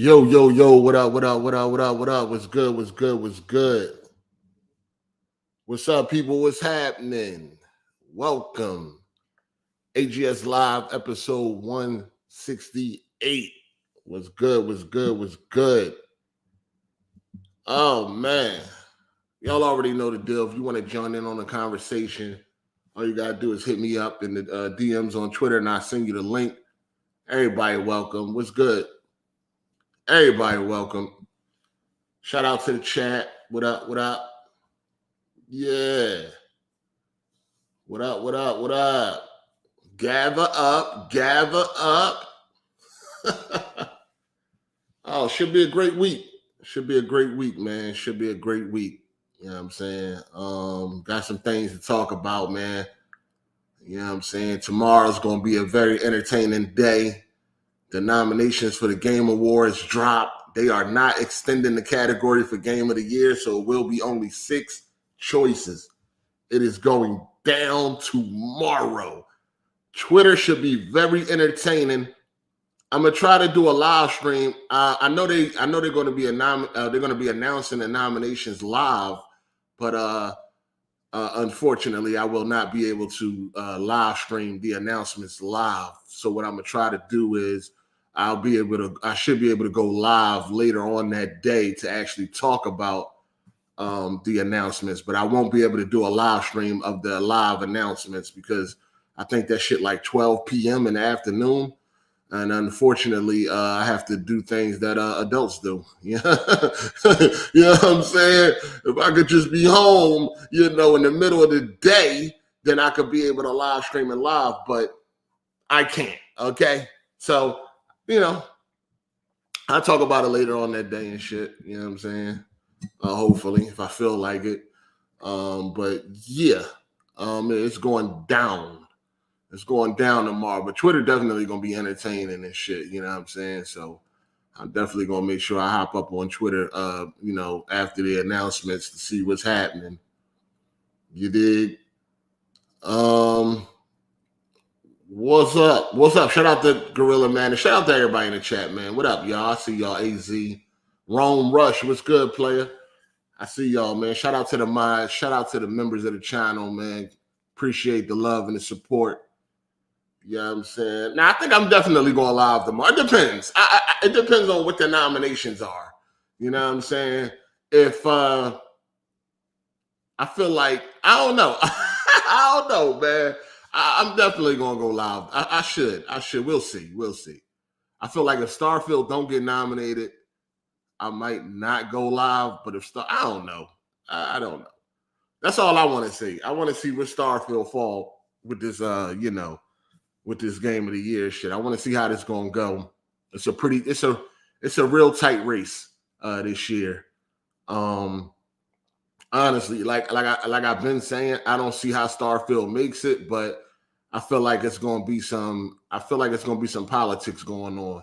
Yo, yo, yo, what up, what up, what up, what up, what up? What's good, what's good, what's good? What's up, people? What's happening? Welcome. AGS Live episode 168. What's good, what's good, what's good? Oh, man. Y'all already know the deal. If you want to join in on the conversation, all you got to do is hit me up in the DMs on Twitter, and I'll send you the link. Everybody welcome. What's good? Everybody welcome. Shout out to the chat. What up, what up? Yeah. What up, what up, what up? Gather up, gather up. Oh, should be a great week. Should be a great week, man. Should be a great week. You know what I'm saying? Got some things to talk about, man. You know what I'm saying? Tomorrow's going to be a very entertaining day. The nominations for the Game Awards drop. They are not extending the category for Game of the Year, so it will be only 6 choices. It is going down tomorrow. Twitter should be very entertaining. I'm gonna try to do a live stream. I know they're going to be they're going to be announcing the nominations live, but unfortunately, I will not be able to live stream the announcements live. So what I'm gonna try to do is I should be able to go live later on that day to actually talk about the announcements, but I won't be able to do a live stream of the live announcements because I think that shit like 12 p.m. in the afternoon. And unfortunately, I have to do things that adults do. You know what I'm saying? If I could just be home, in the middle of the day, then I could be able to live stream and live, but I can't, okay? So, I'll talk about it later on that day and shit, you know what I'm saying? Hopefully, if I feel like it. But yeah, it's going down. It's going down tomorrow. But Twitter definitely going to be entertaining and shit, you know what I'm saying? So I'm definitely going to make sure I hop up on Twitter, after the announcements to see what's happening. You dig? What's up? What's up? Shout out to Gorilla Man. And shout out to everybody in the chat, man. What up, y'all? I see y'all, AZ. Rome Rush, what's good, player? I see y'all, man. Shout out to the mods. Shout out to the members of the channel, man. Appreciate the love and the support. You know what I'm saying? Now, I think I'm definitely going live tomorrow. It depends. It depends on what the nominations are. You know what I'm saying? If I feel like, I don't know. I don't know, man. I'm definitely going to go live. I should. We'll see. I feel like if Starfield don't get nominated, I might not go live. But I don't know. I don't know. That's all I want to see. I want to see where Starfield fall with this, with this Game of the Year shit. I want to see how this gonna go. It's a real tight race this year. Honestly, like I've been saying, I don't see how Starfield makes it, but I feel like it's gonna be some politics going on.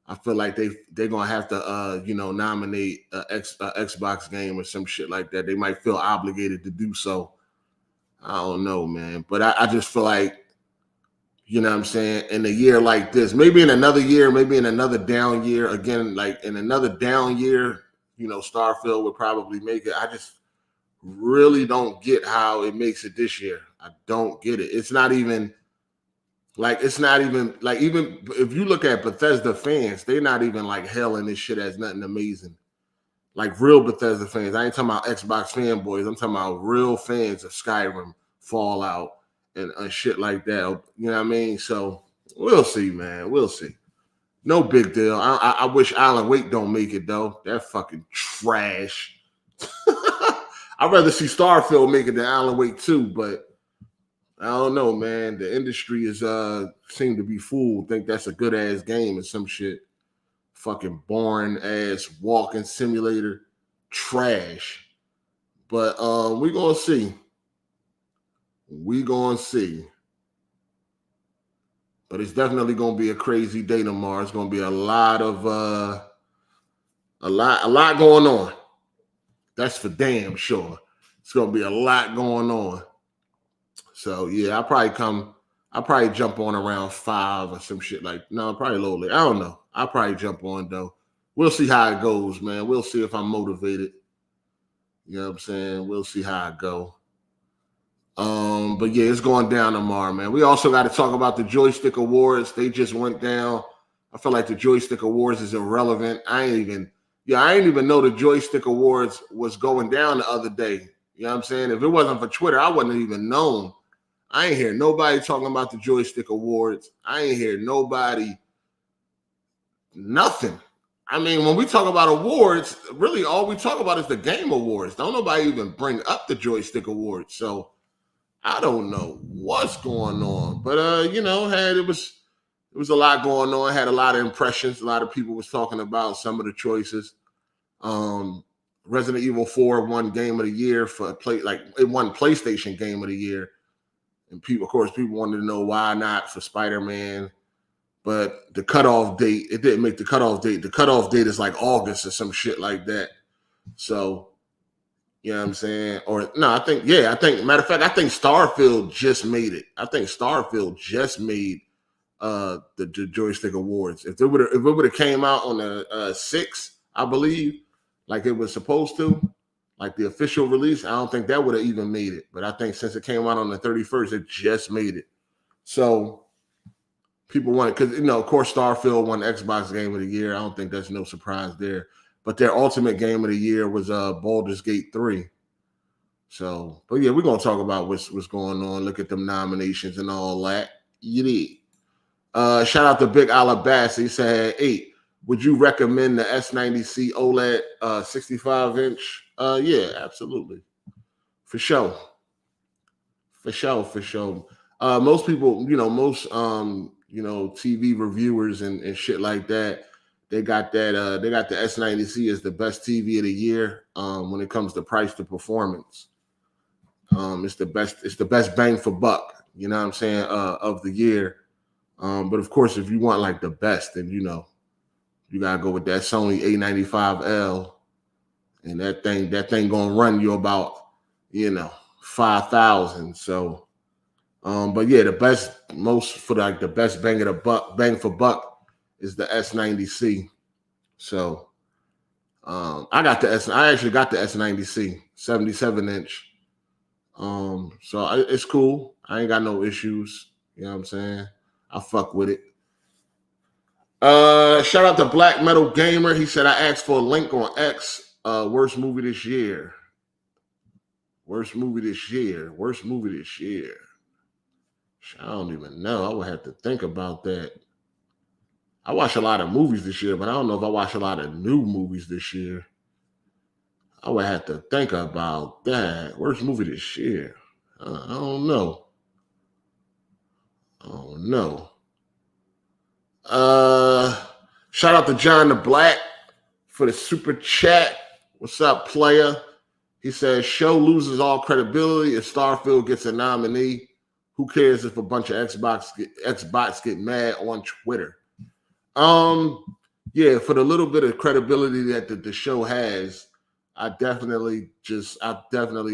I feel like they're gonna have to nominate a Xbox game or some shit like that. They might feel obligated to do so. I don't know, man. But I just feel like, you know what I'm saying, in a year like this, maybe in another year, maybe in another down year, again, like in another down year, Starfield would probably make it. I just really don't get how it makes it this year. I don't get it. It's not even like even if you look at Bethesda fans, they're not even like hailing this shit as nothing amazing. Like real Bethesda fans. I ain't talking about Xbox fanboys. I'm talking about real fans of Skyrim, Fallout, and shit like that. You know what I mean? So we'll see, man. We'll see. No big deal. I wish Alan Wake don't make it, though. That fucking trash. I'd rather see Starfield make it than Alan Wake 2, but I don't know, man. The industry is seem to be fooled. Think that's a good ass game or some shit. Fucking boring ass walking simulator, trash. But we gonna see. We gonna see. But it's definitely gonna be a crazy day tomorrow. It's gonna be a lot going on. That's for damn sure. It's gonna be a lot going on. So yeah, I'll probably jump on around 5 or some shit like, no, probably a little late. I don't know. I'll probably jump on though. we'll see how it goes, man. We'll see if I'm motivated. You know what I'm saying? We'll see how it go. But yeah, it's going down tomorrow, man. We also got to talk about the Joystick Awards. They just went down. I feel like the Joystick Awards is irrelevant. I ain't even know the Joystick Awards was going down the other day. You know what I'm saying? If it wasn't for Twitter, I wouldn't have even known. I ain't hear nobody talking about the Joystick Awards. I ain't hear nobody, nothing. I mean, when we talk about awards, really all we talk about is the game awards. Don't nobody even bring up the Joystick Awards. So I don't know what's going on. But you know, it was a lot going on. Had a lot of impressions. A lot of people was talking about some of the choices. Resident Evil 4 won Game of the Year for it won PlayStation Game of the Year. And people wanted to know why not for Spider-Man. But the cutoff date, it didn't make the cutoff date. The cutoff date is like August or some shit like that. So, you know what I'm saying? Or no, I think matter of fact, I think Starfield just made it. I think Starfield just made the Joystick Awards. If it would have came out on the 6th, I believe, like it was supposed to, like the official release, I don't think that would have even made it. But I think since it came out on the 31st, it just made it. So people want it because, you know, of course, Starfield won Xbox Game of the Year. I don't think that's no surprise there. But their ultimate game of the year was Baldur's Gate 3. So, but yeah, we're going to talk about what's going on. Look at them nominations and all that. You did. Shout out to Big Alabasta. He said, hey, would you recommend the S90C OLED 65-inch? Yeah, absolutely. For sure. Most people, most TV reviewers and shit like that, they got the S90C as the best TV of the year when it comes to price to performance. It's the best bang for buck, you know what I'm saying, of the year. But of course, if you want like the best, then you gotta go with that Sony A95L, and that thing gonna run you about 5,000. So, but yeah, the best bang for buck is the S90C. So, I actually got the S90C 77-inch. So it's cool. I ain't got no issues. You know what I'm saying? I fuck with it. Shout out to Black Metal Gamer. He said, I asked for a link on X. Worst movie this year. I don't even know. I would have to think about that. I watch a lot of movies this year, but I don't know if I watch a lot of new movies this year. I would have to think about that. Worst movie this year? I don't know. Shout out to John the Black for the super chat. What's up, player? He says, show loses all credibility if Starfield gets a nominee. Who cares if a bunch of Xbox get mad on Twitter? Yeah, for the little bit of credibility that the show has, I definitely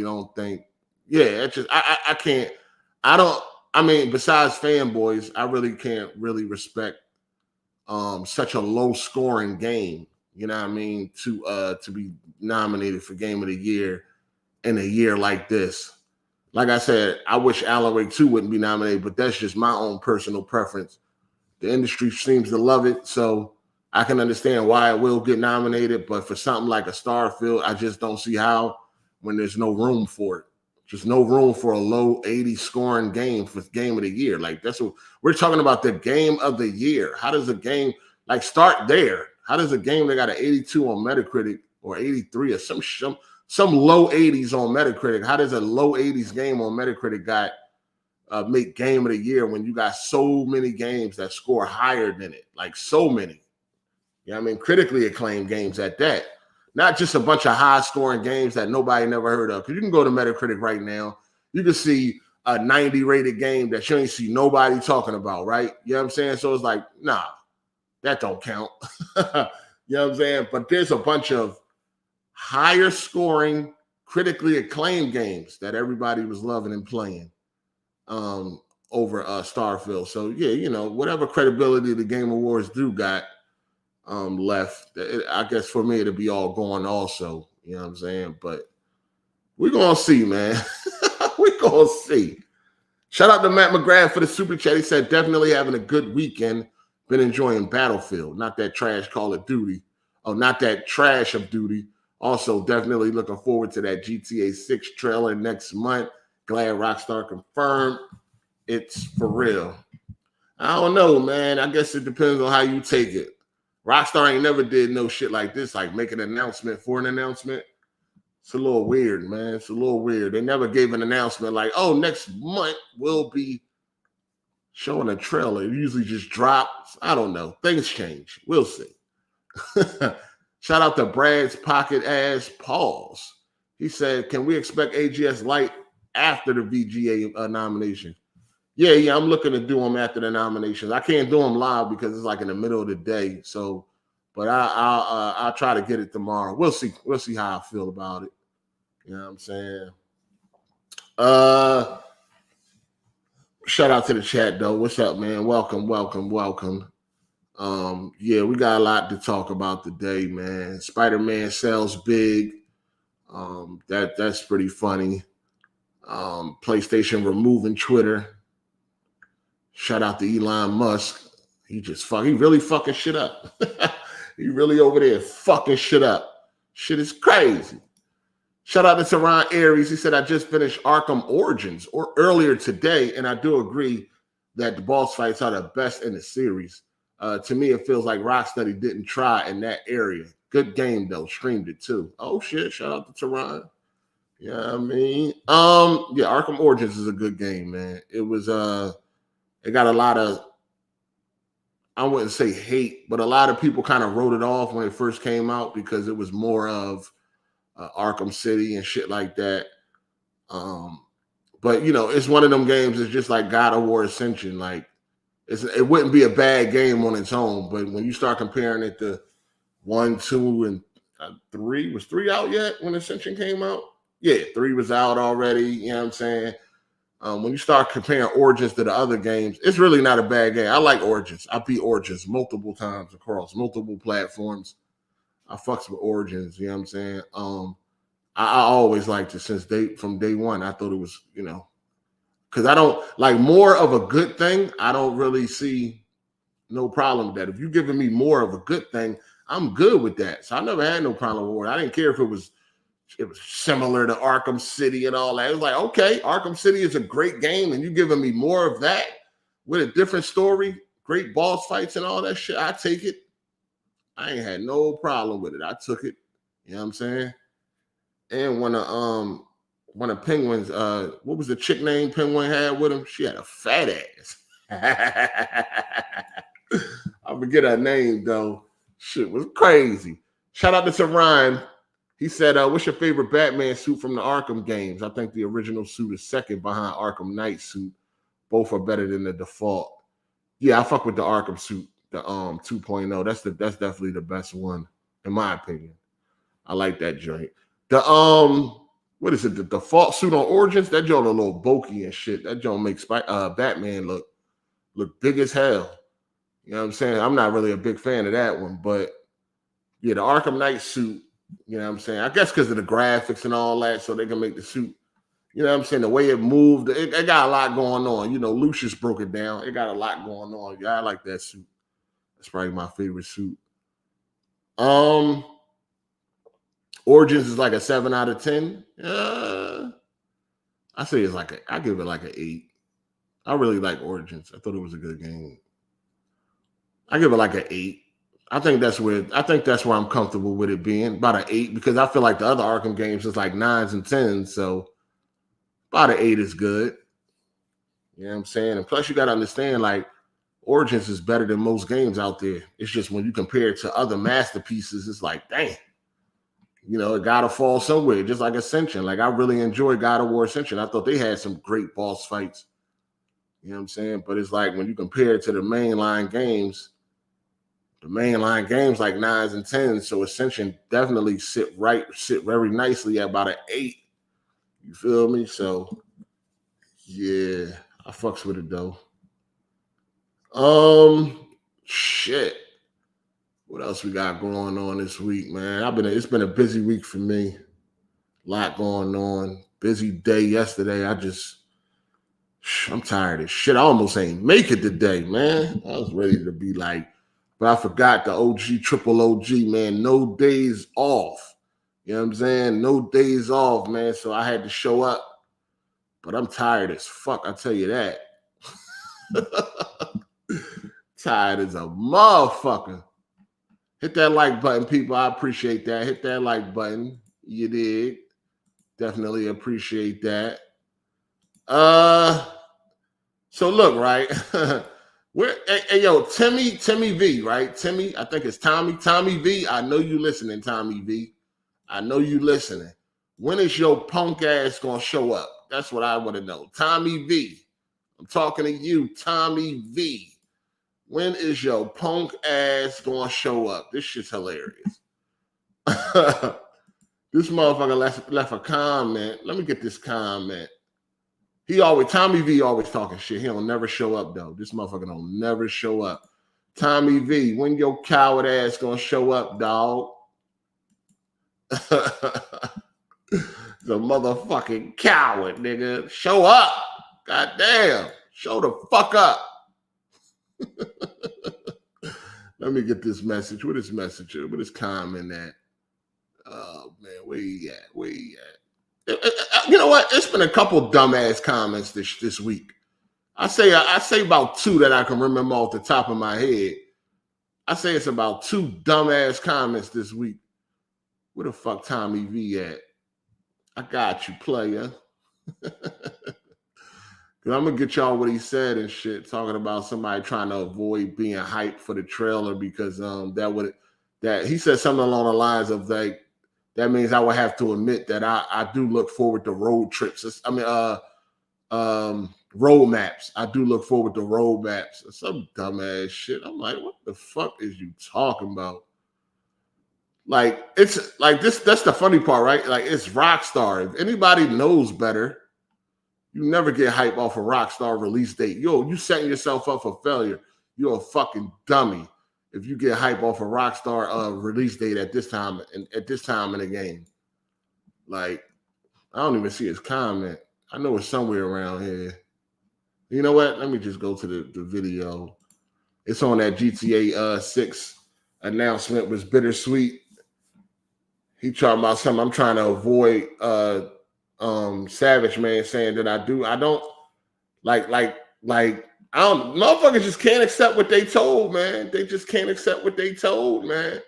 don't think. Yeah, I can't. Besides fanboys, I really can't really respect such a low scoring game, you know what I mean, to be nominated for Game of the Year in a year like this. Like I said, I wish Alan Wake 2 wouldn't be nominated, but that's just my own personal preference. The industry seems to love it, so I can understand why it will get nominated, but for something like a Starfield, I just don't see how when there's no room for it. Just no room for a low 80 scoring game for Game of the Year. Like, that's what we're talking about, the Game of the Year. How does a game, like, start there? How does a game that got an 82 on Metacritic or 83 or some low 80s on Metacritic, how does a low 80s game on Metacritic make Game of the Year when you got so many games that score higher than it? Like, so many. You know what I mean? Critically acclaimed games at that. Not just a bunch of high-scoring games that nobody never heard of. Because you can go to Metacritic right now. You can see a 90-rated game that you ain't see nobody talking about, right? You know what I'm saying? So it's like, nah, that don't count. You know what I'm saying? But there's a bunch of higher-scoring, critically acclaimed games that everybody was loving and playing over Starfield. So, yeah, whatever credibility the Game Awards do got, left. I guess for me it'll be all gone also. You know what I'm saying? But we're gonna see, man. We're gonna see. Shout out to Matt McGrath for the super chat. He said, definitely having a good weekend. Been enjoying Battlefield, not that trash Call of Duty. Oh, not that trash of Duty. Also, definitely looking forward to that GTA 6 trailer next month. Glad Rockstar confirmed it's for real. I don't know, man. I guess it depends on how you take it. Rockstar ain't never did no shit like this, like make an announcement for an announcement. It's a little weird, man. It's a little weird. They never gave an announcement like, oh, next month we'll be showing a trailer. It usually just drops. I don't know. Things change. We'll see. Shout out to Brad's pocket ass pause. He said, can we expect AGSLIVE after the VGA nomination? Yeah, I'm looking to do them after the nominations. I can't do them live because it's like in the middle of the day. So, but I'll try to get it tomorrow. We'll see. We'll see how I feel about it. You know what I'm saying? Shout out to the chat though. What's up, man? Welcome. Yeah, we got a lot to talk about today, man. Spider-Man sells big. That's pretty funny. PlayStation removing Twitter. Shout out to Elon Musk. He really fucking shit up. He really over there fucking shit up. Shit is crazy. Shout out to Teron Aries. He said, I just finished Arkham Origins earlier today, and I do agree that the boss fights are the best in the series. To me, it feels like Rocksteady didn't try in that area. Good game, though. Streamed it, too. Oh, shit. Shout out to Teron. Yeah, I mean, yeah, Arkham Origins is a good game, man. It was, it got a lot of, I wouldn't say hate, but a lot of people kind of wrote it off when it first came out because it was more of Arkham City and shit like that. But, you know, it's one of them games. It's just like God of War Ascension. Like, it wouldn't be a bad game on its own, but when you start comparing it to 1, 2, and 3, was 3 out yet when Ascension came out? Yeah, 3 was out already. You know what I'm saying? When you start comparing Origins to the other games, it's really not a bad game. I like Origins. I beat Origins multiple times across multiple platforms. I fucks with Origins. You know what I'm saying? I always liked it from day one. I thought it was, you know, because I don't like more of a good thing. I don't really see no problem with that. If you're giving me more of a good thing, I'm good with that. So I never had no problem with it. I didn't care if it was similar to Arkham City and all that. It was like, okay, Arkham City is a great game, and you're giving me more of that with a different story, great boss fights and all that shit. I take it. I ain't had no problem with it. I took it. You know what I'm saying? And when the Penguins, what was the chick name Penguin had with him? She had a fat ass. I forget her name though. Shit was crazy. Shout out to Teron. He said, what's your favorite Batman suit from the Arkham games? I think the original suit is second behind Arkham Knight suit. Both are better than the default. Yeah, I fuck with the Arkham suit, the 2.0. That's definitely the best one, in my opinion. I like that joint. The what is it? The default suit on Origins, that joint a little bulky and shit. That joint makes Batman look big as hell. You know what I'm saying? I'm not really a big fan of that one, but yeah, the Arkham Knight suit, you know what I'm saying? I guess because of the graphics and all that, so they can make the suit, you know what I'm saying? The way it moved, it got a lot going on. You know, Lucius broke it down. It got a lot going on. Yeah, I like that suit. That's probably my favorite suit. Origins is like a 7 out of 10. I say it's like I give it like an 8. I really like Origins. I thought it was a good game. I give it like an 8. I think that's where I'm comfortable with it being about an 8 because I feel like the other Arkham games is like 9s and 10s. So about an 8 is good. You know what I'm saying? And plus you got to understand like Origins is better than most games out there. It's just when you compare it to other masterpieces, it's like, dang, you know, it got to fall somewhere, just like Ascension. Like I really enjoyed God of War Ascension. I thought they had some great boss fights. You know what I'm saying? But it's like when you compare it to the mainline games like 9s and 10s. So Ascension definitely sit very nicely at about an 8. You feel me? So yeah, I fucks with it though. Shit. What else we got going on this week, man? It's been a busy week for me. A lot going on. Busy day yesterday. I'm tired of shit. I almost ain't make it today, man. I was ready to be like, but I forgot the OG, triple OG, man. No days off. You know what I'm saying? No days off, man. So I had to show up. But I'm tired as fuck, I tell you that. Tired as a motherfucker. Hit that like button, people. I appreciate that. Hit that like button. You dig? Definitely appreciate that. So look, right? Hey, yo, Timmy V, right? Timmy, I think it's Tommy V. I know you listening, Tommy V. I know you listening. When is your punk ass gonna show up? That's what I want to know. Tommy V. I'm talking to you, Tommy V. When is your punk ass gonna show up? This shit's hilarious. This motherfucker left a comment. Let me get this comment. Tommy V always talking shit. He don't never show up though. This motherfucker don't never show up. Tommy V, when your coward ass gonna show up, dog? The motherfucking coward, nigga. Show up. Goddamn. Show the fuck up. Let me get this message. What is message? What is comment at? Oh man, where you at? You know what? It's been a couple dumbass comments this week. I say about two that I can remember off the top of my head. I say it's about two dumbass comments this week. Where the fuck Tommy V at? I got you, player. I'm gonna get y'all what he said and shit, talking about somebody trying to avoid being hyped for the trailer because that he said something along the lines of like, that means I would have to admit that I do look forward to road trips. Road maps. I do look forward to road maps. Some dumbass shit. I'm like, what the fuck is you talking about? Like, it's like this. That's the funny part, right? Like, it's Rockstar. If anybody knows better, you never get hype off a Rockstar release date. You setting yourself up for failure. You're a fucking dummy if you get hype off a Rockstar release date at this time in the game. Like, I don't even see his comment. I know it's somewhere around here. You know what? Let me just go to the video. It's on that GTA 6 announcement. Was bittersweet. He talking about something. I'm trying to avoid Savage Man saying that I don't motherfuckers just can't accept what they told, man. They just can't accept what they told, man.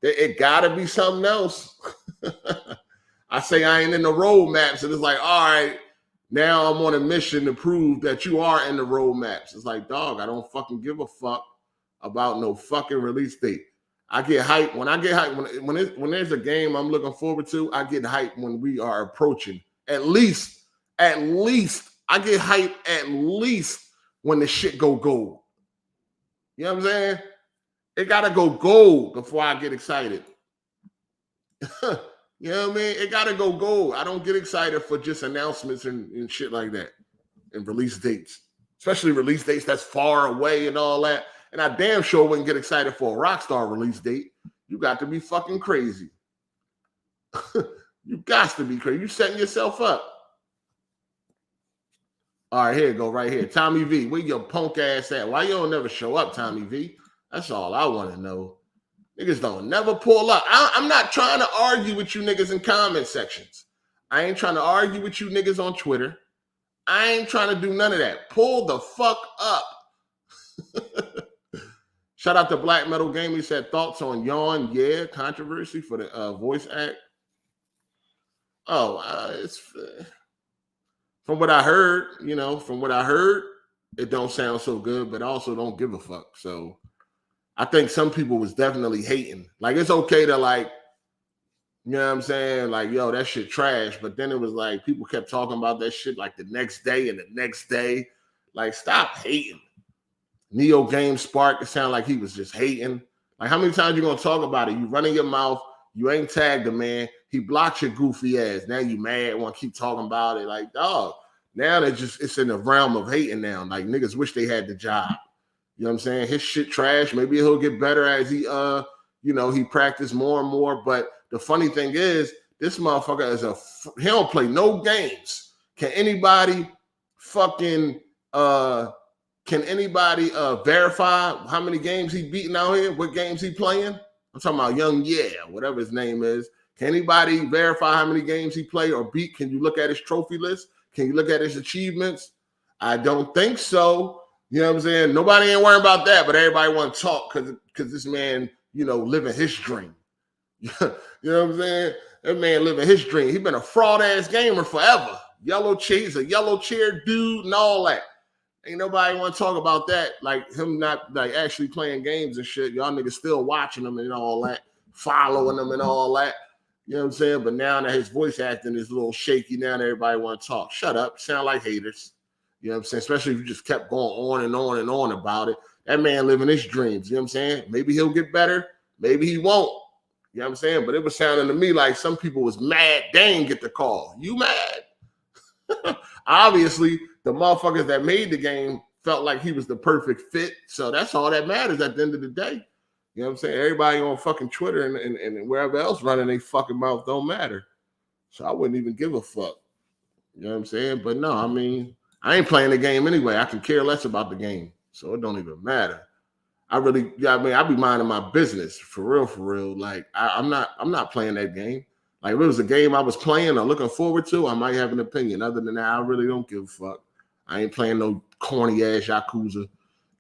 It gotta be something else. I say I ain't in the road maps, and it's like, all right, now I'm on a mission to prove that you are in the road maps. It's like, dog, I don't fucking give a fuck about no fucking release date. I get hyped when when there's a game I'm looking forward to. I get hyped when we are approaching. At least I get hyped at least when the shit go gold. You know what I'm saying? It gotta go gold before I get excited. You know what I mean? It gotta go gold. I don't get excited for just announcements and shit like that and release dates, especially release dates that's far away and all that. And I damn sure wouldn't get excited for a Rockstar release date. You got to be fucking crazy. You got to be crazy. You setting yourself up. All right, here you go, right here. Tommy V, where your punk ass at? Why you don't never show up, Tommy V? That's all I want to know. Niggas don't never pull up. I'm not trying to argue with you niggas in comment sections. I ain't trying to argue with you niggas on Twitter. I ain't trying to do none of that. Pull the fuck up. Shout out to Black Metal Gaming. He said thoughts on Yawn, controversy for the voice act. It's from what I heard, it don't sound so good, but also don't give a fuck. So I think some people was definitely hating. Like, it's okay to like, you know what I'm saying? Like, yo, that shit trash. But then it was like, people kept talking about that shit like the next day and the next day. Like, stop hating. Neo Game Spark, it sounded like he was just hating. Like, how many times you gonna talk about it? You running your mouth, you ain't tagged the man, he blocked your goofy ass. Now you mad, want to keep talking about it. Like, dog, now it's in the realm of hating now. Like, niggas wish they had the job. You know what I'm saying? His shit trash. Maybe he'll get better as he he practiced more and more. But the funny thing is, this motherfucker is he don't play no games. Can anybody verify how many games he beating out here? What games he playing? I'm talking about Young whatever his name is. Can anybody verify how many games he played or beat? Can you look at his trophy list? Can you look at his achievements? I don't think so. You know what I'm saying? Nobody ain't worrying about that, but everybody want to talk because this man, living his dream. You know what I'm saying? That man living his dream. He been a fraud-ass gamer forever. He's a yellow chair dude and all that. Ain't nobody want to talk about that. Like him not like actually playing games and shit. Y'all niggas still watching him and all that, following him and all that. You know what I'm saying? But now that his voice acting is a little shaky, now that everybody want to talk. Shut up. Sound like haters. You know what I'm saying? Especially if you just kept going on and on and on about it. That man living his dreams. You know what I'm saying? Maybe he'll get better. Maybe he won't. You know what I'm saying? But it was sounding to me like some people was mad they didn't get the call. You mad? Obviously, the motherfuckers that made the game felt like he was the perfect fit. So that's all that matters at the end of the day. You know what I'm saying? Everybody on fucking Twitter and wherever else running their fucking mouth don't matter. So I wouldn't even give a fuck. You know what I'm saying? But no, I mean, I ain't playing the game anyway. I can care less about the game. So it don't even matter. I be minding my business for real. Like I'm not playing that game. Like if it was a game I was playing or looking forward to, I might have an opinion. Other than that, I really don't give a fuck. I ain't playing no corny ass Yakuza.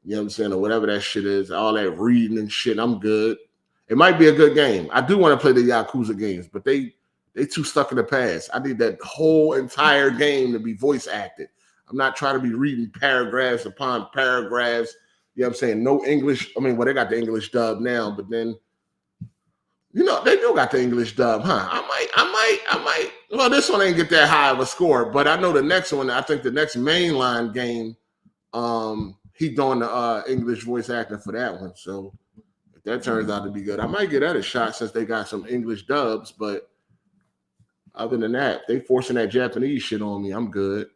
You know what I'm saying? Or whatever that shit is. All that reading and shit. I'm good. It might be a good game. I do want to play the Yakuza games, but they too stuck in the past. I need that whole entire game to be voice acted. I'm not trying to be reading paragraphs upon paragraphs. You know what I'm saying? No English. I mean, well, they got the English dub now, but then, they do got the English dub, huh? I might. Well, this one ain't get that high of a score, but I know the next one, I think the next mainline game, he doing the English voice acting for that one. So if that turns out to be good, I might give that a shot since they got some English dubs. But other than that, they forcing that Japanese shit on me. I'm good.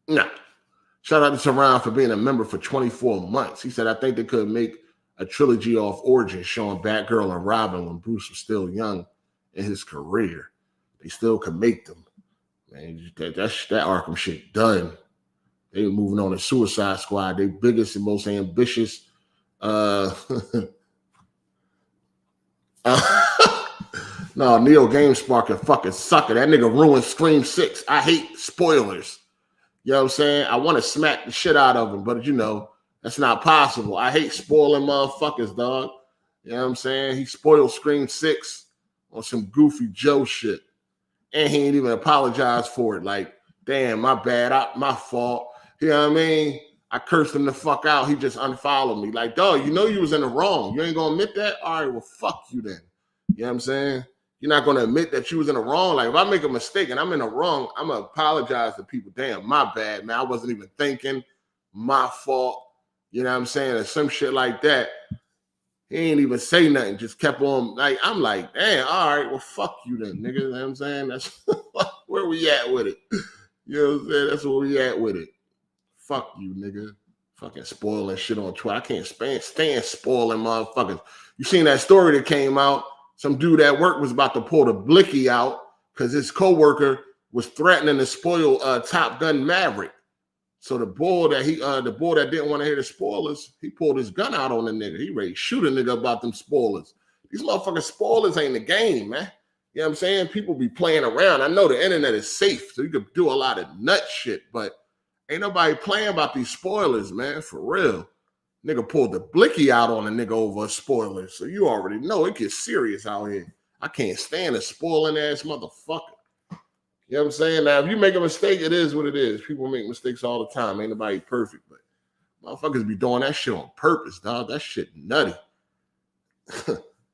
Nah. Shout out to Teron for being a member for 24 months. He said, I think they could make a trilogy off Origins showing Batgirl and Robin when Bruce was still young in his career. They still could make them. Man, that Arkham shit done. They were moving on to Suicide Squad. They biggest and most ambitious. No, Neo GameSpark can fucking suck it. That nigga ruined Scream 6. I hate spoilers. You know what I'm saying? I want to smack the shit out of him, but that's not possible. I hate spoiling motherfuckers, dog. You know what I'm saying? He spoiled Scream 6 on some goofy Joe shit. And he ain't even apologized for it. Like, damn, my bad. My fault. You know what I mean? I cursed him the fuck out. He just unfollowed me. Like, dog, you was in the wrong. You ain't going to admit that? All right, well, fuck you then. You know what I'm saying? You're not going to admit that you was in the wrong. Like, if I make a mistake and I'm in the wrong, I'm going to apologize to people. Damn, my bad, man. I wasn't even thinking. My fault. You know what I'm saying? Or some shit like that. He ain't even say nothing. Just kept on. Like, I'm like, damn, all right, well, fuck you then, nigga. You know what I'm saying? That's where we at with it. You know what I'm saying? That's where we at with it. Fuck you, nigga. Fucking spoiling shit on Twitter. I can't stand spoiling motherfuckers. You seen that story that came out? Some dude at work was about to pull the blicky out because his coworker was threatening to spoil Top Gun Maverick. So the boy that didn't want to hear the spoilers, he pulled his gun out on the nigga. He ready to shoot a nigga about them spoilers. These motherfucking spoilers ain't the game, man. You know what I'm saying? People be playing around. I know the internet is safe, so you could do a lot of nut shit, but ain't nobody playing about these spoilers, man, for real. Nigga pulled the blicky out on a nigga over a spoiler. So you already know it gets serious out here. I can't stand a spoiling ass motherfucker. You know what I'm saying? Now, if you make a mistake, it is what it is. People make mistakes all the time. Ain't nobody perfect, but motherfuckers be doing that shit on purpose, dog. That shit nutty. You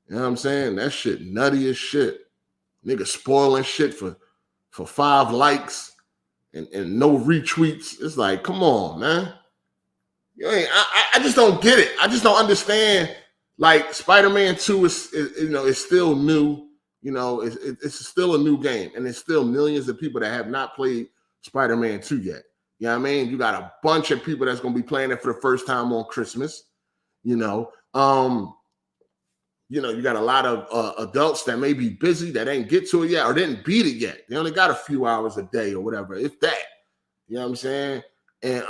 know what I'm saying? That shit nutty as shit. Nigga spoiling shit for 5 likes and no retweets. It's like, come on, man. I just don't get it. I just don't understand. Like, Spider-Man 2 is still new. It's still a new game, and there's still millions of people that have not played Spider-Man 2 yet. You know what I mean? You got a bunch of people that's gonna be playing it for the first time on Christmas. You got a lot of adults that may be busy that ain't get to it yet or didn't beat it yet. They only got a few hours a day or whatever, if that. You know what I'm saying? And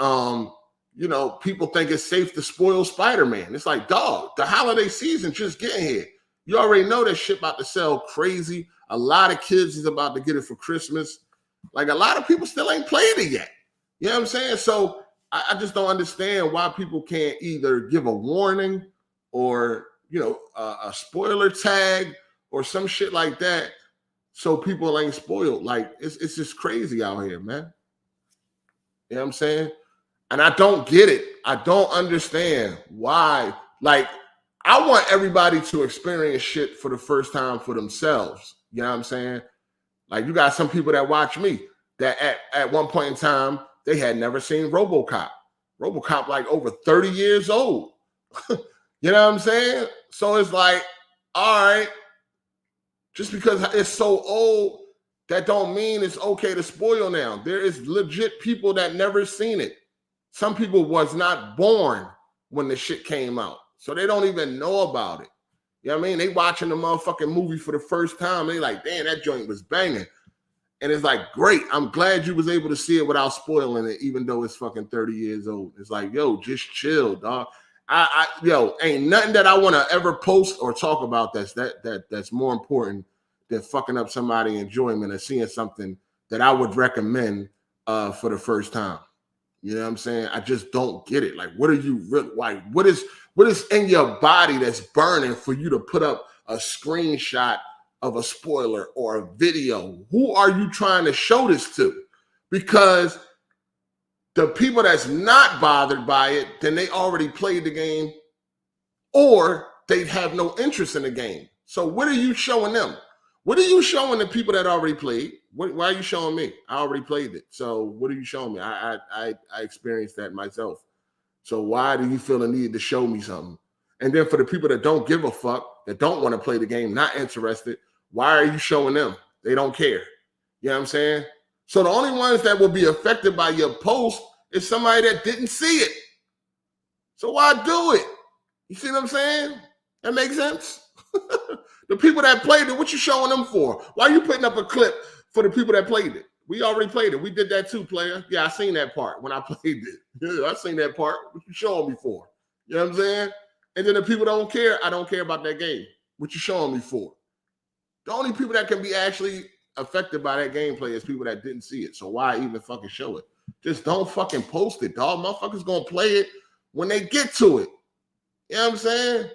people think it's safe to spoil Spider-Man. It's like, dog, the holiday season just getting here. You already know that shit about to sell crazy. A lot of kids is about to get it for Christmas. Like, a lot of people still ain't played it yet. You know what I'm saying? So I just don't understand why people can't either give a warning or, a spoiler tag or some shit like that so people ain't spoiled. Like, it's just crazy out here, man. You know what I'm saying? And I don't get it. I don't understand why. Like, I want everybody to experience shit for the first time for themselves. You know what I'm saying? Like, you got some people that watch me that at one point in time, they had never seen RoboCop. RoboCop, like, over 30 years old. You know what I'm saying? So it's like, all right, just because it's so old, that don't mean it's okay to spoil now. There is legit people that never seen it. Some people was not born when the shit came out. So they don't even know about it. You know what I mean? They watching the motherfucking movie for the first time. They like, damn, that joint was banging. And it's like, great. I'm glad you was able to see it without spoiling it, even though it's fucking 30 years old. It's like, yo, just chill, dog. Ain't nothing that I want to ever post or talk about that's more important than fucking up somebody's enjoyment and seeing something that I would recommend for the first time. You know what I'm saying? I just don't get it. Like, what are you really like? What is in your body that's burning for you to put up a screenshot of a spoiler or a video? Who are you trying to show this to? Because the people that's not bothered by it, then they already played the game or they have no interest in the game. So what are you showing them? What are you showing the people that already played? Why are you showing me? I already played it. So what are you showing me? I experienced that myself. So why do you feel the need to show me something? And then for the people that don't give a fuck, that don't want to play the game, not interested, why are you showing them? They don't care. You know what I'm saying? So the only ones that will be affected by your post is somebody that didn't see it. So why do it? You see what I'm saying? That makes sense? The people that played it, what you showing them for? Why are you putting up a clip for the people that played it? We already played it. We did that too, player. Yeah, I seen that part when I played it. Yeah, I seen that part. What you showing me for? You know what I'm saying? And then the people don't care. I don't care about that game. What you showing me for? The only people that can be actually affected by that gameplay is people that didn't see it. So why even fucking show it? Just don't fucking post it, dog. Motherfuckers gonna play it when they get to it. You know what I'm saying?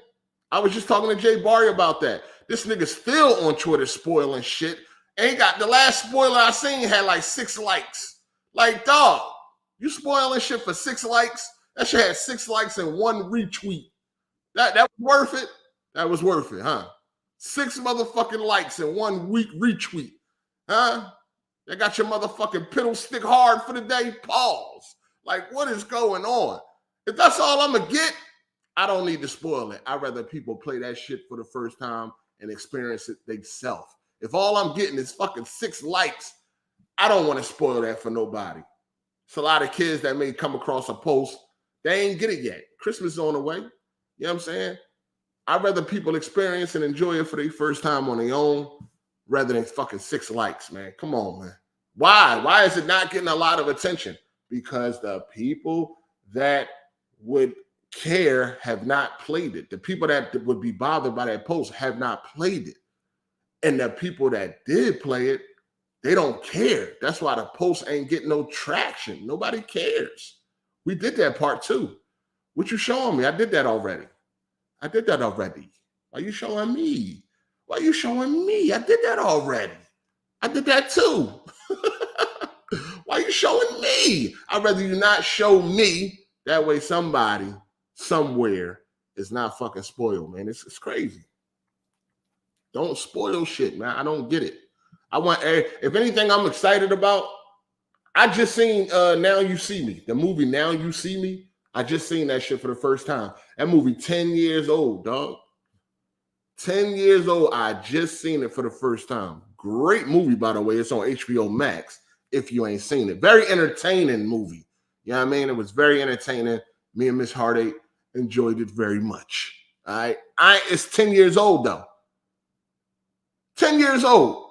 I was just talking to Jay Barry about that. This nigga still on Twitter spoiling shit. Ain't got the last spoiler I seen had like 6 likes. Like, dog, you spoiling shit for 6 likes? That shit had 6 likes and 1 retweet. That was worth it? That was worth it, huh? 6 motherfucking likes and 1 week retweet. Huh? They got your motherfucking piddle stick hard for the day? Pause. Like, what is going on? If that's all I'm gonna get, I don't need to spoil it. I'd rather people play that shit for the first time and experience it themselves. If all I'm getting is fucking 6 likes, I don't want to spoil that for nobody. It's a lot of kids that may come across a post, they ain't get it yet. Christmas is on the way. You know what I'm saying? I'd rather people experience and enjoy it for their first time on their own rather than fucking 6 likes, man. Come on, man. Why? Why is it not getting a lot of attention? Because the people that would care have not played it. The people that would be bothered by that post have not played it. And the people that did play it, they don't care. That's why the post ain't getting no traction. Nobody cares. We did that part too. What you showing me? I did that already. Why are you showing me? Why are you showing me? I did that already. I did that too. Why are you showing me? I'd rather you not show me. That way somebody somewhere is not fucking spoiled, man. It's crazy. Don't spoil shit, man. I don't get it. I want, if anything I'm excited about, I just seen Now You See Me. The movie Now You See Me. I just seen that shit for the first time. That movie 10 years old, dog. 10 years old. I just seen it for the first time. Great movie, by the way. It's on HBO Max if you ain't seen it. Very entertaining movie. You know what I mean? It was very entertaining. Me and Miss Heart 8 enjoyed it very much. All right. It's 10 years old, though. 10 years old.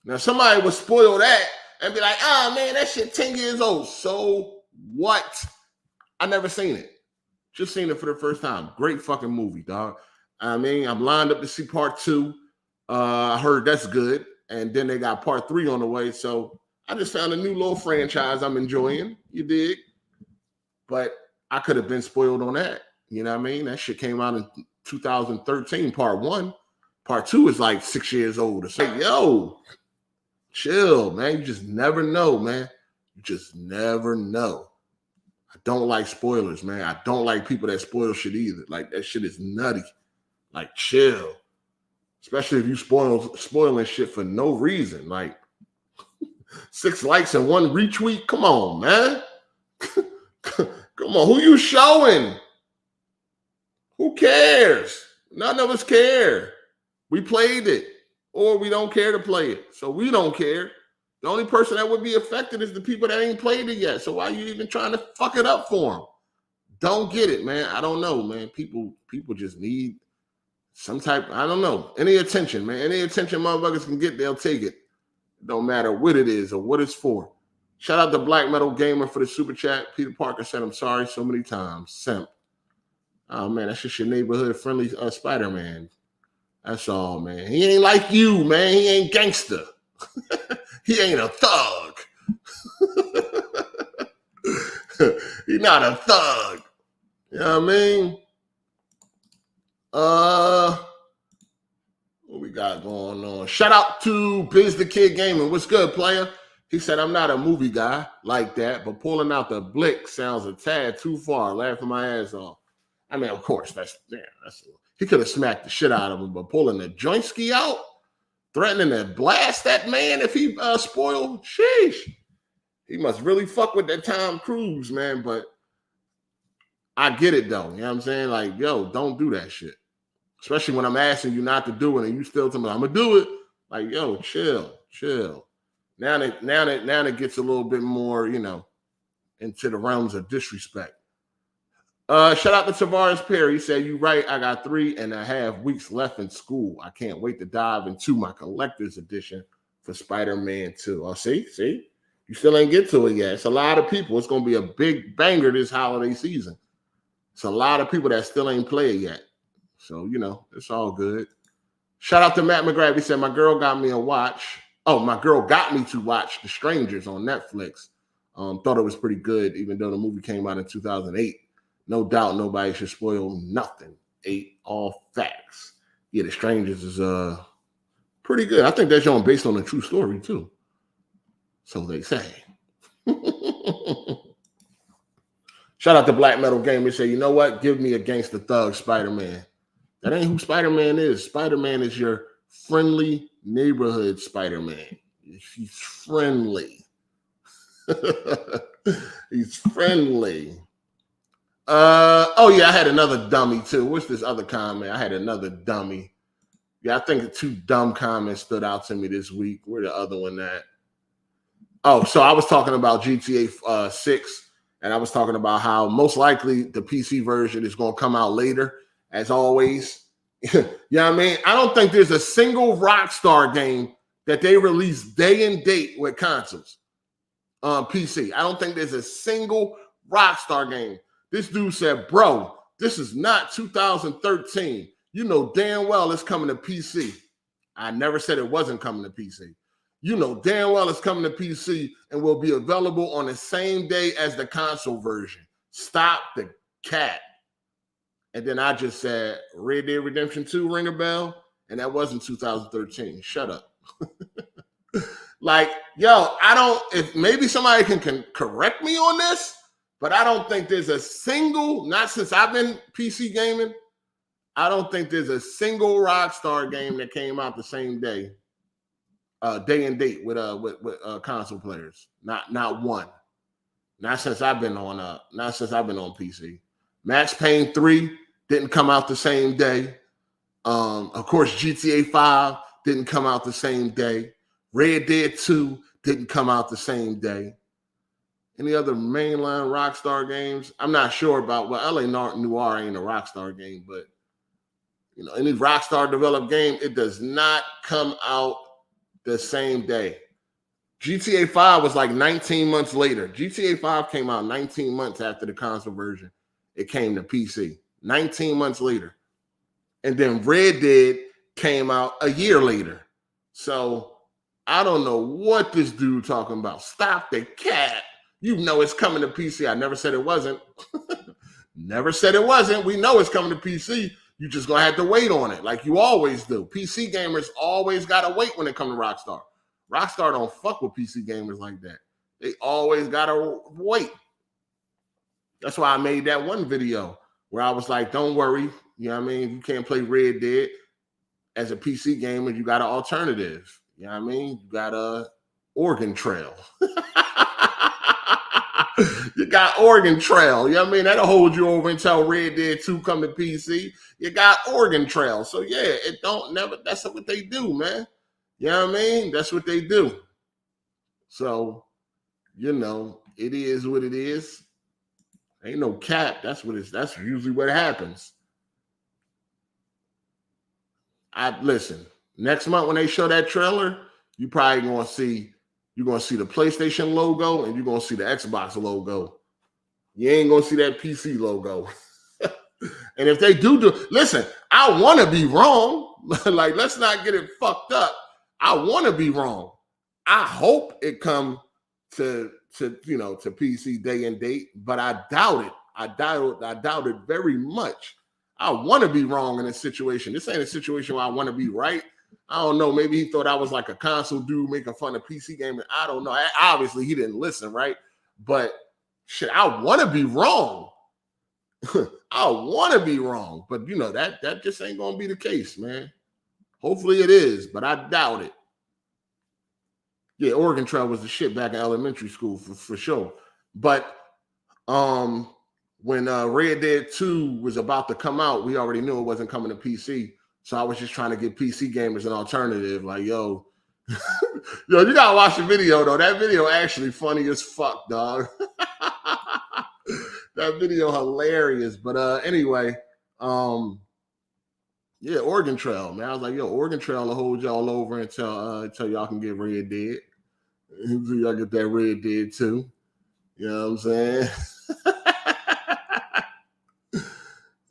Now, somebody would spoil that and be like, oh, man, that shit 10 years old. So what? I never seen it. Just seen it for the first time. Great fucking movie, dog. I mean, I'm lined up to see part 2. I heard that's good. And then they got part 3 on the way. So I just found a new little franchise I'm enjoying. You dig? But I could have been spoiled on that. You know what I mean? That shit came out in 2013, part 1. Part 2 is like 6 years old. It's like, yo, chill, man. You just never know, man. You just never know. I don't like spoilers, man. I don't like people that spoil shit either. Like, that shit is nutty. Like, chill. Especially if you spoiling shit for no reason. Like, 6 likes and 1 retweet. Come on, man. Come on. Who you showing? Who cares? None of us care. We played it. Or we don't care to play it. So we don't care. The only person that would be affected is the people that ain't played it yet. So why are you even trying to fuck it up for them? Don't get it, man. I don't know, man. People just need some type, I don't know. Any attention, man. Any attention motherfuckers can get, they'll take it. Don't matter what it is or what it's for. Shout out to Black Metal Gamer for the super chat. Peter Parker said, I'm sorry so many times. Simp. Oh, man, that's just your neighborhood-friendly Spider-Man. That's all, man. He ain't like you, man. He ain't gangster. He ain't a thug. He's not a thug. You know what I mean? What we got going on? Shout out to Biz the Kid Gaming. What's good, player? He said, I'm not a movie guy like that, but pulling out the blick sounds a tad too far. Laughing my ass off. I mean, of course, he could have smacked the shit out of him, but pulling the joystick out, threatening to blast that man if he spoiled, sheesh. He must really fuck with that Tom Cruise, man. But I get it, though. You know what I'm saying? Like, yo, don't do that shit. Especially when I'm asking you not to do it and you still tell me, I'm going to do it. Like, yo, chill. Now that gets a little bit more, you know, into the realms of disrespect. Shout out to Tavares Perry. He said, you right. I got 3.5 weeks left in school. I can't wait to dive into my collector's edition for Spider-Man 2. Oh, see? You still ain't get to it yet. It's a lot of people. It's going to be a big banger this holiday season. It's a lot of people that still ain't played yet. So, you know, it's all good. Shout out to Matt McGrath. He said, my girl got me to watch The Strangers on Netflix. Thought it was pretty good, even though the movie came out in 2008. No doubt nobody should spoil nothing. 8 all facts. Yeah, The Strangers is pretty good. I think that's based on a true story, too. So they say. Shout out to Black Metal Gamer. Say, you know what? Give me a gangster thug Spider-Man. That ain't who Spider-Man is. Spider-Man is your friendly neighborhood Spider-Man. He's friendly. He's friendly. Oh yeah, I had another dummy too. What's this other comment? I had another dummy. Yeah, I think 2 dumb comments stood out to me this week. Where the other one at? Oh, so I was talking about GTA 6, and I was talking about how most likely the PC version is going to come out later, as always. You know what I mean? I don't think there's a single Rockstar game that they release day and date with consoles on PC. I don't think there's a single Rockstar game. This dude said, bro, this is not 2013. You know damn well it's coming to PC. I never said it wasn't coming to PC. You know damn well it's coming to PC and will be available on the same day as the console version. Stop the cat. And then I just said, Red Dead Redemption 2 ring a bell? And that wasn't 2013. Shut up. Like, yo, if maybe somebody can correct me on this, but I don't think there's a single, not since I've been PC gaming, I don't think there's a single Rockstar game that came out the same day, day and date with console players. Not one. Not since I've been on PC. Max Payne 3 didn't come out the same day. Of course, GTA 5 didn't come out the same day. Red Dead 2 didn't come out the same day. Any other mainline Rockstar games? I'm not sure about. Well, LA Noire ain't a Rockstar game, but You know, any Rockstar developed game, it does not come out the same day. GTA 5 was like 19 months later. GTA 5 came out 19 months after the console version. It came to PC. 19 months later. And then Red Dead came out a year later. So I don't know what this dude talking about. Stop the cap. You know it's coming to PC. I never said it wasn't. Never said it wasn't. We know it's coming to PC. You just gonna have to wait on it like you always do. PC gamers always gotta wait when it comes to Rockstar. Rockstar don't fuck with PC gamers like that. They always gotta wait. That's why I made that one video where I was like, don't worry. You know what I mean? You can't play Red Dead as a PC gamer. You got an alternative. You know what I mean? You got a Oregon Trail. You got Oregon Trail. You know what I mean? That'll hold you over until Red Dead 2 come to PC. You got Oregon Trail. So yeah, it don't never. That's what they do, man. You know what I mean? That's what they do. So, you know, it is what it is. Ain't no cap. That's usually what happens. Listen, next month when they show that trailer, you probably you're gonna see the PlayStation logo and you're gonna see the Xbox logo. You ain't gonna see that PC logo. And if they do, listen, I want to be wrong. Like, let's not get it fucked up. I want to be wrong. I hope it come to PC day and date, but I doubt it. I doubt it very much. I want to be wrong in this situation. This ain't a situation where I want to be right. I don't know. Maybe he thought I was like a console dude making fun of PC gaming. I don't know. Obviously, he didn't listen, right? But shit, I want to be wrong. I want to be wrong. But, you know, that just ain't going to be the case, man. Hopefully it is, but I doubt it. Yeah, Oregon Trail was the shit back in elementary school for sure. But when Red Dead 2 was about to come out, we already knew it wasn't coming to PC. So I was just trying to give PC gamers an alternative. Like, yo, you gotta watch the video though. That video actually funny as fuck, dog. That video hilarious. But anyway, yeah, Oregon Trail, man. I was like, yo, Oregon Trail will hold y'all over until y'all can get Red Dead. Until y'all get that Red Dead 2. You know what I'm saying?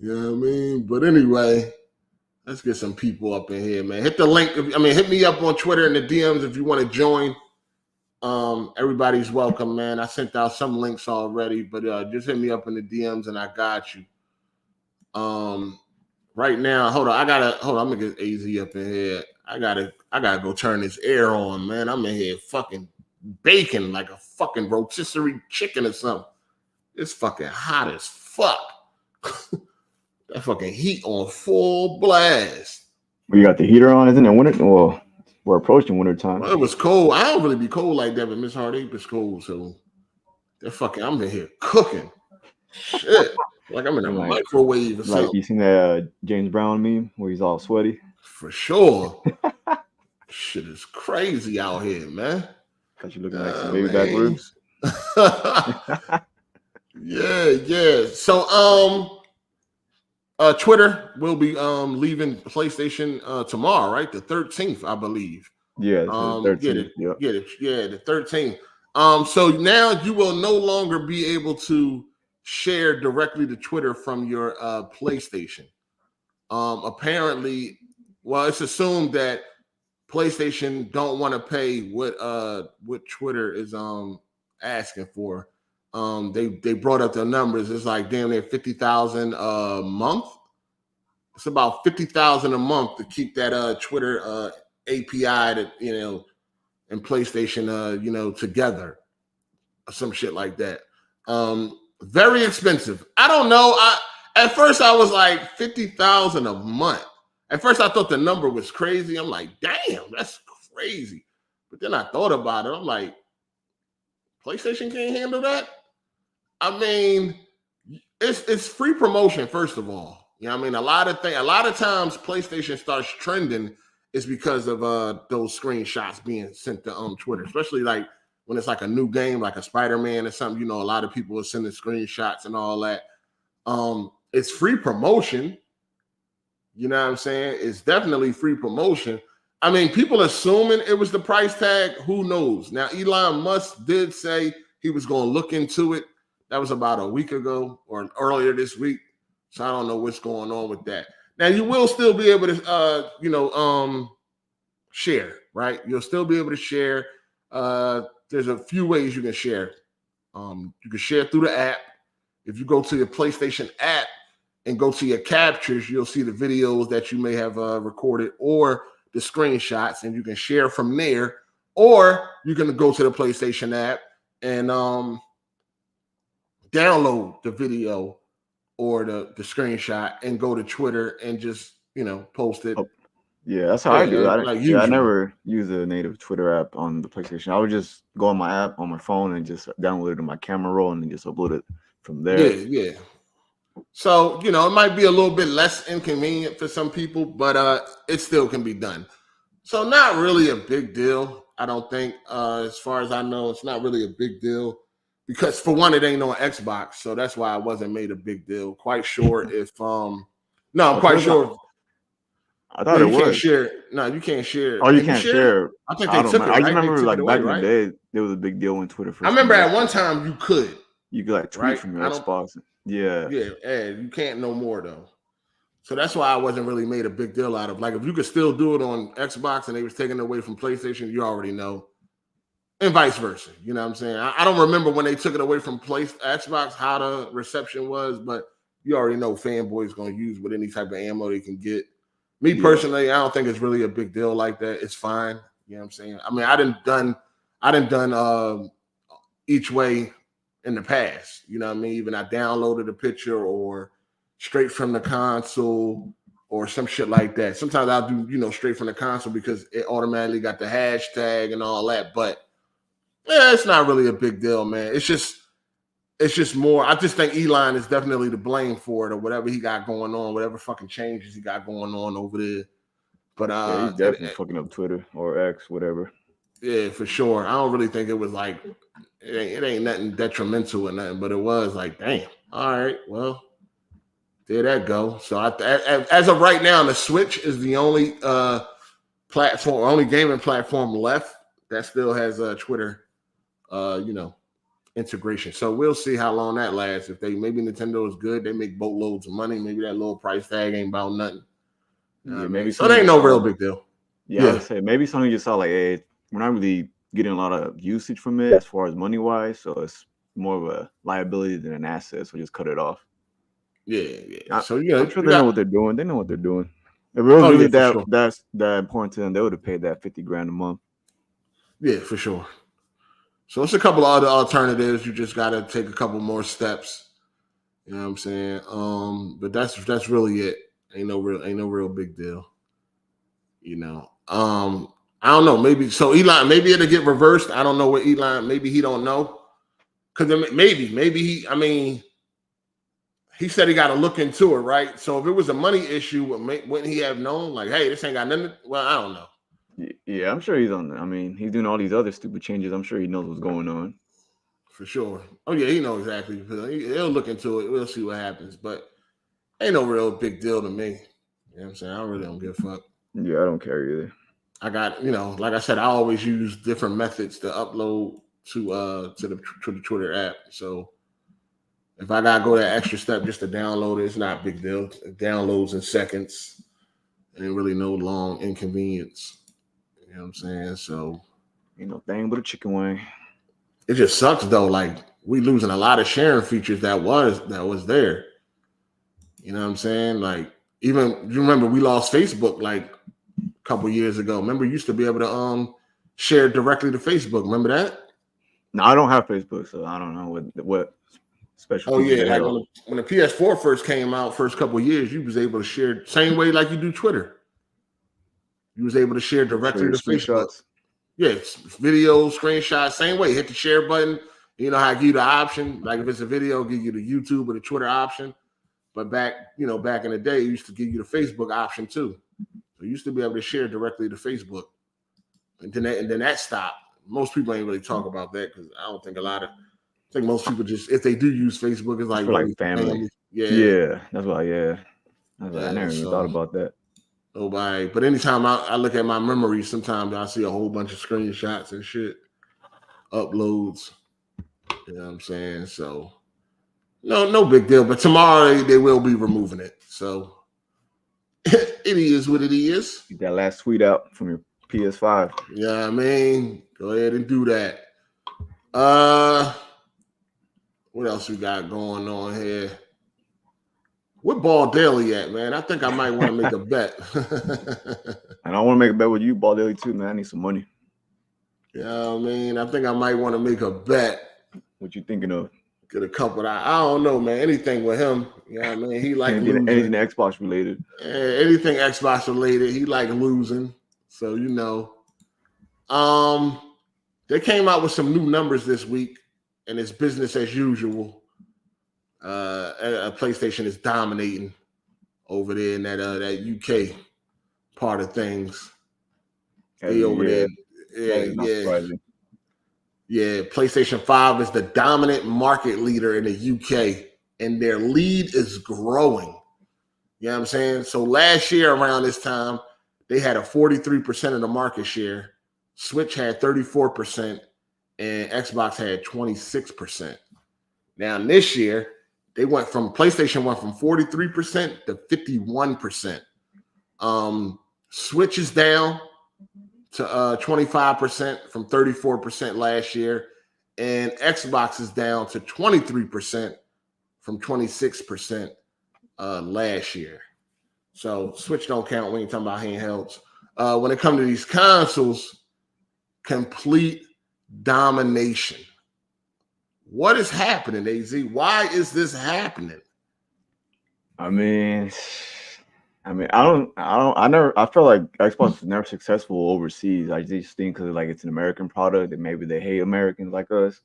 You know what I mean? But anyway, let's get some people up in here, man. Hit the link. Hit me up on Twitter in the DMs if you want to join. Everybody's welcome, man. I sent out some links already, but just hit me up in the DMs and I got you. Right now, hold on. I'm gonna get AZ up in here. I gotta go turn this air on, man. I'm in here fucking baking like a fucking rotisserie chicken or something. It's fucking hot as fuck. That fucking heat on full blast. Well, you got the heater on, isn't it? Winter? Well, we're approaching winter time. Well, it was cold. I don't really be cold like that, but Miss Hard8 was cold, so I'm in here cooking. Shit. Like I'm in a microwave or something. Like you seen that James Brown meme where he's all sweaty? For sure. Shit is crazy out here, man. Got you looking like some baby back ribs. Yeah. So Twitter will be leaving PlayStation tomorrow, right? The 13th, I believe. Yeah, the 13th. Get it. Yeah, the 13th. So now you will no longer be able to share directly to Twitter from your PlayStation. Apparently, well, it's assumed that PlayStation don't want to pay what Twitter is asking for. They brought up the numbers. It's like damn near 50,000 a month. It's about 50,000 a month to keep that Twitter API that and PlayStation together, or some shit like that. Very expensive. I don't know. At first I was like 50,000 a month. At first I thought the number was crazy. I'm like, damn, that's crazy. But then I thought about it. I'm like, PlayStation can't handle that. I mean, it's free promotion, first of all. You know what I mean? A lot of times PlayStation starts trending is because of those screenshots being sent to Twitter, especially like when it's like a new game, like a Spider-Man or something. A lot of people are sending screenshots and all that. It's free promotion, You know what I'm saying? It's definitely free promotion. I mean, people assuming it was the price tag. Who knows? Now, Elon Musk did say he was going to look into it. That was about a week ago or earlier this week. So I don't know what's going on with that. Now, you will still be able to, share, right? You'll still be able to share. There's a few ways you can share. You can share through the app. If you go to your PlayStation app and go to your captures, you'll see the videos that you may have recorded or the screenshots, and you can share from there. Or you can go to the PlayStation app and download the video or the screenshot and go to Twitter and just, post it. Oh, yeah, that's how I do it. I never use a native Twitter app on the PlayStation. I would just go on my app on my phone and just download it to my camera roll and then just upload it from there. Yeah. So, it might be a little bit less inconvenient for some people, but it still can be done. So not really a big deal, I don't think. As far as I know, it's not really a big deal because, for one, it ain't on Xbox, so that's why it wasn't made a big deal. Quite sure if I'm quite sure. I thought it was. Can't share. No, you can't share. Oh, you can't share. I think they took it. I remember like back in the day, there was a big deal when Twitter first. I remember at one time you could. You could like tweet from your Xbox. Yeah. Yeah, you can't no more though. So that's why I wasn't really made a big deal out of. Like, if you could still do it on Xbox and they was taking it away from PlayStation, you already know. And vice versa. You know what I'm saying? I don't remember when they took it away from Xbox, how the reception was, but you already know fanboys going to use with any type of ammo they can get. Me personally, I don't think it's really a big deal like that. It's fine. You know what I'm saying? I mean, I didn't done each way in the past. You know what I mean? Even I downloaded a picture or straight from the console or some shit like that. Sometimes I'll do, straight from the console because it automatically got the hashtag and all that. But yeah, it's not really a big deal, man. It's just more. I just think Elon is definitely to blame for it or whatever he got going on, whatever fucking changes he got going on over there. But yeah, he's definitely fucking up Twitter or X, whatever. Yeah, for sure. I don't really think it was like it ain't nothing detrimental or nothing, but it was like, damn. All right, well, there that go. So as of right now, the Switch is the only platform, only gaming platform left that still has Twitter, integration. So we'll see how long that lasts. If maybe Nintendo is good, they make boatloads of money. Maybe that little price tag ain't about nothing. Maybe so it ain't no real big deal. Yeah, I would say maybe something just saw like, hey, we're not really getting a lot of usage from it as far as money wise, so it's more of a liability than an asset. So just cut it off. Yeah. So I'm sure they know what they're doing. They know what they're doing. If it was really that's that important to them, they would have paid that $50,000 a month. Yeah, for sure. So it's a couple of other alternatives. You just got to take a couple more steps. You know what I'm saying? But that's really it. Ain't no real big deal. I don't know. Maybe so. Elon, maybe it'll get reversed. I don't know what Elon. Maybe he don't know. Because maybe he. I mean, he said he got to look into it, right? So if it was a money issue, wouldn't he have known? Like, hey, this ain't got nothing. Well, I don't know. Yeah, I'm sure he's on. I mean, he's doing all these other stupid changes. I'm sure he knows what's going on. For sure. Oh yeah, he knows exactly. He'll look into it. We'll see what happens. But ain't no real big deal to me. You know what I'm saying? I really don't give a fuck. Yeah, I don't care either. I got, like I said, I always use different methods to upload to the Twitter app. So if I gotta go that extra step just to download it, it's not a big deal. It downloads in seconds. Ain't really no long inconvenience. You know what I'm saying? So ain't no thing but a chicken wing. It just sucks though. Like we losing a lot of sharing features that was there. You know what I'm saying? Like even you remember we lost Facebook like a couple years ago. Remember, you used to be able to share directly to Facebook. Remember that? No, I don't have Facebook, so I don't know what special. Oh yeah, like when the PS4 first came out, first couple of years, you was able to share same way like you do Twitter. You was able to share directly to Facebook. Yes, videos, screenshots, same way. Hit the share button. You know how I give you the option. Like if it's a video, give you the YouTube or the Twitter option. But back in the day, it used to give you the Facebook option too. So you used to be able to share directly to Facebook. And then that stopped. Most people ain't really talk about that because I don't think I think most people just, if they do use Facebook, it's like for like family. Yeah, that's why. Yeah, I never even thought about that. Nobody. But anytime I look at my memories, sometimes I see a whole bunch of screenshots and shit, uploads. You know what I'm saying? So no big deal. But tomorrow they will be removing it. So it is what it is. Get that last tweet out from your PS5. Yeah, I mean, go ahead and do that. What else we got going on here? What Ball Daily at, man? I think I might want to make a bet. And I want to make a bet with you, Ball Daily, too, man. I need some money. Yeah, I mean, I think I might want to make a bet. What you thinking of? Get a couple. I don't know, man. Anything with him. You know what I mean? He like anything Xbox related. Anything Xbox related. He like losing. So, you know. They came out with some new numbers this week, and it's business as usual. PlayStation is dominating over there in that UK part of things. They over there. Yeah, PlayStation 5 is the dominant market leader in the UK, and their lead is growing. You know what I'm saying? So last year around this time, they had a 43% of the market share. Switch had 34%, and Xbox had 26%. Now this year, PlayStation went from 43% to 51%. Switch is down to 25% from 34% last year, and Xbox is down to 23% from 26% last year. So Switch don't count when you're talking about handhelds. When it comes to these consoles, complete domination. What is happening, AZ? Why is this happening? I feel like Xbox is never successful overseas. I just think because like it's an American product and maybe they hate Americans like us.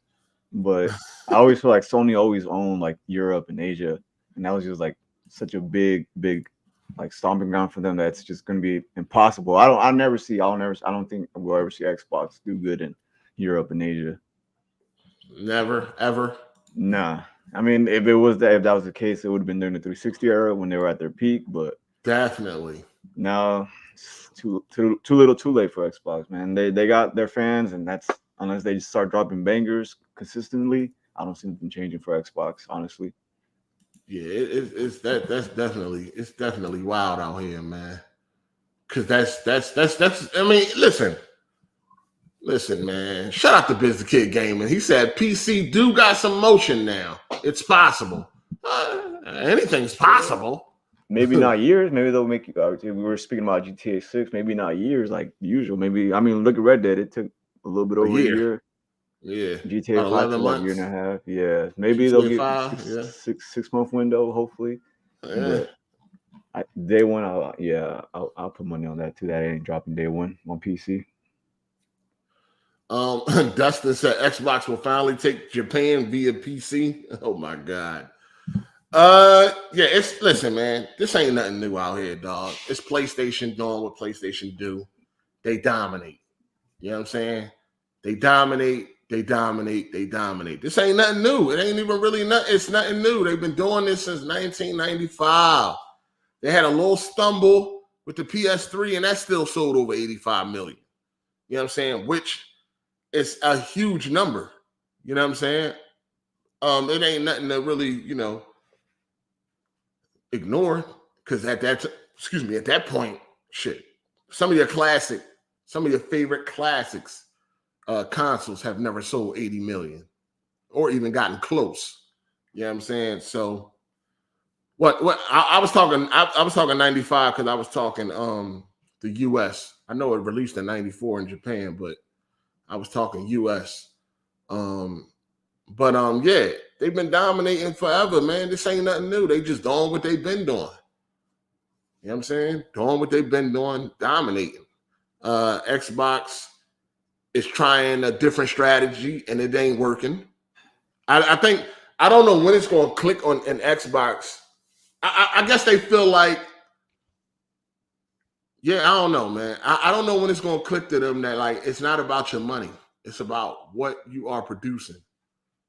But I always feel like Sony always owned like Europe and Asia, and that was just like such a big like stomping ground for them that's just gonna be impossible. I don't think we'll ever see Xbox do good in Europe and Asia. Never, ever. Nah. I mean, if that was the case, it would have been during the 360 era when they were at their peak. But definitely now it's too little, too late for Xbox, man. They got their fans, and that's unless they just start dropping bangers consistently, I don't see anything changing for Xbox, honestly. Yeah, it's definitely wild out here, man. Because that's. I mean, listen, man. Shout out to Biz the Kid Gaming. He said PC do got some motion now. It's possible. Anything's possible. Maybe not years. Maybe they'll make you. We were speaking about GTA 6. Maybe not years like usual. Maybe look at Red Dead. It took a little bit over a year. Yeah. GTA 5 took like a year and a half. Yeah. Maybe they'll get six-month window. Hopefully. Yeah. Day one. I'll put money on that too. That ain't dropping day one on PC. Dustin said Xbox will finally take Japan via PC. Oh my God. Listen, man, this ain't nothing new out here, dog. It's PlayStation doing what PlayStation do. They dominate. You know what I'm saying? They dominate. This ain't nothing new. It ain't even really it's nothing new. They've been doing this since 1995. They had a little stumble with the PS3, and that still sold over 85 million. You know what I'm saying? Which is a huge number. You know what I'm saying? It ain't nothing to really, ignore, because at that point, shit, some of your favorite classics consoles have never sold 80 million or even gotten close. You know what I'm saying? So what I was talking 95 because I was talking the US. I know it released in 94 in Japan, but I was talking US. Yeah, they've been dominating forever, man. This ain't nothing new. They just doing what they've been doing. You know what I'm saying? Doing what they've been doing, dominating. Xbox is trying a different strategy, and it ain't working. I think, I don't know when it's going to click on an Xbox. I guess they feel like, I don't know, man. I don't know when it's going to click to them that, like, it's not about your money. It's about what you are producing.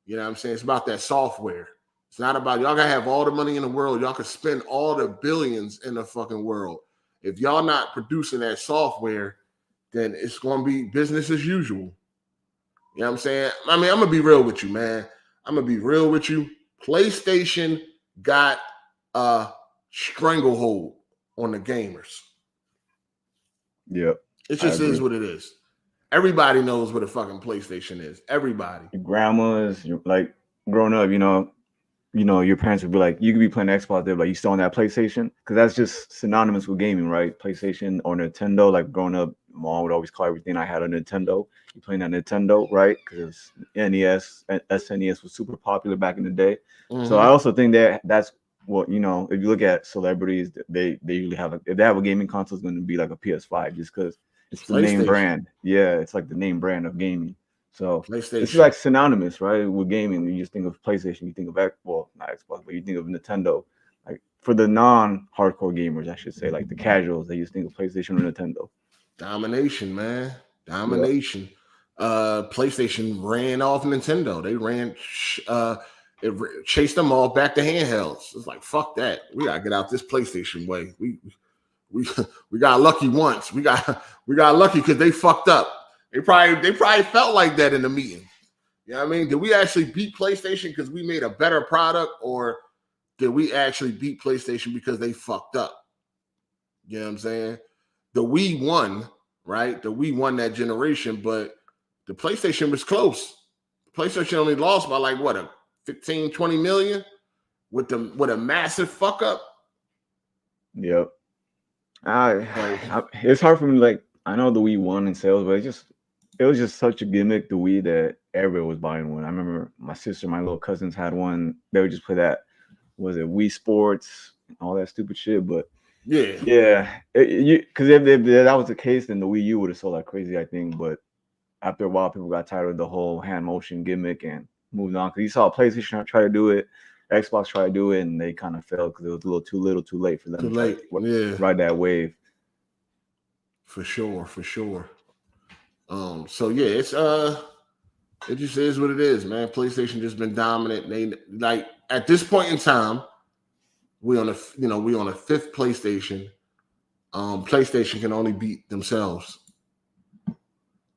You know what I'm saying? It's about that software. It's not about y'all gotta have all the money in the world. Y'all can spend all the billions in the fucking world. If y'all not producing that software, then it's gonna be business as usual. You know what I'm saying? I mean, I'm gonna be real with you, man. I'm gonna be real with you. PlayStation got a stranglehold on the gamers. Yep. It just is what it is. Everybody knows what a fucking PlayStation is. Everybody. Your grandmas, like growing up, your parents would be like, you could be playing Xbox, they're like, you still on that PlayStation? Because that's just synonymous with gaming, right? PlayStation or Nintendo. Like growing up, mom would always call everything I had a Nintendo. You playing that Nintendo, right? Because NES, SNES was super popular back in the day. Mm-hmm. So I also think that's what, if you look at celebrities, they usually have if they have a gaming console, it's going to be like a PS5 just because it's the name brand. Yeah, it's like the name brand of gaming. So it's like synonymous, right? With gaming, you just think of PlayStation, you think of not Xbox, but you think of Nintendo. Like for the non-hardcore gamers, I should say, like the casuals, they just think of PlayStation or Nintendo. Domination, man. Domination. Yep. PlayStation ran off Nintendo. They ran, it chased them all back to handhelds. It's like, fuck that. We gotta get out this PlayStation way. We got lucky once. We got lucky because they fucked up. They probably felt like that in the meeting. You know what I mean? Did we actually beat PlayStation because we made a better product, or did we actually beat PlayStation because they fucked up? You know what I'm saying? The Wii won, right? The Wii won that generation, but the PlayStation was close. The PlayStation only lost by like what, a 15, 20 million with a massive fuck up. Yep. It's hard for me. Like, I know the Wii won in sales, but it was just such a gimmick, the Wii, that everybody was buying one. I remember my sister, my little cousins had one. They would just play that, was it Wii Sports, and all that stupid shit. But yeah, because if that was the case, then the Wii U would have sold like crazy, I think. But after a while, people got tired of the whole hand motion gimmick and moved on. Because you saw PlayStation try to do it, Xbox try to do it, and they kind of failed because it was a little too late for them to ride that wave. For sure. So yeah, it's it just is what it is, man. PlayStation just been dominant. They like at this point in time, we on a fifth PlayStation. PlayStation can only beat themselves.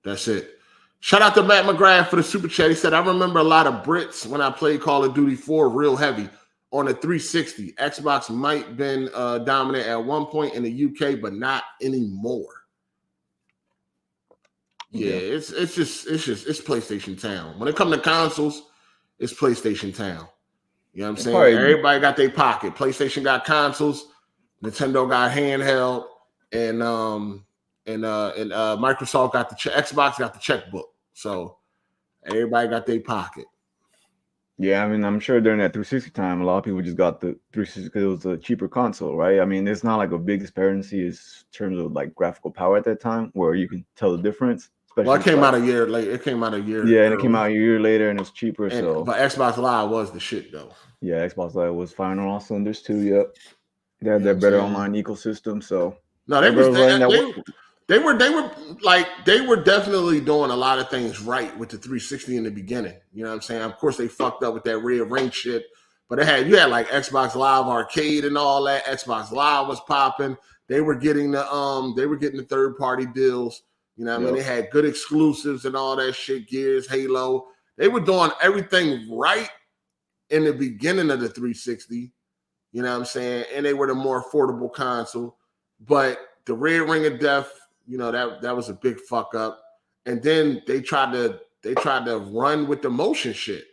That's it. Shout out to Matt McGrath for the super chat. He said, I remember a lot of Brits when I played Call of Duty 4 real heavy on the 360. Xbox might have been dominant at one point in the UK, but not anymore. Yeah, it's PlayStation Town. When it comes to consoles, it's PlayStation Town. You know what I'm saying? Everybody got their pocket. PlayStation got consoles, Nintendo got handheld, and Microsoft got Xbox got the checkbook. So everybody got their pocket. Yeah, I mean, I'm sure during that 360 time, a lot of people just got the 360 because it was a cheaper console, right? I mean, it's not like a big disparity in terms of like graphical power at that time, where you can tell the difference. Well, it came out a year late. It came out a year. Yeah, and it came out a year later, and it was cheaper. But Xbox Live was the shit, though. Yeah, Xbox Live was firing on all cylinders too. Yep, they had that better online ecosystem. So no, they were definitely doing a lot of things right with the 360 in the beginning. You know what I'm saying? Of course, they fucked up with that red ring shit, but you had like Xbox Live Arcade and all that. Xbox Live was popping. They were getting the third party deals. You know what I mean? They had good exclusives and all that shit, Gears, Halo. They were doing everything right in the beginning of the 360. You know what I'm saying? And they were the more affordable console. But the red ring of death, that was a big fuck up. And then they tried to run with the motion shit.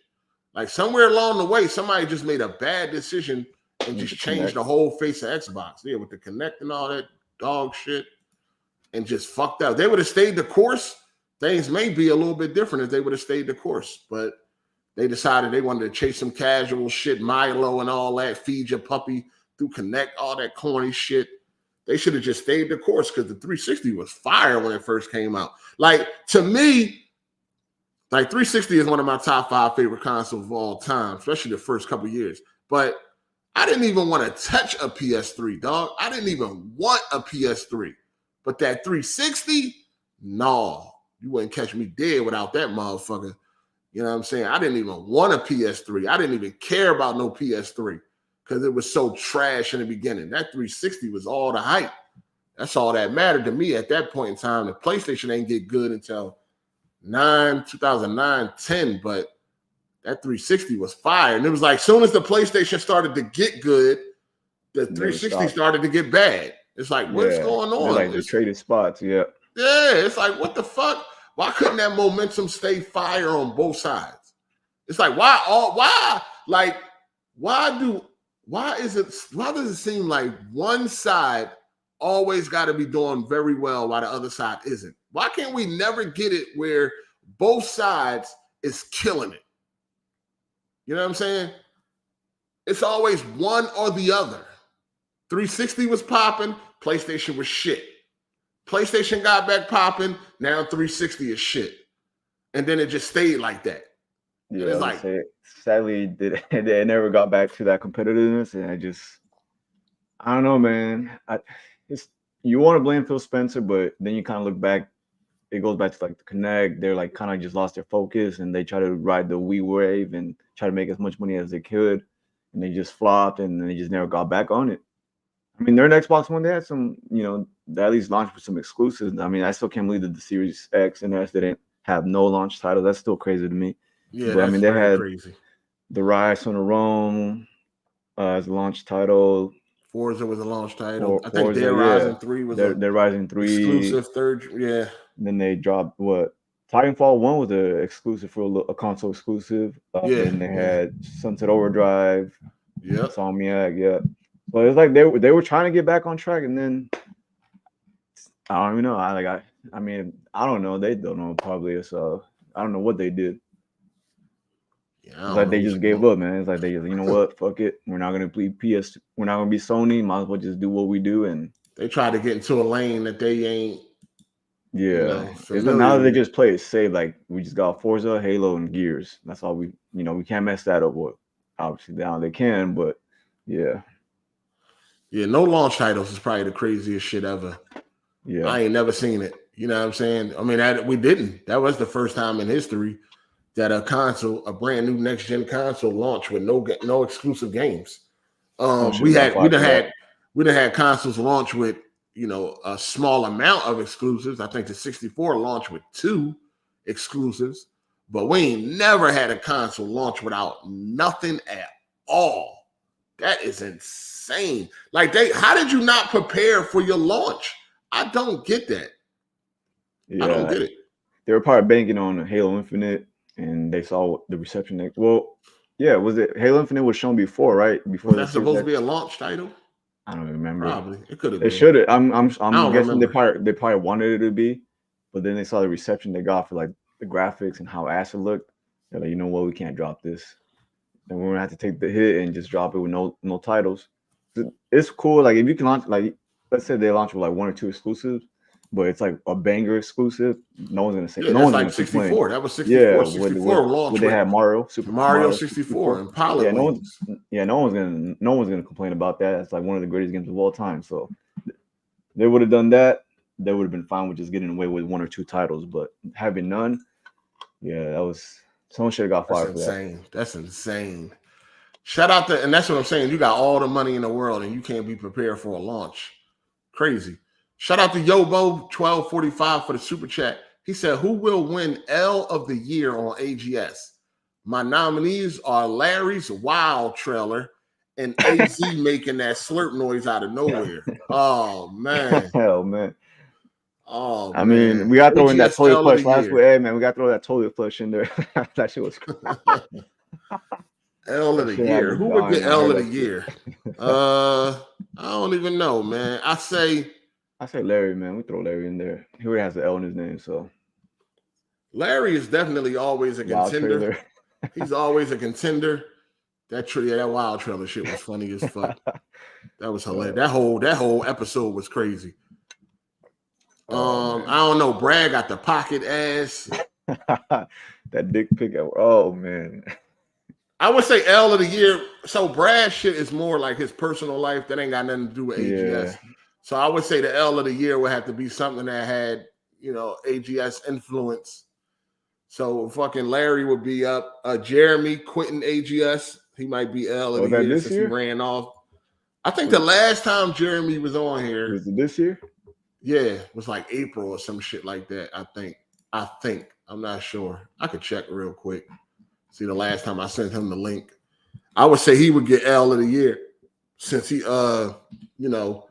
Like somewhere along the way, somebody just made a bad decision and just changed the whole face of Xbox. Yeah, with the Kinect and all that dog shit. And just fucked up. They would have stayed the course. Things may be a little bit different if they would have stayed the course. But they decided they wanted to chase some casual shit, Milo and all that, feed your puppy through Connect, all that corny shit. They should have just stayed the course because the 360 was fire when it first came out. Like, to me, like 360 is one of my top 5 favorite consoles of all time, especially the first couple of years. But I didn't even want to touch a PS3, dog. I didn't even want a PS3. But that 360, no, you wouldn't catch me dead without that motherfucker. You know what I'm saying? I didn't even want a PS3. I didn't even care about no PS3 because it was so trash in the beginning. That 360 was all the hype. That's all that mattered to me at that point in time. The PlayStation ain't get good until 2009, 10, but that 360 was fire. And it was like, as soon as the PlayStation started to get good, the 360 started to get bad. It's like, what's going on? Like they traded spots, yeah. Yeah, it's like, what the fuck? Why couldn't that momentum stay fire on both sides? It's like, why does it seem like one side always got to be doing very well while the other side isn't? Why can't we never get it where both sides is killing it? You know what I'm saying? It's always one or the other. 360 was popping, PlayStation was shit. PlayStation got back popping, now 360 is shit. And then it just stayed like that. Yeah, it's like, sadly, they never got back to that competitiveness. And I don't know, man. You want to blame Phil Spencer, but then you kind of look back, it goes back to like the Connect. They're like kind of just lost their focus and they try to ride the Wii wave and try to make as much money as they could. And they just flopped and they just never got back on it. I mean, during Xbox One, they had some, they at least launched with some exclusives. I mean, I still can't believe that the Series X and S didn't have no launch title. That's still crazy to me. Yeah, but I mean, they had crazy. The Rise on the Rome as a launch title. Forza was a launch title. I think Dead Rising 3 was Dead Rising 3 exclusive third. Yeah. And then they dropped Titanfall 1 was a exclusive for a console exclusive. And they had Sunset Overdrive. Yeah. Insomniac. Yeah. So it's like they were trying to get back on track, and then I don't even know. I mean, I don't know. They don't know probably. So I don't know what they did. Yeah, it's like they just gave up, man. It's like they just, you know what? Fuck it. We're not gonna be PS. We're not gonna be Sony. Might as well just do what we do. And they try to get into a lane that they ain't. Yeah. It's like now that they just play it safe. Like we just got Forza, Halo, and Gears. That's all we. We can't mess that up. With obviously now they can, but yeah. Yeah, no launch titles is probably the craziest shit ever. Yeah. I ain't never seen it. You know what I'm saying? I mean, we didn't. That was the first time in history that a brand new next gen console launched with no exclusive games. We done had consoles launch with a small amount of exclusives. I think the 64 launched with 2 exclusives, but we ain't never had a console launch without nothing at all. That is insane. Like how did you not prepare for your launch? I don't get that. Yeah, I don't get it. They were probably banking on Halo Infinite, and they saw the reception. Was it Halo Infinite was shown before, right? Before that's supposed to be a launch title. I don't remember. Probably it could have. They should have. I'm guessing they probably wanted it to be, but then they saw the reception they got for like the graphics and how ass it looked. They're like, you know what, we can't drop this. And we're gonna have to take the hit and just drop it with no titles. It's cool. Like if you can launch, like let's say they launch with like 1 or 2 exclusives, but it's like a banger exclusive. No one's gonna say. Yeah, no one's like gonna 64. complain. That was 64. Yeah, 64 launched. They had Mario, Super Mario 64 and Pilot. No one's gonna complain about that. It's like one of the greatest games of all time. So they would have done that. They would have been fine with just getting away with 1 or 2 titles, but having none, yeah, that was. Someone should have got fired for that. That's insane. Shout out and that's what I'm saying. You got all the money in the world and you can't be prepared for a launch. Crazy. Shout out to Yobo1245 for the super chat. He said, who will win L of the year on AGS? My nominees are Larry's Wild trailer and AZ making that slurp noise out of nowhere. Oh, man. Hell, man. Oh, I mean, we got to throw in that toilet flush last week. Hey, man, we got to throw that toilet flush in there. That shit was crazy. L of the year. Who would get L of the year? I don't even know, man. I say Larry, man. We throw Larry in there. He already has the L in his name, so. Larry is definitely always a contender. He's always a contender. That Wild trailer shit was funny as fuck. That was hilarious. That whole episode was crazy. I don't know. Brad got the pocket ass. That dick pic. Oh man. I would say L of the year. So Brad's shit is more like his personal life. That ain't got nothing to do with AGS. Yeah. So I would say the L of the year would have to be something that had, AGS influence. So fucking Larry would be up. Jeremy quitting AGS. He might be L of Was the that year this since year? he ran off. I think the last time Jeremy was on here, Was it this year? yeah, it was like April or some shit like that. I think. I'm not sure. I could check real quick. See the last time I sent him the link. I would say he would get L of the year since he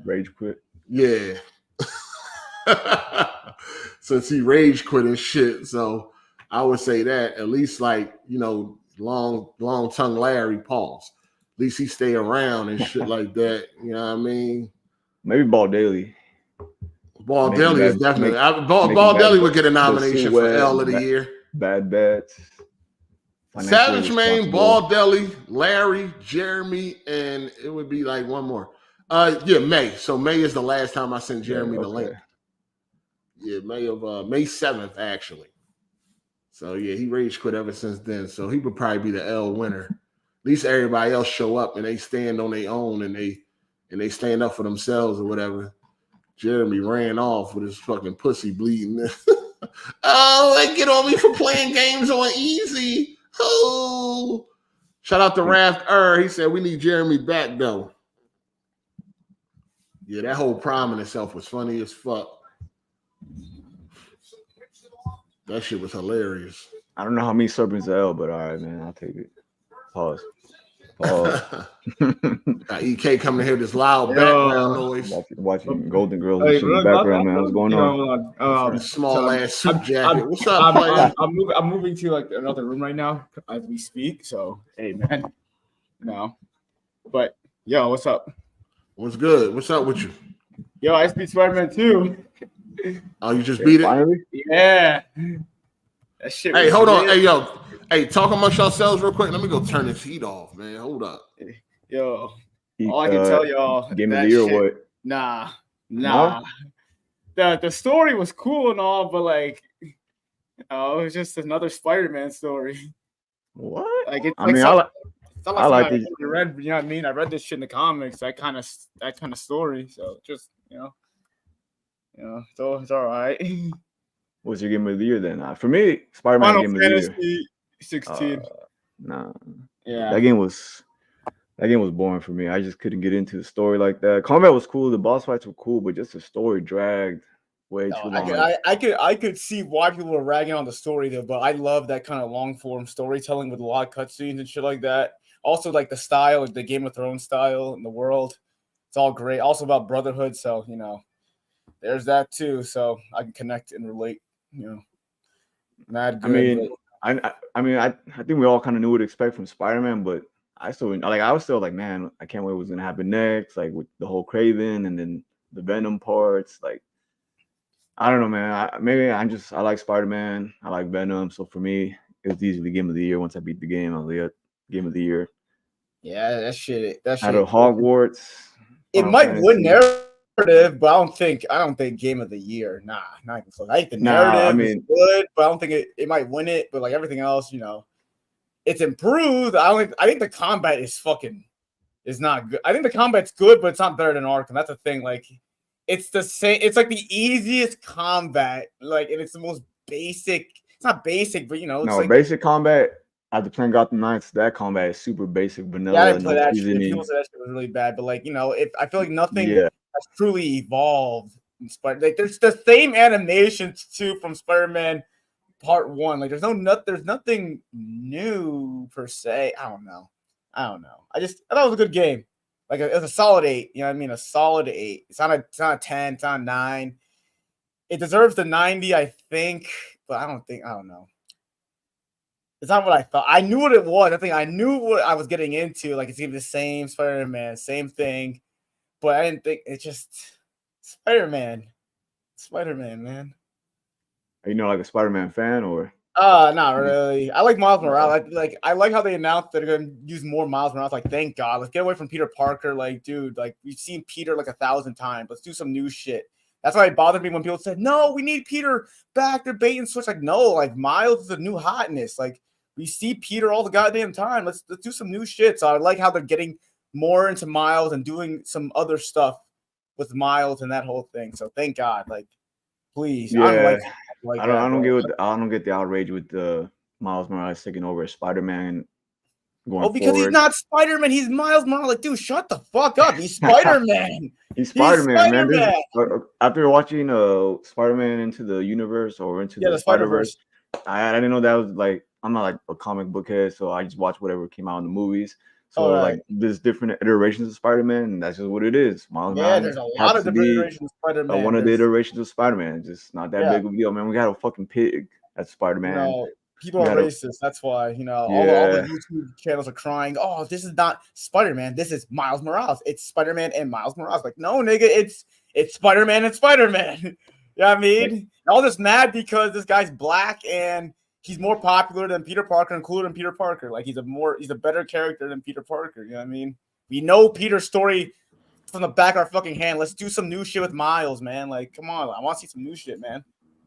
Rage quit. Yeah. Since he rage quit and shit. So I would say that at least long tongue Larry pause. At least he stay around and shit like that. You know what I mean? Maybe Ball Daily. Ball Daily is definitely Ball Daily would get a nomination for L of the year. Bad bets. Savage Main, Ball Deli, Larry, Jeremy, and it would be like one more. May. So May is the last time I sent Jeremy the link. Yeah, May 7th, actually. So yeah, he rage quit ever since then. So he would probably be the L winner. At least everybody else show up and they stand on their own and they stand up for themselves or whatever. Jeremy ran off with his fucking pussy bleeding. Oh, they get on me for playing games on easy. Oh, shout out to Raft He said we need Jeremy back though. Yeah, that whole prom in itself was funny as fuck. That shit was hilarious. I don't know how many serpents are L, but all right, man, I'll take it. Pause. EK coming here with this loud background noise. Watching Golden Girls in the background, man. What's going on? Small ass suit jacket. What's up, player? I'm moving to like another room right now as we speak. So hey, man. No, but yo, what's up? What's good? What's up with you? Yo, I beat Spider-Man 2. Oh, you just beat it? Finally? Yeah. That shit. Hey, hold on. Hey, yo. Hey, talk amongst yourselves real quick. Let me go turn this heat off, man. Hold up. Yo, all I can tell y'all. Game of the year or what? Nah. The story was cool and all, but like, it was just another Spider-Man story. What? Like it's I like it. Read, you know what I mean? I read this shit in the comics. That kind of story. So just so it's all right. What's your game of the year then? For me, Spider-Man Final game Fantasy of the year. 16. Nah. Yeah. That game was boring for me. I just couldn't get into the story like that. Combat was cool. The boss fights were cool, but just the story dragged way too long. I could see why people were ragging on the story though, but I love that kind of long form storytelling with a lot of cutscenes and shit like that. Also, like the style, like the Game of Thrones style in the world, it's all great. Also about brotherhood, so there's that too. So I can connect and relate. Mad good. I think we all kind of knew what to expect from Spider-Man, but I was still like, man, I can't wait what's gonna happen next, like with the whole Kraven and then the Venom parts. Like, I don't know, man. I like Spider-Man. I like Venom. So for me, it was easily Game of the Year. Once I beat the game, I'll get Game of the Year. Yeah, that shit. Out of Hogwarts, it might win narrative, but I don't think Game of the Year. Nah, not even close. I think the narrative is good, but I don't think it might win it. But like everything else, it's improved. I think the combat is not good. I think the combat's good, but it's not better than Arkham. That's the thing. Like, it's the same. It's like the easiest combat. Like, and it's the most basic. It's not basic, but it's like basic combat. After playing Gotham Knights, that combat is super basic, vanilla. Yeah, I didn't play that shit. People said that shit was really bad, but like if I feel like nothing has truly evolved in Spider. Like, there's the same animations too from Spider-Man Part 1. Like, there's nothing new per se. I don't know. I thought it was a good game. Like, it was a solid 8. You know what I mean? A solid 8. It's not a 10. It's not a 9. It deserves the 90, I think, but I don't know. It's not what I thought. I knew what it was. I knew what I was getting into. Like, it's even the same Spider-Man, same thing. But I didn't think it's just Spider-Man. Spider-Man, man. Are you like a Spider-Man fan or? Not really. I like Miles Morales. I like how they announced that they're gonna use more Miles Morales. Like, thank God. Let's get away from Peter Parker. Like, dude, like we've seen Peter like 1,000 times. Let's do some new shit. That's why it bothered me when people said, "No, we need Peter back." They're bait and switch. Like, no, like Miles is the new hotness. Like, we see Peter all the goddamn time. Let's do some new shit. So I like how they're getting more into Miles and doing some other stuff with Miles and that whole thing. So thank God. Like, please. Yeah. like I don't get the outrage with the Miles Morales taking over as Spider-Man. Because he's not Spider-Man, he's Miles Morales. Like, dude, shut the fuck up. He's Spider-Man. He's Spider-Man, man. After watching Spider-Man Into the Universe or Into the Spider-Verse, I didn't know that was like, I'm not like a comic book head, so I just watch whatever came out in the movies. So like there's different iterations of Spider-Man, and that's just what it is. Miles Morales there's a lot of different iterations of Spider-Man. One of the iterations of Spider-Man, just not that big of a deal, man. We got a fucking pig as Spider-Man. No, people are racist. That's why, all the YouTube channels are crying. Oh, this is not Spider-Man. This is Miles Morales. It's Spider-Man and Miles Morales. Like, no, nigga, it's Spider-Man and Spider-Man. You know what I mean? All this mad because this guy's black and he's more popular than Peter Parker, including Peter Parker. Like, he's a better character than Peter Parker. You know what I mean? We know Peter's story from the back of our fucking hand. Let's do some new shit with Miles, man. Like, come on. I want to see some new shit, man.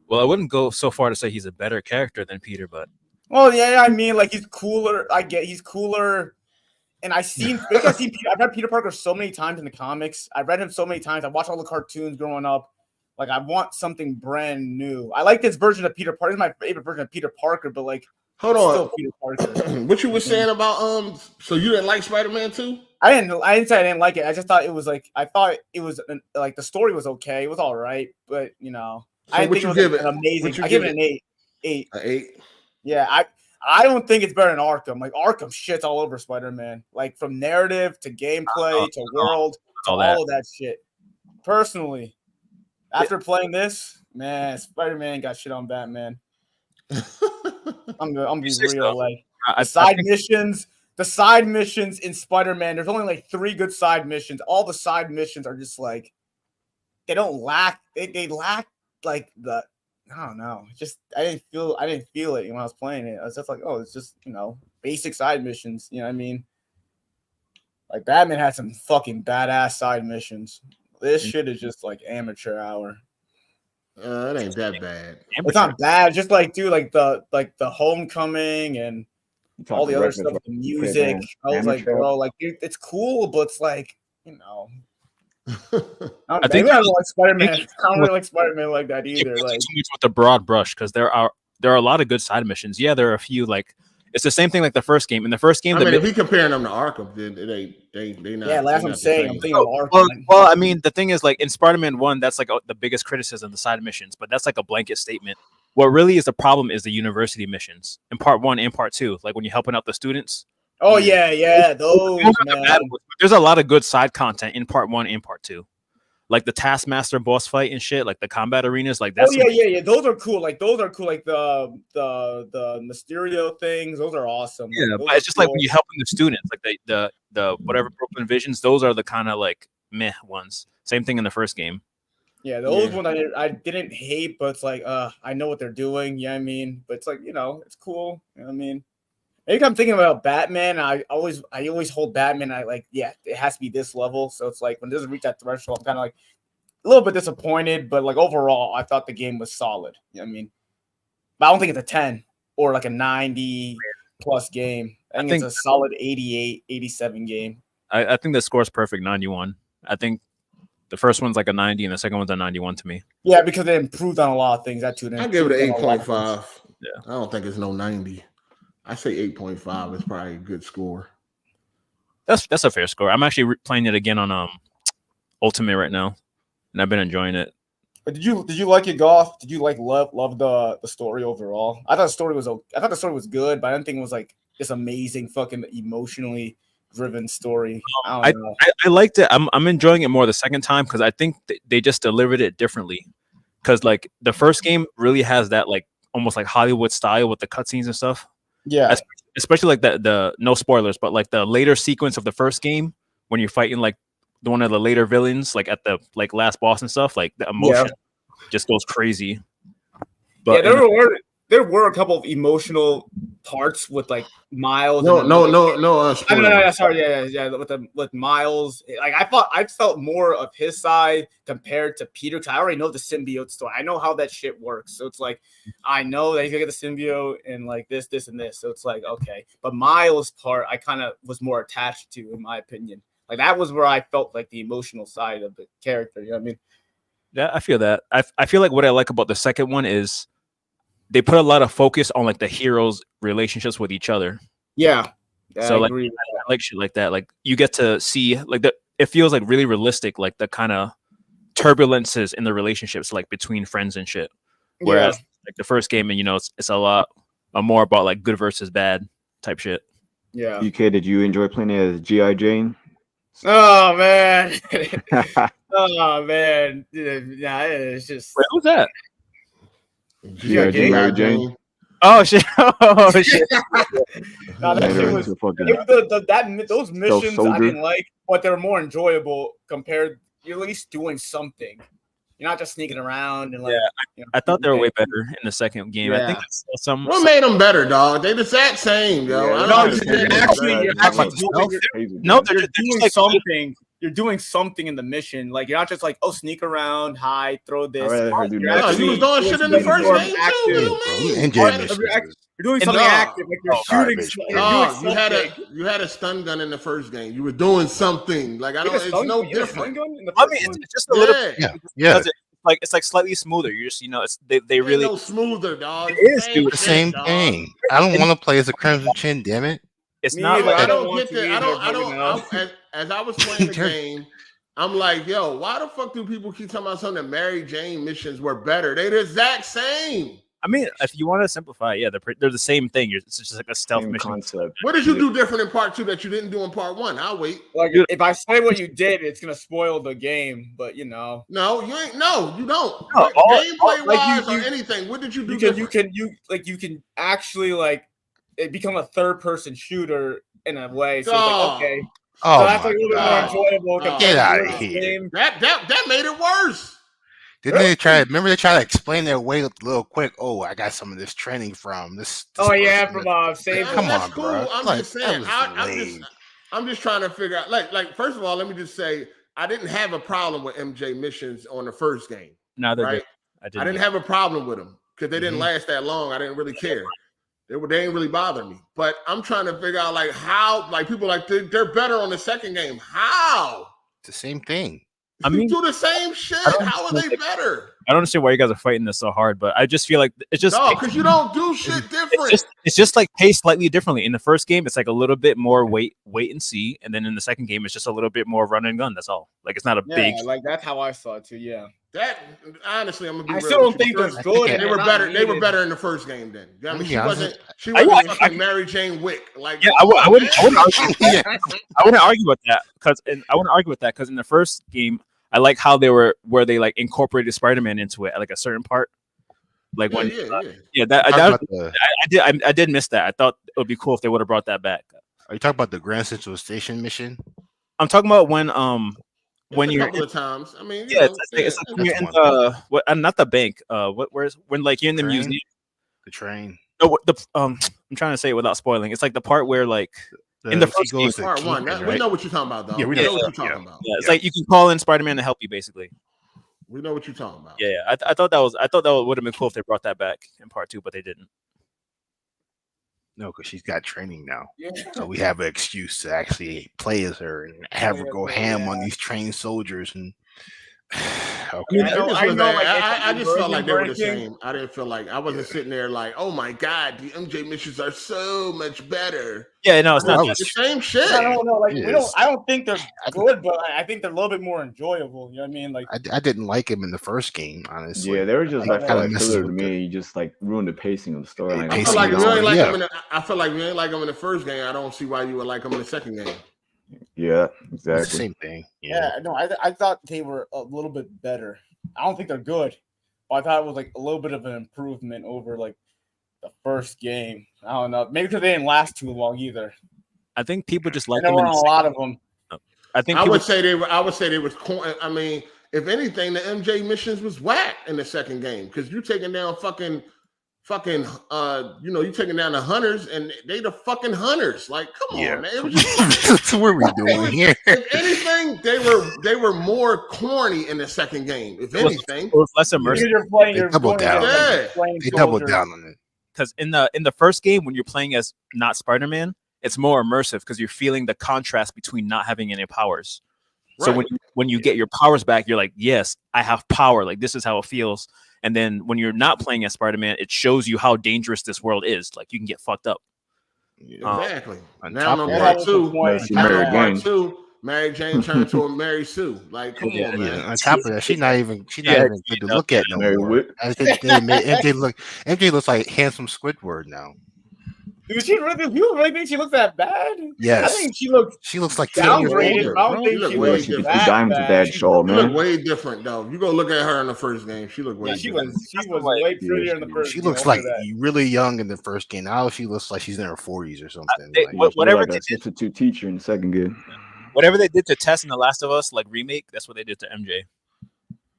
Well, I wouldn't go so far to say he's a better character than Peter, but. Well, yeah, I mean, like, he's cooler. I get he's cooler. And I've read Peter Parker so many times in the comics. I've read him so many times. I watched all the cartoons growing up. Like, I want something brand new. I like this version of Peter Parker. This is my favorite version of Peter Parker, but like, hold on, still Peter Parker. What you were saying about so you didn't like Spider-Man 2? I didn't say I didn't like it. I just thought it was like like the story was okay. It was all right, but so I didn't think it was amazing. I give it an 8. An 8. Yeah, I don't think it's better than Arkham. Like, Arkham shits all over Spider-Man. Like, from narrative to gameplay to world to all of that shit. Personally, after playing this, man, Spider-Man got shit on Batman. I'm gonna be real. Like, the side missions in Spider-Man, there's only like 3 good side missions. All the side missions are just like, they lack like the, I don't know. Just I didn't feel it when I was playing it. I was just like, oh, it's just basic side missions. You know what I mean? Like, Batman had some fucking badass side missions. This shit is just like amateur hour. It ain't that bad. It's not bad. Just like, dude, like the Homecoming and all the other stuff, the music. I was like, bro, like, dude, it's cool, but it's like, I think I don't like Spider-Man. I don't really like Spider-Man like that either. Like, with the broad brush, because there are a lot of good side missions. Yeah, there are a few, like, it's the same thing like the first game. In the first game, I mean, if we comparing them to Arkham, then they not. Yeah, that's what I'm saying. I'm thinking of Arkham. Well, I mean, the thing is, like, in Spider-Man 1, that's like the biggest criticism, the side missions, but that's like a blanket statement. What really is the problem is the university missions in part 1 and part 2, like when you're helping out the students. Oh yeah, those. Man. There's a lot of good side content in part 1 and part 2. Like the Taskmaster boss fight and shit, like the combat arenas, like that's. Oh yeah. Those are cool. Like those are cool. Like the Mysterio things, those are awesome. Yeah, but it's just cool. Like when you're helping the students, like the whatever Brooklyn Visions, those are the kind of like meh ones. Same thing in the first game. Yeah, those ones I didn't hate, but it's like I know what they're doing. Yeah, I mean, but it's like it's cool. You know what I mean. Maybe I'm thinking about Batman. I always hold Batman. It has to be this level. So it's like when it doesn't reach that threshold, I'm kind of like a little bit disappointed. But like overall, I thought the game was solid. You know what I mean? But I don't think it's a 10 or like a 90 plus game. I think it's a solid 88, 87 game. I think the score's perfect, 91. I think the first one's like a 90 and the second one's a 91 to me. Yeah, because they improved on a lot of things. I give it an 8.5. Yeah, I don't think it's no 90. I say 8.5 is probably a good score. That's a fair score. I'm actually playing it again on Ultimate right now, and I've been enjoying it. But did you like it, Goff? Did you love the story overall? I thought the story was good, but I didn't think it was like this amazing fucking emotionally driven story. I liked it. I'm enjoying it more the second time because I think they just delivered it differently. Because like the first game really has that like almost like Hollywood style with the cutscenes and stuff. Yeah, especially like the no spoilers, but like the later sequence of the first game when you're fighting like one of the later villains, like at the like last boss and stuff, like the emotion just goes crazy. But there were a couple of emotional parts with like Miles. No. Sorry, yeah. With Miles, like I felt more of his side compared to Peter. Cause I already know the symbiote story. I know how that shit works. So it's like I know that he's gonna get the symbiote and like this, and this. So it's like okay, but Miles' part I kind of was more attached to, in my opinion. Like that was where I felt like the emotional side of the character. You know what I mean? Yeah, I feel that. I feel like what I like about the second one is they put a lot of focus on like the heroes' relationships with each other. Yeah. So like I like shit like that. Like you get to see like it feels like really realistic, like the kind of turbulences in the relationships like between friends and shit. Whereas like the first game, and it's a lot more about like good versus bad type shit. Yeah. UK, did you enjoy playing as G.I. Jane? Oh man. Oh man. Nah, it's just. Wait, who's that? G.I. Jane. Oh shit! Oh shit! No, that shit was those missions I didn't like, but they were more enjoyable compared. You're at least doing something. You're not just sneaking around and like. Yeah, I thought they were way better in the second game. Yeah. I think some. What made them better, dog? They the exact same, yo. Yeah. You're doing like something. You're doing something in the mission. Like you're not just like, sneak around, hide, throw this. You was doing shit in the first game too. You're doing something active. Like you're shooting. You had a stun gun in the first game. You were doing something. Like it's no different. I mean, it's just a little. Yeah. It's like slightly smoother. You just they really no smoother, dog. It is the same thing. I don't want to play as a Crimson Chin. Damn it. It's not. I don't get that. I don't. As I was playing the game, I'm like, yo, why the fuck do people keep talking about something that Mary Jane missions were better? They're the exact same. I mean, if you want to simplify, they're the same thing. It's just like a stealth mission concept. What did you do different in part 2 that you didn't do in part 1? I'll wait. Like if I say what you did, it's gonna spoil the game. But no, you ain't. No, you don't. No, gameplay wise or anything. What did you do? You can actually like it become a third person shooter in a way. So it's like, okay. Oh, so that's like a little bit more enjoyable. Get out of here. That made it worse. Didn't they try? Remember they tried to explain their way a little quick. Oh, I got some of this training from this. From Save. Come on, cool. bro. I'm just saying. I'm just trying to figure out. Like first of all, let me just say I didn't have a problem with MJ missions on the first game. Neither right? I didn't have a problem with them because they didn't last that long. I didn't really care. They didn't really bother me. But I'm trying to figure out like how like people like they're better on the second game. How? It's the same thing. I mean, do the same shit. How are they better? I don't understand why you guys are fighting this so hard, but I just feel like it's just because you don't do shit different. It's just like paced slightly differently. In the first game, it's like a little bit more wait and see, and then in the second game, it's just a little bit more run and gun. That's all. Like it's not a big. Like that's how I saw it too. Yeah. That honestly, I'm gonna be. I still don't think they're good. They were better. They were better in the first game. Then I mean, she wasn't fucking Mary Jane Wick. Like I wouldn't argue with that because in the first game. I like how they like incorporated Spider-Man into it at like a certain part. Like when I did miss that. I thought it would be cool if they would have brought that back. Are you talking about the Grand Central Station mission? I'm talking about when you're a couple of times. I mean, it's like when you're in the not the bank. When like you're in the museum. The train. No, I'm trying to say it without spoiling. It's like the part where like in the first game, part 1, we know what you're talking about, though. Yeah, we know what you're talking about. Yeah, it's like you can call in Spider-Man to help you, basically. We know what you're talking about. Yeah, I thought that would have been cool if they brought that back in part 2, but they didn't. No, because she's got training now, so we have an excuse to actually play as her and have her go ham on these trained soldiers and. Okay. I just felt like they were the same. I didn't feel like I wasn't sitting there like, oh my god, the MJ missions are so much better. Yeah, no, it's not the same shit. I don't know. Like I don't think they're good, but I think they're a little bit more enjoyable. You know what I mean? Like I didn't like him in the first game, honestly. Yeah, they were just kind of filler to me. You just like ruined the pacing of the story. I feel like you ain't like him. I feel like you ain't like him in the first game. I don't see why you would like him in the second game. Yeah, exactly. It's the same thing. Yeah, no, I thought they were a little bit better. I don't think they're good, but I thought it was like a little bit of an improvement over like the first game. I don't know, maybe because they didn't last too long either. I think people just like them. There were a lot of them. I would say they were. I mean, if anything, the MJ missions was whack in the second game because you're taking down fucking you taking down the hunters and they the fucking hunters. Like, come on, man. It was just, what are we doing here? If anything, they were more corny in the second game. If anything, it was less immersive. They doubled down. They doubled down on it. Because in the first game, when you're playing as not Spider-Man, it's more immersive because you're feeling the contrast between not having any powers. So when you get your powers back, you're like, yes, I have power. Like this is how it feels. And then when you're not playing as Spider-Man, it shows you how dangerous this world is. Like you can get fucked up. Exactly. On Now top on of part two, Mary Jane turned to a Mary Sue. Like, come on, man. On top of that, she's not even good to look at no more. MJ looks like handsome Squidward now. Dude, people really think she looks that bad? Yes. I think she looks like downgraded. I don't think she looks that bad. She look way different though. You go look at her in the first game. She looked way different. She was way prettier in the first game. She looks like really young in the first game. Now she looks like she's in her 40s or something. Whatever they substitute teacher in the second game. Whatever they did to Tess in The Last of Us, like remake, that's what they did to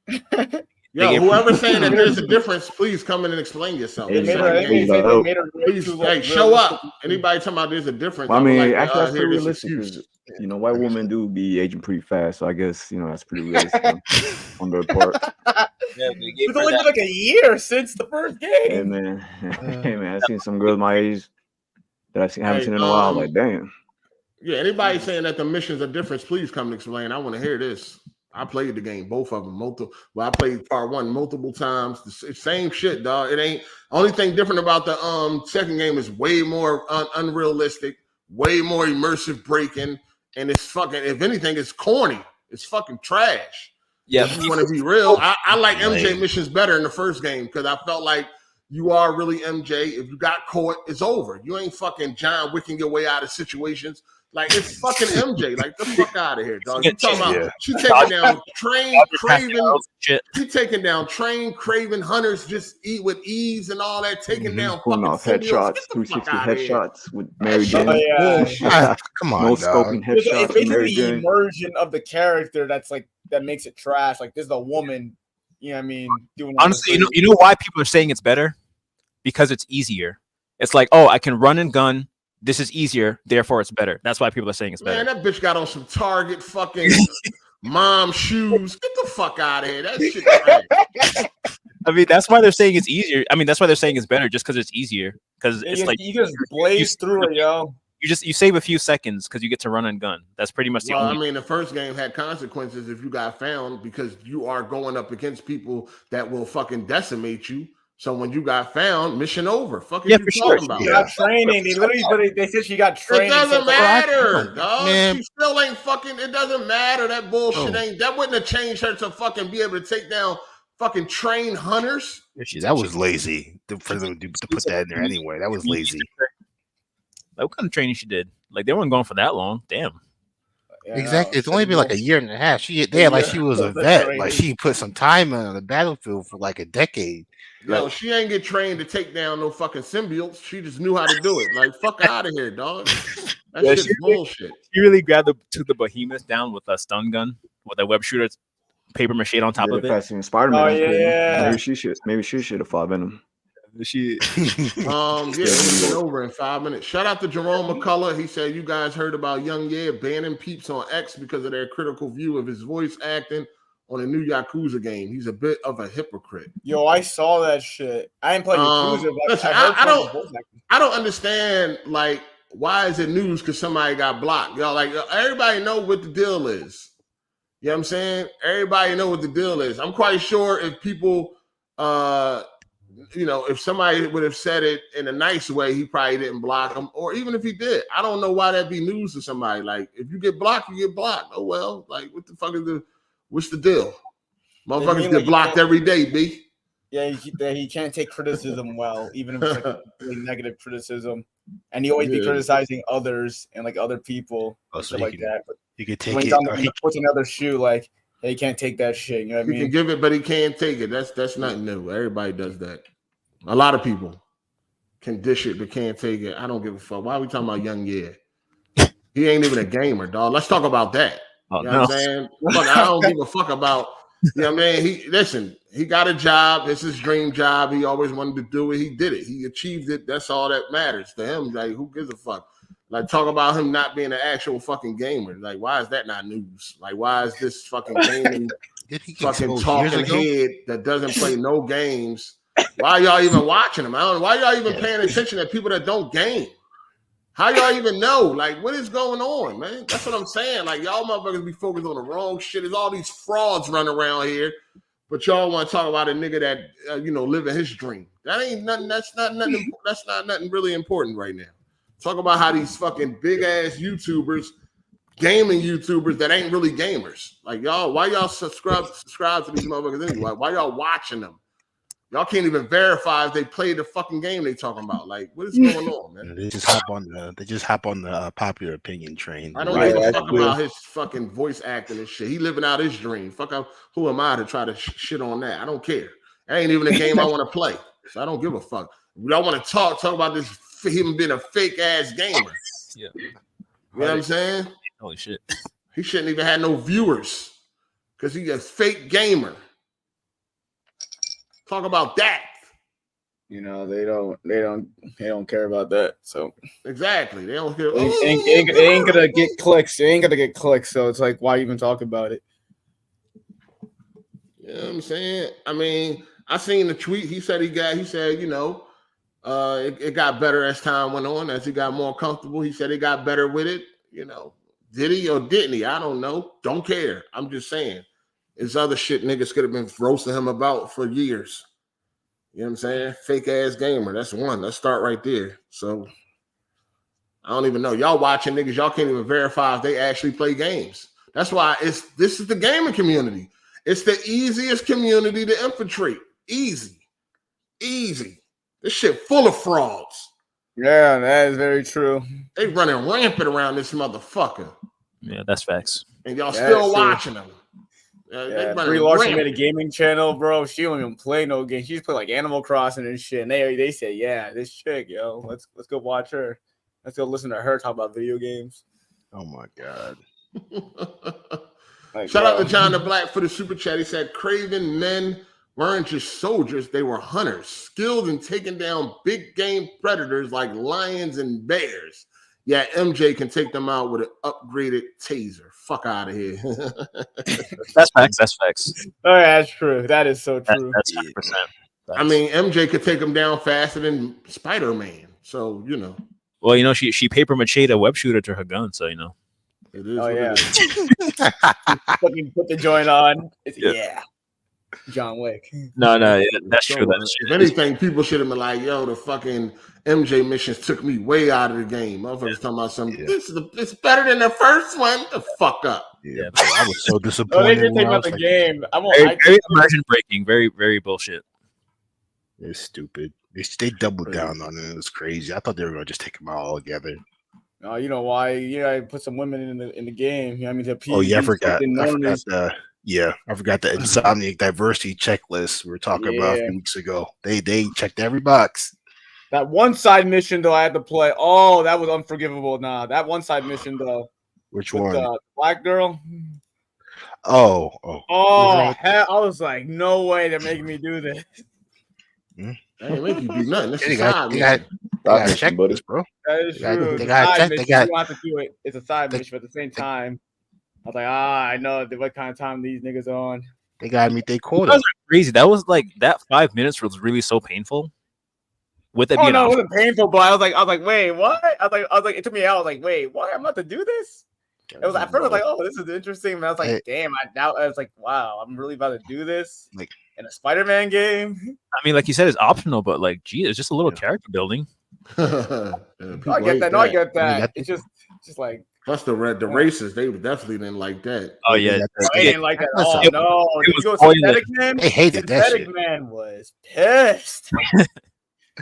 MJ. Yo, whoever's saying that there's a difference, please come in and explain yourself. Please, hey, show up. Anybody talking about there's a difference? Well, I mean, actually, that's pretty realistic. You know, white women do be aging pretty fast, so I guess that's pretty realistic on their part. It's only been like a year since the first game. Hey man, I've seen some girls my age that haven't seen in a while. Like, damn. Yeah, anybody saying that the missions are different, please come and explain. I want to hear this. I played the game, both of them, I played part one multiple times. The same shit, dog. It ain't. Only thing different about the second game is way more unrealistic, way more immersive breaking, and it's fucking. If anything, it's corny. It's fucking trash. Yeah, if you want to be real, I like MJ missions better in the first game because I felt like you are really MJ. If you got caught, it's over. You ain't fucking John Wicking your way out of situations. Like, it's fucking MJ. Like, the fuck out of here, dog. You talking about she taking down trained, craven hunters just eat with ease and all that, taking down fucking headshots, 360 headshots with Mary Jane. Come on, no scoping headshots. It's basically the immersion of the character that makes it trash. Like, this is a woman, you know what I mean? Doing honestly, you know why people are saying it's better? Because it's easier. It's like, oh, I can run and gun. This is easier, therefore it's better. That's why people are saying it's better. Man, that bitch got on some Target fucking mom shoes. Get the fuck out of here. That shit. I mean, that's why they're saying it's easier. I mean, that's why they're saying it's better, just because it's easier. Because it's like you just blaze through it, yo. You save a few seconds because you get to run and gun. That's pretty much the only. I mean, the first game had consequences if you got found because you are going up against people that will fucking decimate you. So when you got found, mission over. Fuck you talking about? She got training. They said she got training. It doesn't matter, dog. Man. She still ain't fucking. It doesn't matter. That bullshit ain't. That wouldn't have changed her to fucking be able to take down fucking trained hunters. That was lazy for them to put that in there anyway. That was lazy. Like, what kind of training she did? Like, they weren't going for that long. Damn. Yeah, exactly. It's only been like a year and a half. She was a vet. Like, she put some time on the battlefield for like a decade. Yo, she ain't get trained to take down no fucking symbiotes. She just knew how to do it. Like, fuck out of here, dog. That shit's bullshit. She really took the behemoth down with a stun gun with a web shooter, paper mache on top of it. Spider-Man. Oh yeah. Maybe she should have fought Venom. It's over in 5 minutes. Shout out to Jerome McCullough. He said, "You guys heard about Young Ye banning peeps on X because of their critical view of his voice acting on a new Yakuza game. He's a bit of a hypocrite." Yo, I saw that shit. I ain't played Yakuza, but listen, I don't understand. Like, why is it news? Because somebody got blocked. Y'all, like, everybody know what the deal is. You know what I'm saying? Everybody know what the deal is. I'm quite sure if people, if somebody would have said it in a nice way, he probably didn't block him. Or even if he did, I don't know why that'd be news to somebody. Like, if you get blocked, you get blocked. Oh well, like, what the fuck is what's the deal? Motherfuckers get blocked every day, B. Yeah, he can't take criticism well, even if it's like really negative criticism, and he always be criticizing others and like other people, stuff like that. But he could take when it. He puts another shoe, like, hey, he can't take that shit. You know what I mean? He can give it, but he can't take it. That's nothing new. Everybody does that. A lot of people can dish it but can't take it. I don't give a fuck. Why are we talking about Young Ye? He ain't even a gamer, dog. Let's talk about that. You know what I'm saying? Fuck, I don't give a fuck about, you know what I mean? He got a job. It's his dream job. He always wanted to do it. He did it. He achieved it. That's all that matters to him. Like, who gives a fuck? Like, talk about him not being an actual fucking gamer. Like, why is that not news? Like, why is this fucking gaming fucking talking head that doesn't play no games? Why are y'all even watching him? Why are y'all even paying attention to people that don't game? How y'all even know? Like, what is going on, man? That's what I'm saying. Like, y'all motherfuckers be focused on the wrong shit. There's all these frauds running around here, but y'all want to talk about a nigga that living his dream. That ain't nothing. That's not nothing. That's not nothing really important right now. Talk about how these fucking big ass YouTubers, gaming YouTubers that ain't really gamers. Like y'all, why y'all subscribe to these motherfuckers anyway? Why y'all watching them? Y'all can't even verify if they played the fucking game they talking about. Like, what is going on, man? They just hop on the popular opinion train. I don't give a fuck about his fucking voice acting and shit. He living out his dream. Fuck up. Who am I to try to shit on that? I don't care. That ain't even a game I want to play. So I don't give a fuck. Y'all want to talk about this him being a fake ass gamer. Yeah. You know what I'm saying? Holy shit. He shouldn't even have no viewers because he's a fake gamer. Talk about that. They don't care about that. So exactly, they don't care. It ain't gonna get clicks. It ain't gonna get clicks. So it's like, why even talk about it? You know what I'm saying? I mean, I seen the tweet. He said it got better as time went on, as he got more comfortable. He said he got better with it. Did he or didn't he? I don't know. Don't care. I'm just saying. It's other shit niggas could have been roasting him about for years. You know what I'm saying? Fake ass gamer. That's one. Let's start right there. So I don't even know. Y'all watching niggas, y'all can't even verify if they actually play games. That's why this is the gaming community. It's the easiest community to infiltrate. Easy. This shit full of frauds. Yeah, that is very true. They running rampant around this motherfucker. Yeah, that's facts. And y'all still watching them. Brie Larson made a gaming channel, bro. She don't even play no games. She just play like Animal Crossing and shit. And they say, yeah, this chick, yo, let's go watch her. Let's go listen to her talk about video games. Oh my god. Shout out to John the Black for the super chat. He said, Craven men weren't just soldiers, they were hunters, skilled in taking down big game predators like lions and bears. Yeah, MJ can take them out with an upgraded taser. Fuck out of here. That's facts. Oh, yeah, that's true. That is so true. That's 100%. I mean, MJ could take them down faster than Spider-Man. So, Well, she paper mached a web shooter to her gun, so It is. Oh, yeah. Put the joint on. Yeah. John Wick. No, that's true. If anything, people should have been like, yo, the fucking MJ missions took me way out of the game. Motherfuckers talking about something. It's better than the first one. The fuck up. Yeah, I was so disappointed. They didn't think about the game. Very immersion breaking. Very, very bullshit. It's stupid. They doubled down on it. It was crazy. I thought they were gonna just take them all together. Oh, you know why? I put some women in the game. I mean, I forgot the Insomniac diversity checklist we were talking about a few weeks ago. They checked every box. That one side mission though, I had to play. Oh, that was unforgivable. Nah, that one side mission though. Which one? The black girl. Oh. Hell, I was like, no way they're making me do this. They ain't make you do nothing. That's they got check this, bro. That is true. They got check. You don't have to do it. It's a side mission, but at the same time, I was like, I know what kind of time these niggas on. They got to meet their quota. That was crazy. That was like that 5 minutes was really so painful. With it being it wasn't painful, but I was like, wait, what? I was like, it took me out. I was like, wait, what? I'm about to do this? It was at first I was like, oh, this is interesting. And I was like, damn, I was like, wow, I'm really about to do this in a Spider-Man game. I mean, like you said, it's optional, but like, gee, it's just a little character building. I get that. It's just like. Plus the races, they definitely didn't like that. Oh yeah, they didn't like that at all. No, Synthetic Man. They hated that shit. Synthetic Man was pissed.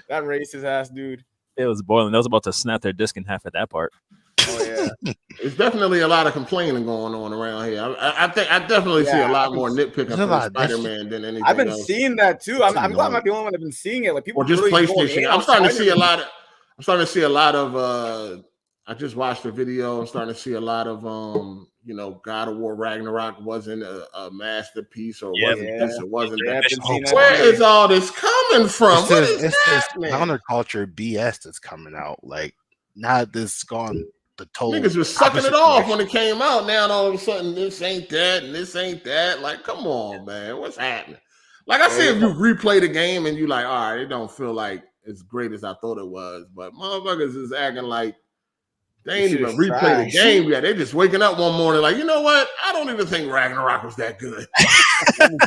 That racist ass dude. It was boiling. They was about to snap their disc in half at that part. Oh yeah, there's definitely a lot of complaining going on around here. I definitely see a lot more nitpicking for Spider-Man than anything. I've been else. Seeing that too. I'm glad I'm not the only one that's been seeing it. Like people, or just really PlayStation. I'm starting to see a lot of. I just watched the video. I'm starting to see a lot of God of War Ragnarok wasn't a masterpiece or wasn't this or wasn't that. Where is all this coming from? It's this counterculture BS that's coming out. Like now this gone the total. Niggas was sucking it off when it came out. Now all of a sudden this ain't that and this ain't that. Like, come on, man. What's happening? Like I said, if you replay the game and you like, all right, it don't feel like as great as I thought it was. But motherfuckers is acting like They ain't even replay the game yet. They're just waking up one morning like, you know what? I don't even think Ragnarok was that good.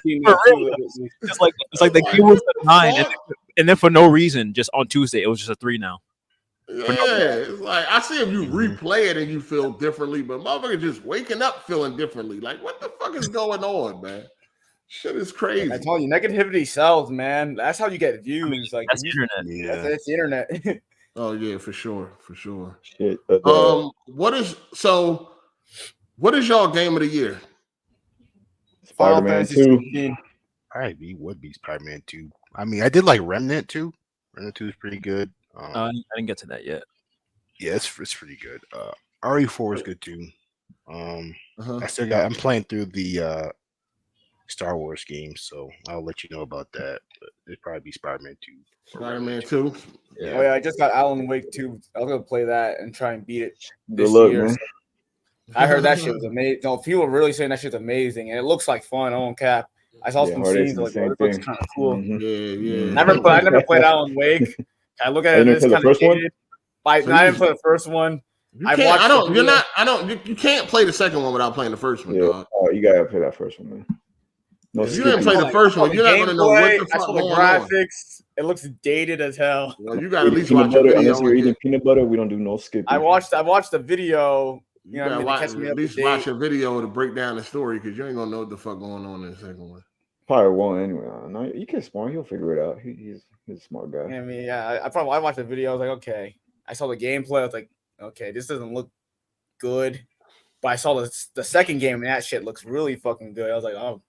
It's like the game was a 9, and then for no reason, just on Tuesday, it was just a 3 now. Yeah, it's like I see if you replay it and you feel differently, but motherfuckers just waking up feeling differently. Like, what the fuck is going on, man? Shit is crazy. I told you, negativity sells, man. That's how you get views. I mean, like that's the internet. Yeah, that's the internet. Oh yeah, for sure. Shit. What is y'all game of the year? Spider-Man 2. Probably would be Spider-Man 2. I mean, I did like Remnant 2. Remnant 2 is pretty good. I didn't get to that yet. Yeah, it's pretty good. RE4 is good too. I'm playing through the Star Wars games, so I'll let you know about that. But it'd probably be Spider-Man 2. Spider-Man 2. Yeah. Oh yeah, I just got Alan Wake 2. I was gonna play that and try and beat it Good luck, year. man. I heard that shit was amazing. No, people are really saying that shit's amazing, and it looks like fun. I won't cap. I saw some scenes like it looks kind of cool. Yeah. I never played Alan Wake. I look at it as kind of dated. I didn't play the first one. You can't play the second one without playing the first one, dog. Oh, you gotta play that first one, man. No, if you didn't play the first one, you're not gonna know what the fuck going graphics. On. It looks dated as hell. Well, you gotta at least watch the video. Unless you're eating peanut butter, we don't do no skipping. I watched the video. You know, at least watch a video to break down the story because you ain't gonna know what the fuck going on in the second one. Probably won't anyway. No, you can spawn. He'll figure it out. He's a smart guy. I mean, yeah. I watched the video. I was like, okay. I saw the gameplay. I was like, okay, this doesn't look good. But I saw the second game and that shit looks really fucking good. I was like, oh,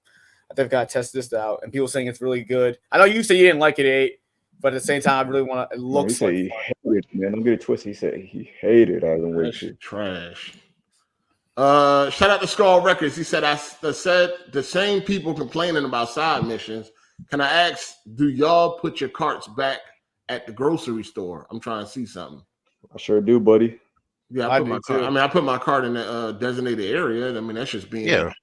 I think I've got to test this out. And people saying it's really good. I know you say you didn't like it, 8, but at the same time, I really want to. It looks like he hated it, man. Don't get it twisted. He said he hated Alan Wake. Shit trash. Shout out to Skull Records. He said, I said the same people complaining about side missions. Can I ask, do y'all put your carts back at the grocery store? I'm trying to see something. I sure do, buddy. Yeah, I put my cart in the designated area. I mean, that's just being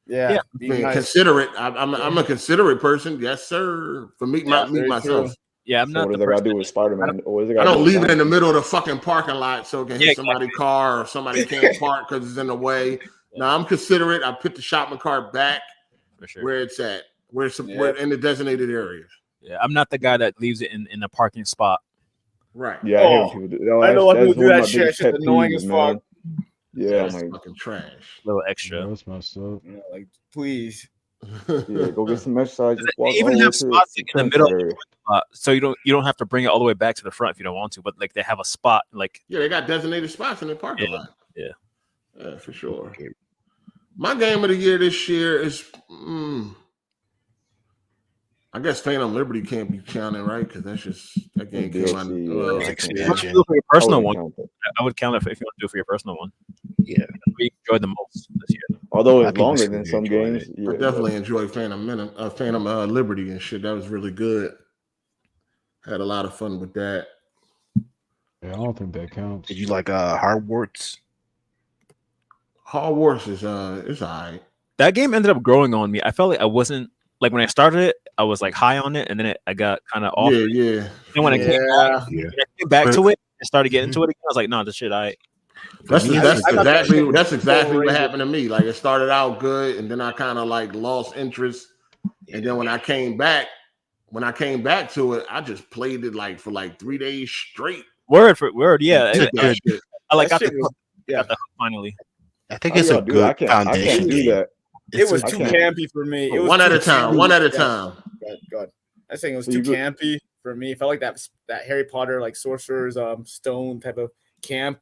being nice. Considerate. I'm a considerate person. Yes, sir. For me, myself. True. Yeah, I'm not. What does that got to do with Spider-Man? I don't leave it in the middle of the fucking parking lot so it can hit somebody's car or somebody can't park because it's in the way. No, I'm considerate. I put the shopping cart back where it's at. We're in the designated areas. Yeah, I'm not the guy that leaves it in a parking spot. Right. Yeah, I hate people do. I know what people do that shit. It's just annoying as fuck. Yeah, it's fucking trash. A little extra. That's messed up. Like, please. Yeah, go get some exercise. They even have spots in the middle, so you don't have to bring it all the way back to the front if you don't want to. But like they have a spot, like they got designated spots in the parking lot. Yeah, for sure. My game of the year this year is, I guess Phantom Liberty can't be counted, right? Because that's just that game came out. For your personal one, I would count it if you want to do it for your personal one. Yeah, we enjoyed the most this year. Although it's longer than some games. I definitely enjoyed Phantom Liberty and shit. That was really good. Had a lot of fun with that. Yeah, I don't think that counts. Did you like Hogwarts? Hogwarts is it's all right. That game ended up growing on me. I felt like I wasn't like when I started it, I was like high on it, and then I got kind of off. Yeah. And when I came back to it and started getting into it again, I was like, no, this shit, That's exactly what happened to me. Like it started out good, and then I kind of like lost interest. And then when I came back to it, I just played it like for like 3 days straight. Word for word, yeah. I like got the hook finally. I think it's a good foundation. I can't do that. It was too campy for me. It was one at a time. God. I think it was too campy for me. It felt like that Harry Potter, like Sorcerer's Stone type of camp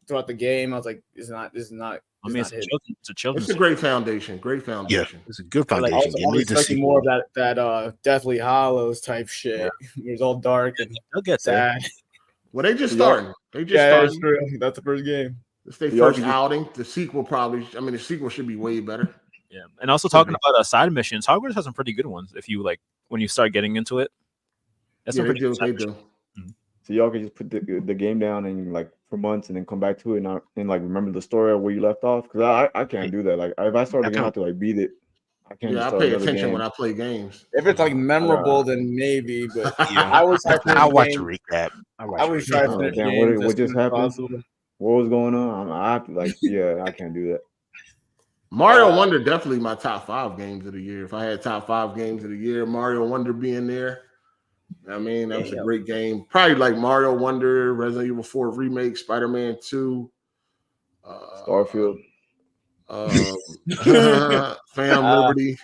throughout the game. I was like, this is not. I mean, it's a great foundation. Yeah, it's a good foundation. I was expecting more of that Deathly Hallows type shit. Yeah. It was all dark and they'll get sad. Well, they just starting. That's true. That's the first game. It's their first outing. The sequel the sequel should be way better. Yeah, and also talking about side missions, Hogwarts has some pretty good ones. If you like, when you start getting into it, that's they do. Mm-hmm. So y'all can just put the game down and like for months, and then come back to it and like remember the story of where you left off. Because I can't do that. Like if I start again, I have to like beat it. I can't. Yeah, I pay attention when I play games. If it's like memorable, then maybe. But I'll watch a recap. I always try to finish games. What just happened? what was going on. I have to I can't do that. Mario Wonder definitely my top 5 games of the year. If I had top 5 games of the year, Mario Wonder being there. I mean, that was a great game. Probably like Mario Wonder, Resident Evil 4 Remake, Spider-Man 2, Starfield, Fam Liberty.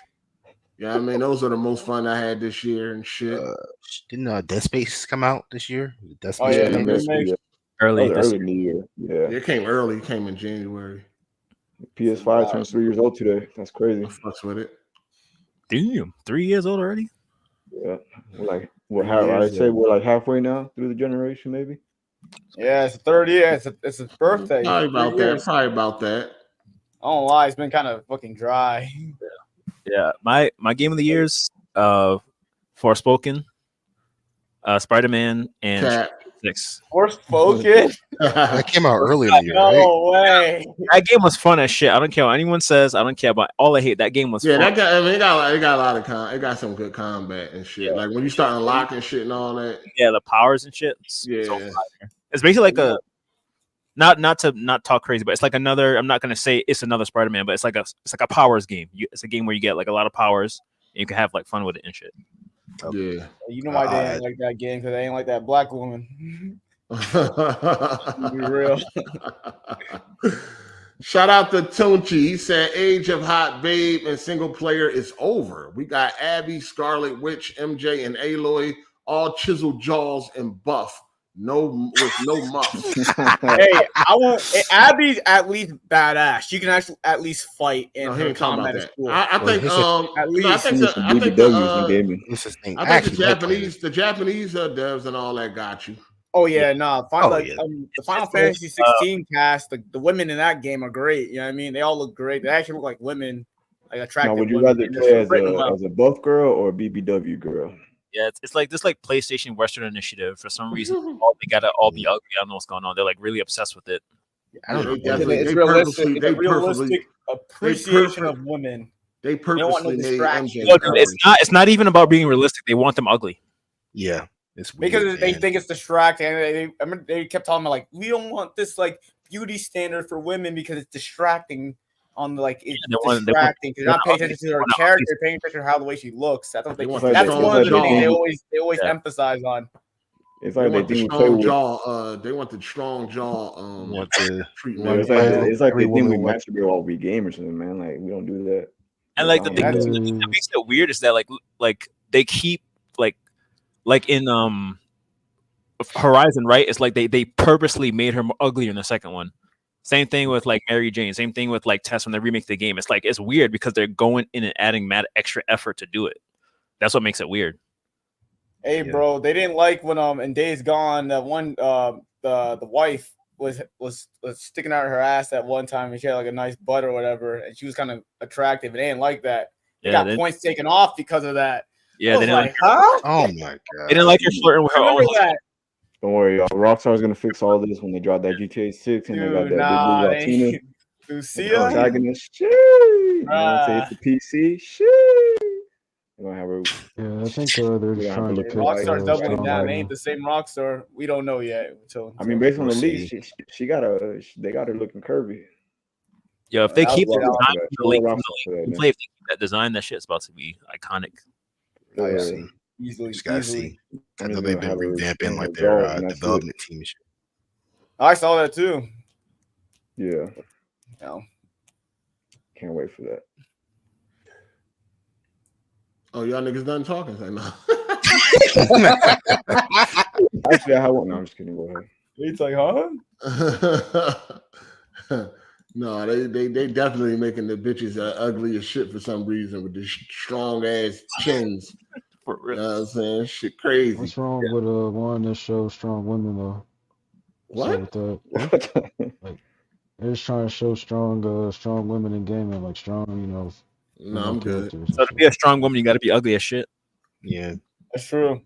Yeah, I mean, those are the most fun I had this year and shit. Didn't Dead Space come out this year? Dead Space early New Year. Yeah, it came early. It came in January. PS5 turns 3 years old today. That's crazy. I fucks with it. Damn, 3 years old already. Yeah, we're like halfway now through the generation, maybe. Yeah, it's the third year. It's his birthday. Probably about that. I don't lie, it's been kind of fucking dry. Yeah, my game of the year's Forspoken, Spider-Man, and 6. Forspoken? That came out early in the year, right? No way. That game was fun as shit. I don't care what anyone says. I don't care about all I hate. That game was fun. That guy. I mean, it got a lot of it got some good combat and shit. Like when you start unlocking shit and all that. Yeah, the powers and shit. It's basically like a not to talk crazy, but it's like another. I'm not gonna say it's another Spider-Man, but it's like a powers game. It's a game where you get like a lot of powers and you can have like fun with it and shit. Yeah, you know why they ain't like that game, because they ain't like that black woman. Be real. Shout out to Tunchi. He said Age of Hot Babe and single player is over. We got Abby, Scarlet Witch, MJ, and Aloy, all chiseled jaws and buff. With no muffs. Hey, I want Abby's at least badass. She can actually at least fight in her combat. Is cool. I think at least I think the Japanese devs and all that got you. Oh yeah, the Final Fantasy 16 cast, the women in that game are great. You know what I mean? They all look great. They actually look like women, like attractive. Now, would you rather play as a buff girl or a BBW girl? Yeah, it's like this PlayStation Western Initiative. For some reason, they gotta all be ugly. I don't know what's going on. They're like really obsessed with it. I don't know. It's realistic. It's a realistic appreciation of women. They purposely made MJ. Look, it's not even about being realistic. They want them ugly. Yeah, it's weird, because they think it's distracting. They kept telling me like, we don't want this like beauty standard for women because it's distracting. On the it's distracting because you're not paying attention to her character, you're paying attention to how the way she looks. That's one of the things they always emphasize on. It's like they think they want the strong jaw. Treatment. It's like they think we masturbate while we game or something, man. Like we don't do that. And like the thing that makes it weird is that like they keep like in Horizon, right? It's like they purposely made her uglier in the second one. Same thing with like Mary Jane. Same thing with like Tess when they remake the game. It's like it's weird because they're going in and adding mad extra effort to do it. That's what makes it weird. Hey, bro, they didn't like when in Days Gone that one the wife was sticking out her ass at one time and she had like a nice butt or whatever, and she was kind of attractive. And they didn't like that. They got points taken off because of that. Yeah, they didn't huh? Oh my god, they didn't like her flirting with her own. Don't worry, y'all. Rockstar's gonna fix all this when they drop that GTA 6 and they got that big blue Latina. Protagonist, it's the PC. They're gonna have her. Yeah, I think they're just trying to pick. Rockstar's doubling down. They ain't the same Rockstar. We don't know yet. I mean, based on the leaks, they got her looking curvy. Yo, if they keep that design, that shit's about to be iconic. Easily. I know they've been revamping like their development team and shit. I saw that too. Yeah. No. Can't wait for that. Oh, y'all niggas done talking? Like, no. Actually, I have one. No, I'm just kidding. Go ahead. It's like, huh? No, they definitely making the bitches ugly as shit for some reason with the strong ass chins. You know what I'm saying? Shit crazy. What's wrong with one that shows strong women though? What? Like they're just trying to show strong women in gaming, like strong, No, I'm good. So to be a strong woman, you got to be ugly as shit. Yeah, that's true.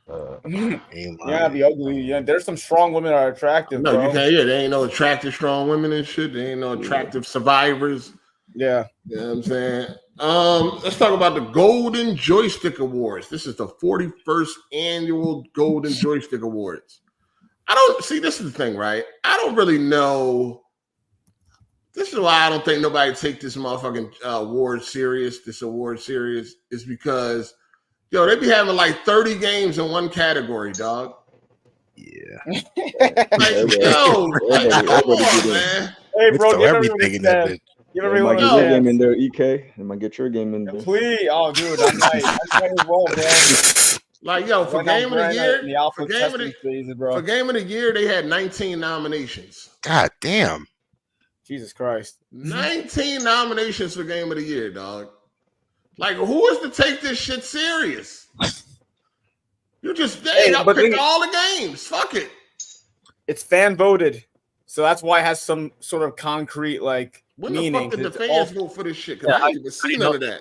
Yeah, be ugly. Yeah, there's some strong women that are attractive. No, bro. you can't. Yeah, there ain't no attractive strong women and shit. There ain't no attractive survivors. Yeah, you know what I'm saying. Let's talk about the Golden Joystick Awards. This is the 41st annual Golden Joystick Awards. I don't see. This is the thing, right? I don't really know. This is why I don't think nobody take this motherfucking award serious. This award serious is because they be having like 30 games in one category, dog. Yeah. Like, yo, come on, man. Hey, bro, give everything in that bitch. Give everyone everyone get a your game chance. in there, EK. I might get your game in there. Please, oh, dude, I might as well, bro. Like, yo, for game of the year, for for game of the year, they had 19 nominations. God damn. Jesus Christ. 19 nominations for game of the year, dog. Like, who is to take this shit serious? You just pick all the games. Fuck it. It's fan voted. So that's why it has some sort of concrete when meaning. When the fuck did the fans vote for this shit? Because I didn't even see none of that.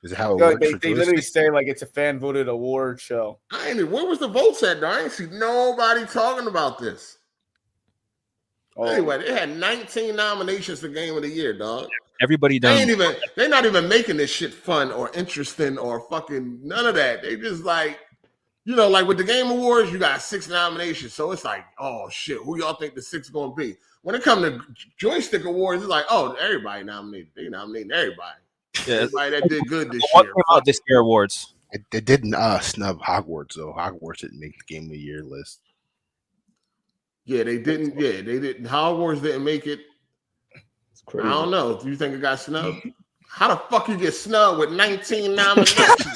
Is it how it they literally say it's a fan voted award show. Where was the votes at, though? I ain't see nobody talking about this. Oh. Anyway, they had 19 nominations for game of the year, dog. Everybody done. They're not even making this shit fun or interesting or fucking none of that. They just like with the Game Awards, you got 6 nominations. So it's like, oh shit, who y'all think the 6 gonna be? When it comes to Joystick Awards, it's like, oh, everybody nominated. They nominating everybody. Yeah, everybody that did good this year. What this year awards? They didn't snub Hogwarts though. Hogwarts didn't make the Game of the Year list. Yeah, they didn't. Yeah, they didn't. Hogwarts didn't make it. It's crazy. I don't know. Do you think it got snubbed? How the fuck you get snubbed with 19 nominations?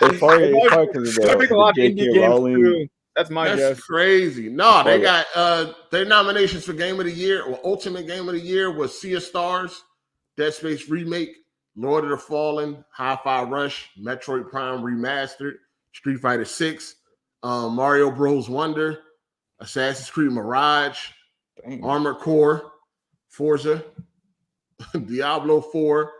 It's probably because of the J.K. Rowling. That's my guess. That's crazy. No, they got their nominations for Game of the Year or Ultimate Game of the Year was Sea of Stars, Dead Space Remake, Lord of the Fallen, Hi-Fi Rush, Metroid Prime Remastered, Street Fighter 6, Mario Bros. Wonder, Assassin's Creed Mirage, Armored Core, Forza, Diablo 4,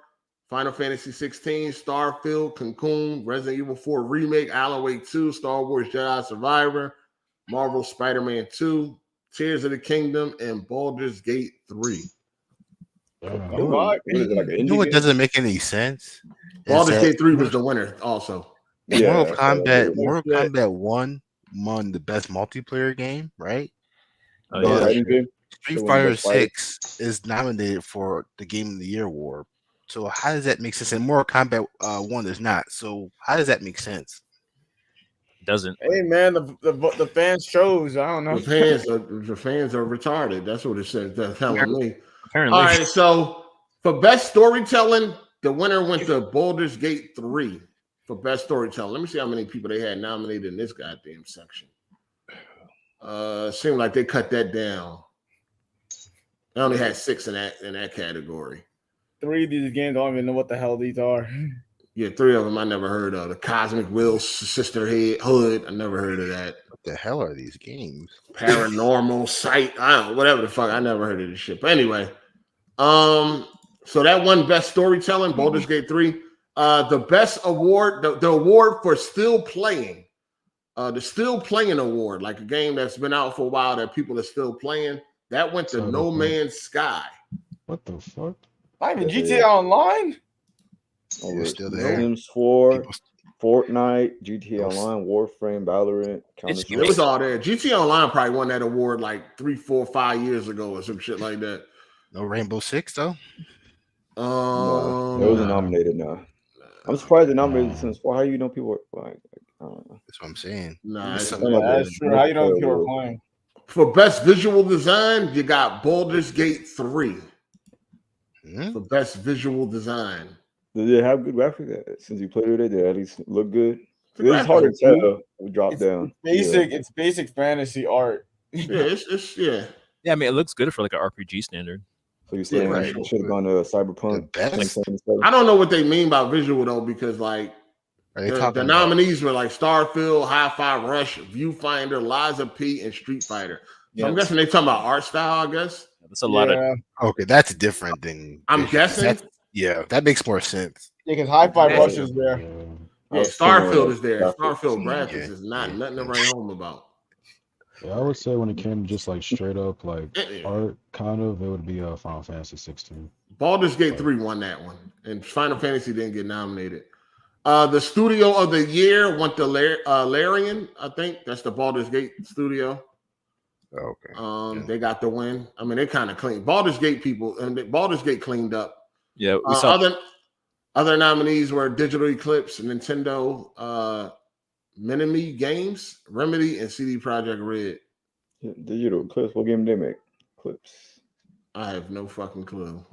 Final Fantasy 16, Starfield, Cocoon, Resident Evil 4 Remake, Alan Wake 2, Star Wars Jedi Survivor, Marvel Spider-Man 2, Tears of the Kingdom, and Baldur's Gate 3. It doesn't make any sense. Baldur's Gate 3 was the winner also. Mortal Kombat 1 won the best multiplayer game, right? Street Fighter 6 is nominated for the Game of the Year award. So how does that make sense? And Mortal Kombat 1 is not. So how does that make sense? Doesn't. Hey man, the fans chose. I don't know. The fans are retarded. That's what it says. That's telling me. Apparently. All right. So for best storytelling, the winner went to Baldur's Gate 3 for best storytelling. Let me see how many people they had nominated in this goddamn section. Seemed like they cut that down. They only had 6 in that category. 3 of these games, I don't even know what the hell these are. Yeah, 3 of them I never heard of. The Cosmic Will Sisterhood Hood, I never heard of that. What the hell are these games? Paranormal Sight, I don't know, whatever the fuck. I never heard of this shit. But anyway, so that won best storytelling, Baldur's Gate 3. The best award, the award for still playing, the still playing award, like a game that's been out for a while that people are still playing, that went to No Man's Sky. What the fuck? Not even GTA Online? Oh, we're still there. Sims 4, Fortnite, GTA Online, Warframe, Valorant, Counter-Strike. It was all there. GTA Online probably won that award like 3, 4, 5 years ago or some shit like that. No Rainbow Six though. No, it wasn't nominated. No, I'm surprised they nominated Sims 4. How you know people are like? I don't know. That's what I'm saying. Nah, that's true. How you know people are playing? For best visual design, you got Baldur's Gate 3. For best visual design. Did it have good graphics? Since you played with it, did it at least look good? It's hard to tell. We dropped down. It's basic fantasy art. Yeah, yeah. Yeah, I mean, it looks good for like an RPG standard. So you're saying should have gone to Cyberpunk? I don't know what they mean by visual though, because like the nominees were like Starfield, Hi-Fi Rush, Viewfinder, Liza P, and Street Fighter. So I'm guessing they talking about art style. I guess that's a lot of. Okay, that's different than. I'm guessing. That makes more sense. Yeah, because Hi-Fi Rush is there. Yeah, Starfield is there. Starfield graphics is nothing to write home about. Yeah, I would say when it came to just like straight up like art, kind of, it would be Final Fantasy 16. Baldur's Gate 3 won that one, and Final Fantasy didn't get nominated. The studio of the year went to Larian, I think. That's the Baldur's Gate studio. Okay. They got the win. I mean, they kind of clean. Baldur's Gate people and Baldur's Gate cleaned up. Yeah, we saw other nominees were Digital Eclipse, Nintendo, Minimi Games, Remedy, and CD Projekt Red. Digital Eclipse. What game they make? Eclipse. I have no fucking clue.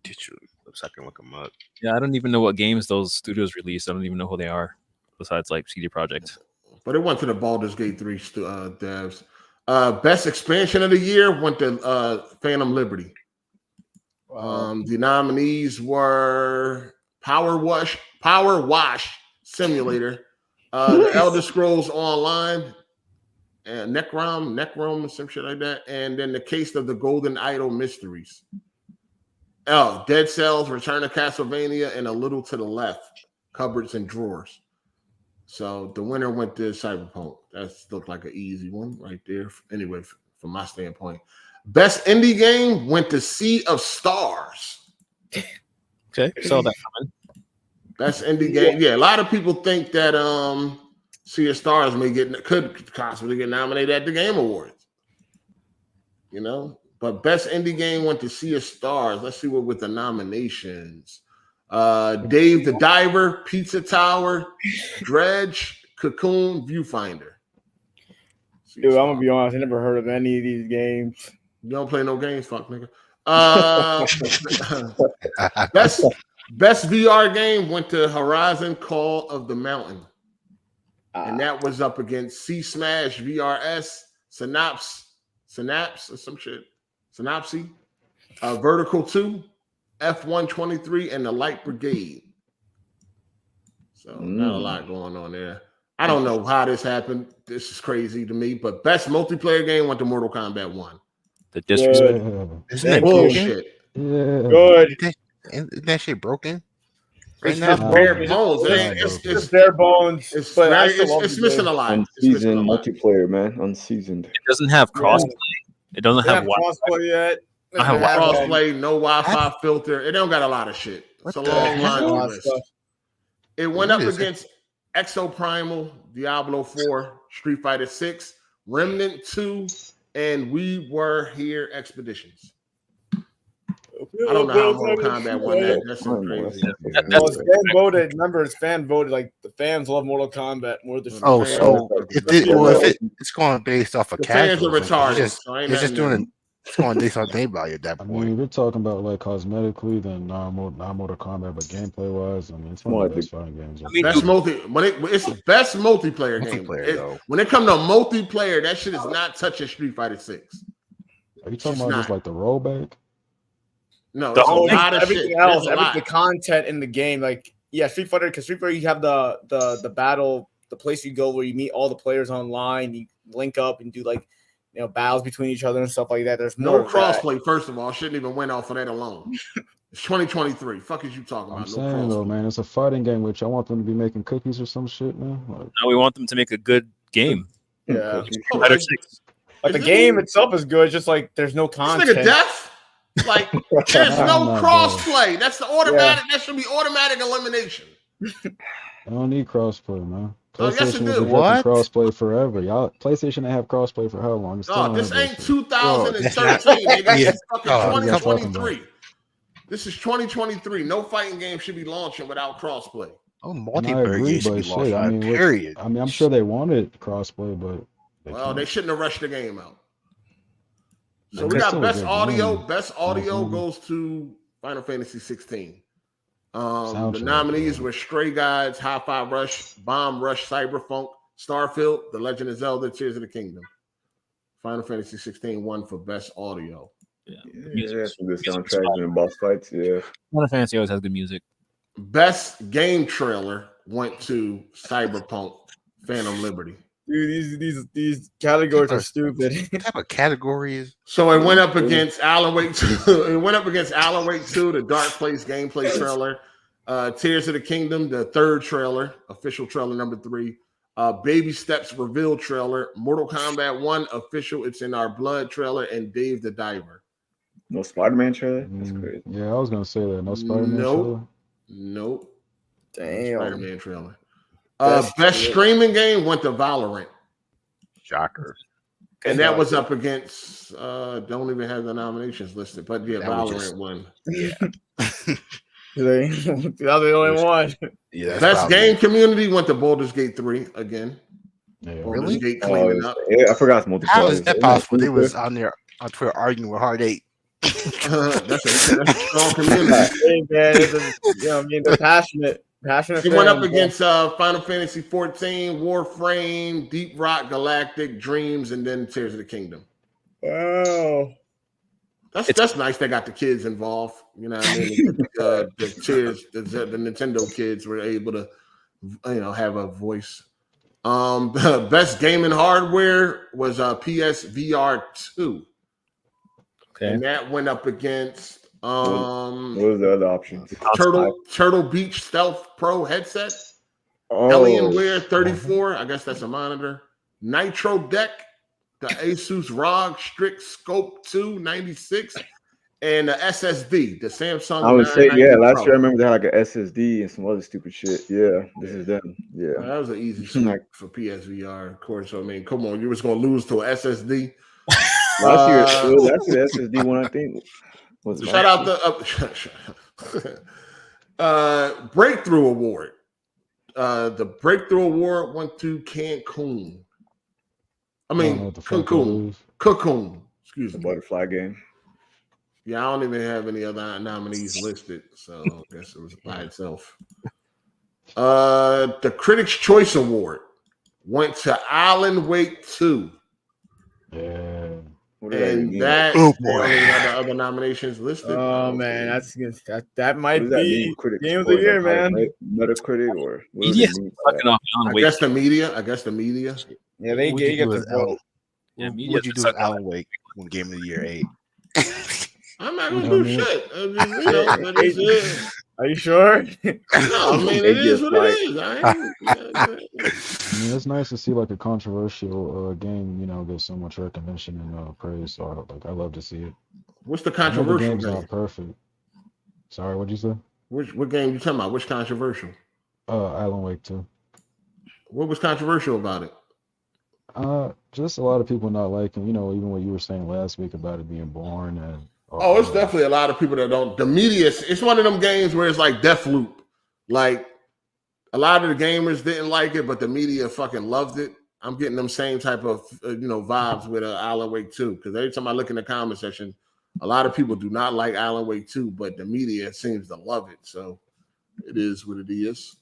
Digital Eclipse. I can look them up. Yeah, I don't even know what games those studios released. I don't even know who they are, besides like CD Projekt. But it went to the Baldur's Gate 3 devs. Best expansion of the year went to Phantom Liberty. The nominees were Power Wash Simulator, The Elder Scrolls Online, and Necrom, some shit like that, and then The Case of the Golden Idol Mysteries. Dead Cells, Return to Castlevania, and A Little to the Left, Cupboards and Drawers. So the winner went to Cyberpunk. That looked like an easy one right there. Anyway, from my standpoint. Best indie game went to Sea of Stars. Okay, saw that coming. Best indie game. Yeah, a lot of people think that Sea of Stars could possibly get nominated at the Game Awards. You know, but best indie game went to Sea of Stars. Let's see what with the nominations. Dave the Diver, Pizza Tower, Dredge, Cocoon, Viewfinder. Dude, I'm gonna be honest. I never heard of any of these games. You don't play no games, fuck nigga. Best VR game went to Horizon Call of the Mountain. And that was up against Sea Smash, VRS, Synapse or some shit. Synapse, Vertical 2, F123, and the Light Brigade. So not a lot going on there. I don't know how this happened. This is crazy to me. But best multiplayer game went to Mortal Kombat 1. The disrespect. Isn't that bullshit? Yeah. Good. Isn't that shit broken? It's just bare bones. It's bare bones. It's missing a lot. Unseasoned multiplayer, man. Unseasoned. It doesn't have crossplay. It doesn't have crossplay yet. Crossplay, no Wi-Fi filter. It don't got a lot of shit. It's a long line list. It went up against Exoprimal, Diablo 4, Street Fighter 6, Remnant 2, and We Were Here Expeditions. I don't know how Mortal Kombat won that. That's so crazy. It's fan voted. Remember, it's fan voted. Like the fans love Mortal Kombat more than. Oh, so it's going based off of fans are casual. retarded. It's just doing. It's going based on name value at that point. I mean, we're talking about like cosmetically, then not Mortal Kombat, but gameplay wise, I mean, it's one of the best fighting games. It's best multiplayer game. When it comes to multiplayer, that shit is not touching Street Fighter 6. Are you talking about just like the rollback? No, there's a lot of everything shit. else, the content in the game, like Street Fighter, because Street Fighter you have the battle, the place you go where you meet all the players online, you link up and do like battles between each other and stuff like that. There's no crossplay. First of all, shouldn't even win off of that alone. It's 2023. Fuck is you talking about? I'm saying though, man, it's a fighting game. Which I want them to be making cookies or some shit, man. Like, no, we want them to make a good game. Yeah, Better 6. Like the game itself is good. It's just like there's no content. This nigga deaf. Like there's no crossplay. That's the automatic. That should be automatic elimination. I don't need crossplay, man. PlayStation was crossplay forever. Y'all, PlayStation they have crossplay for how long? This ain't 2013. Nigga. It's fucking 2023. This is 2023. No fighting game should be launching without crossplay. Oh, multiplayer game should be launched. Period. I mean, I'm sure they wanted crossplay, but they shouldn't have rushed the game out. So we got best audio. Best audio goes to Final Fantasy 16. The nominees were Stray Guides, Hi-Fi Rush, Bomb Rush, Cyberpunk, Starfield, The Legend of Zelda, Tears of the Kingdom. Final Fantasy 16 won for best audio. Yeah, some good soundtracks and boss fights. Yeah, Final Fantasy always has good music. Best game trailer went to Cyberpunk, Phantom Liberty. Dude, these categories are stupid. What type of category is? So it went up against Alan Wake 2. It went up against Alan Wake 2, the Dark Place gameplay trailer. Tears of the Kingdom, the third trailer, official trailer number 3. Baby Steps reveal trailer. Mortal Kombat 1 official, it's in our blood trailer, and Dave the Diver. No Spider-Man trailer? That's crazy. Yeah, I was gonna say that. No Spider-Man trailer. Nope. Damn. Spider-Man trailer. Best streaming game went to Valorant. Shocker. And that was up against don't even have the nominations listed, but yeah, That was Valorant won. Yeah. That was the only one. Yeah. Best game community went to Baldur's Gate 3 again. Yeah, Baldur's Really? Gate cleaning up. I forgot it's multiplayer. How is that possible? They was on there on Twitter arguing with Hard8. That's a strong community. Hey, man, they're passionate. He went up against Final Fantasy 14, Warframe, Deep Rock Galactic, Dreams, and then Tears of the Kingdom. Wow. That's nice. They got the kids involved. You know what I mean? The Nintendo kids were able to, have a voice. The best gaming hardware was PSVR 2. Okay. And that went up against what was the other options? Turtle Beach Stealth Pro headset. Oh, Alienware 34. I guess that's a monitor. Nitro Deck. The Asus ROG Strix Scope 2 96 and the SSD, the Samsung. I would say, last year I Pro. remember they had like an SSD and some other stupid shit. Yeah, this is them. Yeah, that was an easy select for PSVR, of course. I mean, come on, you was gonna lose to an SSD. last year the SSD one, I think. Shout out the Breakthrough Award. The Breakthrough Award went to Cancun. I mean, Cocoon. Excuse me. The butterfly game. Yeah, I don't even have any other nominees listed, so I guess it was by itself. The Critics' Choice Award went to Alan Wake 2. Yeah. And that had the other nominations listed. Oh man, that might be game of the score, year, like, man. Metacritic or Media fucking off Alan I Wake. guess the media. Yeah, they get the vote. Yeah, What would you do with Alan Wake when Game of the Year 8? I'm not gonna do shit. Are you sure? No, I mean it is what it is. I mean, it's nice to see like a controversial game, get so much recognition and praise. So I love to see it. What's the controversial game's game? not perfect. Sorry, what'd you say? What game you talking about? Which controversial? Alan Wake 2. What was controversial about it? Just a lot of people not liking, even what you were saying last week about it being boring and. It's definitely a lot of people that don't. The media, it's one of them games where it's like Deathloop. Like a lot of the gamers didn't like it, but the media fucking loved it. I'm getting them same type of vibes with Alan Wake 2 because every time I look in the comment section, a lot of people do not like Alan Wake 2, but the media seems to love it. So it is what it is.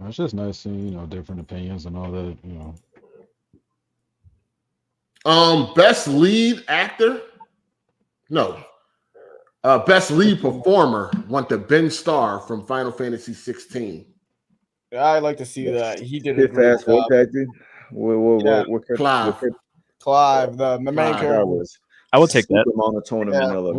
It's just nice seeing different opinions and all that. Best lead actor. No. Best lead performer went to Ben Starr from Final Fantasy 16. I'd like to see that. He did a great Fast job. What Clive, the main character. I would take that. Monotone and vanilla.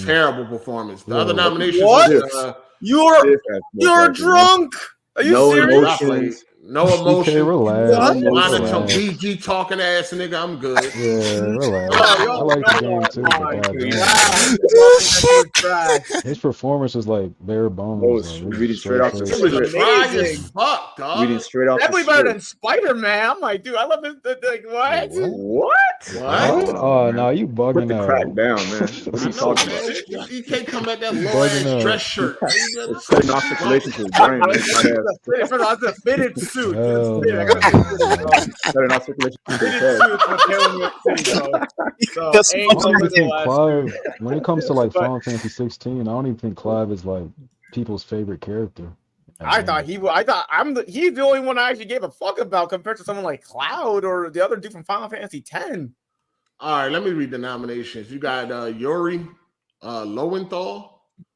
Terrible performance. The other nominations. What? You're drunk. Are you serious? Emotions. No emotion. Relax. Some PG talking ass nigga. I'm good. Yeah, relax. I like the game too. His performance was like bare bones. Reading straight off the It was dry as fuck, dog. Reading straight off. Definitely better than Spider-Man. I'm like, dude, I love this. Like, what? What? Oh no, you bugging Put the out. crack down, man. What are you talking about? You can't come at that low ass dress shirt. Cutting off circulation to his brain. It's a fitted suit. Cutting off circulation to his head. Clive, when it comes to like Final Fantasy 16, I don't even think Clive is like people's favorite character. He's the only one I actually gave a fuck about compared to someone like Cloud or the other dude from Final Fantasy 10. All right, let me read the nominations. You got Yuri Lowenthal.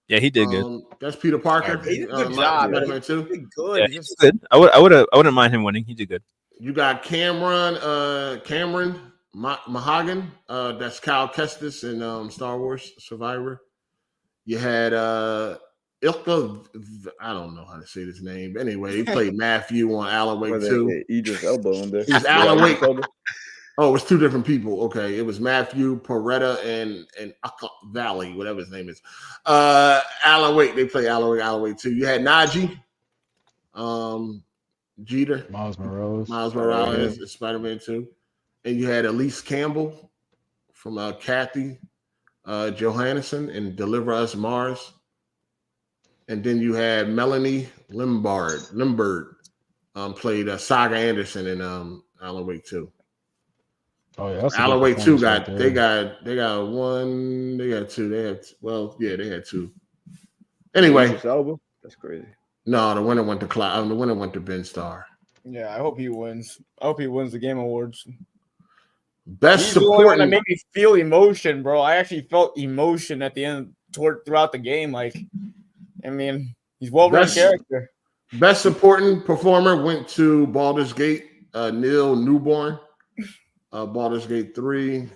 Yeah, he did good. That's Peter Parker. He did a good job. He did good. Yeah, he did good. I wouldn't mind him winning. He did good. You got Cameron Mahagan. That's Kyle Kestis in Star Wars Survivor. You had Ilka. I don't know how to say this name. But anyway, he played Matthew on Alan Wake 2. Idris Elba on there. He's Alan Wake. Oh, it was two different people. Okay, it was Matthew Porretta and Akka Valley, whatever his name is. Alan Wake. They play Alan Wake 2. You had Najee, Jeter, Miles Morales, Spider-Man 2. and you had Elise Campbell from Kathy Johannesson in Deliver Us Mars. And then you had Melanie Limbard played Saga Anderson in Alan Wake 2. Oh yeah, that's Alan Wake 2 got right they got one, they got two. They had they had two. Anyway, that's crazy. No, the winner went to the winner went to Ben Starr. Yeah, I hope he wins. I hope he wins the Game Awards. Best He's the only one that supporting. made me feel emotion, bro. I actually felt emotion at the end throughout the game. Like, I mean, he's well-written character. Best supporting performer went to Baldur's Gate, Neil Newborn, Baldur's Gate 3.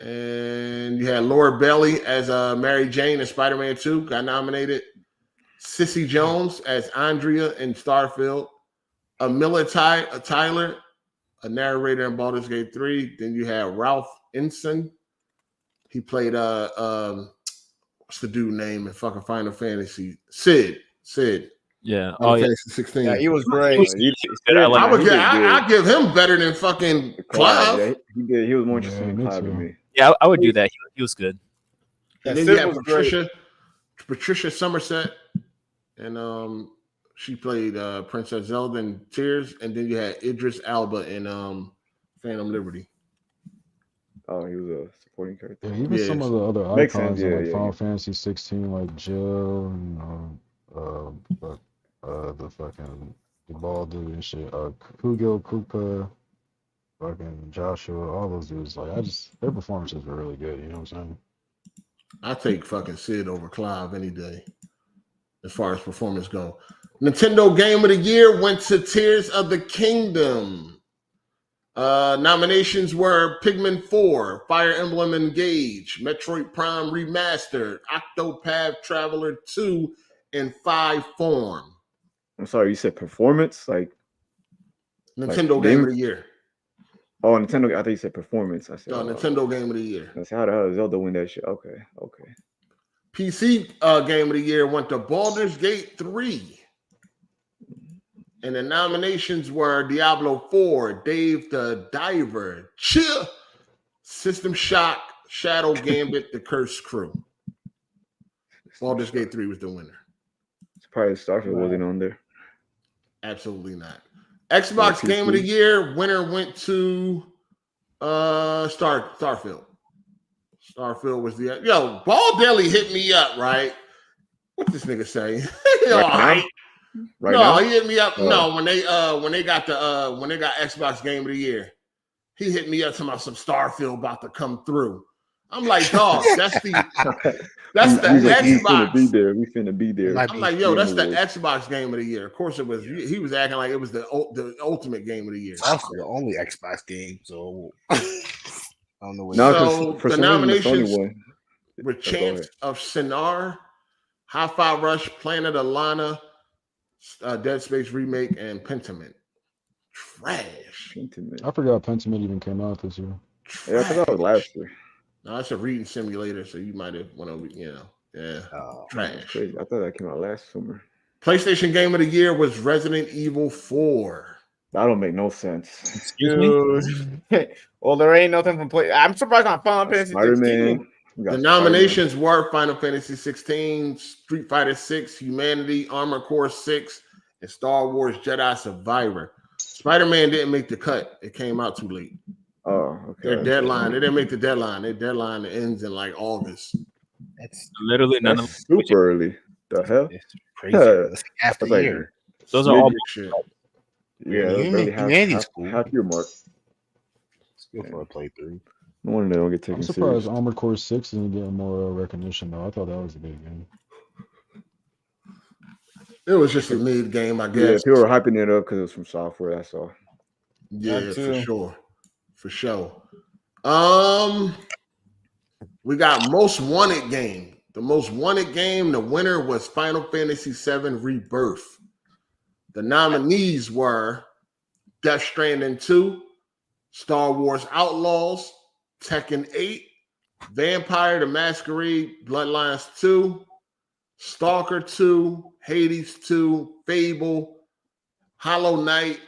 And you had Laura Bailey as Mary Jane in Spider-Man 2, got nominated. Cissy Jones as Andrea in Starfield. Amila Tyler, a narrator in Baldur's Gate 3. Then you had Ralph Ensign. He played what's the dude name in fucking Final Fantasy? Sid. Yeah. Final Fantasy 16. Yeah, he was great. I give him better than fucking Clive. Yeah, he did. He was more interesting than Clive to me. Yeah, I would do that. He was good. And then you had Patricia Somerset, and she played Princess Zelda in Tears. And then you had Idris Elba in Phantom Liberty. Oh, he was a supporting character. Yeah, even some of the other icons in like Final Fantasy 16, like Jill and the fucking the bald dude and shit, Kugel, Koopa, fucking Joshua, all those dudes. Like, their performances were really good. You know what I'm saying? I take fucking Sid over Clive any day, as far as performance go. Nintendo Game of the Year went to Tears of the Kingdom. Nominations were Pikmin 4, Fire Emblem Engage, Metroid Prime Remastered, Octopath Traveler 2, and 5 Form. I'm sorry, you said performance? Like Nintendo Game of the Year. Oh, Nintendo. I thought you said performance. I said Nintendo Game of the Year. I said, how the hell does Zelda win that shit? Okay. PC Game of the Year went to Baldur's Gate 3. And the nominations were Diablo 4, Dave the Diver, System Shock, Shadow Gambit, The Cursed Crew. Baldur's Gate 3 was the winner. Surprised Starfield wasn't on there. Absolutely not. Xbox Game of the Year winner went to Starfield. Starfield was the Ball Deli hit me up, right? What this nigga say? He hit me up. No, when they got Xbox Game of the Year, he hit me up talking about some Starfield about to come through. I'm like, dog, that's the Xbox. We finna be there. I'm like, yo, that's the Xbox Game of the Year. Of course it was. He was acting like it was the ultimate game of the year. That's the only Xbox game, so I don't know what. So the nominations were Champs of Sinar, Hi-Fi Rush, Planet of Lana, Dead Space Remake, and Pentiment. Trash. I forgot Pentiment even came out this year. Yeah, I thought that was last year. No, it's a reading simulator, so you might have want to, trash. Crazy. I thought that came out last summer. PlayStation Game of the Year was Resident Evil 4. That don't make no sense. Excuse me. Well, there ain't nothing from play. I'm surprised on Final Fantasy 16. The nominations were Final Fantasy 16, Street Fighter 6, Humanity, Armored Core 6, and Star Wars Jedi Survivor. Spider-Man didn't make the cut. It came out too late. Oh, okay. Their deadline. They didn't make the deadline. Their deadline ends in like August. That's literally none of super early. The hell? It's crazy. That's half the year. Those are all shit. Yeah, Humanity's cool. Half your mark. It's good for a playthrough. No wonder they don't get taken I'm surprised serious. Armored Core 6 isn't getting more recognition though. I thought that was a good game. It was just a mid game, I guess. Yeah, people were hyping it up because it was from software. That's all. Yeah, for sure. We got most wanted game. The most wanted game, the winner was Final Fantasy VII Rebirth. The nominees were Death Stranding 2, Star Wars Outlaws, Tekken 8, Vampire the Masquerade Bloodlines 2, Stalker 2, Hades 2, Fable, Hollow Knight,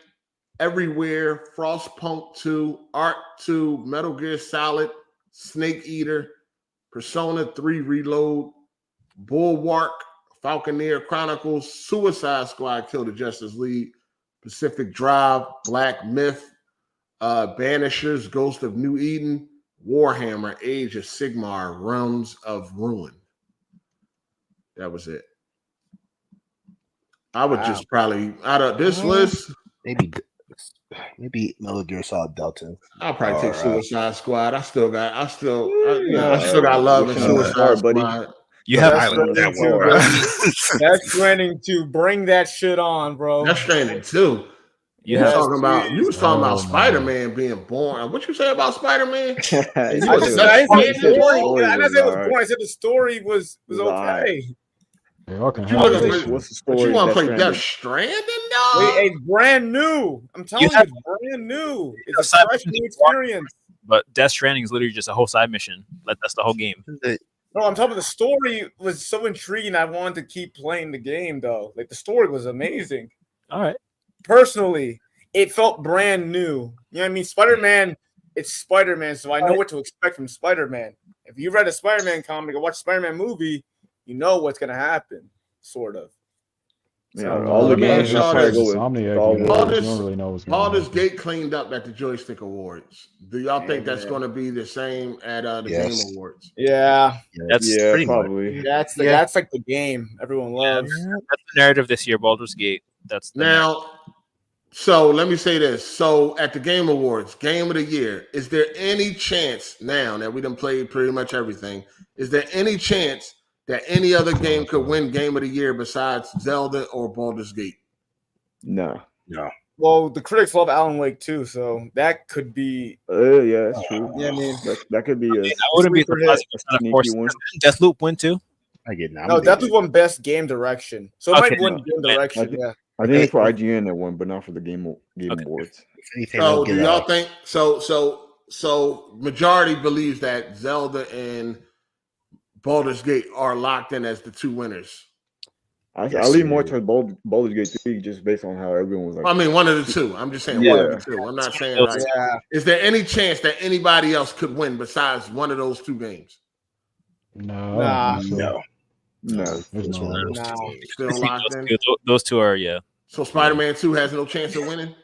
Everywhere, Frostpunk 2, Ark 2, Metal Gear Solid, Snake Eater, Persona 3 Reload, Bulwark, Falconeer Chronicles, Suicide Squad Kill the Justice League, Pacific Drive, Black Myth, Banishers, Ghost of New Eden, Warhammer, Age of Sigmar, Realms of Ruin. That was it. I would just probably, out of this list, maybe Metal Gear Solid Delta. I'll probably take Suicide Squad. I still got love in Suicide Squad. You have Death Stranding to bring that shit on, bro. Death Stranding 2. You was talking about Spider-Man being born. What you say about Spider-Man? I didn't say it was boring. I said the story was okay. What's the story? You want to play Death Stranding, dog? Wait, it's brand new. I'm telling you, brand new. It's a fresh new experience. But Death Stranding is literally just a whole side mission. That's the whole game. No, I'm talking about the story was so intriguing. I wanted to keep playing the game, though. Like, the story was amazing. All right. Personally, it felt brand new. You know what I mean? Spider-Man, it's Spider-Man, so I know what to expect from Spider-Man. If you read a Spider-Man comic or watch a Spider-Man movie, you know what's going to happen, sort of. Yeah, all the games Baldur's Gate cleaned up at the Joystick Awards. Do y'all think that's going to be the same at the Game Awards? Yeah, that's probably. That's like the game everyone loves. That's the narrative this year, Baldur's Gate. That's now. So let me say this. So at the Game Awards, Game of the Year, is there any chance now that we done played pretty much everything? Is there any chance that any other game could win Game of the Year besides Zelda or Baldur's Gate? No. Well, the critics love Alan Wake too, so that could be. Yeah, that's true. Yeah, I mean that could be. I wouldn't be surprised if of course Deathloop win too. I get no. Deathloop won Best Game Direction, so it might win Game Direction. I think it's for IGN that won, but not for the Game Awards. So do y'all think so? Majority believes that Zelda and Baldur's Gate are locked in as the two winners. I lean more towards Baldur's Gate 3 just based on how everyone was like. I mean, one of the two. I'm just saying one of the two. I'm not saying like. Yeah. Is there any chance that anybody else could win besides one of those two games? No. Still locked in. Those two are So Spider-Man 2 has no chance of winning.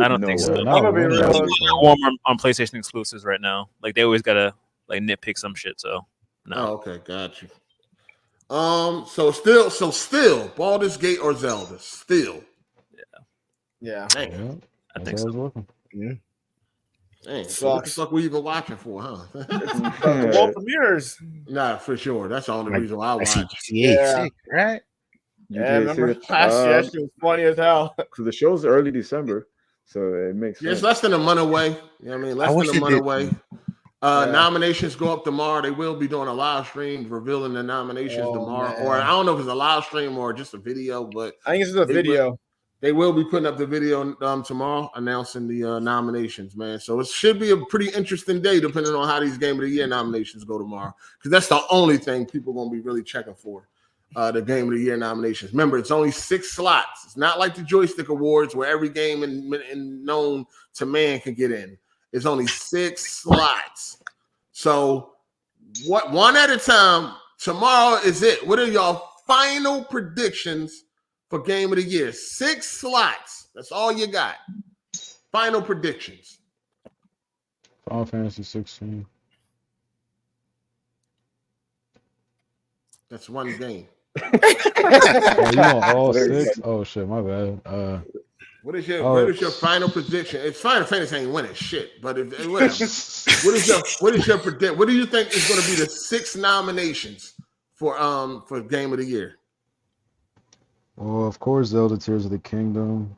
I don't think so. Warm on PlayStation exclusives right now. Like they always gotta like nitpick some shit. So no. Oh, okay, got you. So still, Baldur's Gate or Zelda, still. Yeah. Dang. I think so. Yeah. Dang, so what the fuck we even watching for, huh? World premieres. Nah, for sure. That's the only reason why I watch. GTA VI, right? Yeah, remember last year? That shit was funny as hell. So the show's early December, so it makes sense. It's less than a month away. You know what I mean? Less than a month away. Nominations go up tomorrow. They will be doing a live stream revealing the nominations tomorrow. Man. Or I don't know if it's a live stream or just a video, but I think it's a video. They will be putting up the video tomorrow announcing the nominations, man. So it should be a pretty interesting day depending on how these Game of the Year nominations go tomorrow. Because that's the only thing people are going to be really checking for, the Game of the Year nominations. Remember, it's only 6 slots. It's not like the Joystick Awards where every game in known to man can get in. It's only 6 slots. So one at a time. Tomorrow is it. What are y'all final predictions for Game of the Year? 6 slots. That's all you got. Final predictions. Final Fantasy 16. That's one game. You want all 6? Oh shit, my bad. What is your final prediction? It's Final Fantasy ain't winning shit, but whatever. What is your prediction? What do you think is going to be the 6 nominations for Game of the Year? Well, of course, Zelda Tears of the Kingdom,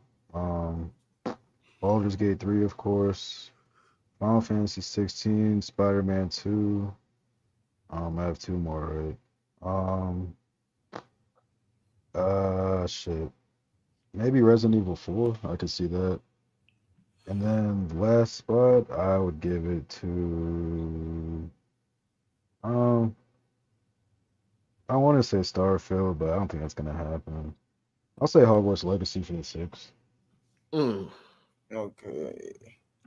Baldur's Gate 3, of course, Final Fantasy 16, Spider-Man 2. I have 2 more, right? Shit. Maybe Resident Evil 4. I could see that. And then the last spot, I would give it to. I want to say Starfield, but I don't think that's gonna happen. I'll say Hogwarts Legacy for the 6. Okay.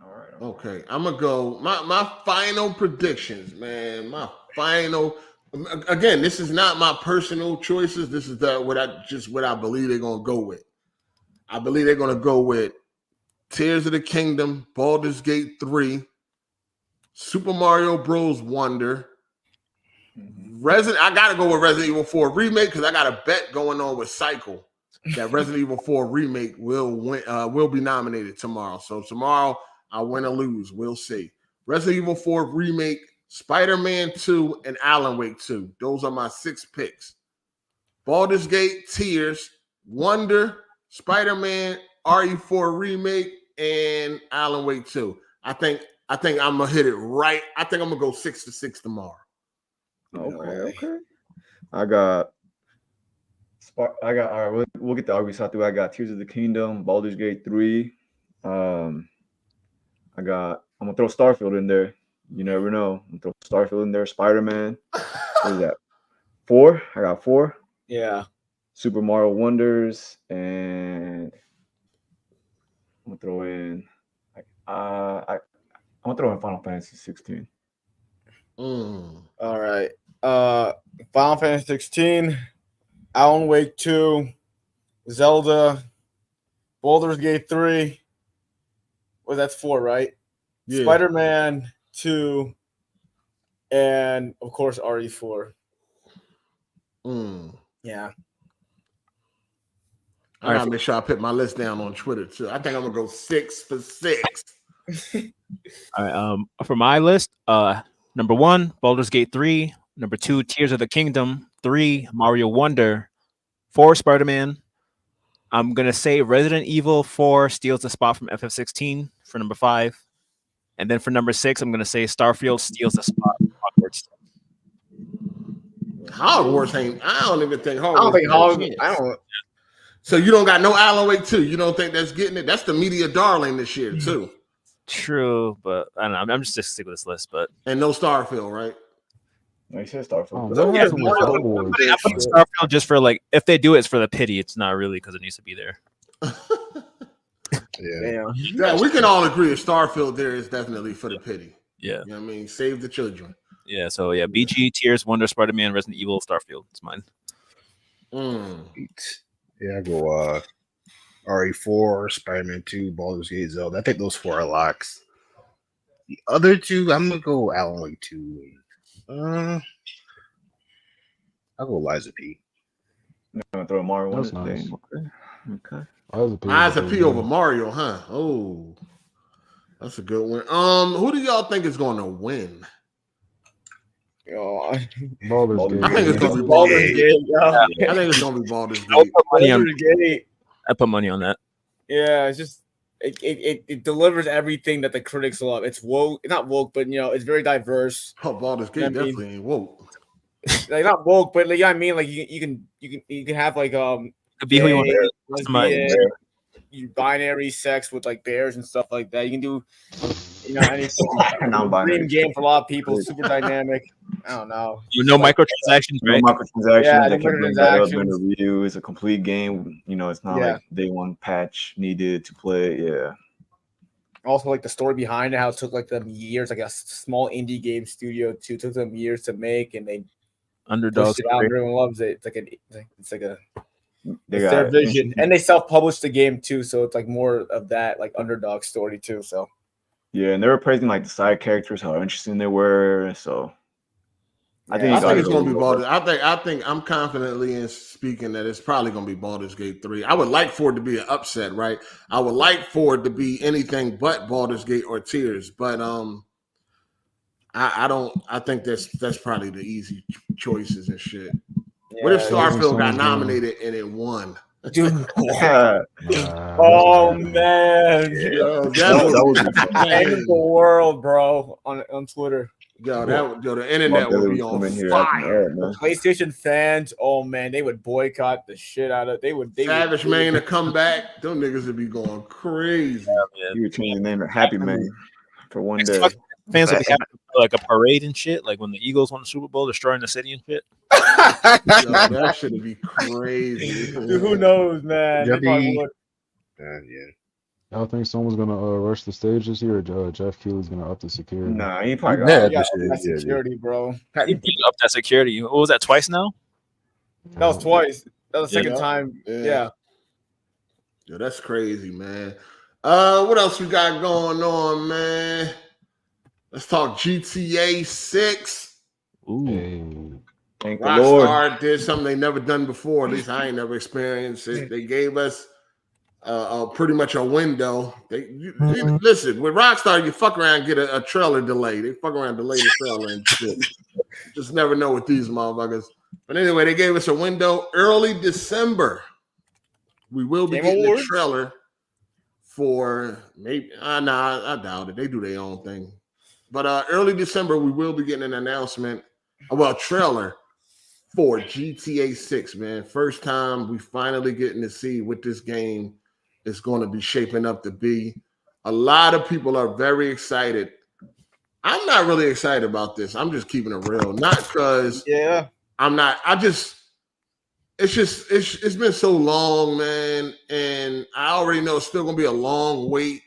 All right. Okay, I'm gonna go. My final predictions, man. My final. Again, this is not my personal choices. This is what I believe they're gonna go with. I believe they're gonna go with Tears of the Kingdom, Baldur's Gate 3, Super Mario Bros. Wonder, I gotta go with Resident Evil 4 remake because I got a bet going on with Cycle that Resident Evil 4 remake will be nominated tomorrow. So tomorrow I win or lose, we'll see. Resident Evil 4 remake, Spider-Man 2, and Alan Wake 2. Those are my 6 picks. Baldur's Gate, Tears, Wonder, Spider-Man, RE4 remake, and Alan Wake 2. I think I'm gonna hit it right. I think I'm gonna go 6-6 tomorrow. Okay. I got. All right. We'll get the arguments out through. I got Tears of the Kingdom, Baldur's Gate 3. I'm gonna throw Starfield in there. You never know. I'm gonna throw Starfield in there. Spider-Man. What is that? 4. I got 4. Yeah. Super Mario Wonders, and I'm gonna throw in. I'm gonna throw in Final Fantasy 16. All right. Final Fantasy 16, Alan Wake 2, Zelda, Baldur's Gate 3. Well, that's 4, right? Yeah. Spider-Man 2, and of course RE4. Yeah. I gotta make sure I put my list down on Twitter too. I think I'm gonna go 6 for 6. All right. For my list, number 1, Baldur's Gate 3. Number 2, Tears of the Kingdom. 3, Mario Wonder. 4, Spider-Man. I'm gonna say Resident Evil 4 steals the spot from FF16 for number 5, and then for number 6, I'm gonna say Starfield steals the spot from Hogwarts. Hogwarts ain't. I don't even think Hogwarts. I don't think Hogwarts. I don't. So you don't got no Alan Wake 2. You don't think that's getting it? That's the media darling this year too. True, but I don't know. I'm just sticking with this list, but and no Starfield, right? No, you said Starfield. I put Starfield just for like if they do it, it's for the pity. It's not really because it needs to be there. Yeah, we can all agree if Starfield there is definitely for the pity. Yeah, you know what I mean, save the children. Yeah, so yeah, BG, Tears, Wonder, Spider-Man, Resident Evil, Starfield. It's mine. Yeah, I go RE4, Spider-Man 2, Baldur's Gate, Zelda. I think those 4 are locks. The other 2, I'm gonna go Alan Wake 2. I'll go Liza P. I'm gonna throw Mario Wonder. Nice. Okay. Liza P over Mario, huh? Oh, that's a good one. Who do y'all think is going to win? Baldur's Gate. I think it's gonna be Baldur's Gate. I think it's gonna be Baldur's Gate. I put money on that. Yeah, it's just it delivers everything that the critics love. It's woke, not woke, but it's very diverse. Oh, Baldur's Gate definitely ain't woke. Like not woke, but like I mean, like you can have like be who you want. You binary sex with like bears and stuff like that. You can do anything. Dream game for a lot of people. Super dynamic. I don't know. No microtransactions, right? No microtransactions. Yeah, they can bring that up in a review. It's a complete game. It's not like day one patch needed to play. Yeah. Also, like the story behind it, how it took like them years, like a small indie game studio took them years to make, and they underdogs. Everyone loves it. It's their vision, and they self-published the game too, so it's like more of that like underdog story too. So yeah, and they were praising like the side characters, how interesting they were. So I think it's going to be Baldur's. I think I'm confidently in speaking that it's probably going to be Baldur's Gate 3. I would like for it to be an upset, right? I would like for it to be anything but Baldur's Gate or Tears, but I don't. I think that's probably the easy choices and shit. Yeah, what if Starfield got nominated and it won? Dude. Oh man. Yo, that was end of the world, bro, on Twitter. The internet would be on fire. PlayStation fans, oh man, they would boycott the shit out of it. Savage Man to come back. Them niggas would be going crazy. Yeah, you would change the name to Happy Man for one day. Fans would be having like a parade and shit, like when the Eagles won the Super Bowl, destroying the city and shit. That should be crazy. Dude, who knows, man? Yeah. I think someone's gonna rush the stage this year. Or Jeff Keighley's gonna up the security. Nah, he probably Yeah, got Yeah, this that's year, security, bro. He beat up that security. What was that? Twice now? That was twice. That was the second Yeah. time. Yeah. Yeah. Yo, that's crazy, man. What else we got going on, man? Let's talk GTA 6. Ooh. Hey, Thank the Lord. Rockstar did something they never done before. At least I ain't never experienced it. They gave us pretty much a window. Listen, with Rockstar, you fuck around and get a trailer delay. They fuck around, delay the trailer and shit. Just never know with these motherfuckers. But anyway, they gave us a window early December. We will be getting a trailer for maybe. I doubt it. They do their own thing. But early December, we will be getting an announcement. Trailer for GTA 6, man. First time we finally getting to see what this game is going to be shaping up to be. A lot of people are very excited. I'm not really excited about this. I'm just keeping it real. Not because I'm not. It's been so long, man. And I already know it's still going to be a long wait.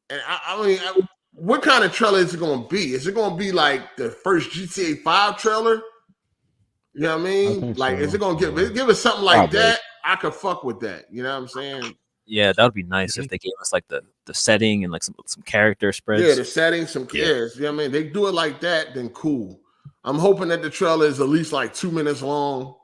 And I mean, what kind of trailer is it going to be? Is it going to be like the first GTA 5 trailer? You know what I mean? Like, is it going to give us something like that? I could fuck with that. You know what I'm saying? Yeah, that would be nice if they gave us like the setting and like some character spreads. Yeah, the setting, some cares. You know what I mean? They do it like that, then cool. I'm hoping that the trailer is at least like 2 minutes long.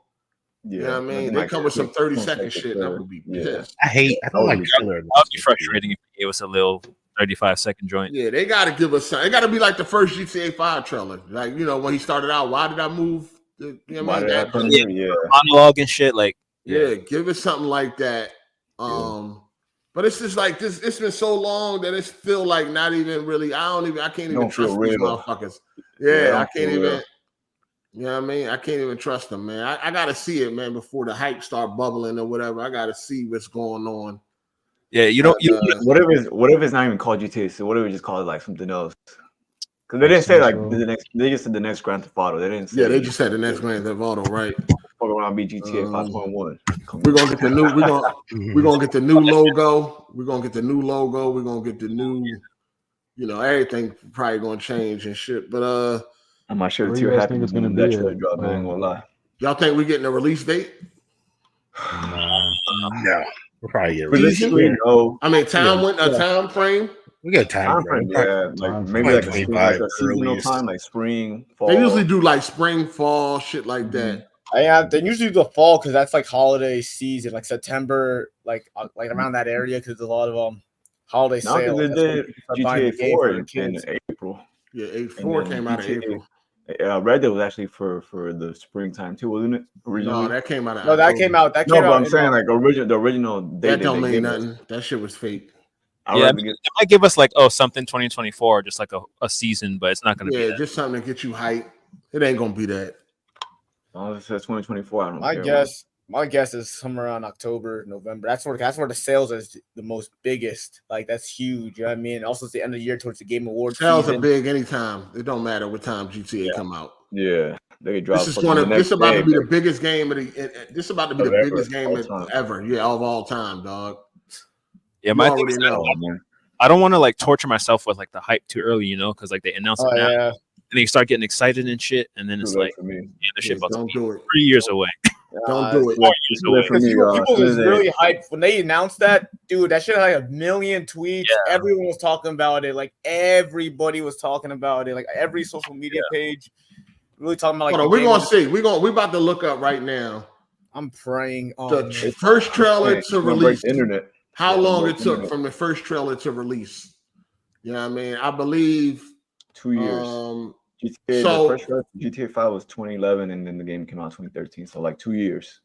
Yeah, you know what I mean? They come with some 30-second shit, and I would be pissed. I don't like trailer. That would be frustrating if they gave us a little 35-second joint. Yeah, they got to give us something. It got to be like the first GTA 5 trailer. Like, you know, when he started out, why did I move? You know what I mean? Monologue and shit. Like, yeah, give us something like that. But it's just like this. It's been so long that it's still like not even really. I can't even trust these motherfuckers. Yeah, I can't even. You know what I mean? I can't even trust them, man. I got to see it, man, before the hype start bubbling or whatever. I got to see what's going on. Yeah, whatever it's not even called GTA, so whatever just call it like something else. Because they didn't say like the next. They just said the next Grand Theft Auto. They didn't say. Yeah, they just said the next Grand Theft Auto, right? Fuck around, be GTA 5.1. We're gonna get the new. We're gonna get the new logo. We're gonna get the new logo. We're gonna get the new. You know, everything probably gonna change and shit. But I'm not sure too happy it's gonna be. That trailer drop. I ain't gonna lie. Y'all think we're getting a release date? No, we'll probably get no. I mean, time frame. We got time frame. Yeah, like maybe like a seasonal time, like spring, fall. They usually do like spring, fall, shit like that. Yeah, they usually do the fall because that's like holiday season, like September, like around that area because there's a lot of holiday sales. They did GTA 4 in April. Yeah, 4 came out in April. Red Dead was actually for the springtime too, wasn't it? Originally? No, that came out. That came out. But I'm saying like the original. That don't mean nothing. That shit was fake. They might give us like something 2024, just like a season, but it's not going to be. Yeah, just something to get you hyped. It ain't gonna be that. Oh, it says 2024. I don't know. My guess is somewhere around October, November. That's where the sales is the most biggest. Like that's huge. You know what I mean? Also, it's the end of the year towards the Game Awards. Sales are big anytime. It don't matter what time GTA come out. Yeah, they drop. This about to be the biggest game this about to be the biggest game ever. Yeah, of all time, dog. Yeah, my thing is I don't want to like torture myself with like the hype too early, you know, because like they announce it now, and then you start getting excited and shit, and then it's like, the shit about to be 3 years away. Don't do it. 4 years away. People was really hyped when they announced that, dude. That shit had like 1 million tweets. Yeah. Everyone was talking about it. Like everybody was talking about it. Like every social media page, really talking about. Like, hold on, we're gonna see. We're about to look up right now. I'm praying. The first trailer to release. The internet. How long it took from the first trailer to release? You know what I mean? I believe 2 years. The first GTA 5 was 2011, and then the game came out in 2013. So like 2 years.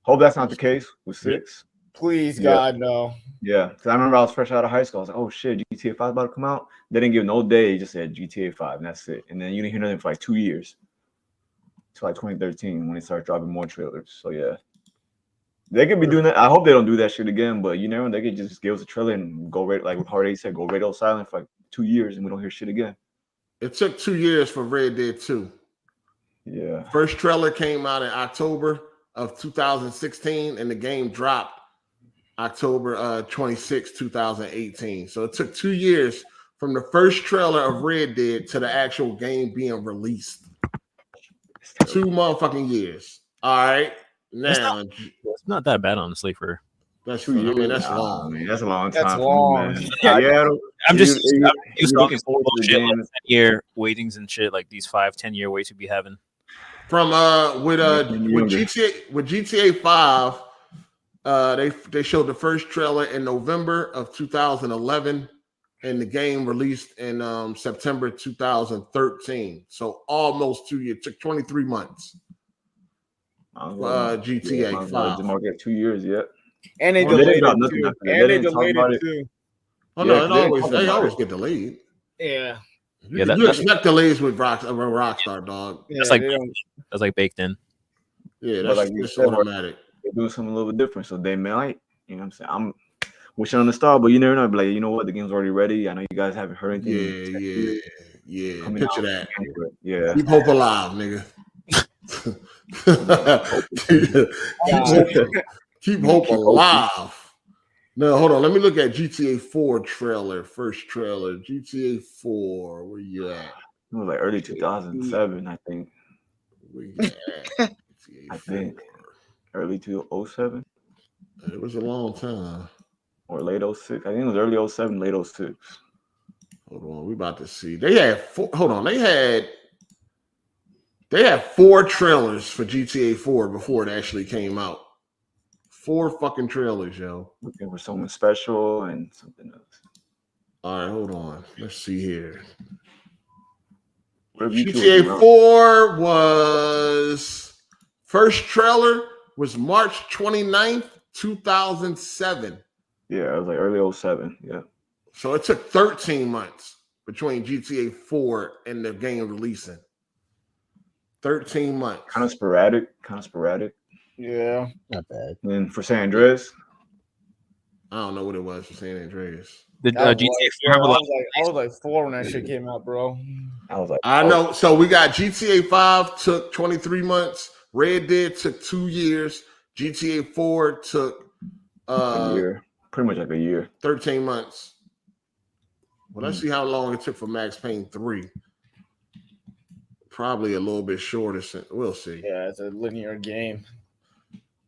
Hope that's not the case with 6. Please, God, no. Yeah, because I remember I was fresh out of high school. I was like, oh shit, GTA 5 about to come out. They didn't give no day. They just said GTA 5, and that's it. And then you didn't hear nothing for like 2 years. Till like 2013 when they started dropping more trailers. So yeah. They could be doing that. I hope they don't do that shit again, but you know, they could just give us a trailer and go like Hard8 said, go radio silent for like 2 years and we don't hear shit again. It took 2 years for Red Dead 2. Yeah. First trailer came out in October of 2016, and the game dropped October 26, 2018. So it took 2 years from the first trailer of Red Dead to the actual game being released. 2 motherfucking years. All right. Now It's not that bad, honestly. For that's 2 years. I mean, that's long. Man, that's a long That's time. long. For me, man. Yeah, I'm just you're looking looking forward forward to to the bullshit like games. 10-year waitings and shit, like these 5-10 year waits we'd be having. From with GTA 5, they showed the first trailer in November of 2011, and the game released in September 2013. So almost 2 years. It took 23 months. GTA 5. Mark at 2 years yet. And they Oh, delayed got it nothing too. after that. And They they didn't talk delayed about it it. too. Oh Yeah, no, they about always it. get delayed. Yeah. You expect delays with Rockstar, dog. That's Yeah, like they don't- that's like baked in. Yeah, But that's like you it's said, automatic. they do something a little bit different, so they might. You know what I'm saying? I'm wishing on the star, but you never know. Be like, you know what? The game's already ready. I know you guys haven't heard anything. Yeah. Coming Picture out. that. Yeah. Keep hope alive, nigga. Keep hope alive. No, hold on. Let me look at GTA 4 trailer. First trailer. GTA 4. Where you at? It was like early 2007, I think. Where you at? GTA 4. I think early 2007 It was a long time. or late 06. I think it was early 07, late 06. Hold on. We about to see. They had four. Hold on. They had 4 trailers for GTA 4 before it actually came out. 4 fucking trailers, yo. Looking for something special and something else. All right, hold on. Let's see here. What have you GTA chosen, 4 was first trailer was March 29th, 2007. Yeah, it was like early 07. Yeah. So it took 13 months between GTA 4 and the game releasing. 13 months. Kind of sporadic. Yeah. Not bad. And then for San Andreas, I don't know what it was for San Andreas. Did That GTA was, 4 have a bro, lot? I was like 4 when that shit came out, bro. I was like, I know. So we got GTA 5 took 23 months. Red Dead took 2 years. GTA 4 took a year. Pretty much like a year. 13 months. Well, let's see how long it took for Max Payne 3. Probably a little bit shorter. We'll see. Yeah, it's a linear game.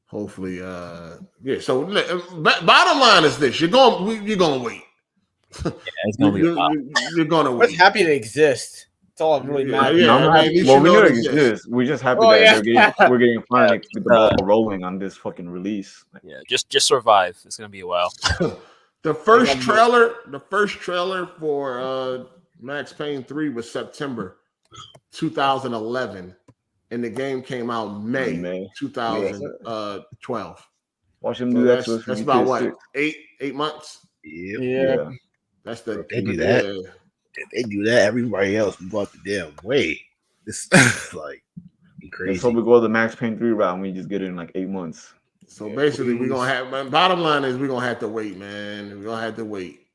Hopefully, yeah. So bottom line is this: you're gonna wait. Yeah, it's gonna be a while. You're gonna I'm wait. just happy it exists. That's all that really matters. Yeah, No, I'm I mean, happy. you Well, should we know know it it exists. exists. We're just happy Oh, that yeah. we're getting finally get the ball rolling on this fucking release. Yeah, just survive. It's gonna be a while. The first trailer for Max Payne 3 was September 2011, and the game came out May 2012. Watch them So do that to us. that's about what 8 months. Yep. Yeah. That's the If they do that. If they do that, everybody else will go out the damn way. This is like crazy. So we go the Max Payne 3 route and we just get it in like 8 months. So basically, we're gonna have. Bottom line is, we're gonna have to wait, man. We're gonna have to wait.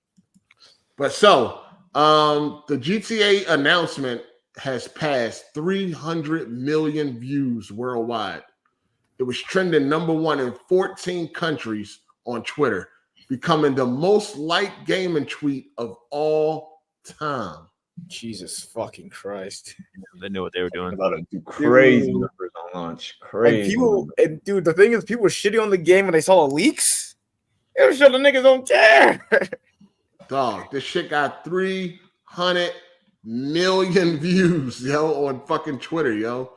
But so, the GTA announcement has passed 300 million views worldwide. It was trending #1 in 14 countries on Twitter, becoming the most liked gaming tweet of all time. Jesus fucking Christ. They knew what they were doing. About to do crazy Dude. numbers on launch. And Crazy. people, and dude, the thing is, people were shitting on the game when they saw the leaks. It was sure the niggas don't care. Dog, this shit got 300 million views, yo, on fucking Twitter, yo.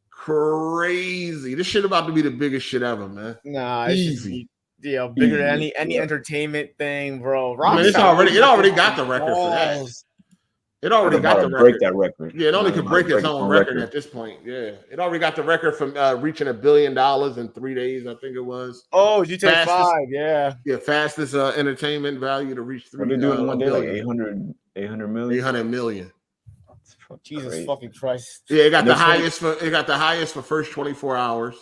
Crazy. This shit about to be the biggest shit ever, man. Nah, it's Easy. just, yeah, bigger than Easy. any entertainment thing, bro. I mean, it already got the record for that. Balls. It already got the break record. that record. Yeah, it only About could to break its its own record at this point. Yeah, it already got the record from reaching $1 billion in 3 days. I think it was. Oh, GTA Fastest- 5, yeah. Yeah, fastest entertainment value to reach What they doing in one day? Like billion. 800 million. 800 million. That's fucking Jesus crazy. fucking Christ. Yeah, it got the Next one. highest for first 24 hours.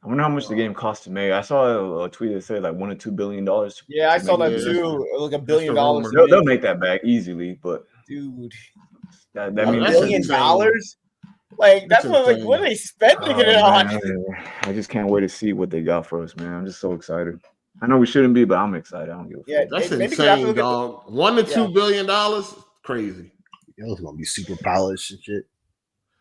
I wonder how much the game cost to make. I saw a tweet that said like $1 or $2 billion. Yeah, I saw that Yeah, too. Like $1 the billion. rumor. They'll make that back easily, but Dude. that Well, means that's $1 billion? Like, that's That's what, like, insane. what are they spending it Oh, on? man, I just can't wait to see what they got for us, man. I'm just so excited. I know we shouldn't be, but I'm excited. I don't give a Yeah, fuck. That's maybe insane, dog. $1 to $2 billion, crazy. It was gonna be super polished and shit.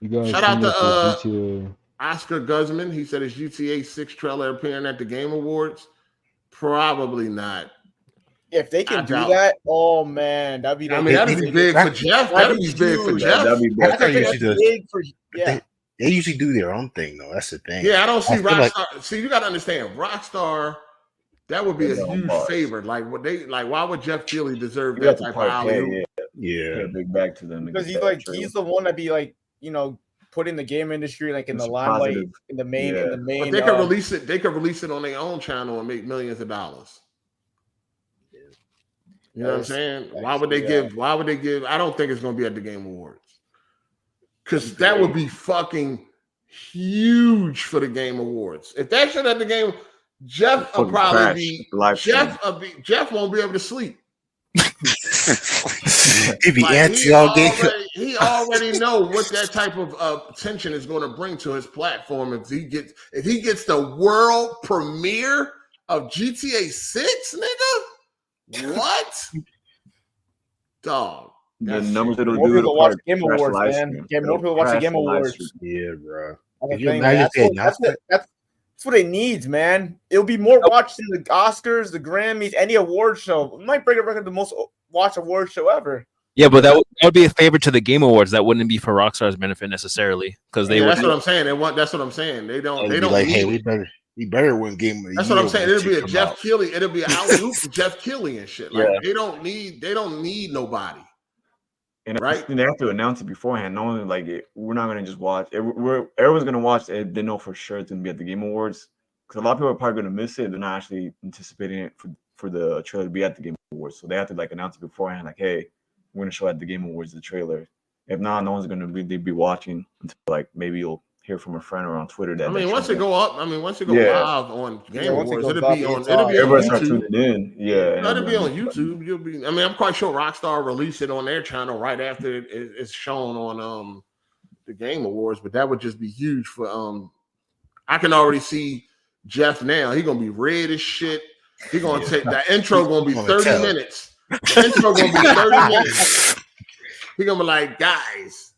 You guys Shout out seen if the to GTA? Oscar Guzman. He said his GTA 6 trailer appearing at the Game Awards. Probably not. If they can do that, oh man, that'd be. I mean, that'd be big for Jeff. That'd be big for Jeff. That'd be big for yeah. They usually do their own thing though. That's the thing. Yeah, I don't see Rockstar. Like, see, you got to understand, Rockstar. That would be a huge favor. Like, what they like? Why would Jeff Keighley deserve that type of alley? Yeah, big back to them because he's the one that be like, you know, putting the game industry like in the limelight, in the main. But they could release it. They could release it on their own channel and make millions of dollars. You know what I'm saying? Why would they give? Why would they give? I don't think it's going to be at the Game Awards because that would be fucking huge for the Game Awards. If that shit at the game, Jeff will probably be Jeff won't be able to sleep. He'd be antsy all game. He already know what that type of attention is going to bring to his platform if he gets the world premiere of GTA 6, nigga. What? Dog. The numbers it'll more do. People watch Game Awards, man. More people watch the Game Awards. Yeah, bro. That's what it needs, man. It'll be more watched than the Oscars, the Grammys, any award show. It might break a record, the most watched award show ever. Yeah, but that would be a favor to the Game Awards. That wouldn't be for Rockstar's benefit necessarily, because they. That's what I'm saying. That's what I'm saying. They don't. They don't like, hey, we better win game. That's what I'm saying. It'll be a Jeff Keighley. It'll be an alley-oop for Jeff Keighley and shit. Like they don't need nobody. And right, they have to announce it beforehand. No one like it. We're not gonna just watch. Everyone's gonna watch it. They know for sure it's gonna be at the Game Awards because a lot of people are probably gonna miss it. They're not actually anticipating it for the trailer to be at the Game Awards. So they have to like announce it beforehand. Like, hey, we're gonna show at the Game Awards the trailer. If not, no one's gonna be watching until like maybe you'll hear from a friend or on Twitter that. Once it go live on Game Awards, it'll be on YouTube. It'll be on YouTube. I'm quite sure Rockstar released it on their channel right after it's shown on the Game Awards, but that would just be huge for I can already see Jeff now. He's gonna be red as shit. He's gonna take that intro gonna be 30 minutes. The intro gonna be 30 minutes. He's gonna be like, guys,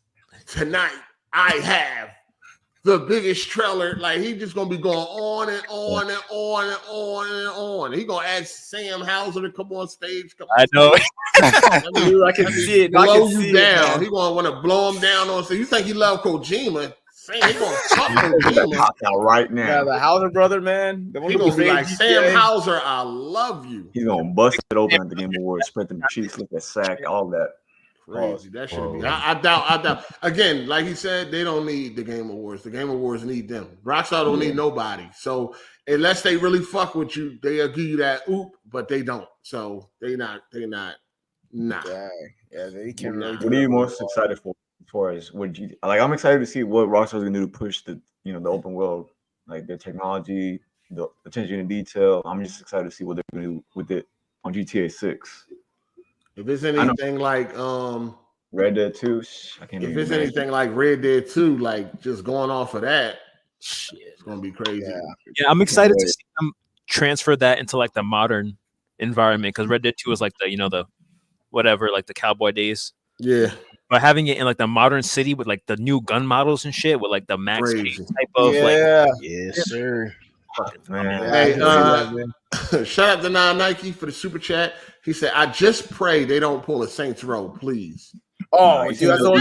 tonight I have the biggest trailer. Like he just gonna be going on and on and on and on and on. He gonna ask Sam Hauser to come on stage. I know. I can see it. Blow you down. He gonna want to blow him down on stage. You think he love Kojima? Sam, he gonna fuck Kojima right now. Yeah, the Hauser brother, man. He gonna be like, Sam Hauser, I love you. He's gonna bust it open at the Game Awards, spread them cheeks, look at sack, all that. Crazy. That should be. I doubt. Again, like he said, they don't need the Game Awards. The Game Awards need them. Rockstar don't need nobody. So unless they really fuck with you, they'll give you that oop, but they don't. So they not. Nah. Yeah, they can't really. What are you most excited for? As far as what you like, I'm excited to see what Rockstar's gonna do to push the open world, like their technology, the attention to detail. I'm just excited to see what they're gonna do with it on GTA 6. If it's anything like Red Dead 2, if it's anything like Red Dead 2, like just going off of that, shit, it's gonna be crazy. Yeah, I'm excited to see them transfer that into like the modern environment because Red Dead 2 was like the whatever, like the cowboy days. Yeah. But having it in like the modern city with like the new gun models and shit with like the Max Payne type of yes, sir. Hey, shout out to Nike for the super chat. He said, "I just pray they don't pull a Saints Row, please." Oh, dude, that's all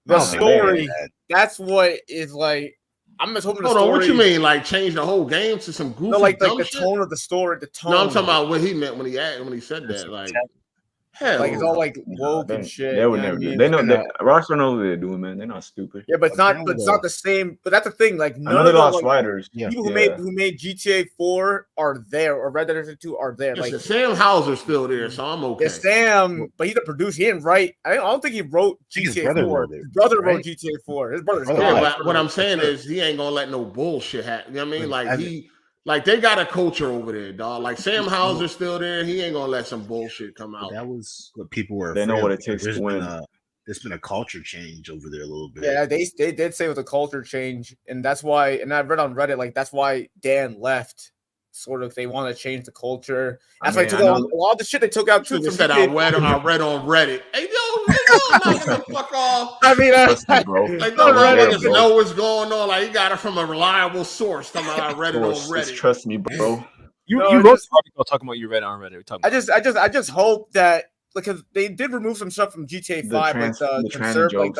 the story. That's what is like. I'm just hoping. Hold on, what you mean? Like change the whole game to some goofy? No, like the shit? tone of the story. The tone. No, I'm talking about what he meant when he said that. Like. Hell, like it's all like woke and shit. They would never do. They know that Rockstar knows what they're doing, man. They're not stupid. Yeah, but it's not. But it's not the same. But that's the thing. Like none of the writers, people who made GTA 4 are there, or Red Dead Redemption 2 are there. Listen, like Sam Hauser's still there, so I'm okay. Yeah, Sam, but he's a producer. He didn't write. I don't think he wrote GTA 4. His brother wrote GTA 4. His brother's but what I'm saying is he ain't gonna let no bullshit happen. You know what I mean? Like Like they got a culture over there, dog. Like Sam Hauser's still there. He ain't gonna let some bullshit come out. That was what people were. They know what it takes to win. there's been a culture change over there a little bit. Yeah, they did say it was a culture change, and that's why. And I read on Reddit like that's why Dan left. Sort of, they want to change the culture. That's why they took out a lot of the shit they took out too. From said I read on Reddit. Hey, yo, knock the fuck off. I mean, bro. Like no niggas know what's going on. Like you got it from a reliable source. Talking about I read it on Reddit. Just trust me, bro. You wrote an article talking about you read it on Reddit. I just hope that because they did remove some stuff from GTA 5, like the conserve, jokes,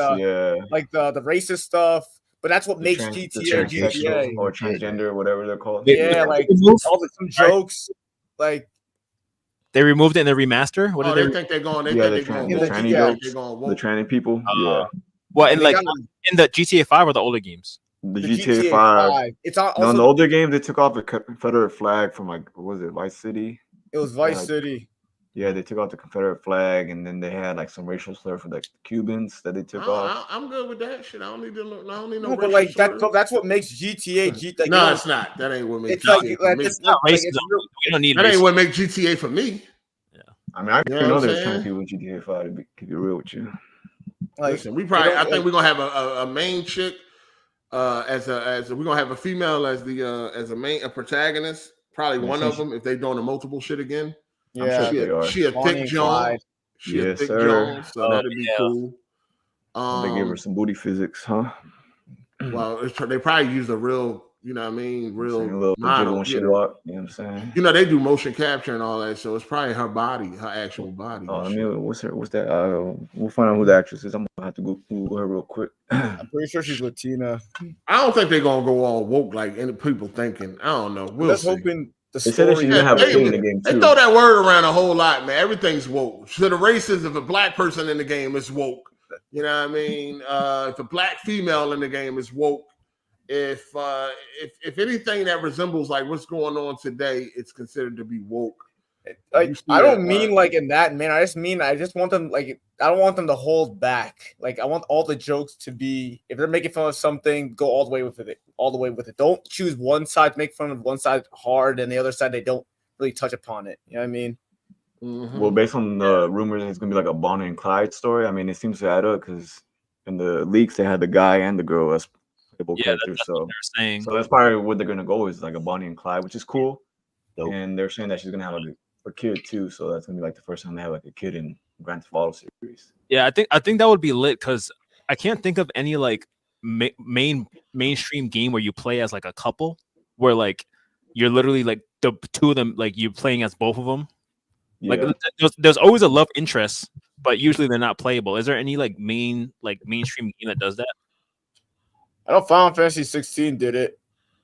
like the racist stuff. But that's what makes GTA or transgender, whatever they're called. Yeah, like all the some jokes, like they removed it in the remaster. What did they think they're going? The tranny people. Yeah. What in the GTA 5 or the older games? The GTA 5. It's also, no, in the older game they took off the Confederate flag from like what was it, Vice City? It was Vice City. Yeah, they took out the Confederate flag, and then they had like some racial slur for the Cubans that they took off. I'm good with that shit. I don't need no. No, but like that's what makes GTA. No, it's not. That ain't what makes GTA. It's not racism. You don't need. That ain't what makes GTA for me. Yeah, I mean, I didn't know there's 10 people in GTA 5. To be real with you. Like, listen, I think we're gonna have a main chick, as we're gonna have a female as a main protagonist. Probably one of them if they doing the multiple shit again. Yeah, she a thick Joan. She a thick Joan, so that'd be cool. They gave her some booty physics, huh? Well, they probably use a real, you know what I mean, real model. You know what I'm saying? You know they do motion capture and all that, so it's probably her body, her actual body. Oh, I mean, what's that? We'll find out who the actress is. I'm gonna have to Google her real quick. I'm pretty sure she's Latina. I don't think they're gonna go all woke like any people thinking. I don't know. We'll see. Hoping. They said that she's gonna have a kid in the game too. They throw that word around a whole lot, man. Everything's woke. So the races, if a black person in the game is woke, you know what I mean. If a black female in the game is woke, if anything that resembles like what's going on today, it's considered to be woke. Like I don't mean like in that man. I just want them like I don't want them to hold back. Like I want all the jokes to be if they're making fun of something, go all the way with it. All the way with it. Don't choose one side, make fun of one side hard, and the other side they don't really touch upon it. You know what I mean? Mm-hmm. Well, based on the rumors, it's gonna be like a Bonnie and Clyde story. I mean, it seems to add up because in the leaks they had the guy and the girl as playable characters. So that's probably what they're gonna go is like a Bonnie and Clyde, which is cool. Dope. And they're saying that she's gonna have like a kid too, so that's gonna be like the first time they have like a kid in Grand Theft Auto series. Yeah, I think that would be lit because I can't think of any like mainstream game where you play as like a couple, where like you're literally like the two of them, like you're playing as both of them. Yeah. Like there's always a love interest, but usually they're not playable. Is there any like mainstream game that does that? I know Final Fantasy 16 did it.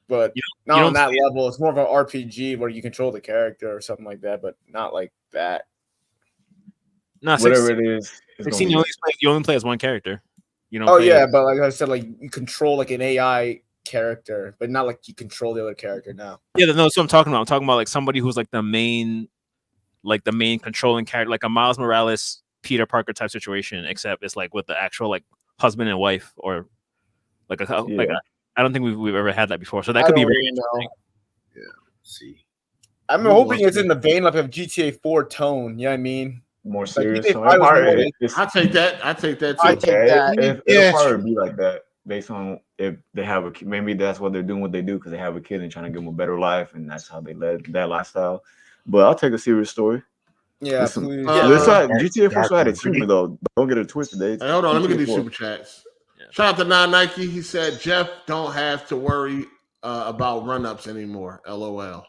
But not on that level. It's more of an RPG where you control the character or something like that, but not like that. No, whatever it is. 16, you only play as one character. You know. But like I said, like you control like an AI character, but not like you control the other character now. Yeah, no, that's what I'm talking about. I'm talking about like somebody who's like the main controlling character, like a Miles Morales, Peter Parker type situation, except it's like with the actual like husband and wife or like I don't think we've ever had that before, so that could be very interesting. Yeah, see. I'm hoping it's in the vein of a GTA 4 tone. You know what I mean? More serious. I take that. I take that too. It'll probably be like that based on if they have a kid. Maybe that's what they're doing. What they do because they have a kid and trying to give them a better life, and that's how they led that lifestyle. But I'll take a serious story. Yeah, please. GTA 4 had its humor though. Don't get it twisted. Hold on, let me get these super chats. Shout out to Non-Nike. He said, Jeff don't have to worry about run-ups anymore. LOL.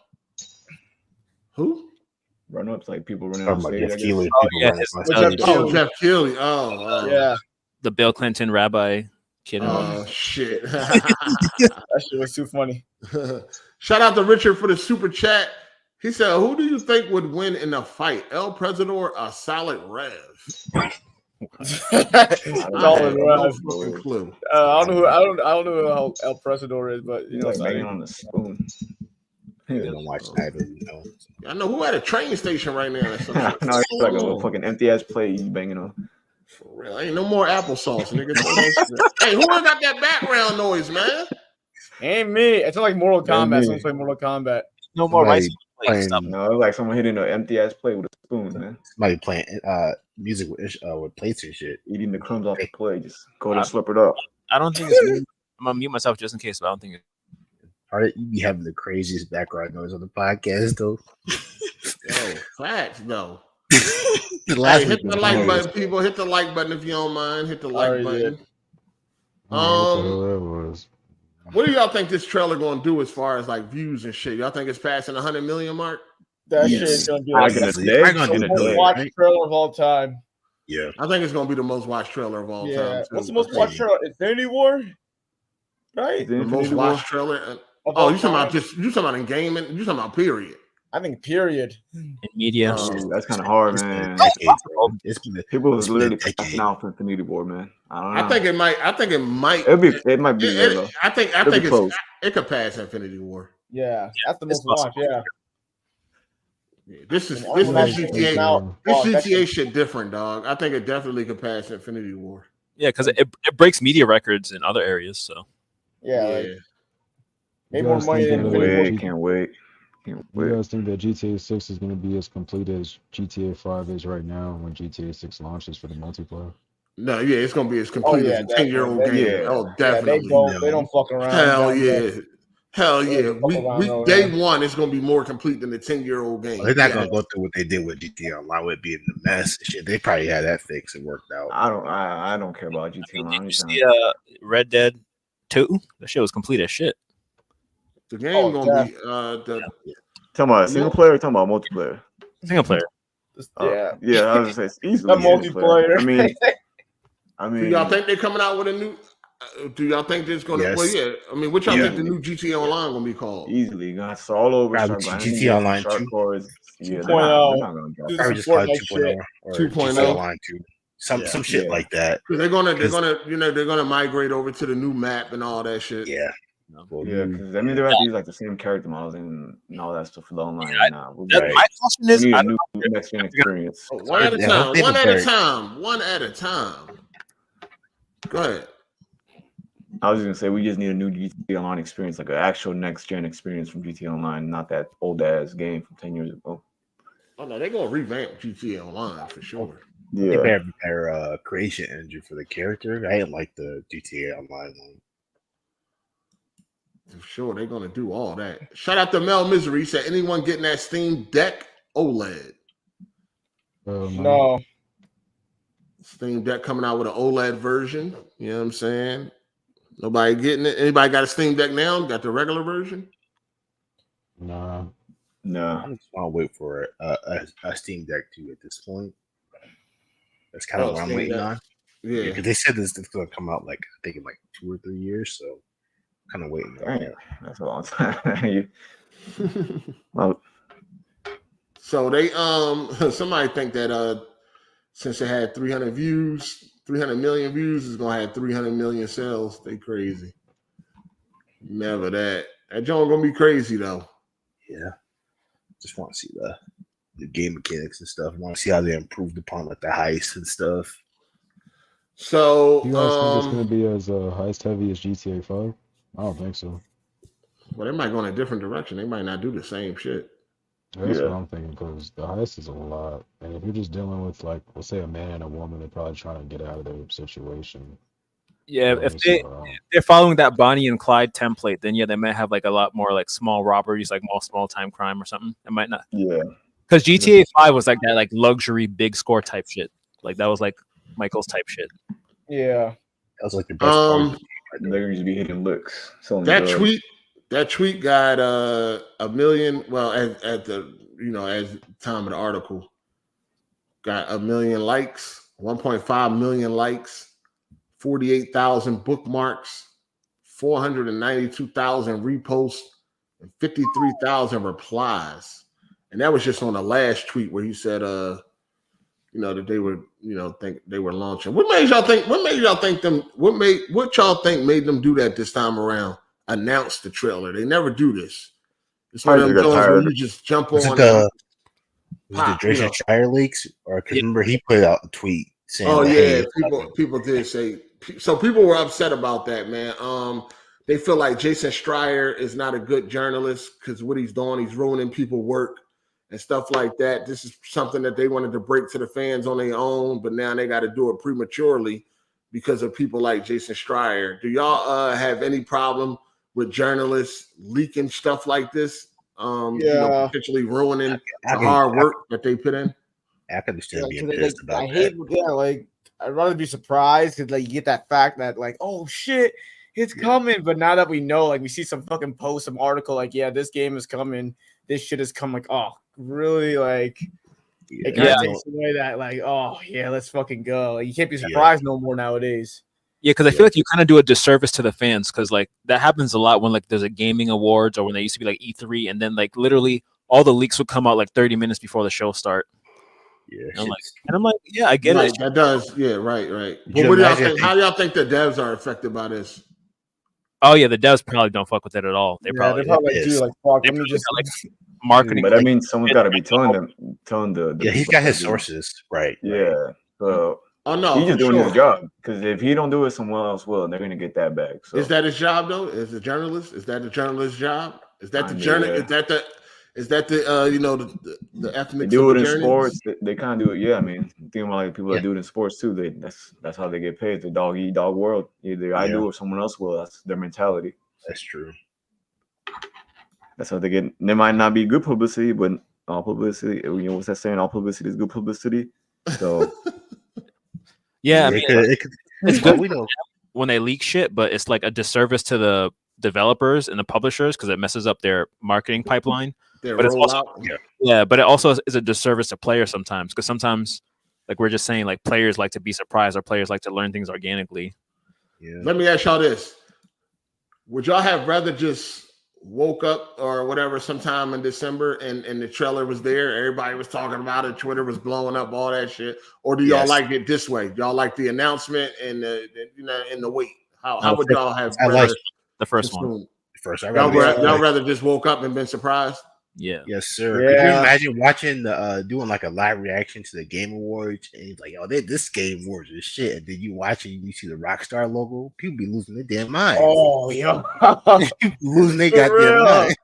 Who? Run-ups, like people running on stage. Jeff Keighley. Jeff Keighley. Oh, yeah. The Bill Clinton rabbi kid. Oh, shit. That shit was too funny. Shout out to Richard for the super chat. He said, who do you think would win in a fight? El Presidor or Solid Rev? I don't know how El Presidor is, but you know, like banging on the spoon. Don't watch that, you know. I know who at a train station right now. No, it's like a fucking empty ass plate you banging on. For real, ain't no more applesauce, nigga. Hey, who got that background noise, man? Ain't me. It's not like Mortal Kombat. Someone play Mortal Kombat. No more rice. No, it's like someone hitting an empty ass plate with a spoon, man. Somebody playing music with plates and shit. Eating the crumbs off the plate, just go and slurp it up. I don't think it's me. I'm gonna mute myself just in case, but I don't think You be having the craziest background noise on the podcast, though. Yo, facts though. The last hit the like button, people. Hit the like button if you don't mind. Hit the like button. What do y'all think this trailer gonna do as far as like views and shit? Y'all think it's passing 100 million mark? That shit is gonna be like the most watched trailer of all time. Yeah, I think it's gonna be the most watched trailer of all time. What's the most watched trailer? Infinity War, right? The most watched trailer. Oh, you talking about in gaming? You talking about period? I think period. in media. That's kind of hard, man. People was literally passing out for Infinity War, man. I don't know. I think it might. It might be. I think it could pass Infinity War. Yeah, that's the most watched. Yeah. This GTA. This GTA shit different, dog. I think it definitely could pass Infinity War. Yeah, because it breaks media records in other areas. So yeah. Maybe more money than Infinity War. Can't wait. You guys think that GTA 6 is going to be as complete as GTA 5 is right now when GTA 6 launches for the multiplayer? No, yeah, it's going to be as complete as a 10-year-old game. Yeah. Oh, definitely. They don't fuck around. Hell yeah. We day one, it's going to be more complete than the 10-year-old game. They're not going to go through what they did with GTA Online with being the mess and shit. They probably had that fixed and worked out. I don't care about GTA Online. Did you see Red Dead 2? That shit was complete as shit. The game gonna be talking about single player or talking about multiplayer? Single player. Yeah, I was gonna say it's easily multiplayer. I mean, do y'all think they're coming out with a new? Do y'all think there's gonna? Yes. Well, yeah. I mean, what y'all think the new GTA Online gonna be called? Easily, gonna start all over. GTA Online 2. Yeah, 2.0. Probably just call it 2.0 or 2.0 Online 2. Some shit like that. They're gonna migrate over to the new map and all that shit. Yeah. Yeah, because I mean they're at these like the same character models and all that stuff for the online. My question is, we need a new next gen experience. One at a time. One at a time. Go ahead. I was just gonna say we just need a new GTA Online experience, like an actual next gen experience from GTA Online, not that old ass game from 10 years ago. Oh no, they're gonna revamp GTA Online for sure. Yeah, they better prepare creation engine for the character. I didn't like the GTA Online one. For sure, they're gonna do all that. Shout out to Mel Misery. He said, anyone getting that Steam Deck OLED? No. Steam Deck coming out with an OLED version. You know what I'm saying? Nobody getting it. Anybody got a Steam Deck now? Got the regular version? Nah. No. I just want to wait for a Steam Deck too at this point. That's kind of what I'm waiting on. Yeah, because they said this is going to come out like I think in like 2 or 3 years. So kind of waiting. That's a long time. Well, so they somebody think that since it had 300 million views, it's gonna have 300 million sales. They crazy. Never that. That joint gonna be crazy though. Yeah. Just want to see the game mechanics and stuff. I want to see how they improved upon like the heist and stuff. So you guys think it's gonna be as heist heavy as GTA 5? I don't think so. Well, they might go in a different direction. They might not do the same shit. That's what I'm thinking, because the heist is a lot. And if you're just dealing with, like, let's say a man and a woman, they're probably trying to get out of their situation. Yeah, if they're following that Bonnie and Clyde template, then they might have like a lot more like small robberies, like more small time crime or something. It might not. Yeah. Because GTA 5 was like that like luxury big score type shit. Like that was like Michael's type shit. Yeah. That was like the best part. They're going to be hitting licks. That tweet got a million. Well, at the as the time of the article, got 1 million likes, 1.5 million likes, 48,000 bookmarks, 492,000 reposts, and 53,000 replies. And that was just on the last tweet where he said, that they were, think they were launching. What y'all think made them do that this time around? Announce the trailer. They never do this. It's one of them things where you just jump on. Was it the Jason Schreier leaks? Or remember he put out a tweet saying, "Oh yeah, people did say." So people were upset about that, man. They feel like Jason Schreier is not a good journalist because what he's doing, he's ruining people's work, and stuff like that. This is something that they wanted to break to the fans on their own, but now they got to do it prematurely because of people like Jason Schreier. Do y'all have any problem with journalists leaking stuff like this? Potentially ruining the hard work that they put in. I can understand being pissed about that. hate, like I'd rather be surprised because like you get that fact that like, oh shit, it's coming. But now that we know, like we see some fucking post, some article, like this game is coming, this shit is coming. Like, oh, really? Like it kind of takes away that like, oh yeah, let's fucking go. Like, you can't be surprised no more nowadays. Yeah, because I feel like you kind of do a disservice to the fans because like that happens a lot when like there's a gaming awards or when they used to be like E3 and then like literally all the leaks would come out like 30 minutes before the show start. Yeah, and I'm like, yeah, I get it. That does, right. But what do y'all think? How do y'all think the devs are affected by this? Oh yeah, the devs probably don't fuck with it at all. They probably do like fuck. Let me just like marketing. But I mean, someone's got to be telling the he's got his sources, right? Yeah. So he's just doing his job because if he don't do it, someone else will, and they're gonna get that back. So. Is that his job though? Is the journalist? Is that the journalist's job? Is that the journal? Is that the the ethnic? They do it in sports. They kind of do it. Yeah, I mean, thinking about like people that do it in sports too. That's how they get paid. The dog eat dog world. Either I do or someone else will. That's their mentality. That's true. That's how they get. There might not be good publicity, but all publicity. What's that saying? All publicity is good publicity. So. Yeah, I mean, it's good when they leak shit, but it's like a disservice to the developers and the publishers because it messes up their marketing pipeline. But it's also, but it also is a disservice to players sometimes because sometimes, like we're just saying, like players like to be surprised or players like to learn things organically. Yeah. Let me ask y'all this: would y'all have rather just woke up or whatever sometime in December and the trailer was there, everybody was talking about it, Twitter was blowing up, all that shit, or do y'all like it this way? Y'all like the announcement and the wait? How would y'all have? I like the first one. Y'all rather just woke up and been surprised? Yeah. Yes, sir. Yeah. Can you imagine watching doing like a live reaction to the Game Awards and like, oh, this Game Awards is shit, and then you watch it and you see the Rockstar logo, people be losing their damn minds. Oh, yeah. Losing their goddamn mind.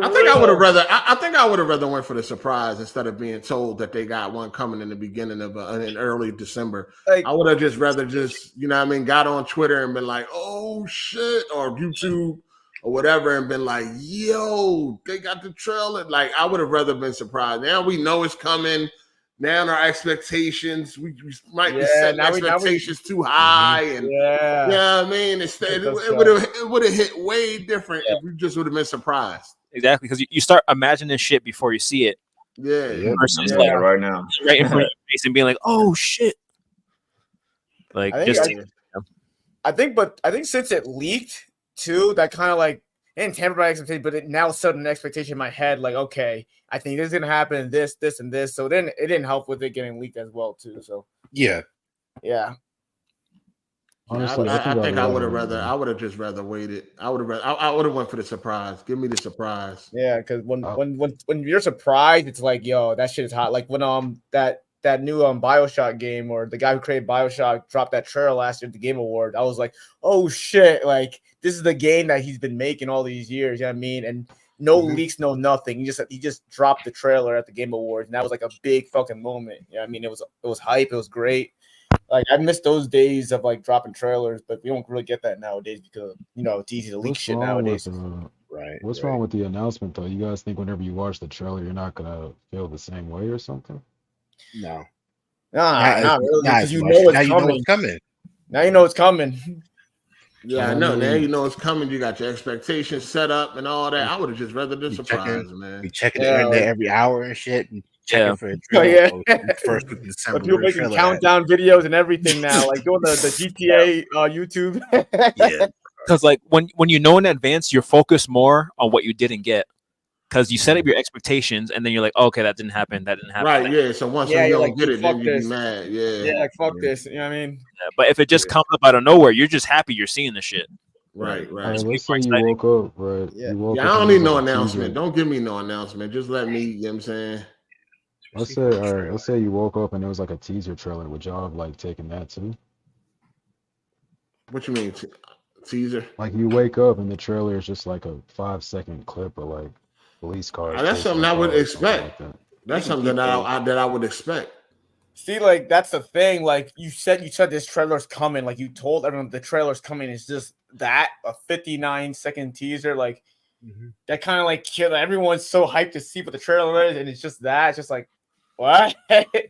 I think I would have rather. I think I would have rather went for the surprise instead of being told that they got one coming in the beginning of in early December. I would have just rather got on Twitter and been like, oh shit, or YouTube or whatever, and been like, yo, they got the trailer. Like I would have rather been surprised. Now we know it's coming. Now our expectations, we might be setting expectations too high, and I mean, it would have hit way different if we just would have been surprised. Exactly, because you start imagining shit before you see it. Yeah, versus like right now, right in front of your face and being like, "Oh shit!" Like I think since it leaked too, that kind of like didn't temper my expectation, but it now set an expectation in my head. Like, okay, I think this is gonna happen. This, and this. So then it didn't help with it getting leaked as well too. So yeah. Honestly, I think I would have rather. I would have just rather waited. I would have went for the surprise. Give me the surprise. Yeah, because when you're surprised, it's like, yo, that shit is hot. Like when that new BioShock game, or the guy who created BioShock dropped that trailer last year at the Game Award. I was like, oh shit, like this is the game that he's been making all these years. You know what I mean? And no leaks, no nothing. He just dropped the trailer at the Game Awards, and that was like a big fucking moment. You know what I mean? It was hype. It was great. Like I miss those days of like dropping trailers, but we don't really get that nowadays because it's easy to leak shit nowadays. What's wrong with the announcement though? You guys think whenever you watch the trailer, you're not gonna feel the same way or something? No, not really. Because you know it's coming. Now you know it's coming. Yeah, I know. Now you know it's coming. You got your expectations set up and all that. I would have just rather the surprise, man. You checking the internet every hour and shit. And checking for a trailer first week of December. But people making countdown videos and everything now, like doing the GTA YouTube. Yeah, because like when you know in advance, you're focused more on what you didn't get. Because you set up your expectations, and then you're like, oh, okay, that didn't happen. Right, yeah. So once you don't get it, then you be mad. Yeah, like, fuck this. You know what I mean? Yeah, but if it just comes up out of nowhere, you're just happy you're seeing the shit. Right. Let's say you woke up, right? Yeah, I don't need no announcement. Don't give me no announcement. Just let me, you know what I'm saying? Let's say you woke up and it was like a teaser trailer. Would y'all have like taken that too? What you mean, teaser? Like you wake up and the trailer is just like a 5-second clip of like police cars. That's something I would expect. Like that's something that I would expect. See, like that's the thing. Like you said this trailer's coming. Like you told everyone the trailer's coming. It's just that a 59-second teaser. Like that kind of like killed. Everyone's so hyped to see what the trailer is, and it's just that. It's just like what?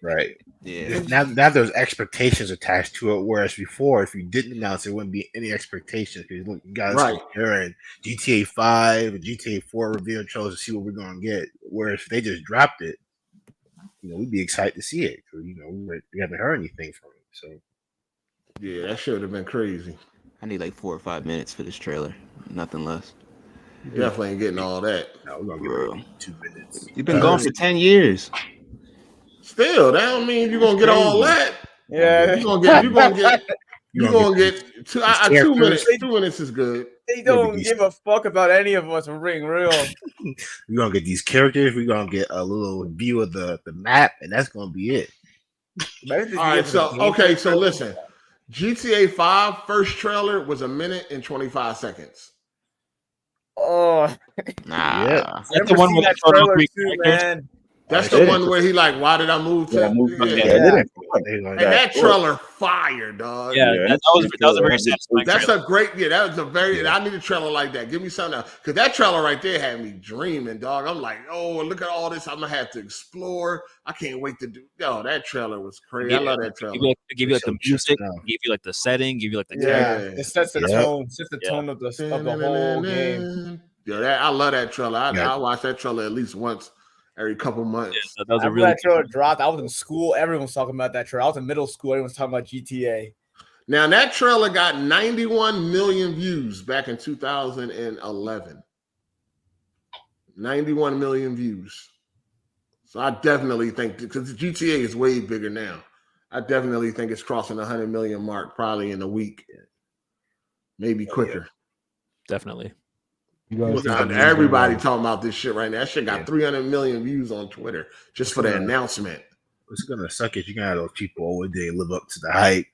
Right. Yeah. Now there's expectations attached to it. Whereas before, if you didn't announce, there wouldn't be any expectations. Because look, you guys comparing GTA 5 and GTA 4 reveal trailers to see what we're gonna get. Whereas if they just dropped it, we'd be excited to see it because we haven't heard anything from it. So yeah, that should have been crazy. I need like 4 or 5 minutes for this trailer, nothing less. Definitely ain't getting all that. No, we're gonna get 2 minutes. You've been gone for 10 years. Still, that don't mean you're gonna get all that. Yeah, you're gonna get 2 minutes. 2 minutes is good. They don't give a fuck about any of us. Ring real. We're gonna get these characters. We're gonna get a little view of the map, and that's gonna be it. All right. So listen. GTA 5 first trailer was 1 minute and 25 seconds. Oh, nah. Yeah. That's the one with that trailer too, man. That's the one where he like, why did I move to? And that trailer fire, dog. Yeah, that was a very satisfying. That's a great. Yeah, that was a very. I need a trailer like that. Give me something else, because that trailer right there had me dreaming, dog. I'm like, oh, look at all this. I'm gonna have to explore. I can't wait to do. Yo, that trailer was crazy. I love that trailer. Give you like the music, give you like the setting, give you like the it sets the tone, sets the tone of the whole game. Yeah, I love that trailer. I watch that trailer at least once every couple months. Yeah, that was a really that trailer dropped. I was in school. Everyone was talking about that trailer. I was in middle school. Everyone was talking about GTA. Now, that trailer got 91 million views back in 2011. 91 million views. So I definitely think, because GTA is way bigger now, I definitely think it's crossing the 100 million mark probably in a week. Maybe quicker. Definitely. Everybody talking about this shit right now. That shit got 300 million views on Twitter just for the announcement. What's gonna suck is you're gonna have those people over there live up to the hype.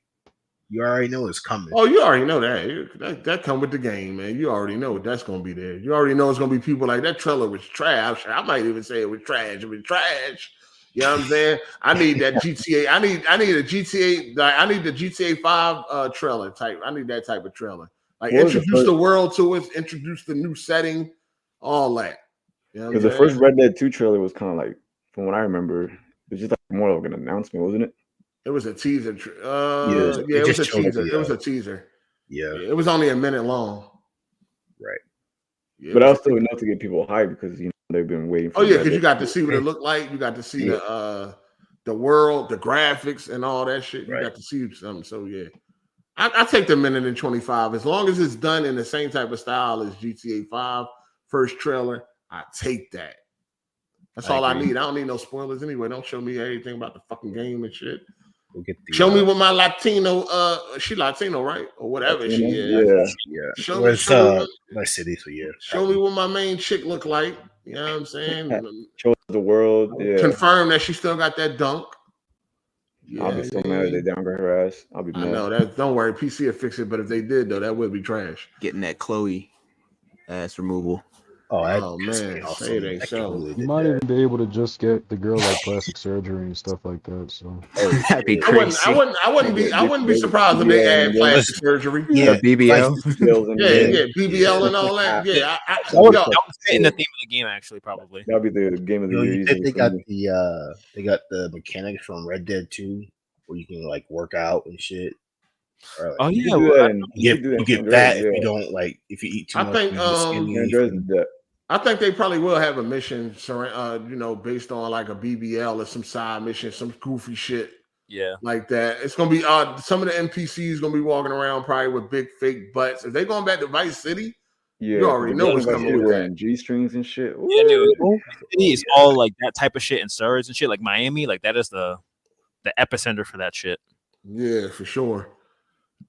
You already know it's coming. Oh, you already know that. That come with the game, man. You already know that's gonna be there. You already know it's gonna be people like that trailer was trash. I might even say it was trash. It was trash. You know what I'm saying? I need that GTA. I need a GTA. I need the GTA 5 trailer type. I need that type of trailer. Like introduce the world to it, introduce the new setting, all that. Because the first Red Dead 2 trailer was kind of like, from what I remember, it was just like more of an announcement, wasn't it? It was a teaser. It was a teaser. It was a teaser. Yeah. It was only a minute long. Right. Yeah, but that was still enough to get people hyped because they've been waiting for because you got to see what it looked like. You got to see the world, the graphics, and all that shit. You got to see something. So yeah. I take the 1 minute and 25 as long as it's done in the same type of style as GTA 5 first trailer. I take that. That's all I need. I don't need no spoilers anyway. Don't show me everything about the fucking game and shit. Show me what my Latino. She Latino, right, or whatever she is. Yeah. Show me my city. So yeah. Show me what my main chick look like. You know what I'm saying? Show the world. Yeah. Confirm that she still got that dunk. Yeah, I'll be so mad if they downgrade her ass. I'll be mad. I know that. Don't worry, PC will fix it. But if they did, though, that would be trash. Getting that Chloe ass removal. Oh man, say it ain't so. You might even be able to just get the girl like plastic surgery and stuff like that. So that'd be crazy. I wouldn't be surprised if they add plastic surgery. Yeah, BBL. Yeah, BBL and all that. Yeah, that was in the theme of the game actually. Probably that'll be the game of the year. They got the mechanics from Red Dead 2 where you can like work out and shit. Like, oh yeah, you get that if you don't like if you eat too much. I think they probably will have a mission, based on like a BBL or some side mission, some goofy shit, like that. It's gonna be some of the NPCs gonna be walking around probably with big fake butts. If they're going back to Vice City, you already know what's coming with that. G-strings and shit. Yeah, dude. City is all like that type of shit in steroids and shit. Like Miami, like that is the epicenter for that shit. Yeah, for sure.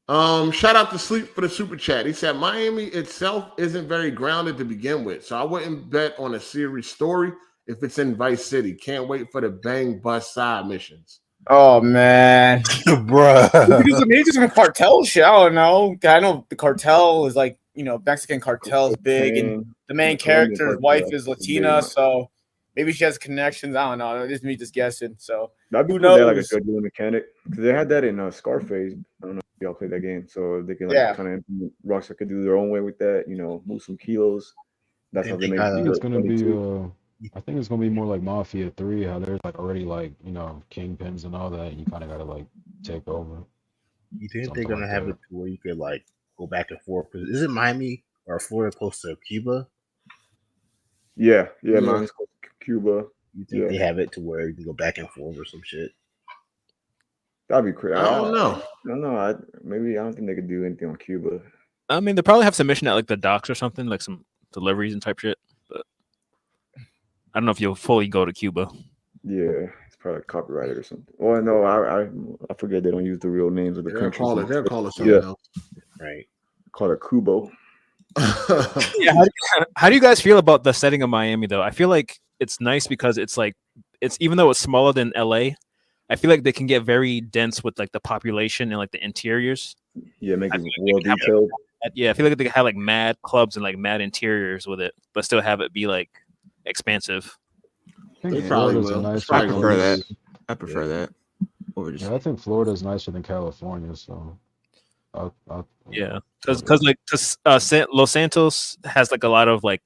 Shout out to Sleep for the super chat. He said Miami itself isn't very grounded to begin with, so I wouldn't bet on a series story if it's in Vice City. Can't wait for the bang bust side missions. Oh man, bruh. Maybe some cartel shit. I don't know. I know the cartel is like Mexican cartel is big in the main character's wife is Latina, so maybe she has connections. I don't know. It's me just guessing. So that'd be who cool. knows? Like a good little mechanic because they had that in Scarface. I don't know if y'all played that game, so they can kind of Rockstar could do their own way with that. Move some kilos. That's how they make. I think it's gonna be. I think it's gonna be more like Mafia 3, how there's like already like kingpins and all that. And you kind of gotta like take over. You think they're gonna have it to where you could like go back and forth? Because is it Miami or Florida close to Cuba? Yeah, Miami's close to Cuba. You think they have it to where you can go back and forth or some shit? That'd be crazy. I don't know. I don't know. Maybe I don't think they could do anything on Cuba. I mean, they probably have some mission at like the docks or something, like some deliveries and type shit. But I don't know if you'll fully go to Cuba. Yeah, it's probably copyrighted or something. Well, no, I forget they don't use the real names of the country. They'll call it something else. Right. Call it Cubo. How do you guys feel about the setting of Miami though? I feel like it's nice because it's even though it's smaller than LA, I feel like they can get very dense with like the population and like the interiors. Yeah, make it well detailed. I feel like they can have like mad clubs and like mad interiors with it, but still have it be like expansive. I think Florida's nice. I prefer that. I prefer that. I think Florida's nicer than California, so. Because Los Santos has like a lot of like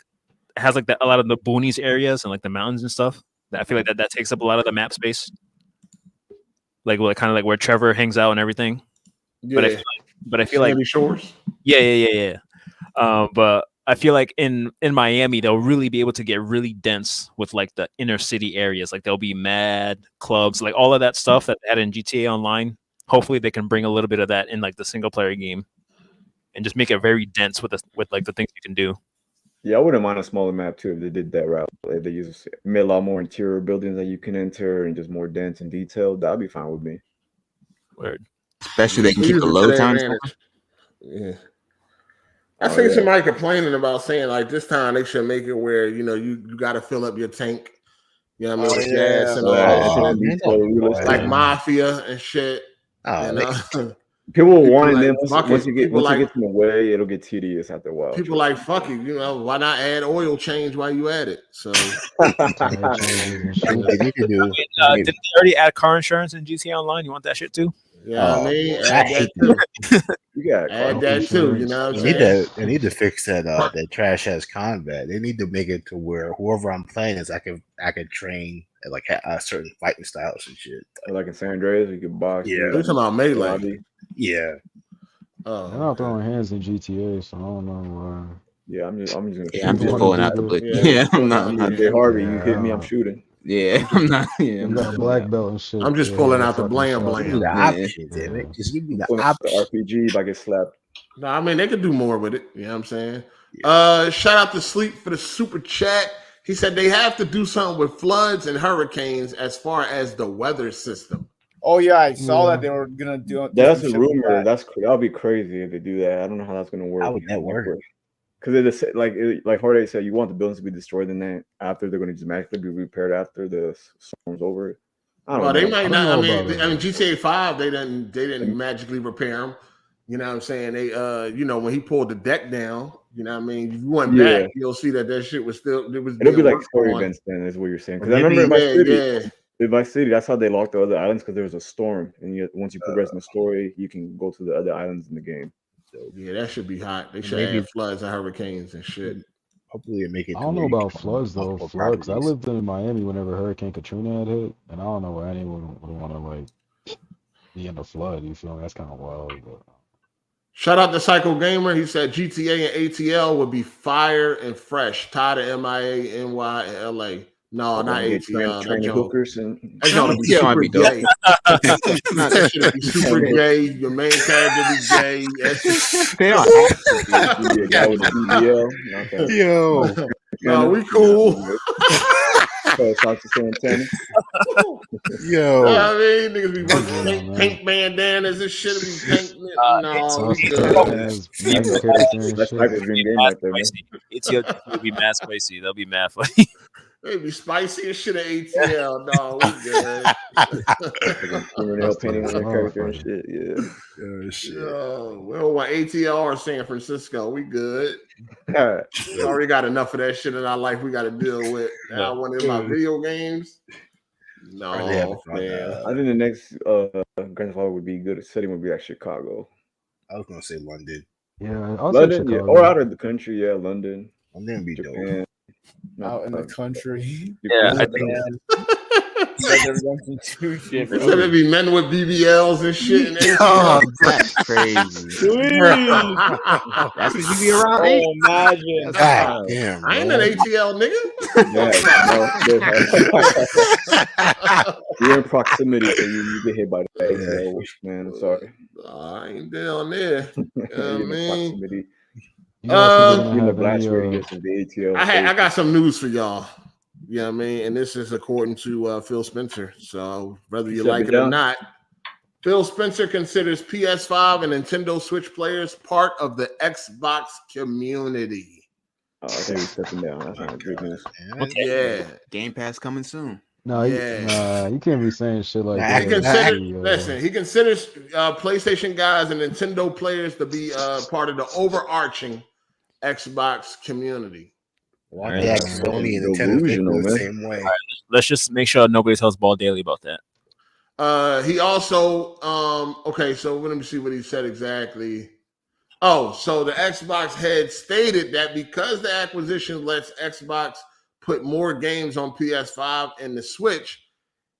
a lot of the boonies areas and like the mountains and stuff. I feel like that takes up a lot of the map space. Like kind of like where Trevor hangs out and everything. Yeah. But I feel like Shores. Yeah. But I feel like in Miami they'll really be able to get really dense with like the inner city areas. Like there'll be mad clubs, like all of that stuff that they had in GTA Online. Hopefully they can bring a little bit of that in like the single player game and just make it very dense with like the things you can do. Yeah, I wouldn't mind a smaller map too if they did that route. If they made a lot more interior buildings that you can enter and just more dense and detailed, that'd be fine with me. Word. Especially they can keep the load times. Yeah. I seen somebody complaining about saying like this time they should make it where you got to fill up your tank. You know what I mean? With gas and all that shit. Like Mafia and shit. People will want it, then once you get in the way, it'll get tedious after a while. People like fuck it, why not add oil change while you at it? So didn't they already add car insurance in GTA Online? You want that shit too? Yeah, I mean, add that too. You know what I'm saying? They need to fix that trash ass combat. They need to make it to where whoever I'm playing is I can train at like certain fighting styles and shit. Like in San Andreas, you can box. Yeah, we're talking about melee. Yeah. They're not throwing hands in GTA, so I don't know why. Yeah, I'm just pulling out the blitz. Yeah, I'm not. Jay Harvey, you hit me, I'm shooting. Yeah, I'm not. Yeah, I'm got a black belt and shit. I'm just pulling out the blam. The option, damn it. Just give me the option. RPG like it's slapped. No, I mean they could do more with it. You know what I'm saying? Yeah. Shout out to Sleep for the super chat. He said they have to do something with floods and hurricanes as far as the weather system. Oh yeah, I saw that they were gonna do it. That's a rumor. That'll be crazy if they do that. I don't know how that's gonna work. How would that work? Because like Hard8 said, you want the buildings to be destroyed, and then after they're going to just magically be repaired after the storm's over. I don't know. They might not. I mean, GTA 5, they didn't magically repair them. You know what I'm saying? They, when he pulled the deck down, you know what I mean? If you went back, you'll see that shit was still. It'll be like story events then, is what you're saying. Because I remember in my city, that's how they locked the other islands because there was a storm, and once you progress in the story, you can go to the other islands in the game. So, yeah, that should be hot. They should have floods and hurricanes and shit. Hopefully, it make it. I don't know about floods though. Floods. I lived in Miami whenever Hurricane Katrina had hit, and I don't know why anyone would want to like be in a flood. You feel me? That's kind of wild. But shout out to Psycho Gamer. He said GTA and ATL would be fire and fresh. Tired of MIA, NY, and LA. No, not ATL. Training hookers and that's gonna be super gay. That should be super gay. Your main character be gay. They don't have to. Yo, no, we cool. Talk to Santana. Yo, I mean, niggas be wearing pink bandanas and shit. Be pink. No, we good. That's like a dream game right there, man. ATL will be mad spicy. They'll be mad funny. They be spicy as shit at ATL. No, we good. Fingernail painting on their character and shit. Yeah. Shit. Yo, we don't want ATL or San Francisco. We good. We already got enough of that shit in our life we got to deal with. Now, one of my video games. No, man. I think the next Grand Theft Auto would be good. Setting would be like Chicago. I was gonna say London. Yeah, I'll London, yeah, or out of the country. Yeah, London. London would be Japan. Out in the country. Yeah, I think. There be men with BBLs and shit. And oh, that's crazy. That's what you be around. Oh, imagine. God damn, I ain't an ATL nigga. You're in proximity, so you get hit by the ATL, man. I'm sorry. I ain't down there. Proximity. I got some news for y'all. You know what I mean? And this is according to Phil Spencer. So whether you like it or not, Phil Spencer considers PS5 and Nintendo Switch players part of the Xbox community. Oh, I think he's stepping down. That's not good news. Yeah. Game Pass coming soon. No, you can't be saying shit like that. He considers PlayStation guys and Nintendo players to be part of the overarching Xbox community. Sony and Nintendo the same way. Right, let's just make sure nobody tells Ball Daily about that. He also okay, so let me see what he said exactly. Oh, so the Xbox head stated that because the acquisition lets Xbox put more games on PS5 and the Switch,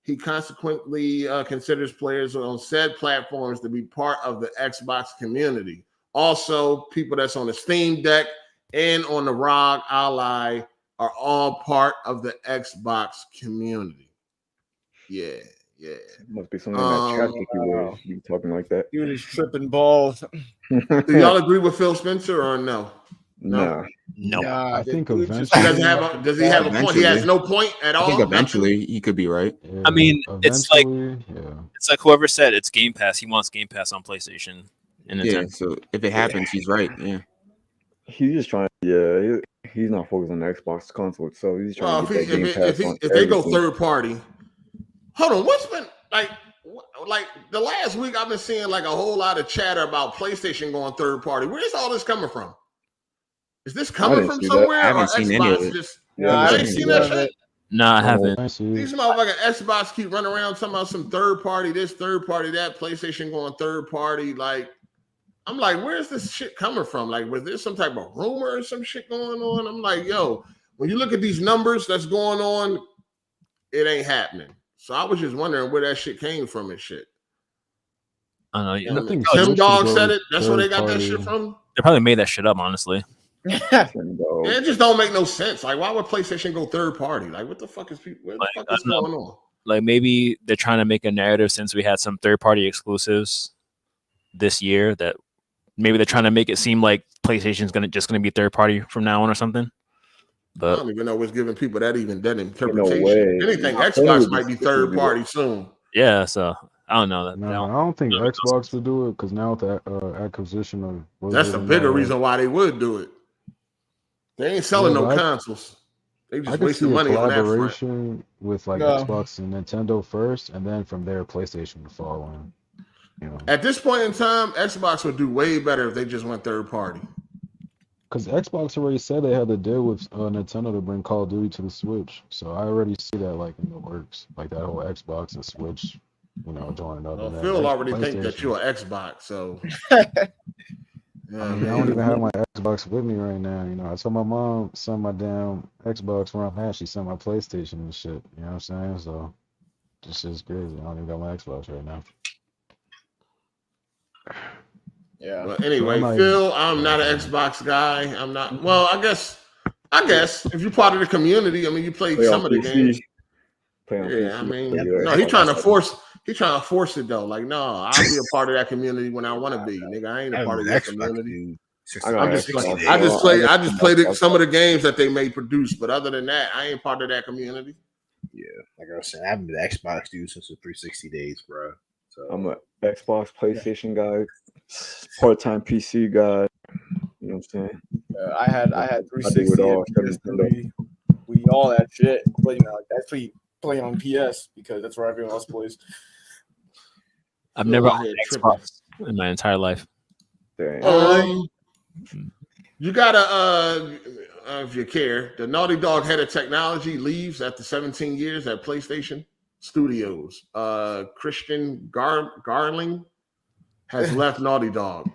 he consequently considers players on said platforms to be part of the Xbox community. Also, people that's on the Steam Deck and on the ROG Ally are all part of the Xbox community. Yeah. Must be something in that chat that you talking like that. You just tripping balls. Do y'all agree with Phil Spencer or no? No. I think eventually. Does he have a point? He has no point at all. I think eventually he could be right. Yeah, I mean, it's like whoever said it's Game Pass. He wants Game Pass on PlayStation. Yeah, so if it happens, he's right. Yeah. He's just trying. Yeah, he's not focused on the Xbox console itself. He's trying to get that Game Pass on if they go third party, hold on. What's been like the last week? I've been seeing like a whole lot of chatter about PlayStation going third party. Where's all this coming from? Is this coming from somewhere? I haven't seen any of it. I ain't seen that shit. No, I haven't. These motherfucking Xbox keep running around talking about some third party, this third party, that. PlayStation going third party, like. I'm like, where's this shit coming from? Like, was there some type of rumor or some shit going on? I'm like, yo, when you look at these numbers that's going on, it ain't happening. So I was just wondering where that shit came from and shit. I don't know. Tim Dog said it. That's where they got that shit from. They probably made that shit up, honestly. It just don't make no sense. Like, why would PlayStation go third party? Like, what the fuck is going on? Like, maybe they're trying to make a narrative since we had some third party exclusives this year that. Maybe they're trying to make it seem like PlayStation's gonna be third party from now on or something. But I don't even know what's giving people that interpretation. Anything Xbox might be third party soon. Yeah, so I don't know that. No, I don't think Xbox would do it because now with the acquisition of that's the bigger reason why they would do it. They ain't selling no consoles. They just wasting money on that collaboration with like Xbox and Nintendo first, and then from there PlayStation would follow in. You know. At this point in time, Xbox would do way better if they just went third party. Because Xbox already said they had to deal with Nintendo to bring Call of Duty to the Switch, so I already see that like in the works, like that whole Xbox and Switch, joining up. Well, Phil already think that you're an Xbox, so. I don't even have my Xbox with me right now. I told my mom send my damn Xbox where I'm at. She sent my PlayStation and shit. You know what I'm saying? So this shit's crazy. I don't even got my Xbox right now. Yeah. But anyway, Phil, I'm not an Xbox guy. I'm not. Well, I guess if you're part of the community, I mean, you play some of the games. Yeah, I mean, no, he's trying to force it though. Like, no, I'll be a part of that community when I want to be. Nigga, I ain't a part of that community. I just played some of the games that they may produce, but other than that, I ain't part of that community. Yeah, like I was saying, I haven't been an Xbox dude since the 360 days, bro. So I'm an Xbox, PlayStation guy, part-time PC guy. You know what I'm saying? I had 360 it all, and PS3. We all that shit. But actually playing on PS because that's where everyone else plays. I've never owned an Xbox in my entire life. You gotta if you care, the Naughty Dog head of technology leaves after 17 years at PlayStation Studios. Christian Garling has left Naughty Dog.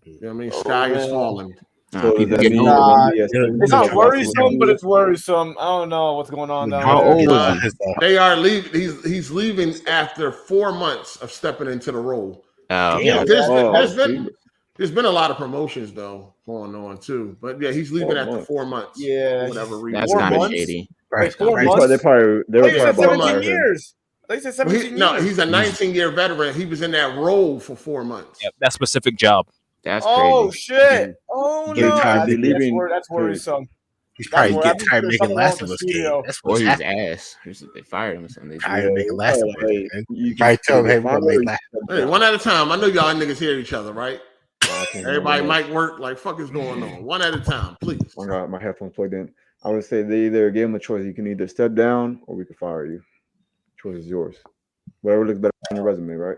You know what I mean? Sky is falling. So it's not worrisome, but it's worrisome. I don't know what's going on now. How old was he? They are leaving. He's leaving after 4 months of stepping into the role. There's been a lot of promotions though going on too, but yeah, he's leaving after 4 months. Yeah, for whatever reason. That's kind of shady. Like 4 months. They were probably 17 years. They said 17 years. No, he's a 19-year veteran. He was in that role for 4 months. Yeah, that specific job. That's crazy. Oh shit! Oh no, that's worrisome. He's probably getting tired of making Last of Us game. That's Or what's he's happening. ass. They fired him or something. Tired of making Last of Us. You probably tell him, hey, we're gonna make Last of Us. Hey, one at a time. I know y'all niggas hear each other, right? Everybody mic work. Like, fuck is going on? One at a time, please. I got my headphones plugged in. I would say they either gave him a choice. You can either step down or we can fire you. Choice is yours. Whatever looks better on your resume, right?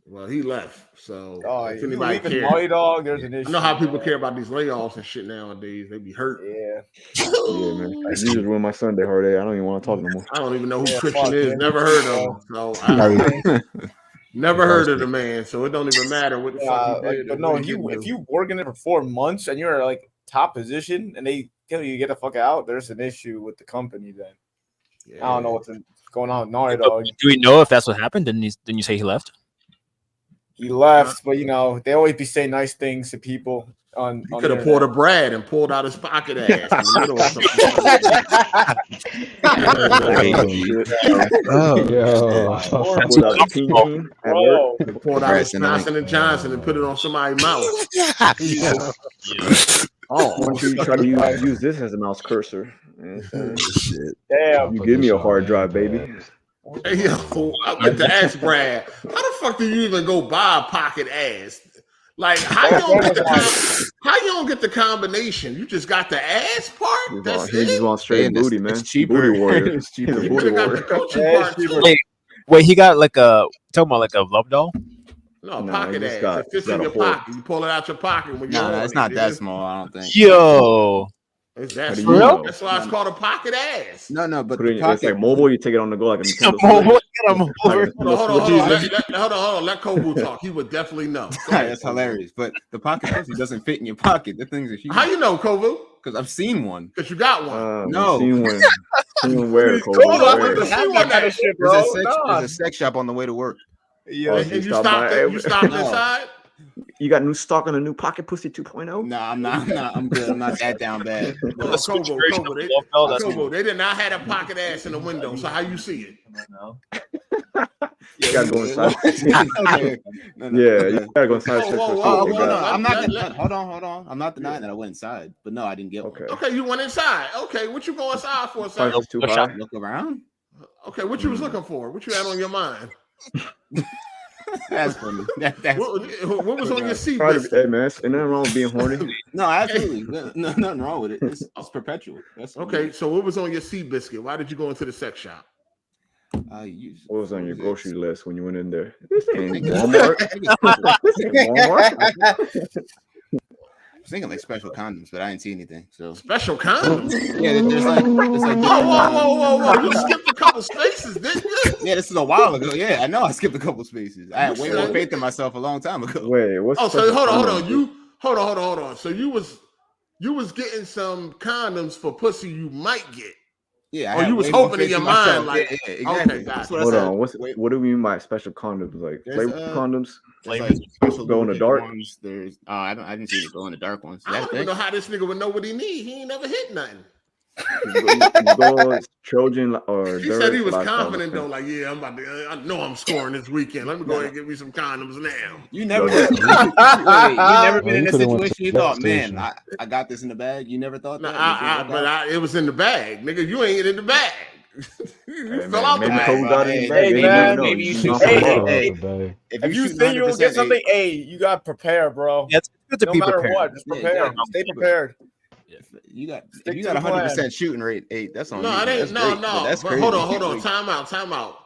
Well, he left. So if anybody cares, Dog, there's an issue. I know how people care about these layoffs and shit nowadays. They be hurt. Yeah. Yeah, man. You just ruined my Sunday hard day. I don't even want to talk no more. I don't even know who Christian is. Never heard of him. So never heard of the man. So it don't even matter what the fuck he did. But no, if you working there for 4 months and you're like top position and they tell you to get the fuck out, there's an issue with the company then. Yeah. I don't know what's going on with Naughty Dog. Do we know if that's what happened? Didn't you say he left? He left, but they always be saying nice things to people. He could have pulled a Brad and pulled out his pocket ass in the middle of something. Pulled out his Johnson & Johnson and put it on somebody's mouth. Once you try to use this as a mouse cursor. Shit. Damn. You give me a hard drive, baby. Hey, yo, I meant to ask Brad, how the fuck do you even go buy a pocket ass? Like, how you don't get the combination? You just got the ass part? That's it? He's on straight booty, man. It's cheaper. Booty warrior. It's cheaper. You booty got the coaching part too. Wait, he got like talking about like a love doll? No, pocket ass. It fits in your pocket. You pull it out your pocket when you're it's not that small, I don't think. Yo. Is that real? That's why it's called a pocket ass. No, but the pocket, it's like mobile. You take it on the go like a Nintendo. Hold on. Let Kobu talk. He would definitely know. That's hilarious. But the pocket actually doesn't fit in your pocket. The things are huge. How you know, Kobu? Because I've seen one. Because you got one. No. Seen one where, Kobu? There's a sex shop on the way to work. Yeah, and you stopped inside? You got new stock on a new pocket pussy 2.0? No, I'm not. I'm good. I'm not that down bad. Kobo, they did not have a pocket ass in the window. So how you see it? You gotta go inside. Yeah, you gotta go inside. I'm not. Hold on. I'm not denying that I went inside, but no, I didn't get one. Okay, you went inside. Okay, what you go inside for? Sir? Look around. Okay, what you was looking for? What you had on your mind? That's funny. What was on your seat? Hey man, ain't nothing wrong with being horny. No, absolutely, no, nothing wrong with it. It's perpetual. That's okay. So what was on your sea biscuit? Why did you go into the sex shop? What was on your grocery list when you went in there? This ain't Walmart. I was thinking like special condoms, but I didn't see anything. So special condoms? Yeah, there's like whoa! You skipped a couple spaces, didn't you? Yeah, this is a while ago. Yeah, I know I skipped a couple spaces. I had way more faith in myself a long time ago. Wait, what's so hold on. Hold on. So you was getting some condoms for pussy you might get. Yeah, or you was hoping in your mind, like, yeah, exactly. Okay, gotcha. Hold on, what do we mean by special condoms? Like flavor condoms? Like special glow in the dark ones. There's I didn't see the glow in the dark ones. I don't even know how this nigga would know what he need. He ain't never hit nothing. Trojan or he said he was confident though, like, yeah, I'm about to. I know I'm scoring this weekend. Let me go ahead and get me some condoms now. You never been in a situation you thought, man, I got this in the bag. You never thought that? It was in the bag, nigga. You ain't in the bag. You fell out maybe the Kobe got it in Hey, bag. man. Maybe you He's shoot. gone for the Hey, ball. If you think you'll get something, hey, you got to prepare, bro. Yeah, it's good to No be matter prepared. what, just Yeah, prepare. exactly. Stay prepared. If you got Stick to 100% shooting rate, hey, that's on No, you. it ain't. That's No, great, no. that's But crazy. hold on. Time out.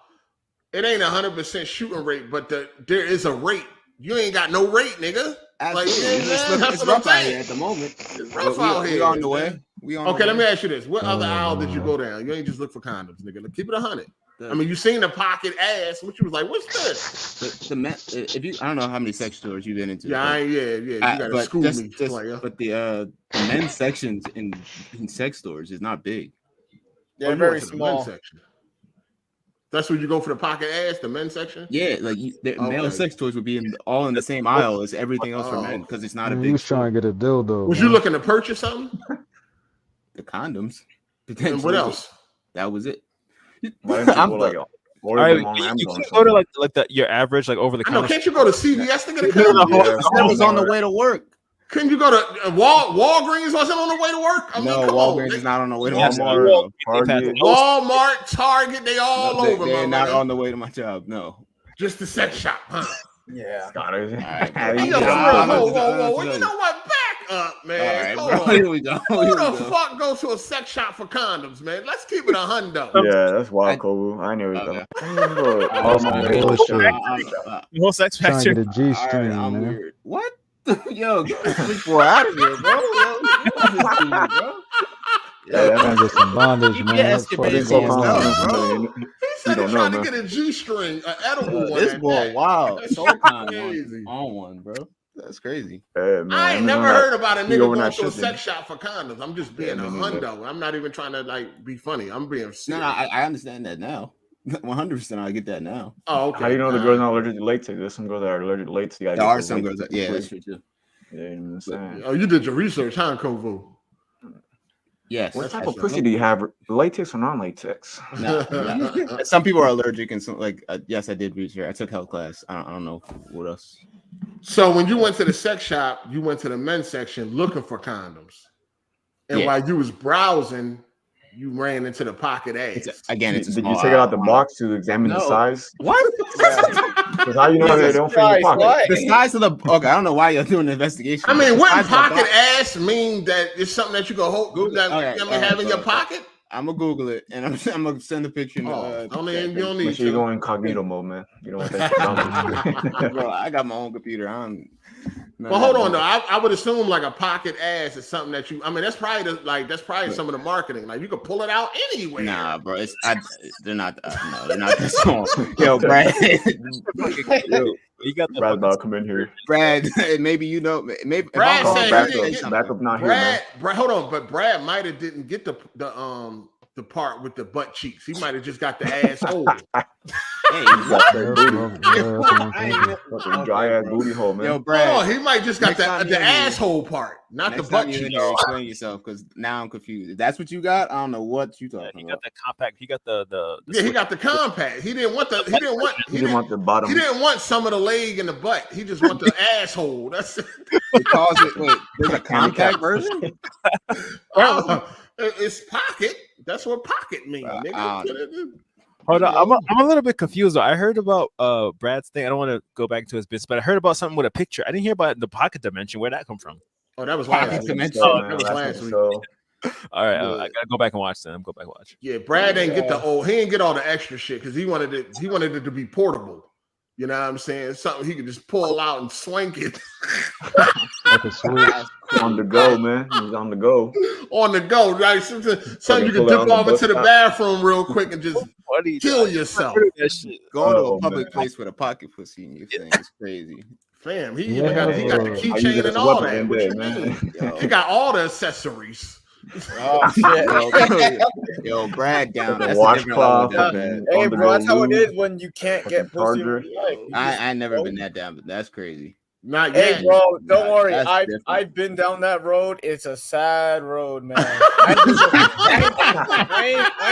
It ain't 100% shooting rate, but there is a rate. You ain't got no rate, nigga. Absolutely. That's It's what I'm rough out saying. here at the moment. It's rough out here. We on the way. We on. Okay, the let way. me ask you this: what other aisle did you no. go down? You ain't just look for condoms, nigga. Keep it 100. I mean, you seen the pocket ass, which you was like, "What's this?" The men, if you, I don't know how many sex stores you've been into. Yeah, you gotta but school me, player. But the men's sections in sex stores is not big. They're you very went to the small. men's section. That's where you go for the pocket ass, the men's section. Yeah, like male sex toys would be all in the same aisle as everything else for men because it's not a big. He was trying to get a dildo. Was you looking to purchase something? The condoms. And what else? That was it. Or Right, them on you Amazon. can't go to like your average like over the I know. counter. Can't you go to CVS to get a condom? That was on the way to work. Couldn't you go to Walgreens? Wasn't on the way to work? I mean, No, come Walgreens on, is not on the way to Yes, Walmart. Target. Walmart, Target, they all over, They're my not man. on the way to my job. No. Just the sex shop, huh? Yeah. Got it. Hey, yo, whoa. You know what? Back up, man. All Hold right, on. bro. Here we go. Who the fuck goes to a sex shop for condoms, man? Let's keep it 100. Yeah, that's wild, Kobe. I knew it. Okay. The whole sex Trying factor. to get a G-string, I'm man. weird. What? Yo, get this big boy out of here, bro. Yeah, trying to get some bondage, Keep man. your That's escapades fucking to cool. yourself, bro. He said he's trying to get a G-string, an edible one. This boy, wow. That's So kind crazy. on one, bro. That's crazy. Man, I ain't never heard about a nigga over going that to a shit, sex shop for condoms. I'm just being a hundo. I'm not even trying to like be funny. I'm being serious. No, I understand that now. 100%, I get that now. Oh, okay. How do you know the girl's not allergic to latex? There's some girls that are allergic to latex. There are some girls that, yeah, that's true too. Yeah, you know what I'm saying? Oh, you did your research, huh, Kovu? Yes. What type of pussy do you have? Latex or non-latex? No. Some people are allergic, and some yes, I did research. I took health class. I don't know what else. So when you went to the sex shop, you went to the men's section looking for condoms, and while you was browsing, you ran into the pocket ass. It's a Did you take it out the box to examine the size? What? Because how you know they don't fit in your pocket? The size of the okay, I don't know why you're doing an investigation. I mean, wouldn't pocket ass mean that it's something that you can hold, have in your pocket? I'm gonna Google it and I'm gonna send a picture. You don't need Make sure you go incognito mode, man. You don't want that. Bro, I got my own computer. Well, hold on though. I would assume like a pocket ass is something that you. I mean, that's probably some of the marketing. Like you could pull it out anywhere. Nah, bro. They're not. No, they're not that small. Yo, Brad. You got the Brad about to come in here. Brad, maybe you know. Maybe Brad said he didn't get backup not here, Brad. man. Brad, hold on, but Brad might have didn't get the part with the butt cheeks. He might have just got the asshole. Dry ass booty hole, man. Yo, Brad. He might just got the asshole part, not the butt cheeks. Explain yourself, because now I'm confused. If that's what you got, I don't know what you talking about. He got the compact. He got the he got the compact. He didn't want the. He didn't want the bottom. He didn't want some of the leg and the butt. He just want the asshole. That's it. Because there's a compact version. It's pocket. That's what pocket means. Hold on, I'm a little bit confused though. I heard about Brad's thing. I don't want to go back to his bits, but I heard about something with a picture. I didn't hear about the pocket dimension. Where'd that come from? Oh, that was last week. That was last week. All right, I gotta go back and watch them. Go back and watch. Yeah, Brad didn't get he didn't get all the extra shit because he wanted it to be portable. You know what I'm saying? Something he could just pull out and swank it. Like a switch. On the go, man. He's on the go. On the go, right? Something you can dip off into the bathroom real quick and just kill yourself. Going to a public place with a pocket pussy in your thing is crazy. Fam, he got the keychain and all that. What you mean? He got all the accessories. Oh shit! Yo, Brad down. The washcloth. Hey, bro, that's how it is when you can't get pussy. I never been that down, but that's crazy. Not yet. Hey, bro, don't worry. I've been down that road. It's a sad road, man. I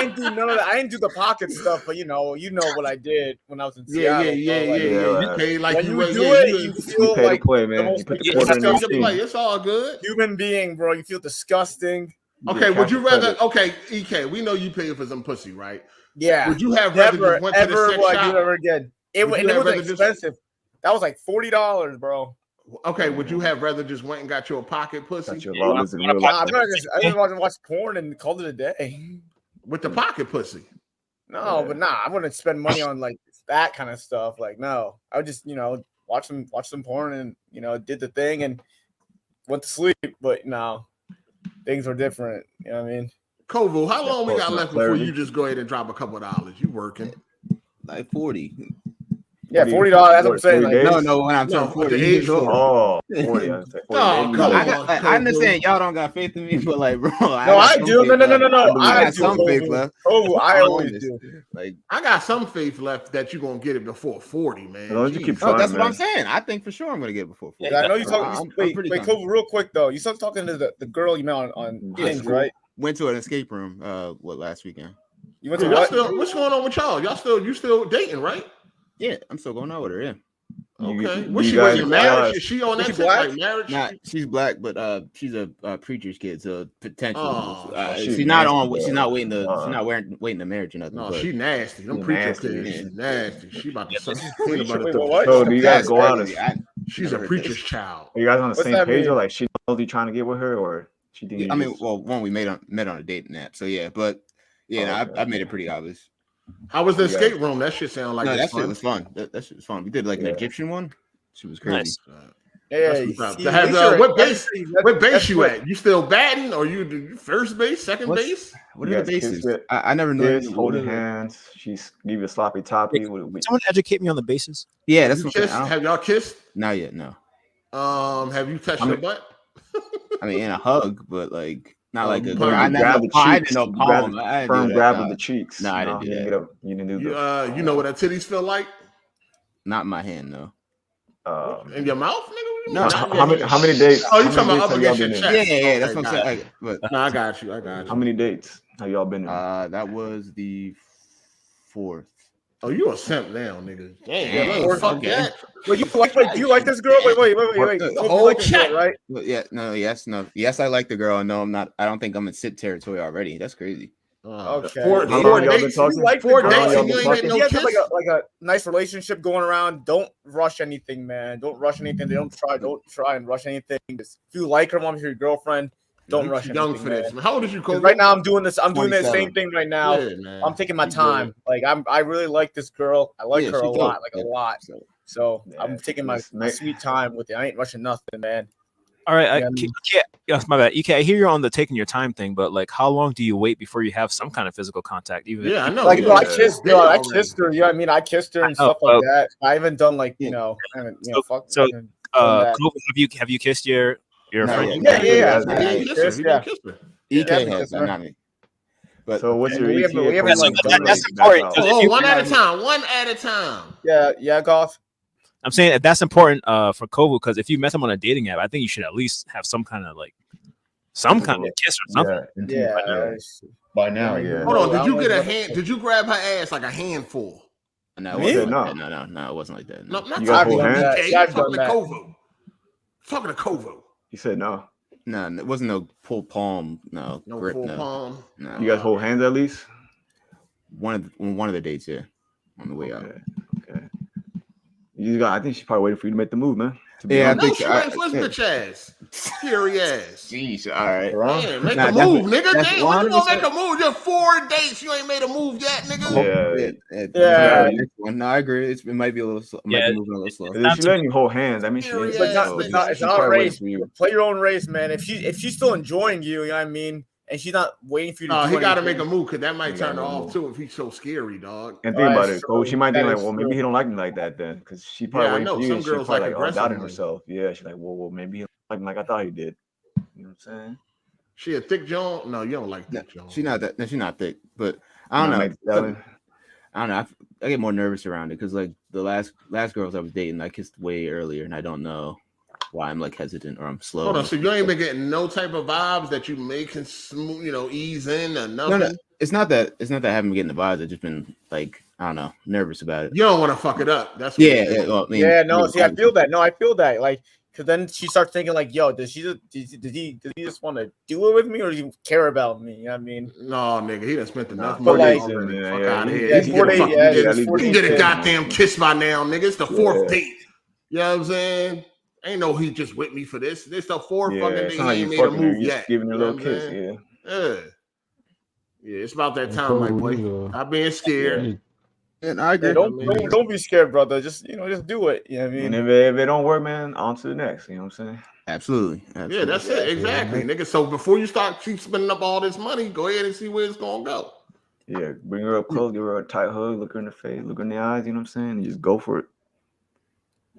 ain't do none of that. I ain't do the pocket stuff, but you know what I did when I was in Seattle. Yeah. You pay like when you do it, you feel pay like to play, man. You put the quarter in the play. It's all good. Human being, bro. You feel disgusting. Okay, would you rather? Okay, EK, we know you pay for some pussy, right? Yeah. Would you have rather Never just went to the sex like shop? do ever again. It Would you was have rather expensive. That was like $40, bro. Okay, would you have rather just went and got you a pocket pussy? Got your lawless in real Nah, life. I just want to watch porn and call it a day. With the pocket pussy? No, but I wouldn't spend money on like that kind of stuff. Like, no, I would just watch some porn and did the thing and went to sleep. But no, things were different. You know what I mean? Kovu, how long we got left before you just go ahead and drop a couple of dollars? You working? Like 40. Yeah, $40. That's what I'm saying. Like, no, when I'm turning 40. Oh, 40. Oh, come on. I understand y'all don't got faith in me, but like, bro, no, I do. No. I got some faith left. Oh, I always do. Like, I got some faith left that you're gonna get it before 40, man. Don't you keep trying, that's man. what I'm saying. I think for sure I'm gonna get it before 40. Yeah, I know you talking. Wait, Kovu, real quick though. You started talking to the girl you met on Hinge, right? Went to an escape room. Last weekend? You went to what? What's going on with y'all? You still dating, right? Yeah, I'm still going out with her. Yeah. Okay. Was she waiting marriage? Is she on that like marriage? Nah, she's black, but she's a preacher's kid, so potentially she's not waiting the marriage or nothing. No, she nasty. Them preacher kids, she's nasty. She about to suck. So do you guys go out? She's a preacher's child. Are you guys on the same page? Or like she knows you trying to get with her, or she thinks? I mean, well, one we met on a dating app, so yeah, but yeah, I made it pretty obvious. How was the escape room? That shit sounded like that shit was fun. That shit was fun. We did like an Egyptian one. She was crazy. Nice. What base you at? You still batting, or you first base, second base? What are the bases? I never knew. Holding hands. She's give you a sloppy toppy. Someone educate me on the bases. Yeah, that's what have y'all kissed? Not yet. No. Have you touched your butt? I mean, in a hug, but like. Not like a I grab the cheeks. Firm grab of the cheeks. No, I didn't do that. You didn't do that. You know what her titties feel like? Not in my hand, though. In your mouth, nigga? No. How many dates? Oh, you talking about up against your chest? Yeah. That's what I'm saying. No, I got you. How many dates have y'all been in? That was the 4th. Oh, you a simp now, nigga. Damn, fuck that. Wait, do you like this girl? Wait. The whole check, right? Yeah, yes, I like the girl. No, I'm not. I don't think I'm in sip territory already. That's crazy. Okay. Four dates. You like 4 dates and you ain't getting no kiss? Like a nice relationship going around. Don't rush anything, man. Don't rush anything. Don't try and rush anything. Just, if you like her, mom, if you're your girlfriend, don't rush anything. Young for this. How old is you, Kobe? Right now, I'm doing this. I'm doing the same thing right now. Yeah, I'm taking my time. Like I really like this girl. I like her a lot, a lot. So I'm taking my sweet time with it. I ain't rushing nothing, man. All right, my bad. I hear you're on the taking your time thing, but like, how long do you wait before you have some kind of physical contact? Even I know. Like, I kissed her. You know what I mean? I kissed her and stuff like that. I haven't done like fuck. So, have you kissed your friend? Yeah. EK has, not me. But so what's your that's important. One at a time. Yeah, golf. I'm saying if that's important for Kovu, because if you met him on a dating app, I think you should at least have some kind of kiss or something. Yeah. By now, yeah. Hold on, did you get a hand? Did you grab her ass like a handful? No, it wasn't like that. No, not talking to Kovu. You said no. No, it wasn't no pull palm. No grip, full palm. No. You guys hold hands at least? One of the dates, yeah. On the way out. Okay. I think she's probably waiting for you to make the move, man. I think she was bitch ass. Scary ass. Jeez, all right. Man, make a move, nigga. Damn, when you gonna make a move? You're 4 dates. You ain't made a move yet, nigga. Yeah. No, I agree. It might be a little slow. Might be moving a little slow. If she's letting you hold hands, I mean, it's not a race. Play your own race, man. If she's still enjoying you, you know what I mean? And she's not waiting for you to he got to make a move because that might turn her off too if he's so scary, dog. And think about it, Coach. She might think well, maybe he don't like me like that then, because she probably waiting for you. Some girls like doubting herself. Yeah, she's like, well, maybe he don't like me like I thought he did. You know what I'm saying? She a thick Joan? No, you don't like thick Joan. She's not that. No, she's not thick, but I don't know. I don't know. I get more nervous around it because like the last girls I was dating, I kissed way earlier, and I don't know why I'm hesitant or I'm slow. Hold on, so you ain't been getting no type of vibes that you can smooth, ease in or nothing? No, it's not that I haven't been getting the vibes. I've just been I don't know, nervous about it. You don't want to fuck it up. That's I feel that. No, I feel that. Like Because then she starts thinking like, yo, did he just want to do it with me, or does he care about me? You know what I mean, No, nigga, he done spent enough but money like, already. Fuck yeah, out of he- here. yeah, He can get a fucking he get a did. goddamn kiss by now, nigga. It's the fourth Yeah. date. You know what I'm saying? Ain't no he just with me for this. This the fourth fucking it's date. not He like ain't you made a fucking her, move you yet. just giving her a You know little what I'm kiss. saying? Yeah. Yeah, it's about that And time, my Cole, boy. Stop being scared. Yeah. And I agree. Yeah, don't be scared, brother. Just just do it. You know what I And mean? if it don't work, man, on to the next. You know what I'm saying? Absolutely. Yeah, that's it. Exactly, nigga. So before you start keep spending up all this money, go ahead and see where it's gonna go. Yeah, bring her up close, give her a tight hug, look her in the face, look her in the eyes. You know what I'm saying? And just go for it.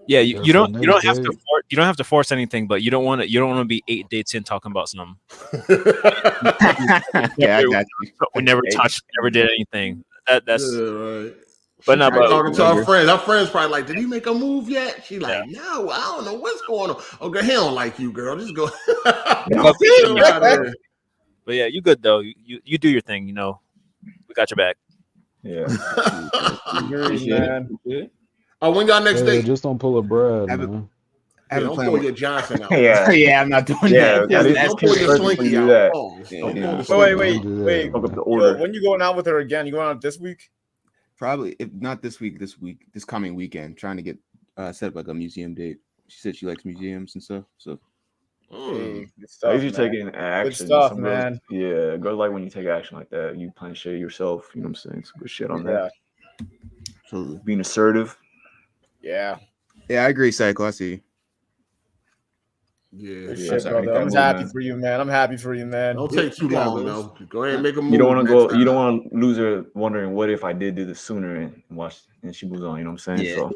Yeah, Yeah, you so don't next have to date- you don't have to force anything, but you don't want to be 8 dates in talking about something. Yeah, I got you. We never touched, never did anything. That's Yeah, right. but not She's talking to her but friends. Her friends probably like, did he make a move yet? She like, no, I don't know what's going on. Okay, he don't like you, girl. Just go. yeah, you good though. You do your thing. You know, we got your back. Yeah. Man. Oh, when y'all next Hey, date? just don't pull a Brad, Have it- man. Yeah, don't pull your Johnson out. Yeah. Yeah, I'm not doing Yeah, that. at least Don't pull your first before slinky you out. do that. Pause. Yeah, Don't yeah. pull the Wait, slinky. wait, Don't do that, wait. Fuck up the Yo, order. when you going out with her again? You going out this week? Probably, if not this coming weekend, trying to get set up like a museum date. She said she likes museums and stuff. So Mm. Good I stuff, usually man. taking action. stuff, Some girls- man. Yeah, girls like when you take action like that. You plan shit yourself. You know what I'm saying? Some good shit on Yeah, that. absolutely. Being assertive. yeah. Yeah, I agree, Psycho. I see. Yeah. Good Yeah, shit, sorry, brother. I'm that happy move, for you, man. I'm happy for you, man. Don't take too long though. Go ahead and make a move. You don't want to next go. time. You don't want to lose her wondering what if I did do this sooner and watch and she moves on. You know what I'm saying? Yeah. So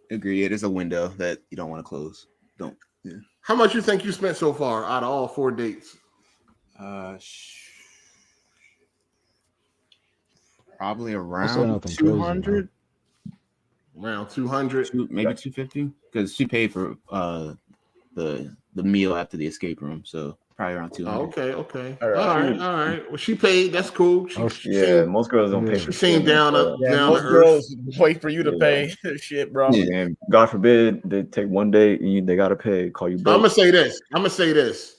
Agree. It is a window that you don't want to close. Don't. Yeah. How much you think you spent so far out of all 4 dates? Probably say around nothing crazy, 200, Around 200. maybe 250, because she paid for the meal after the escape room, so probably around 200. Oh, okay. All All right. right. Well, she paid. That's cool. She, Oh, she yeah, seemed, most girls don't pay Yeah. for she seemed shit, down man, to Yeah, down most to earth. girls wait for you to Yeah. pay. Shit, bro. Yeah. And God forbid they take one day and they gotta pay. Call you So I'm broke. gonna say this.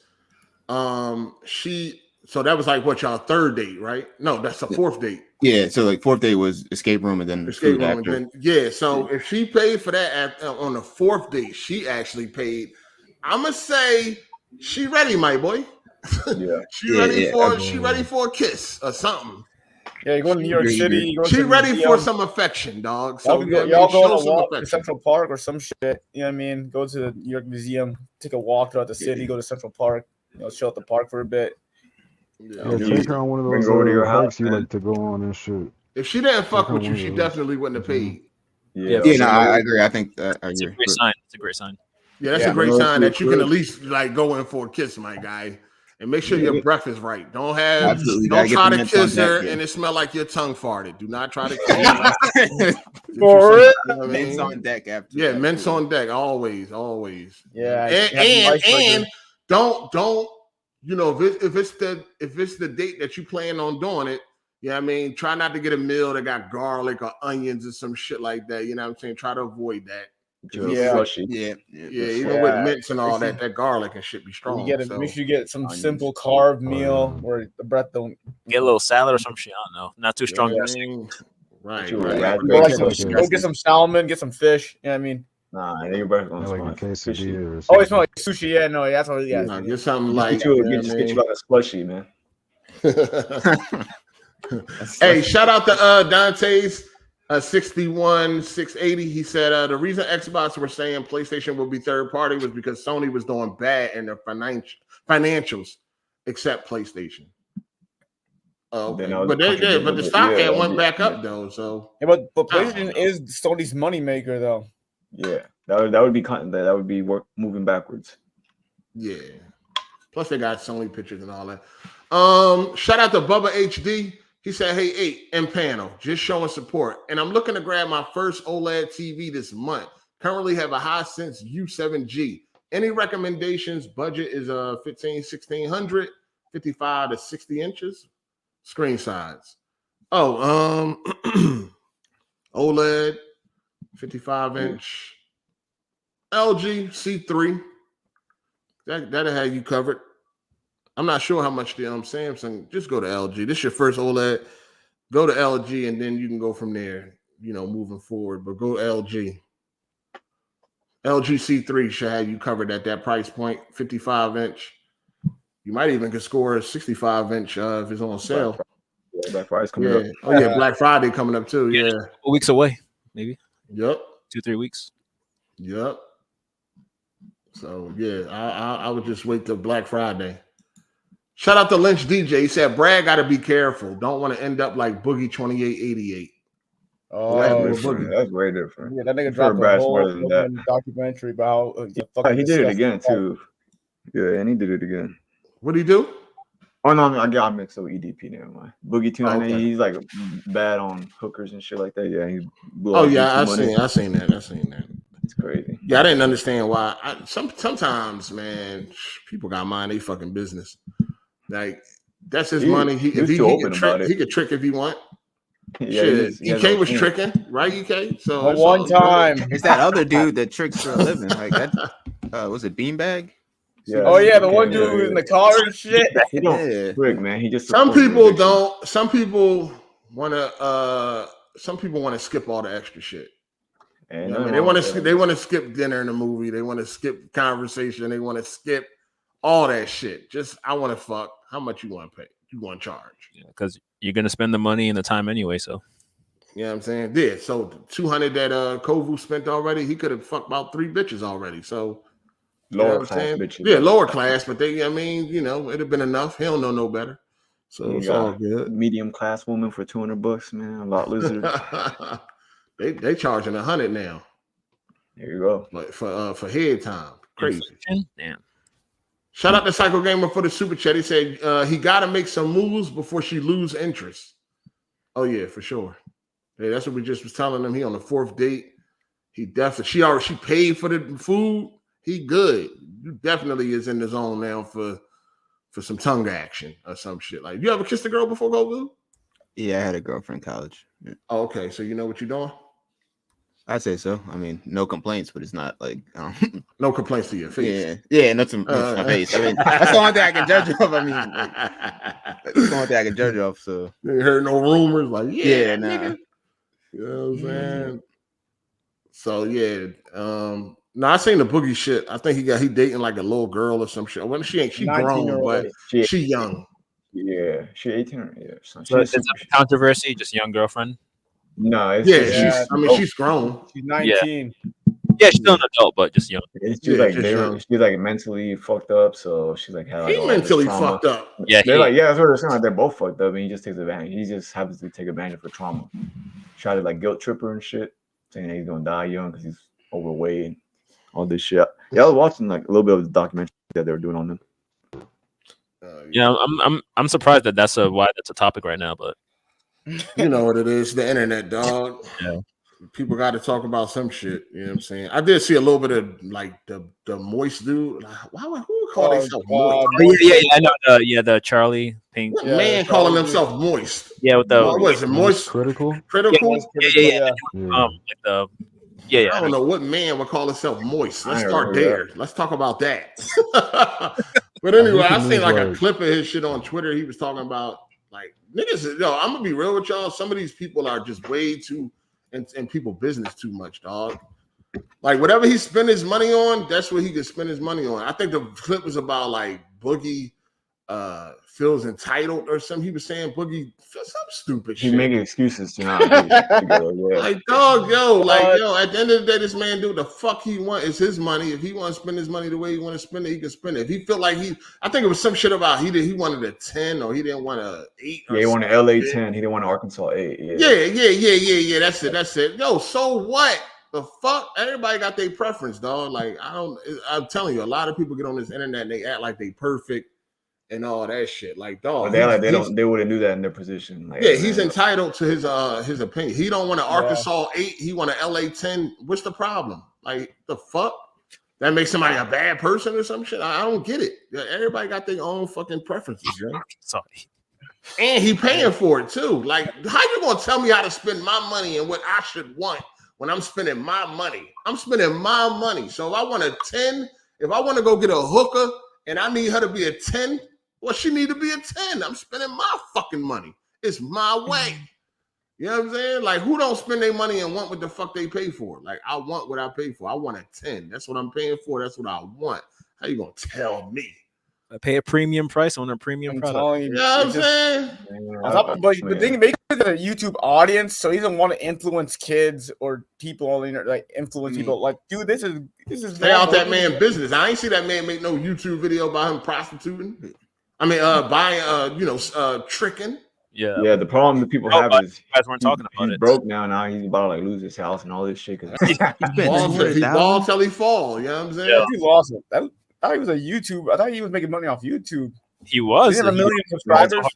So that was like what y'all third date, right? No, that's the fourth date. Yeah, so like fourth day was escape room and then Escape food room, after. and then so if she paid for that on the fourth date, she actually paid. I'm gonna say she ready, my boy. Yeah. She Yeah, ready yeah, she ready for a kiss or something. Yeah, you're going to New York Agree, City. agree. You're going She to the ready museum. for some affection, dog. So y'all going show to some walk to affection. Central Park or some shit. You know what I mean? Go to the New York Museum, take a walk throughout the city, go to Central Park, chill at the park for a bit. Yeah. Yeah, take her on one of Bring those her over to your house, hikes you man. like to go on and shit. If she didn't fuck her with you, one she of those. definitely wouldn't have paid. Yeah. Yeah, no, I agree. I think I It's a agree. great sign. It's a great sign. Yeah, that's Yeah. a great No, sign that it's you can good. at least like go in for a kiss, my guy, and make sure Yeah. your breath is right. Don't Absolutely. don't Gotta get try the to mints on kiss her deck, yeah. and it smell like your tongue farted. Do not try to kiss her. For real? You know what I Mints mean? on deck after. Yeah, mints on deck, always. Yeah, and don't if it's the date that you plan on doing it. Yeah, I mean, try not to get a meal that got garlic or onions or some shit like that. You know what I'm saying? Try to avoid that. Yeah. Slushy. Yeah. Even with mints and all that garlic and shit be strong. You so. make sure you get some Onions. simple carb meal where the breath don't. Get a little salad or some shit. I don't know. Not too strong. Yeah, dressing. right. You right. rat- Go, Like go get some salmon, get some fish. You know what I mean? Nah, your breath gonna Like a smell fishy. quesadilla or Oh, something. it smells like sushi. Yeah, no, that's what. Yeah, No, get something Get like you like a slushy, man. Hey, shout out to Dante's 61680. He said the reason Xbox were saying PlayStation will be third party was because Sony was doing bad in their financials, except PlayStation. Okay. But the stock had went back up though. So yeah, but PlayStation is Sony's moneymaker though. Yeah, that would be moving backwards. Yeah. Plus they got Sony pictures and all that. Shout out to Bubba HD. He said, "Hey, 8 and panel, just showing support. And I'm looking to grab my first OLED TV this month. Currently have a Hisense U7G. Any recommendations? Budget is 1600, 55 to 60 inches. Screen size. OLED, 55 inch. LG C3. That'll have you covered. I'm not sure how much the Samsung. Just go to LG. This is your first OLED. Go to LG, and then you can go from there. Moving forward. But go LG. LG C3 should have you covered at that price point. 55-inch. You might even could score a 65-inch if it's on sale. Black Friday's coming up. Oh yeah, Black Friday coming up too. Yeah, a couple weeks away, maybe. Yep. 2-3 weeks. Yep. So yeah, I would just wait till Black Friday. Shout out to Lynch DJ. He said Brad got to be careful. Don't want to end up like Boogie 2888. Oh, that's way different. Yeah, that nigga dropped a whole documentary about he did it again too. Yeah, and he did it again. What did he do? Oh no, I got mixed up with EDP. Never mind. Boogie 298. He's like bad on hookers and shit like that. Yeah. I seen that. It's crazy. Yeah, I didn't understand why. Sometimes, man, people got mind they fucking business. Like that's his money. He could trick if he want. Yeah, shit, EK was tricking, right? EK. So one time, it's that other dude that tricks for a living. Like that. Was it Beanbag? Yeah. Oh yeah, the one dude in the car and shit. He don't trick, man. He just some people don't. Some people want to. Some people want to skip all the extra shit. And they want to skip dinner in a movie. They want to skip conversation. They want to skip all that shit. Just I want to fuck. How much you want to pay? You want to charge? Yeah, because you're gonna spend the money and the time anyway. So. You know what I'm saying? Yeah. So 200 that Kovu spent already. He could have fucked about 3 bitches already. So. Lower class bitches. Yeah, lower class, but it'd have been enough. He don't know no better. So it's all good. Medium class woman for $200, man. A lot lizard. they charging 100 now. There you go. But for head time. Crazy. Damn. Shout out to Psycho Gamer for the super chat. He said he gotta make some moves before she lose interest. Oh yeah, for sure. Hey, that's what we just was telling him. He on the 4th date. He definitely she paid for the food. He good. You definitely is in the zone now for some tongue action or some shit. Like, you ever kissed a girl before, Goku? Yeah, I had a girlfriend in college. Yeah. Oh, okay. So you know what you're doing? I'd say so. I mean, no complaints, but it's not like no complaints to your face. Yeah, not to my face. I mean, that's the only thing I can judge off. I mean, that's the only thing I can judge off. So you ain't heard no rumors, like nah. Nigga. You know what I'm saying? So yeah, no, I seen the Boogie shit. I think he dating like a little girl or some shit. Well, she grown, but she young. Yeah, she 18. Yeah, so it's a controversy. Just young girlfriend. No, she's grown. She's 19. Yeah, she's still an adult, but just young. She's like mentally fucked up, so she's like, he's mentally fucked up. Yeah, they're like, that's what they're saying. Like they're both fucked up, and he just takes advantage. He just happens to take advantage of her trauma. Try to like guilt trip her and shit, saying that he's gonna die young because he's overweight and all this shit. Yeah, I was watching like a little bit of the documentary that they were doing on them. Yeah, I'm surprised that's why that's a topic right now, but you know what it is, the internet, dog. Yeah. People got to talk about some shit. You know what I'm saying? I did see a little bit of like the moist dude. Who would call themselves moist? I know. The Charlie Pink. What man calling himself moist? Yeah, with the what is it? Moist critical. Yeah. I don't know what man would call himself moist. Let's start there. Let's talk about that. But anyway, I seen like a clip of his shit on Twitter. He was talking about like niggas. I'm gonna be real with y'all. Some of these people are just way too in people business too much, dog. Like whatever he spend his money on, that's what he can spend his money on. I think the clip was about like Boogie feels entitled or something. He was saying Boogie some stupid shit. He making excuses to not like dog, at the end of the day, this man do what the fuck he want. It's his money. If he want to spend his money the way he want to spend it, he can spend it. If he feel like I think it was some shit about he wanted a 10 or he didn't want a 8. Yeah, he wanted LA 10. He didn't want Arkansas 8. Yeah. That's it. Yo, so what? The fuck? Everybody got their preference, dog. Like I'm telling you, a lot of people get on this internet and they act like they perfect. And all that shit, like dog. They wouldn't do that in their position. Like, he's entitled to his opinion. He don't want an Arkansas 8. He want an LA 10. What's the problem? Like the fuck? That makes somebody a bad person or some shit. I don't get it. Everybody got their own fucking preferences, yo. Sorry. And he paying for it too. Like, how you gonna tell me how to spend my money and what I should want when I'm spending my money. I'm spending my money. So if I want a 10, if I want to go get a hooker and I need her to be a 10, well, she need to be a 10. I'm spending my fucking money. It's my way. You know what I'm saying? Like, who don't spend their money and want what the fuck they pay for? Like, I want what I pay for. I want a 10. That's what I'm paying for. That's what I want. How you gonna tell me? I pay a premium price on a premium product. You know what I'm saying? But the thing makes it a YouTube audience, so he doesn't want to influence kids or people on the internet, like influence people. Like, dude, this is stay out that man business. I ain't see that man make no YouTube video about him prostituting. I mean, buying, tricking. Yeah. The problem that people have is you guys weren't talking about he's it. broke now. Now he's about to like lose his house and all this shit. He ball till he fall. You know what I'm saying? Yeah, he lost it. I thought he was a YouTube. I thought he was making money off YouTube. He was. He had 1 million subscribers.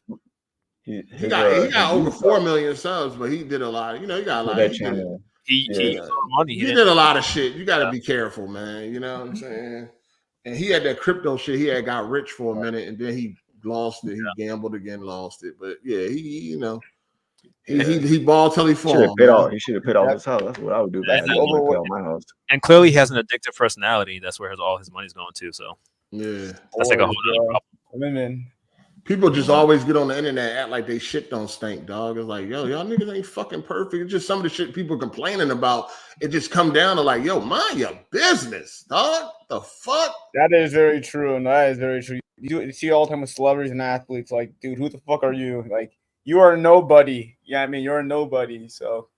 He got over 4 million subs, but he did a lot. You know, he got a lot. That channel. He money. He did a lot of shit. You got to be careful, man. You know what I'm saying? And he had that crypto shit. He had got rich for a minute, and then he lost it. He gambled again, lost it. But yeah, he balled till he fall. He should have paid off his house. That's what I would do. My house. And clearly, he has an addictive personality. That's where all his money's going to. So yeah, that's like a whole other problem. People just always get on the internet, act like they shit don't stink, dog. It's like, yo, y'all niggas ain't fucking perfect. It's just some of the shit people complaining about. It just come down to like, yo, mind your business, dog. The fuck? That is very true, and that is very true. You see all the time with celebrities and athletes, like, dude, who the fuck are you? Like, you are nobody. Yeah, I mean, you're a nobody. So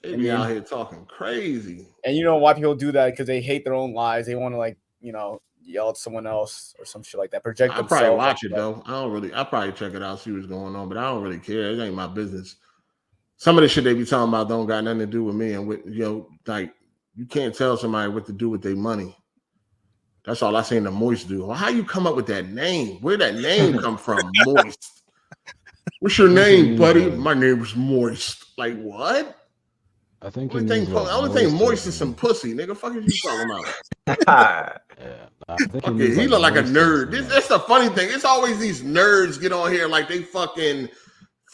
they be out here talking crazy. And you know why people do that? Because they hate their own lives. They want to, like, you know, yell at someone else or some shit like that. Project themselves. I probably watch it though. I probably check it out, see what's going on, but I don't really care. It ain't my business. Some of the shit they be talking about don't got nothing to do with me, and with like you can't tell somebody what to do with their money. That's all I seen the Moist do. Well, how you come up with that name? Where that name come from? Moist. What's your name, buddy? My name is Moist. Like what? I think the only thing moist is some pussy, nigga. Fuck is you talking about? He look like a nerd. That's the funny thing. It's always these nerds get on here like they fucking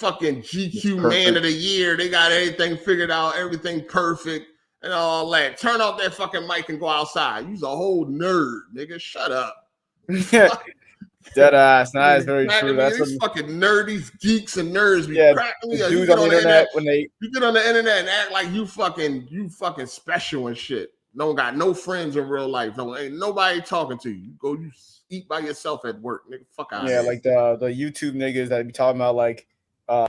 GQ man of the year. They got everything figured out, everything perfect, and all that. Turn off that fucking mic and go outside. You's a whole nerd, nigga. Shut up. Dead ass. That is very true. That's these fucking nerds, geeks and nerds be cracking me. Dudes on the internet you get on the internet and act like you fucking special and shit. Don't got no friends in real life. Ain't nobody talking to you. You eat by yourself at work, nigga. Fuck out. Yeah, like the YouTube niggas that be talking about like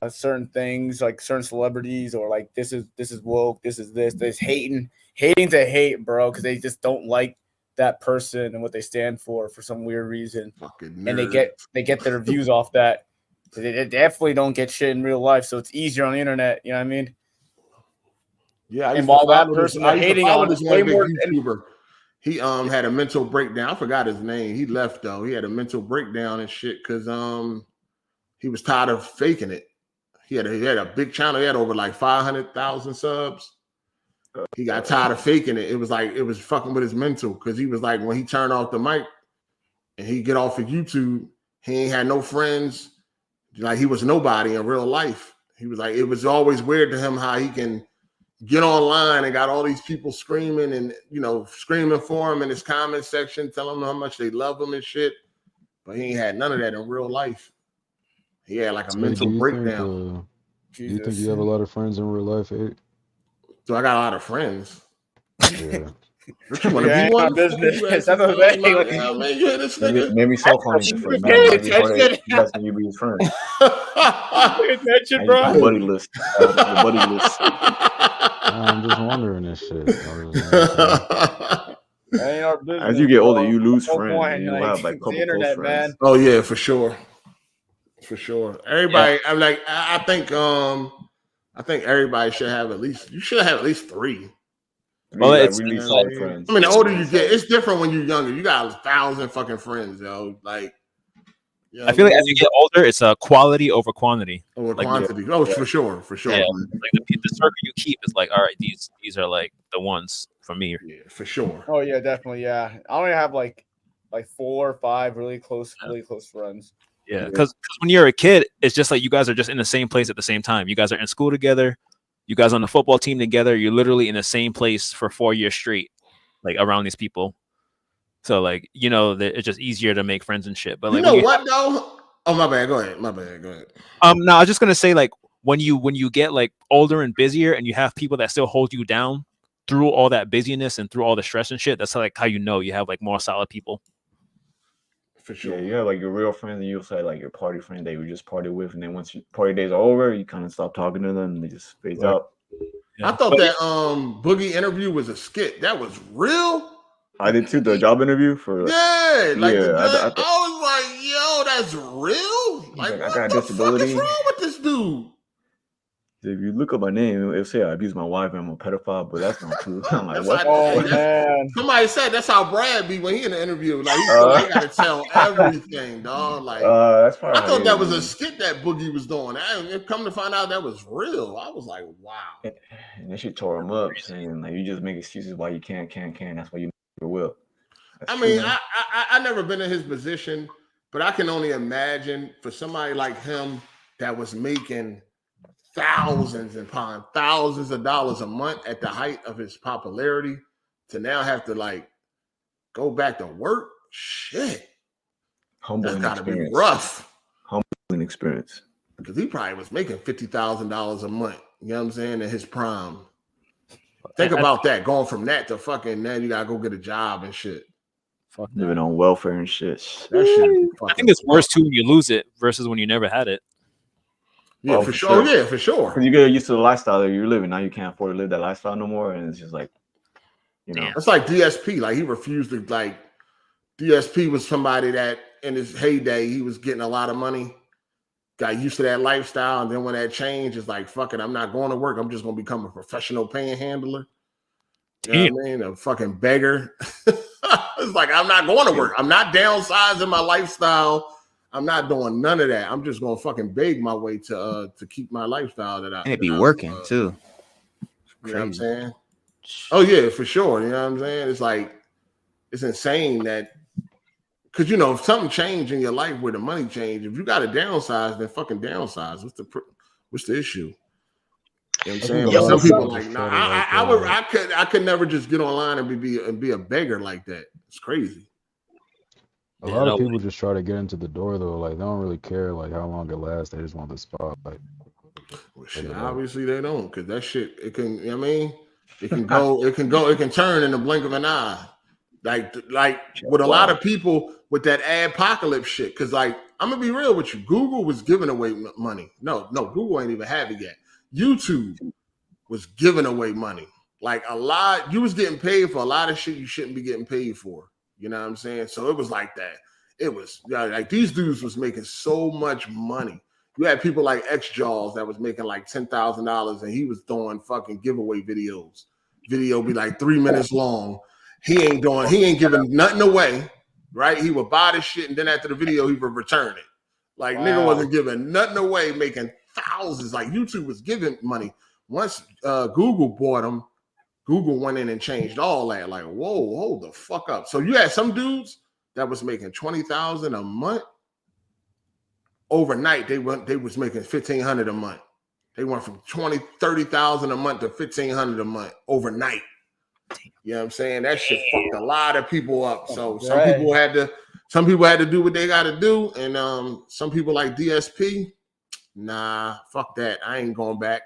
certain things, like certain celebrities, or like this is woke, this is this hating to hate, bro, because they just don't like that person and what they stand for some weird reason. Fucking and they get their views off that. They definitely don't get shit in real life, so it's easier on the internet. You know what I mean? Yeah, and while that person they're hating on is way more YouTuber. He had a mental breakdown. I forgot his name. He left though. He had a mental breakdown and shit because he was tired of faking it. He had a big channel. He had over like 500,000 subs. He got tired of faking it. It was fucking with his mental because he was like, when he turned off the mic and he get off of YouTube, he ain't had no friends. Like he was nobody in real life. He was like, it was always weird to him how he can get online and got all these people screaming and screaming for him in his comment section, telling him how much they love him and shit. But he ain't had none of that in real life. He had like a mental breakdown. Do you think you have a lot of friends in real life, Ed? So I got a lot of friends. Yeah. You want to be one? Business. Man, you hear this nigga? Maybe self-funding for man. You be his friend. Attention, bro. The buddy list. I'm just wondering this shit. As you get older, you lose friends. You have like a couple close friends. Man. Oh yeah, for sure. Everybody, I'm like, I think everybody should have at least. You should have at least 3. Well, it's really solid friends. I mean, the older you get, it's different when you're younger. You got 1,000 fucking friends, yo. Like, I feel like as you get older, it's quality over quantity. Over like, quantity. Oh, for sure. Yeah, like the circle you keep is like, all right, these are like the ones for me. Yeah, for sure. Oh yeah, definitely. Yeah, I only have like 4 or 5 really close friends. Yeah, because when you're a kid, it's just like you guys are just in the same place at the same time. You guys are in school together. You guys on the football team together. You're literally in the same place for 4 years straight, like around these people. So like, you know, it's just easier to make friends and shit. But like, you know what though? Oh, my bad. Go ahead. No, I was just gonna say, like, when you get like older and busier, and you have people that still hold you down through all that busyness and through all the stress and shit, that's like how you know you have like more solid people. For sure. Yeah, you have like your real friends, and you also have like your party friend that you just party with, and then once your party days are over, you kind of stop talking to them, and they just phase out. Yeah. I thought that Boogie interview was a skit. That was real. I did too. The job interview for I was like, yo, that's real. Like, I what got the disability. fuck is wrong with this dude? If you look up my name, it'll say I abuse my wife and I'm a pedophile, but that's not true. I'm like, what? Man. Somebody said that's how Brad be when he in the interview. Like, he gotta tell everything, dog. Like, that's probably I thought that was a skit that Boogie was doing. And come to find out that was real. I was like, wow. And they should tore him up, saying like, you just make excuses why you can't. That's why you never will. That's I mean, I never been in his position, but I can only imagine for somebody like him that was making thousands of dollars a month at the height of his popularity to now have to like go back to work. Shit. Humbling That's gotta experience. be rough. Humbling experience. Because he probably was making $50,000 a month. You know what I'm saying? In his prime. Think about that. Going from that to fucking now you gotta go get a job and shit. Fuck living on welfare and shit. That shit I think it's worse too when you lose it versus when you never had it. Yeah, for sure. Yeah, for sure. Because you get used to the lifestyle that you're living. Now you can't afford to live that lifestyle no more. And it's just like, you know. It's like DSP. Like he refused to, like, DSP was somebody that in his heyday, he was getting a lot of money, got used to that lifestyle. And then when that changed, it's like, fuck it, I'm not going to work. I'm just going to become a professional panhandler. You know what I mean? A fucking beggar. It's like, I'm not going to work. I'm not downsizing my lifestyle. I'm not doing none of that. I'm just gonna fucking beg my way to keep my lifestyle that I and it be working too. You know what I'm saying? Oh yeah, for sure. You know what I'm saying? It's like it's insane that because you know if something changed in your life where the money changed, if you got to downsize, then fucking downsize. What's the issue? You know what I'm saying? But some people are like, nah, I could never just get online and be a beggar like that. It's crazy. A lot of people just try to get into the door though. Like they don't really care like how long it lasts. They just want the spotlight. Well, shit, obviously they don't, because that shit it can. You know what I mean, it can go. It can turn in the blink of an eye. Like with a lot of people with that apocalypse shit. Because like I'm gonna be real with you, Google was giving away money. No, Google ain't even have it yet. YouTube was giving away money. Like a lot, you was getting paid for a lot of shit you shouldn't be getting paid for. You know what I'm saying? So it was like that. It was like these dudes was making so much money. You had people like X-Jaws that was making like $10,000 and he was throwing fucking giveaway videos. Video be like 3 minutes long. He ain't giving nothing away, right? He would buy the shit and then after the video he would return it. Like nigga wasn't giving nothing away, making thousands. Like YouTube was giving money. Once Google bought them, Google went in and changed all that. Like, whoa, hold the fuck up. So you had some dudes that was making $20,000 a month. Overnight, they was making $1,500 a month. They went from $30,000 a month to $1,500 a month overnight. You know what I'm saying? That shit fucked a lot of people up. So some people had to do what they got to do, and some people like DSP, nah, fuck that. I ain't going back.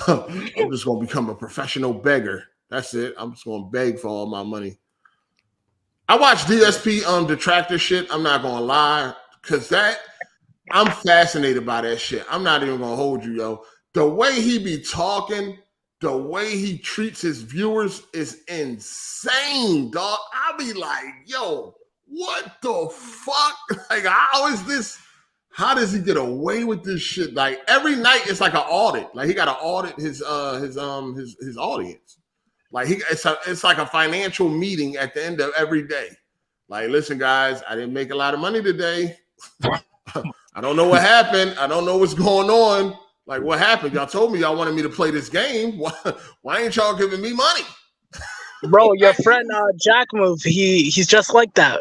I'm just gonna become a professional beggar. That's it. I'm just gonna beg for all my money. I watch DSP detractor shit. I'm not gonna lie, cause I'm fascinated by that shit. I'm not even gonna hold you, yo. The way he be talking, the way he treats his viewers is insane, dog. I be like, yo, what the fuck? Like, how is this? How does he get away with this shit? Like every night, it's like an audit. Like he got to audit his audience. Like it's like a financial meeting at the end of every day. Like, listen, guys, I didn't make a lot of money today. I don't know what happened. I don't know what's going on. Like, what happened? Y'all told me y'all wanted me to play this game. Why ain't y'all giving me money? Bro, your friend Jack Move, he's just like that.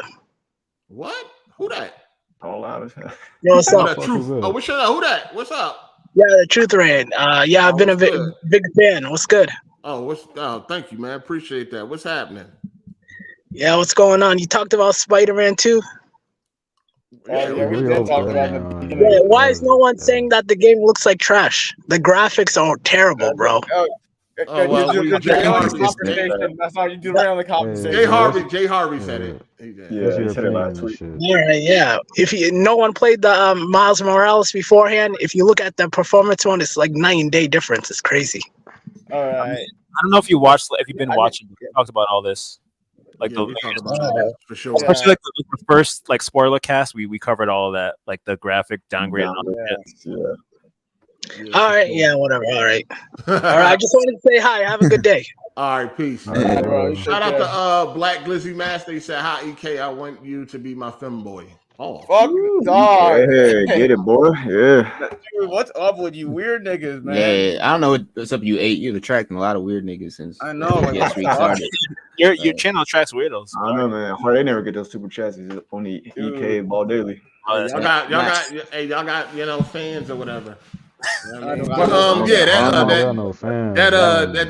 What? Who that? All out of Yo, what's up? Oh, what's up? Who that? What's up? Yeah, the Truth Rain. Yeah, I've been a big fan. What's good? Thank you, man. Appreciate that. What's happening? Yeah, what's going on? You talked about Spider-Man 2? Yeah, we did talk about it. Yeah, why is no one saying that the game looks like trash? The graphics are terrible, bro. Well, that's how you do right on the conversation. Jay Harvey said it. He said it last week. All right, yeah. If no one played the Miles Morales beforehand, if you look at the performance one, it's like night and day difference. It's crazy. All right. I don't know if you've been watching. We talked about all this, like we talked about that for sure. Especially like the first like spoiler cast, we covered all of that, like the graphic downgrade. And all that. All right, yeah, whatever. All right. I just wanted to say hi. Have a good day. All right, peace. Shout out to Black Glizzy Master. He said, "Hi, EK. I want you to be my femboy." Oh, fuck, dog. Hey, get it, boy. Yeah. Dude, what's up with you weird niggas, man? Yeah, I don't know what's up. You're attracting a lot of weird niggas since I know. Like, yes, we started. Your channel attracts weirdos. I don't know, man. Hard, they never get those super chats. It's only EK Ball Daily. Y'all got fans or whatever. That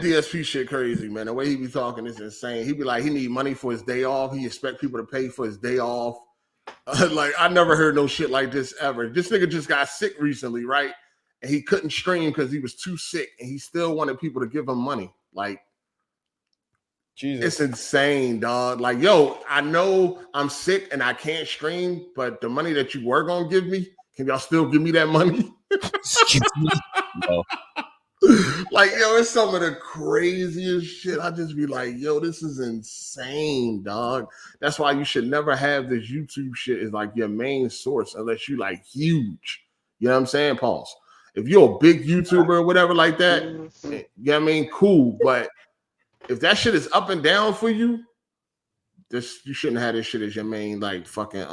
DSP shit crazy, man. The way he be talking is insane. He be like, he need money for his day off. He expect people to pay for his day off. Like, I never heard no shit like this ever. This nigga just got sick recently, right? And he couldn't stream because he was too sick, and he still wanted people to give him money. Like, Jesus, it's insane, dog. Like, yo, I know I'm sick and I can't stream, but the money that you were gonna give me, can y'all still give me that money? No. Like, yo, it's some of the craziest shit. I just be like, yo, this is insane, dog. That's why you should never have this YouTube shit as like your main source unless you like huge. You know what I'm saying? Pause. If you're a big YouTuber or whatever like that, you know what I mean? Cool. But if that shit is up and down for you, you shouldn't have this shit as your main like fucking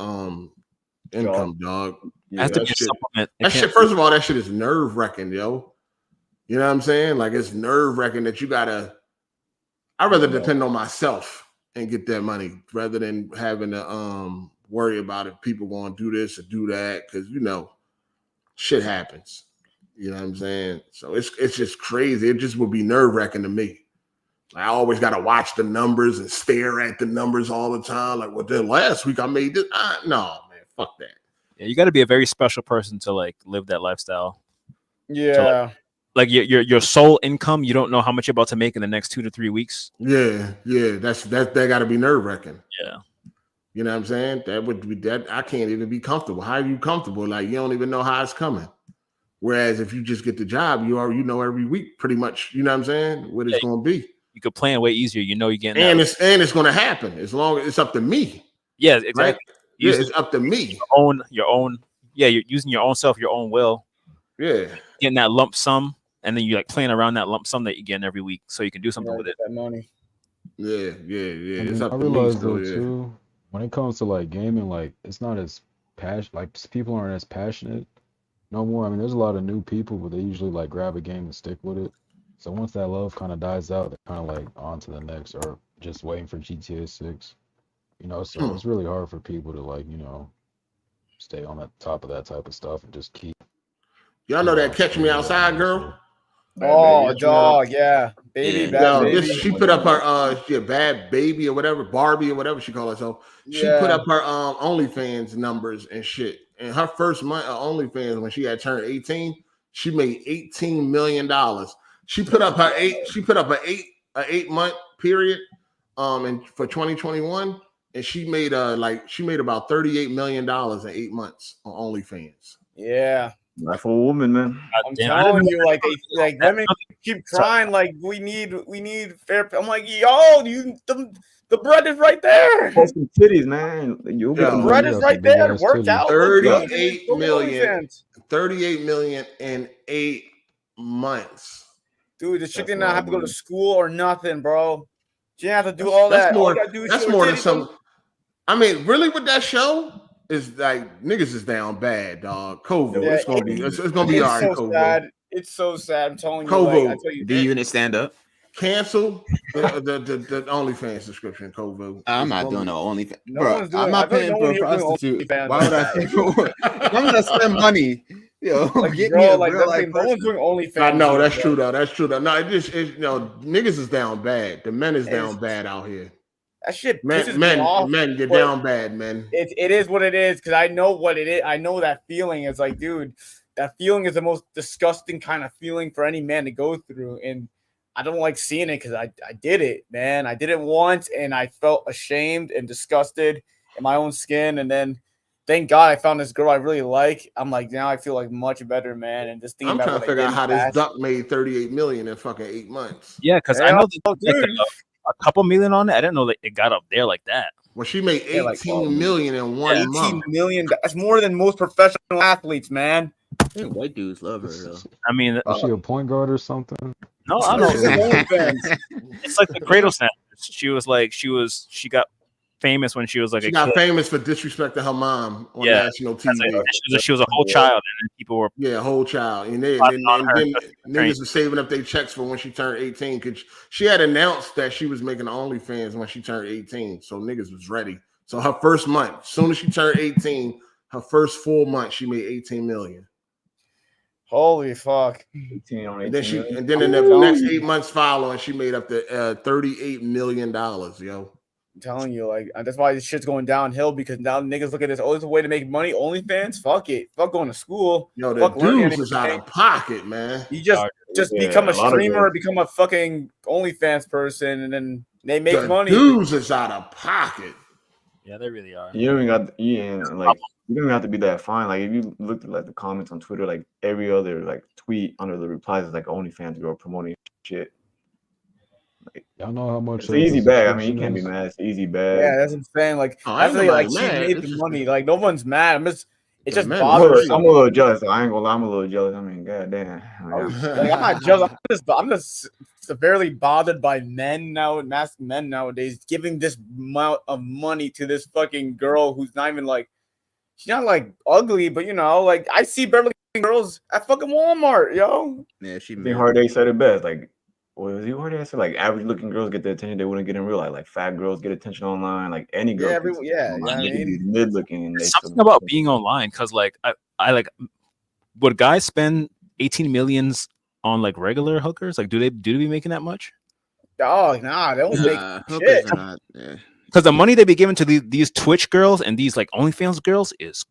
income, dog. Yeah, that shit, first of all, that shit is nerve-wracking, yo. You know what I'm saying? Like, it's nerve-wracking that you gotta. I'd rather depend on myself and get that money rather than having to worry about if people gonna do this or do that, because shit happens. You know what I'm saying? So it's just crazy. It just would be nerve-wracking to me. I always gotta watch the numbers and stare at the numbers all the time. Like, well, then last week I made this. No, man, fuck that. Yeah, you got to be a very special person to like live that lifestyle. Yeah. So, like your sole income, you don't know how much you're about to make in the next 2 to 3 weeks. Yeah. That got to be nerve-wracking. Yeah. You know what I'm saying? That would be that. I can't even be comfortable. How are you comfortable? Like, you don't even know how it's coming. Whereas if you just get the job, you know every week pretty much. You know what I'm saying? What it's going to be. You could plan way easier. You're getting it's going to happen as long as it's up to me. Yeah, exactly. Right? Yeah, it's up to me. Your own. Yeah, you're using your own self, your own will. Yeah, getting that lump sum, and then you like playing around that lump sum that you're getting every week, so you can do something with it. That money. Yeah. It's up I to realize me. Though too, when it comes to like gaming, like it's not as like people aren't as passionate no more. I mean, there's a lot of new people, but they usually like grab a game and stick with it. So once that love kind of dies out, they're kind of like on to the next, or just waiting for GTA 6. So it's really hard for people to like, stay on the top of that type of stuff and just keep. Y'all know that Catch Me Outside girl? Oh, dog, yeah. Baby, bad baby. She put up her bad baby or whatever, Barbie or whatever she call herself. She put up her OnlyFans numbers and shit. And her first month of OnlyFans, when she had turned 18, she made $18 million. She put up her 8-month period and for 2021, and she made about $38 million in 8 months on OnlyFans. Yeah. Not for a woman, man. I'm telling you, like women keep crying, like we need fair. I'm like, yo, the bread is right there. Post some titties, man. The bread is right there. Work out. 38 million in 8 months. Dude, the chick did not have to go to school or nothing, bro. She didn't have to do all that. That's more than some. I mean, really, with that show. It's like niggas is down bad, dog. COVID. Yeah, it's gonna be all right. So sad. It's so sad. I'm telling you. COVID. Like, I tell you, do you even stand up? Cancel the OnlyFans subscription, COVID. I'm not doing no OnlyFans. Bro, I'm not paying for a prostitute. Why would I pay for one? I'm gonna spend money. Yo, Like, get bro, me a like real that's life like, no one's person. doing OnlyFans. I know that's bro. true though. That's true though. No, niggas is down bad. The men is down bad out here. That shit pisses me off. Men, you're but down bad, man. It is what it is because I know what it is. I know that feeling. It's like, dude, that feeling is the most disgusting kind of feeling for any man to go through, and I don't like seeing it because I did it, man. I did it once, and I felt ashamed and disgusted in my own skin, and then. Thank God I found this girl I really like. I'm like, now I feel like much better, man. And just thinking I'm trying to figure out how this this duck made 38 million in fucking 8 months. Yeah, because I know like a couple million on it. I didn't know that it got up there like that. Well, she made 18 million in 1 month. 18 million. That's more than most professional athletes, man. I think white dudes love her though. I mean, is she a point guard or something? No, I don't know. It's like the cradle snatchers. She got famous when she was like she got famous for disrespecting her mom on national TV. She was a whole child, and then people were a whole child, and then niggas were saving up their checks for when she turned 18 because she had announced that she was making OnlyFans when she turned 18, so niggas was ready. So her first month, as soon as she turned 18, her first full month, she made 18 million. Holy fuck! 18 on 18 and then in the next 8 months following, she made up to $38 million, yo. I'm telling you, like that's why this shit's going downhill because now niggas look at this. Oh, it's a way to make money. OnlyFans, fuck it. Fuck going to school. Yo, the dudes is out of pocket, man. You just become a streamer or become a fucking OnlyFans person, and then they make money. Dudes is out of pocket. Yeah, they really are. You don't even have to be that fine. Like if you looked at like the comments on Twitter, like every other like tweet under the replies is like OnlyFans girl promoting shit. Like, y'all know how much it's an easy bag. I mean, you can't be mad. It's an easy bag. Yeah, that's what I'm saying. Like, she made the money. Like, no one's mad. It just bothers. I'm a little jealous. I ain't gonna lie. I'm a little jealous. I mean, goddamn. Like, I'm not jealous. I'm just severely bothered by masked men nowadays giving this amount of money to this fucking girl who's not even like, she's not like ugly, but you know, like I see Beverly girls at fucking Walmart, yo. Yeah, she. Hard8 said it best. Like. Well, was he already said like average looking girls get the attention they wouldn't get in real life? Like fat girls get attention online. Like any girl, mid looking. And something about being online because like I like would guys spend 18 millions on like regular hookers? Like do they be making that much? Oh nah, they don't make shit. Because the money they be giving to these Twitch girls and these like OnlyFans girls is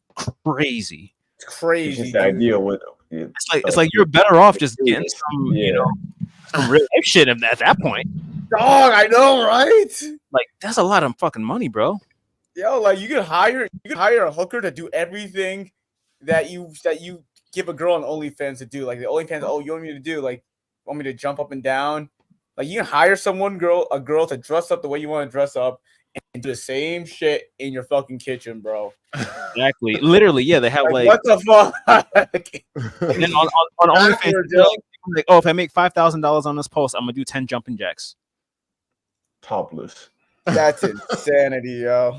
crazy. It's crazy. It's just the idea with it's like you're better off just getting some some real life shit at that point. Dog, I know, right? Like that's a lot of fucking money, bro. Yo, like you could hire a hooker to do everything that you give a girl on OnlyFans to do. Like the OnlyFans, you want me to do? Like, want me to jump up and down? Like you can hire a girl to dress up the way you want to dress up and do the same shit in your fucking kitchen, bro. Exactly. Literally, yeah. They have like what the fuck? And then on OnlyFans, like, if I make $5,000 on this post, I'm gonna do 10 jumping jacks. Topless. That's insanity, yo.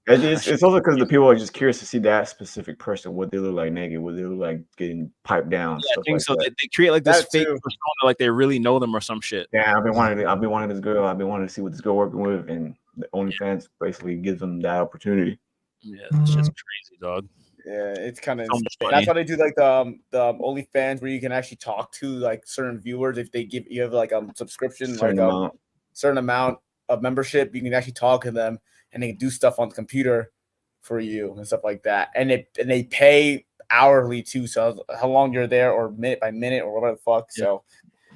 It's also because the people are just curious to see that specific person, what they look like naked, what they look like getting piped down. Yeah, I think so. They create like this fake persona, like they really know them or some shit. Yeah, I've been wanting this girl. I've been wanting to see what this girl working with, and the OnlyFans basically gives them that opportunity. Yeah, it's just crazy, dog. Yeah, it's kind of that's why they do like the OnlyFans where you can actually talk to like certain viewers if they give you have like a subscription, certain amount of membership, you can actually talk to them and they can do stuff on the computer for you and stuff like that. And they pay hourly too, so how long you're there or minute by minute or whatever the fuck. Yeah. So,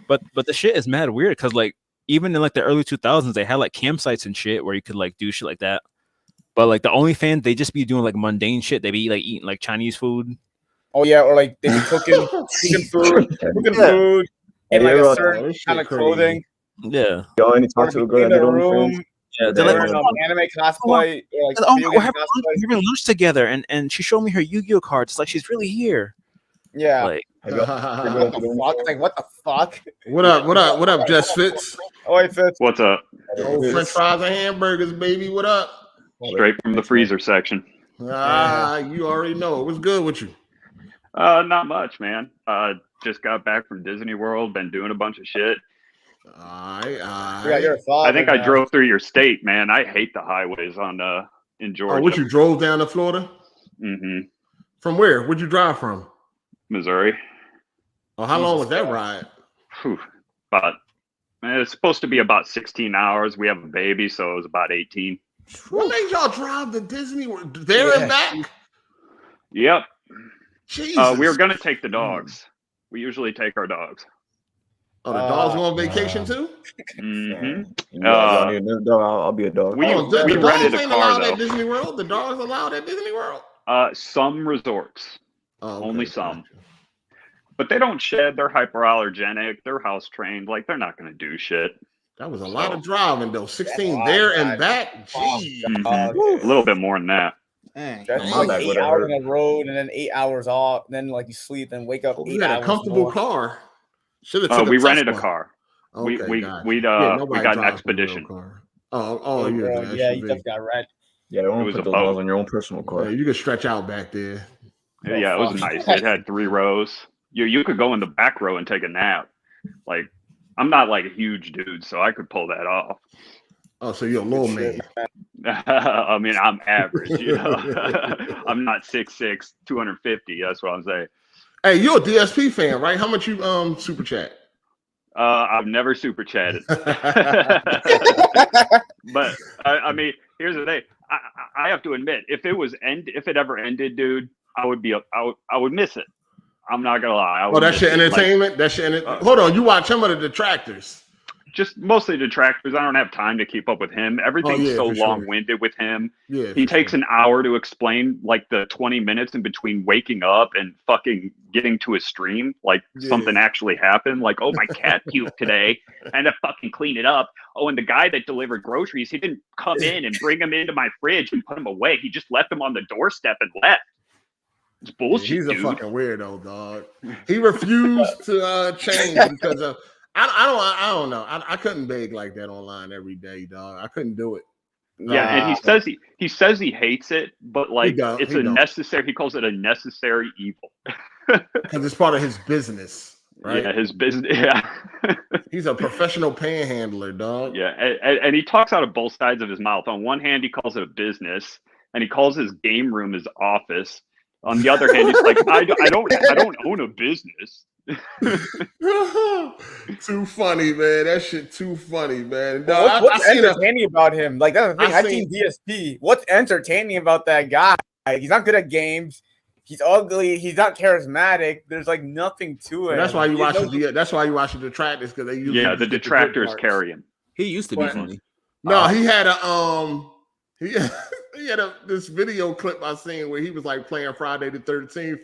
but the shit is mad weird because like even in like the early 2000s, they had like campsites and shit where you could like do shit like that. But like the OnlyFans, they just be doing like mundane shit. They be like eating like Chinese food. Oh yeah, or like they be cooking food, and like a certain kind of clothing. Yeah. Y'all any talk to a girl that room? Yeah, they're like anime cosplay. We're having lunch together, and she showed me her Yu-Gi-Oh cards. It's like she's really here. Yeah. Like, what the fuck? What up, Just Fitz? Oh, hey, Fitz. What's up? French fries and hamburgers, baby. What up? Straight from the freezer section. You already know. What's good with you? Not much, man. Just got back from Disney World. Been doing a bunch of shit. I think I drove through your state, man. I hate the highways in Georgia. Oh, what, you drove down to Florida? Mm-hmm. From where? Where'd you drive from? Missouri. Oh, how long was that ride? Whew. But it's supposed to be about 16 hours. We have a baby, so it was about 18. What made y'all drive to Disney World there and back? Yep. Jesus. We were going to take the dogs. We usually take our dogs. Oh, the dogs go on vacation too? Mm-hmm. Y'all need a dog. I'll be a dog. We the rented dogs a ain't car, allowed though. at Disney World? The dogs allowed at Disney World? Some resorts. Oh, okay. Only some. But they don't shed. They're hyperallergenic. They're house trained. Like, they're not going to do shit. That was a lot of driving, though. 16 there and back. Jeez. A little bit more than that. That's like 8 hours on the road and then 8 hours off. And then like you sleep and wake up. You had a comfortable car. We rented a car. Okay, we got an Expedition. Yeah, you just got rent. Yeah, don't put those laws on your own personal car. Yeah, you can stretch out back there. Yeah, it was nice. It had 3 rows. You could go in the back row and take a nap. Like, I'm not like a huge dude, so I could pull that off. Oh, so you're a little man. I mean, I'm average, you know. I'm not 6'6", 250. That's what I'm saying. Hey, you're a DSP fan, right? How much you super chat? I've never super chatted. But I mean, here's the thing. I have to admit, if it ever ended, dude, I would miss it. I'm not gonna lie. That's your entertainment. Hold on, you watch some of the detractors. Just mostly detractors. I don't have time to keep up with him. Everything's so long-winded with him. Yeah, he takes an hour to explain like the 20 minutes in between waking up and fucking getting to his stream. Like something actually happened. Like, oh, my cat puked today. I had to fucking clean it up. Oh, and the guy that delivered groceries, he didn't come in and bring them into my fridge and put them away. He just left them on the doorstep and left. It's bullshit. He's a dude. fucking weirdo, dog. He refused to change because of. I don't know. I couldn't beg like that online every day, dog. I couldn't do it. Yeah, and he says he hates it, but like it's a necessary. He calls it a necessary evil because it's part of his business, right? Yeah, his business. Yeah, he's a professional panhandler, dog. Yeah, and he talks out of both sides of his mouth. On one hand, he calls it a business, and he calls his game room his office. On the other hand, he's like, I don't own a business. Too funny, man. That shit too funny, man. No, what's entertaining about him? Like, that's the thing. I've seen DSP. What's entertaining about that guy? He's not good at games. He's ugly. He's not charismatic. There's like nothing to it. That's why you watch that's why you watch the detractors, because they usually the detractors carry him. He used to be funny. No, he had this video clip I seen where he was like playing Friday the 13th,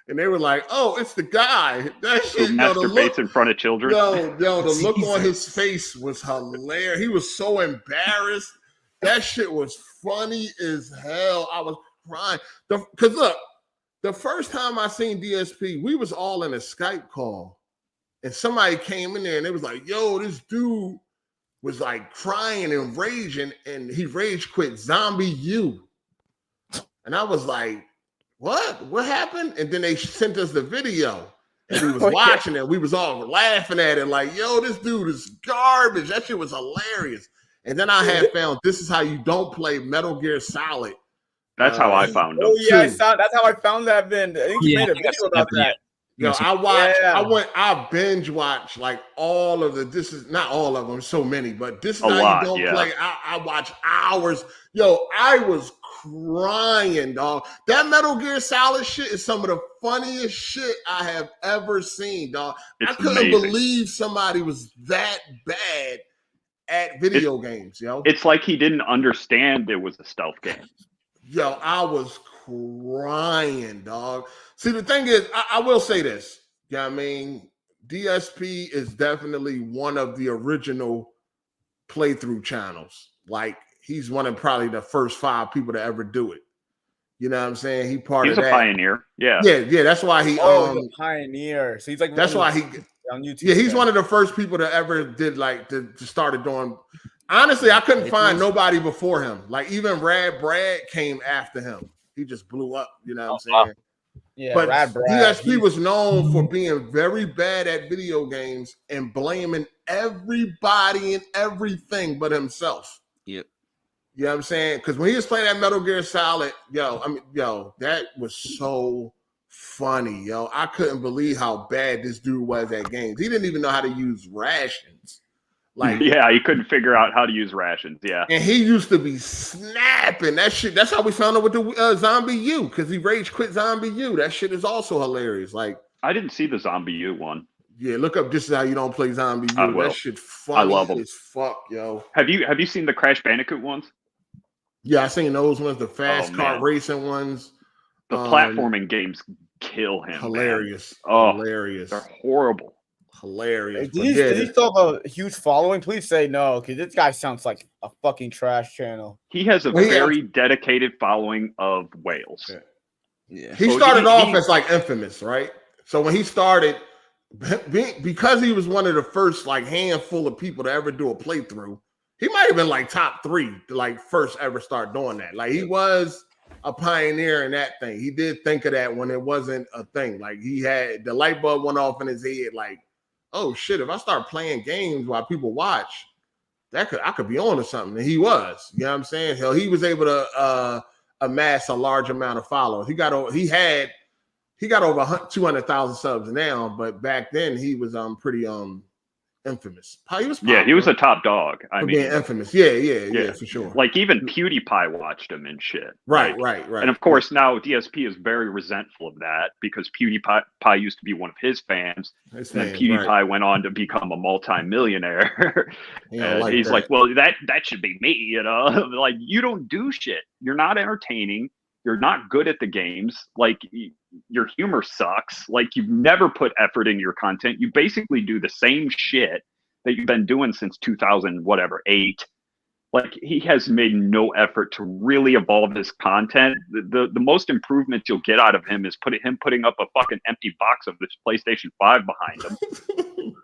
and they were like, "Oh, it's the guy." That shit, masturbates in front of children. The look on his face was hilarious. He was so embarrassed. That shit was funny as hell. I was crying because look, the first time I seen DSP, we was all in a Skype call, and somebody came in there and it was like, "Yo, this dude was like crying and raging, and he rage quit Zombie U." And I was like, what happened? And then they sent us the video, and we was watching it. We was all laughing at it like, yo, this dude is garbage. That shit was hilarious. And then I had found This Is How You Don't Play Metal Gear Solid. That's how I found him. Oh yeah, that's how I found that, Ben. I think you made a video about that. Yo, I binge watch like all of this is not all of them, so many, but This Is How You Don't Play. I watch hours. Yo, I was crying, dog. That Metal Gear Solid shit is some of the funniest shit I have ever seen, dog. I couldn't believe somebody was that bad at video games, yo. It's like he didn't understand it was a stealth game. Yo, I was crying, dog. See, the thing is, I will say this. You know what I mean? DSP is definitely one of the original playthrough channels. Like, he's one of probably the first 5 people to ever do it. You know what I'm saying? He's a pioneer. Yeah. Yeah. That's why he. He's a pioneer. So he's like. That's why he. On YouTube. Yeah, he's one of the first people that ever did like to started doing. Honestly, I couldn't find nobody before him. Like even Rad Brad came after him. He just blew up. You know what I'm saying? Yeah, but Rad Brad, DSP was known for being very bad at video games and blaming everybody and everything but himself. Yep. You know what I'm saying? Because when he was playing that Metal Gear Solid, that was so funny, yo. I couldn't believe how bad this dude was at games. He didn't even know how to use rations. Like, yeah, he couldn't figure out how to use rations. Yeah, and he used to be snapping that shit. That's how we found out with the Zombie U, because he rage quit Zombie U. That shit is also hilarious. Like, I didn't see the Zombie U one. Yeah, look up This Is How You Don't Play Zombie U. That shit funny. I love them. As fuck, yo. Have you seen the Crash Bandicoot ones? Yeah, I seen those ones, the fast kart racing ones. The platforming games kill him. Hilarious. Man. Oh, hilarious. They're horrible. Hilarious. Did he still have a huge following? Please say no, because this guy sounds like a fucking trash channel. He has a very dedicated following of whales. Yeah. He started off as like infamous, right? So when he started, because he was one of the first like handful of people to ever do a playthrough, he might have been like top 3 to like first ever start doing that. Like, he was a pioneer in that thing. He did think of that when it wasn't a thing. Like, he had the light bulb went off in his head. Like, oh shit! If I start playing games while people watch, I could be on to something. And he was. You know what I'm saying? Hell, he was able to amass a large amount of followers. He got over 200,000 subs now, but back then he was pretty infamous. He was he was a top dog. I mean, being infamous. Yeah, for sure. Like, even PewDiePie watched him and shit. Right. And of course, now DSP is very resentful of that, because PewDiePie used to be one of his fans, and then PewDiePie went on to become a multi-millionaire. And he's like, well, that should be me, you know? Like, you don't do shit. You're not entertaining. You're not good at the games. Like, your humor sucks. Like, you've never put effort in your content. You basically do the same shit that you've been doing since 2008. Like, he has made no effort to really evolve his content. The most improvements you'll get out of him is putting up a fucking empty box of this PlayStation 5 behind him,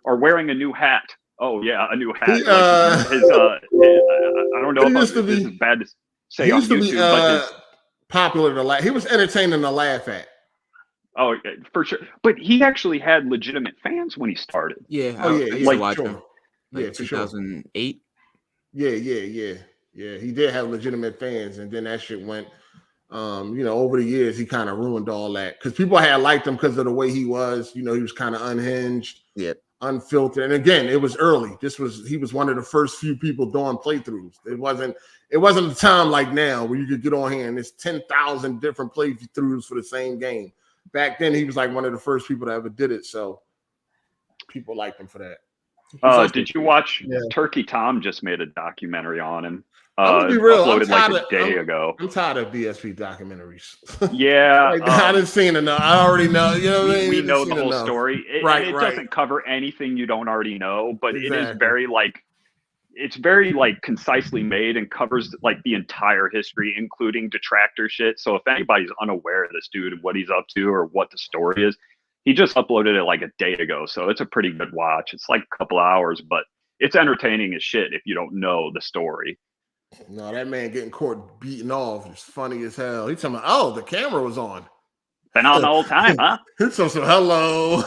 or wearing a new hat. Oh yeah, a new hat. I don't know if this is bad to say on YouTube, but popular to laugh. He was entertaining to laugh at. Oh, for sure. But he actually had legitimate fans when he started. Yeah. I used to watch him. Like 2008. Yeah. He did have legitimate fans, and then that shit went. Over the years, he kind of ruined all that, because people had liked him because of the way he was. He was kind of unhinged, unfiltered. And again, it was early. He was one of the first few people doing playthroughs. It wasn't a time like now where you could get on here and there's 10,000 different playthroughs for the same game. Back then, he was like one of the first people that ever did it. So people liked him for that. Did you watch Turkey Tom just made a documentary on him? I'm gonna be real. Uploaded like a day ago. I'm tired of DSP documentaries. Yeah. I didn't see enough. I already know. You know what I mean? We know the whole story. It doesn't cover anything you don't already know, but it is very concisely made and covers like the entire history, including detractor shit. So if anybody's unaware of this dude and what he's up to or what the story is, he just uploaded it like a day ago. So it's a pretty good watch. It's like a couple hours, but it's entertaining as shit if you don't know the story. No, that man getting caught beaten off is funny as hell. He telling me, oh, the camera was on. Been on the whole time, huh? So hello.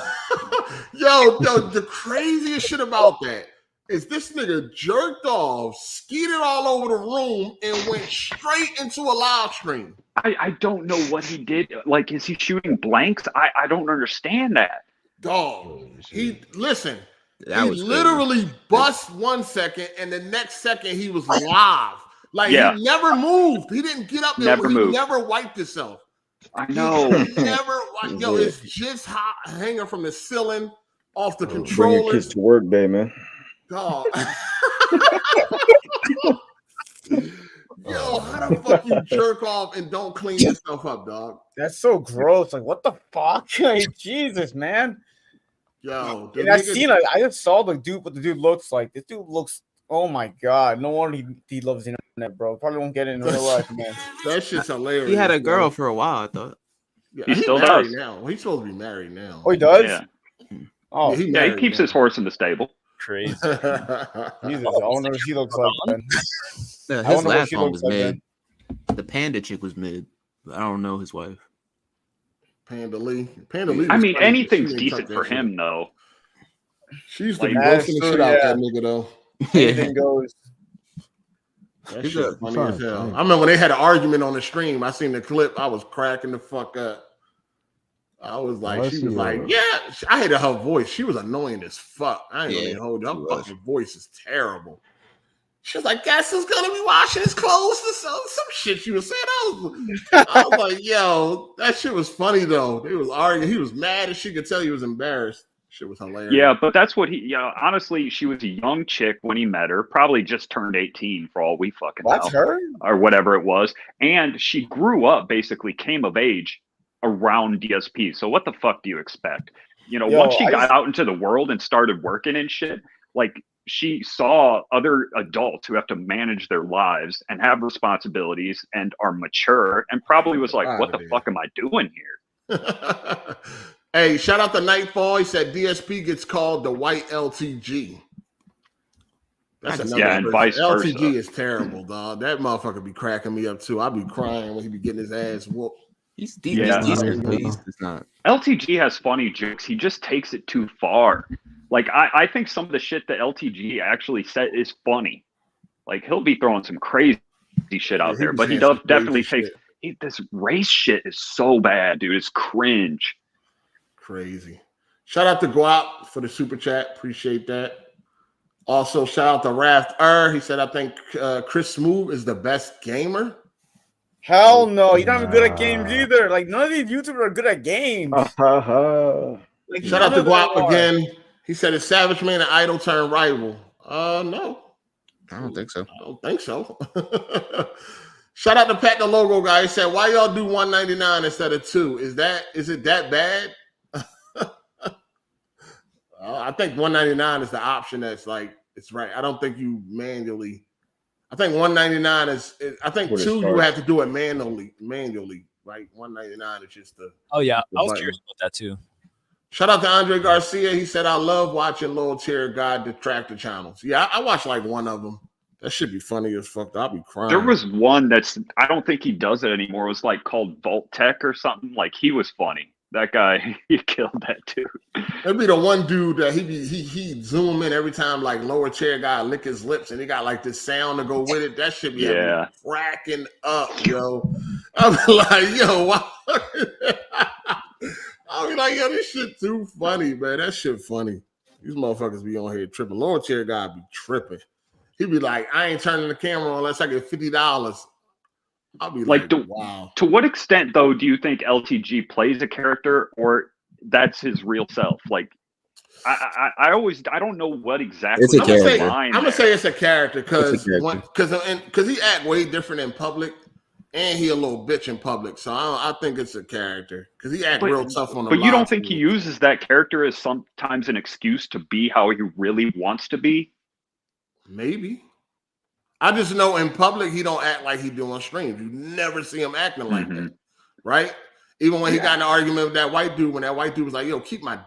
Yo, the craziest shit about that is this nigga jerked off, skeeted all over the room, and went straight into a live stream. I don't know what he did. Like, is he shooting blanks? I don't understand that. Dog. He literally bust 1 second, and the next second he was live. Like, he never moved. He didn't get up there. He never wiped himself. I know. It's just hot hanging from the ceiling off the controller. Bring your kids to work day, man. Dog. Yo, how the fuck you jerk off and don't clean yourself up, dog? That's so gross. Like, what the fuck? Like, Jesus, man. Yo, and I just saw the dude, what the dude looks like. This dude looks, oh my god, no wonder he loves the internet, bro. Probably won't get it in real life, man. That shit's hilarious. He had a girl for a while, I thought. Yeah, he still does now. He's supposed to be married now. Oh, he does? Yeah. Oh, yeah, he keeps his horse in the stable. Crazy. Jesus, I wonder what she looks like, man. His last one was mid. The Panda chick was mid. But I don't know his wife. Panda Lee. I mean, anything's decent for him, though. She used to be roasting the shit out that nigga, though. Anything goes. That shit funny as hell. I remember when they had an argument on the stream. I seen the clip. I was cracking the fuck up. I was like, she was like, yeah. I hated her voice. She was annoying as fuck. I ain't gonna hold her fucking voice is terrible. She was like, guess who's gonna be washing his clothes or some shit she was saying. I was like, yo, that shit was funny though. They was arguing. He was mad and she could tell he was embarrassed. Shit was hilarious. Yeah, but that's what honestly, she was a young chick when he met her, probably just turned 18 for all we fucking know. That's her? Or whatever it was. And she grew up, basically came of age around DSP. So what the fuck do you expect? Once she got out into the world and started working and shit, like, she saw other adults who have to manage their lives and have responsibilities and are mature and probably was like, what the fuck am I doing here? Hey, shout out to Nightfall. He said DSP gets called the white LTG. That's another and vice versa. LTG is terrible, dog. That motherfucker be cracking me up too. I'll be crying when he be getting his ass whooped. He's decent. It's not. LTG has funny jokes. He just takes it too far. Like, I think some of the shit that LTG actually said is funny. Like, he'll be throwing some crazy shit out there, but he does definitely take this race shit is so bad, dude. It's cringe. Crazy. Shout out to Guap for the super chat. Appreciate that. Also, shout out to Raft He said, I think Chris Smooth is the best gamer. Hell no, he's not even good at games either. Like, none of these YouTubers are good at games. Like, shout out to Guap again. He said, is Savage Man an idol turned rival? No. I don't think so. I don't think so. Shout out to Pat the Logo guy. He said, why y'all do $1.99 instead of $2? Is it that bad? I think $1.99 is the option that's like, it's right. I don't think you manually. I think $1.99 is I think $2 you have to do it manually, right? $1.99 is just the. Oh yeah, I was button. curious about that too. Shout out to Andre Garcia. He said, I love watching low tier God detractor channels. Yeah, I watched like one of them. That should be funny as fuck. I'll be crying. There was one I don't think he does it anymore. It was like called Vault Tech or something. Like, he was funny. That guy, he killed that dude. That'd be the one dude that he zoom in every time like lower chair guy lick his lips and he got like this sound to go with it. That should be cracking up, yo. I'm like, yo, why? I'll be like, yo, this shit too funny, man. That shit funny. These motherfuckers be on here tripping. Lower chair guy be tripping. He'd be like, I ain't turning the camera on unless I get $50. I'll be like, wow. To what extent, though, do you think LTG plays a character or that's his real self? Like, I don't know what exactly. It's a character. I'm gonna say it's a character because he act way different in public, and he a little bitch in public. So I think it's a character because he act real tough on the. But you don't think he uses that character as sometimes an excuse to be how he really wants to be? Maybe. I just know in public he don't act like he do on streams. You never see him acting like that, right? Even when he got in an argument with that white dude, when that white dude was like, "Yo, keep my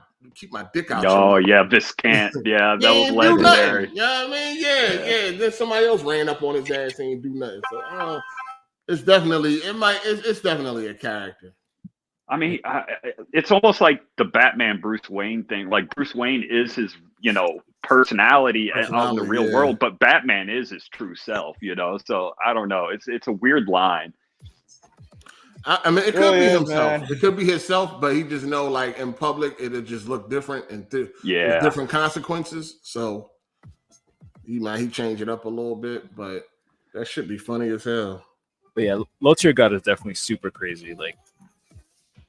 dick out." Oh yeah, Viscant. Yeah, that was legendary. You know what I mean? Yeah. Then somebody else ran up on his ass and didn't do nothing. So it's definitely a character. I mean, it's almost like the Batman Bruce Wayne thing. Like, Bruce Wayne is his, personality out in the real world, but Batman is his true self, So I don't know. It's a weird line. I mean, it could be himself. Man. It could be himself, but he just know, like, in public, it'll just look different and with different consequences. So he change it up a little bit, but that should be funny as hell. But yeah, Low Tier God is definitely super crazy. Like,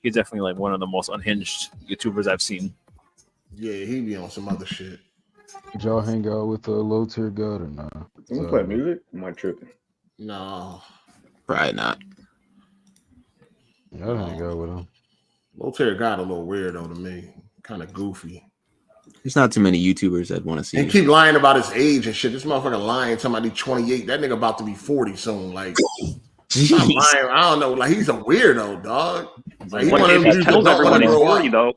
he's definitely like one of the most unhinged YouTubers I've seen. Yeah, he be on some other shit. Did y'all hang out with a Low Tier God or not? Can we play music? Am I tripping? No. Probably not. Yeah, I hang out with him. Low Tier God a little weirdo to me. Kind of goofy. There's not too many YouTubers that want to see and keep lying about his age and shit. This motherfucker lying, somebody 28. That nigga about to be 40 soon. Like, I'm lying. I don't know. Like, he's a weirdo, dog. Like, if he tells everyone he's 40, though,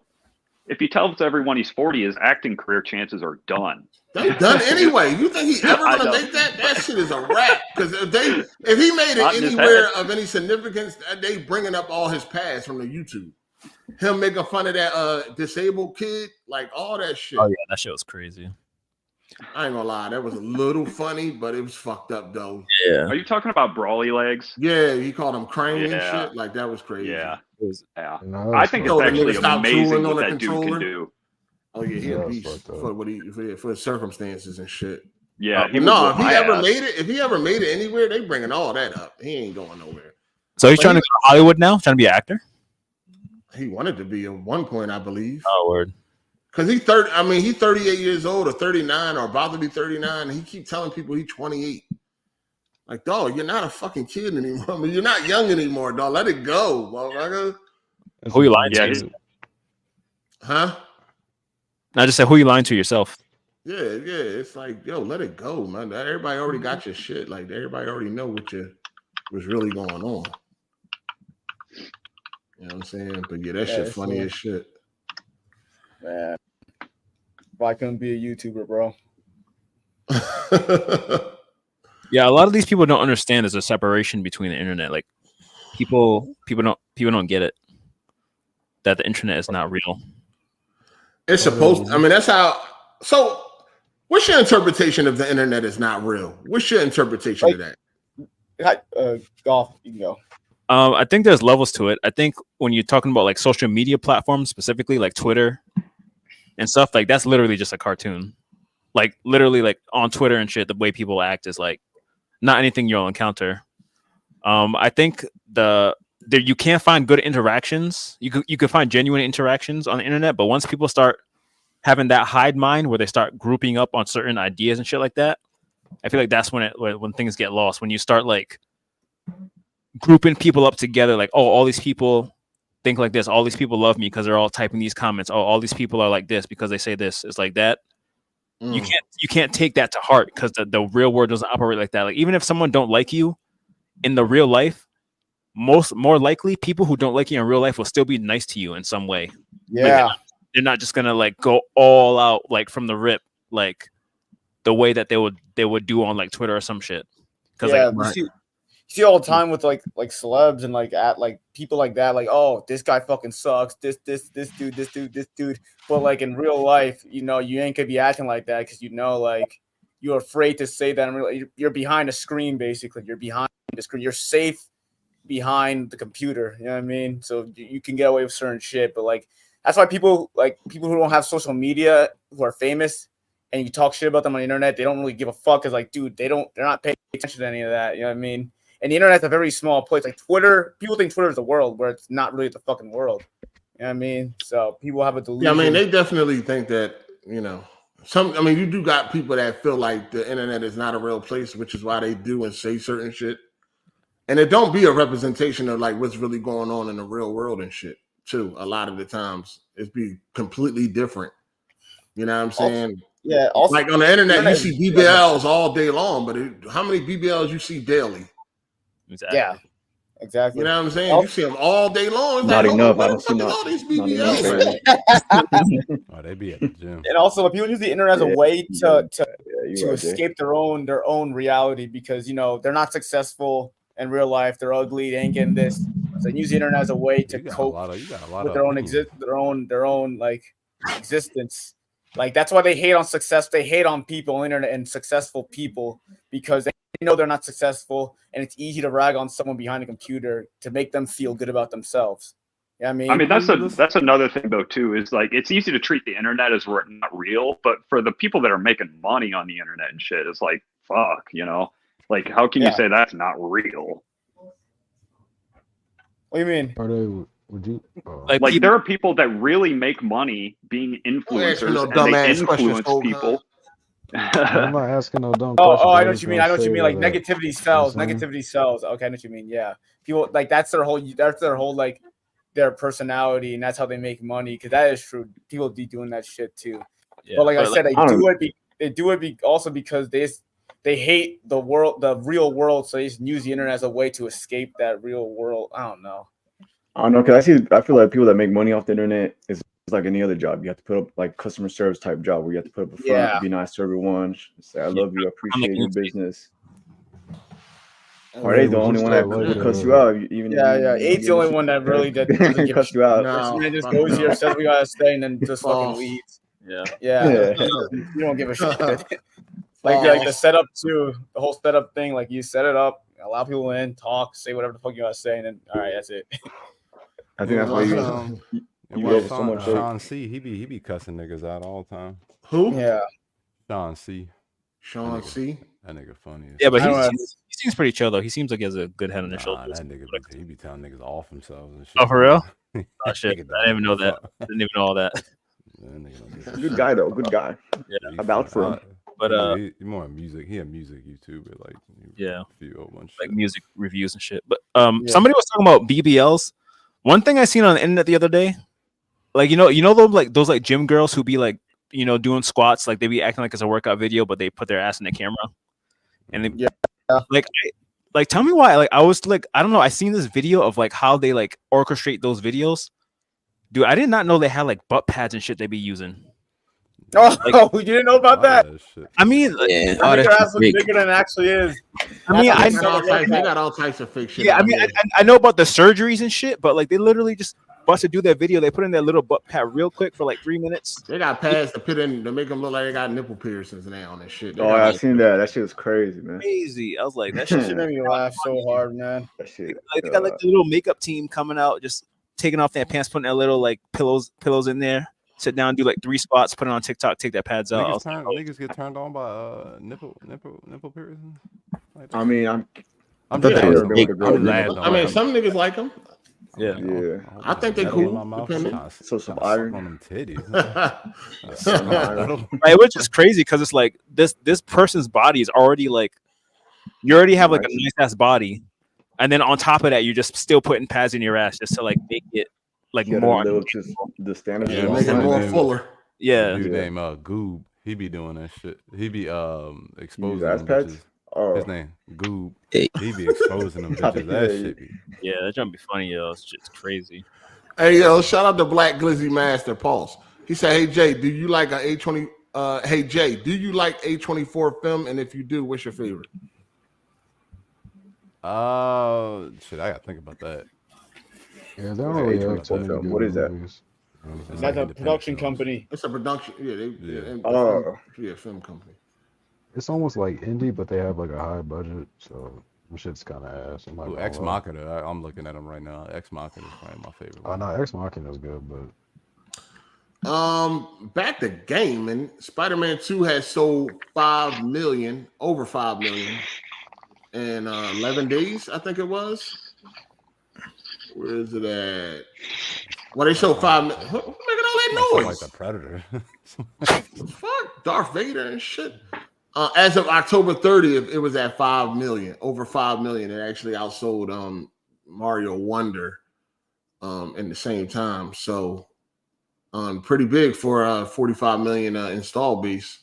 if he tells everyone he's 40, his acting career chances are done. They're done anyway. You think he ever gonna make that? That shit is a wrap. Because if he made it anywhere of any significance, they bringing up all his past from the YouTube. Him making fun of that disabled kid, like all that shit. Oh yeah, that shit was crazy. I ain't gonna lie, that was a little funny, but it was fucked up though. Yeah. Are you talking about Brawly Legs? Yeah, he called him crane and shit. Like that was crazy. Yeah. No, I think it's actually stop amazing drooling what on the that dude controller. can do. Oh yeah, he Yeah, a that's beast fucked up. for what for his circumstances and shit. Yeah, if he ever made it anywhere, they bringing all that up. He ain't going nowhere. So he's trying to go to Hollywood now, trying to be an actor. He wanted to be at one point, I believe. Oh, word. Because he's 30. I mean, he's 38 years old or 39 or about to be 39. And he keep telling people he's 28. Like, dog, you're not a fucking kid anymore. I mean, you're not young anymore, dog. Let it go, motherfucker. Who you lying to? Huh? I just said, who you lying to yourself? Yeah. It's like, yo, let it go, man. Everybody already got your shit. Like, everybody already know what's really going on. You know what I'm saying? But yeah, that shit funny as shit. Man, if I couldn't be a YouTuber, bro. Yeah, a lot of these people don't understand there's a separation between the internet. Like people don't get it. That the internet is not real. It's supposed I mean, that's how. So what's your interpretation of the internet is not real? What's your interpretation of that? Golf, you can go. I think there's levels to it. I think when you're talking about like social media platforms, specifically like Twitter and stuff, like that's literally just a cartoon. Like literally, like on Twitter and shit, the way people act is like not anything you'll encounter. I think you can't find good interactions. You could find genuine interactions on the internet, but once people start having that hive mind where they start grouping up on certain ideas and shit like that, I feel like that's when things get lost. When you start like grouping people up together, like, oh, all these people think like this, all these people love me because they're all typing these comments, oh, all these people are like this because they say this. It's like that. You can't take that to heart because the real world doesn't operate like that. Like even if someone don't like you in the real life, more likely people who don't like you in real life will still be nice to you in some way. Yeah, like they're not just gonna like go all out like from the rip, like the way that they would do on like Twitter or some shit. Because you see all the time with like celebs and like at like people like that, like, oh, this guy fucking sucks, this dude. But like in real life, you know, you ain't gonna be acting like that because you know, like you're afraid to say that. You're behind a screen, basically. You're behind the screen. You're safe behind the computer. You know what I mean? So you can get away with certain shit. But like that's why people who don't have social media who are famous and you talk shit about them on the internet, they don't really give a fuck. Cause like, dude, they're not paying attention to any of that. You know what I mean? And the internet's a very small place. Like Twitter, people think Twitter is the world, where it's not really the fucking world. You know what I mean? So people have a delusion. Yeah, I mean, they definitely think that, you know, you do got people that feel like the internet is not a real place, which is why they do and say certain shit. And it don't be a representation of like what's really going on in the real world and shit, too. A lot of the times it's be completely different. You know what I'm saying? Also, like on the internet, you see BBLs all day long, but how many BBLs you see daily? Exactly. Yeah, exactly. You know what I'm saying? You see them all day long. Not like, enough. I don't see all these not BBLs. Oh, they be at the gym. And also, people use the internet as a way to escape their own reality because you know they're not successful in real life. They're ugly. They ain't getting this. So they use the internet as a way to cope with their own like existence. Like that's why they hate on success. They hate on people on the internet and successful people because they know they're not successful, and it's easy to rag on someone behind a computer to make them feel good about themselves. Yeah, I mean that's another thing though too. Is like it's easy to treat the internet as not real, but for the people that are making money on the internet and shit, it's like fuck, you know. Like how can you say that's not real? What do you mean? Are they? Would you? Like there are people that really make money being influencers and they influence people. I'm not asking no dumb questions. Oh, I know what you mean. Like negativity sells. Negativity sells. Okay, I know what you mean. Yeah, people like that's their whole like their personality, and that's how they make money. Because that is true. People be doing that shit too. Yeah, but like I said, they do it also because they hate the real world, so they just use the internet as a way to escape that real world. I don't know. Because I feel like people that make money off the internet is like any other job. You have to put up like customer service type job where you have to put up a front, be nice to everyone, say I love you, appreciate your business. Are they the only one that will cuss you out? Even Eight's the only one that really doesn't cuss you out. No, he just goes here, says we gotta stay, and then just fucking leaves. Yeah. You don't give a shit. like the setup too, the whole setup thing. Like you set it up, allow people in, talk, say whatever the fuck you gotta say, and then all right, that's it. I think that's why you so much. Sean C. He be cussing niggas out all the time. Who? Yeah. Sean C. Sean C. That nigga funny. Yeah, but he seems pretty chill though. He seems like he has a good head on his shoulders. That nigga, he be telling niggas off themselves and shit. Oh, for real? Oh shit! I didn't even know that. Didn't even know all that. Good guy though. Good guy. Yeah, about for him. But he more music. He a music YouTuber, like yeah, bunch like music reviews and shit. But somebody was talking about BBLs. One thing I seen on the internet the other day, like you know those gym girls who be like doing squats, like they be acting like it's a workout video, but they put their ass in the camera, and they, like tell me why. Like I was like I don't know. I seen this video of like how they like orchestrate those videos. Dude, I did not know they had like butt pads and shit they be using. Oh, you didn't know about that? I mean, yeah, your ass looks bigger than it actually is. I mean, they got all types of fake shit. Yeah, I mean, I know about the surgeries and shit, but like they literally just to do that video. They put in their little butt pad real quick for like 3 minutes. They got pads to put in to make them look like they got nipple piercings now on that shit. I seen that. That shit was crazy, man. Crazy. I was like, that shit made me laugh so hard, man. That shit. Like they got like the little makeup team coming out, just taking off their pants, putting their little like pillows in there. Sit down, do like 3 squats, put it on TikTok, take their pads out. Niggas get turned on by nipple piercings. Like I mean, I'm some niggas like them. Yeah. I think they cool. So some iron on them titties. Right, which is crazy because it's like this person's body is already like you already have like a nice ass body, and then on top of that, you're just still putting pads in your ass just to like make it like more the standard. Yeah, make it more fuller. Yeah. Dude named Goob. He be doing that shit. He be exposing ass pads. His name Goob. He be exposing them bitches. That shit be. Yeah, that's gonna be funny, yo. It's just crazy. Hey, yo, shout out to Black Glizzy Master Pulse. He said, "Hey Jay, do you like an A20? Hey Jay, do you like A24 film? And if you do, what's your favorite?" Shit, I gotta think about that. Yeah, they don't really have too many what is that? That's a production company. It's a production. Yeah, film company. It's almost like indie, but they have like a high budget, so shit's kind of ass. Ex Machina, I'm looking at them right now. Ex Machina is probably my favorite. Oh no, Ex Machina is good, but back to gaming. Spider-Man 2 has sold over 5 million in 11 days, I think it was. Where is it at? Well, they show 5 million. Who's making all that noise? Like the Predator. Fuck, Darth Vader and shit. As of October 30th, it was at 5 million, over 5 million. It actually outsold Mario Wonder in the same time. So pretty big for 45 million install base.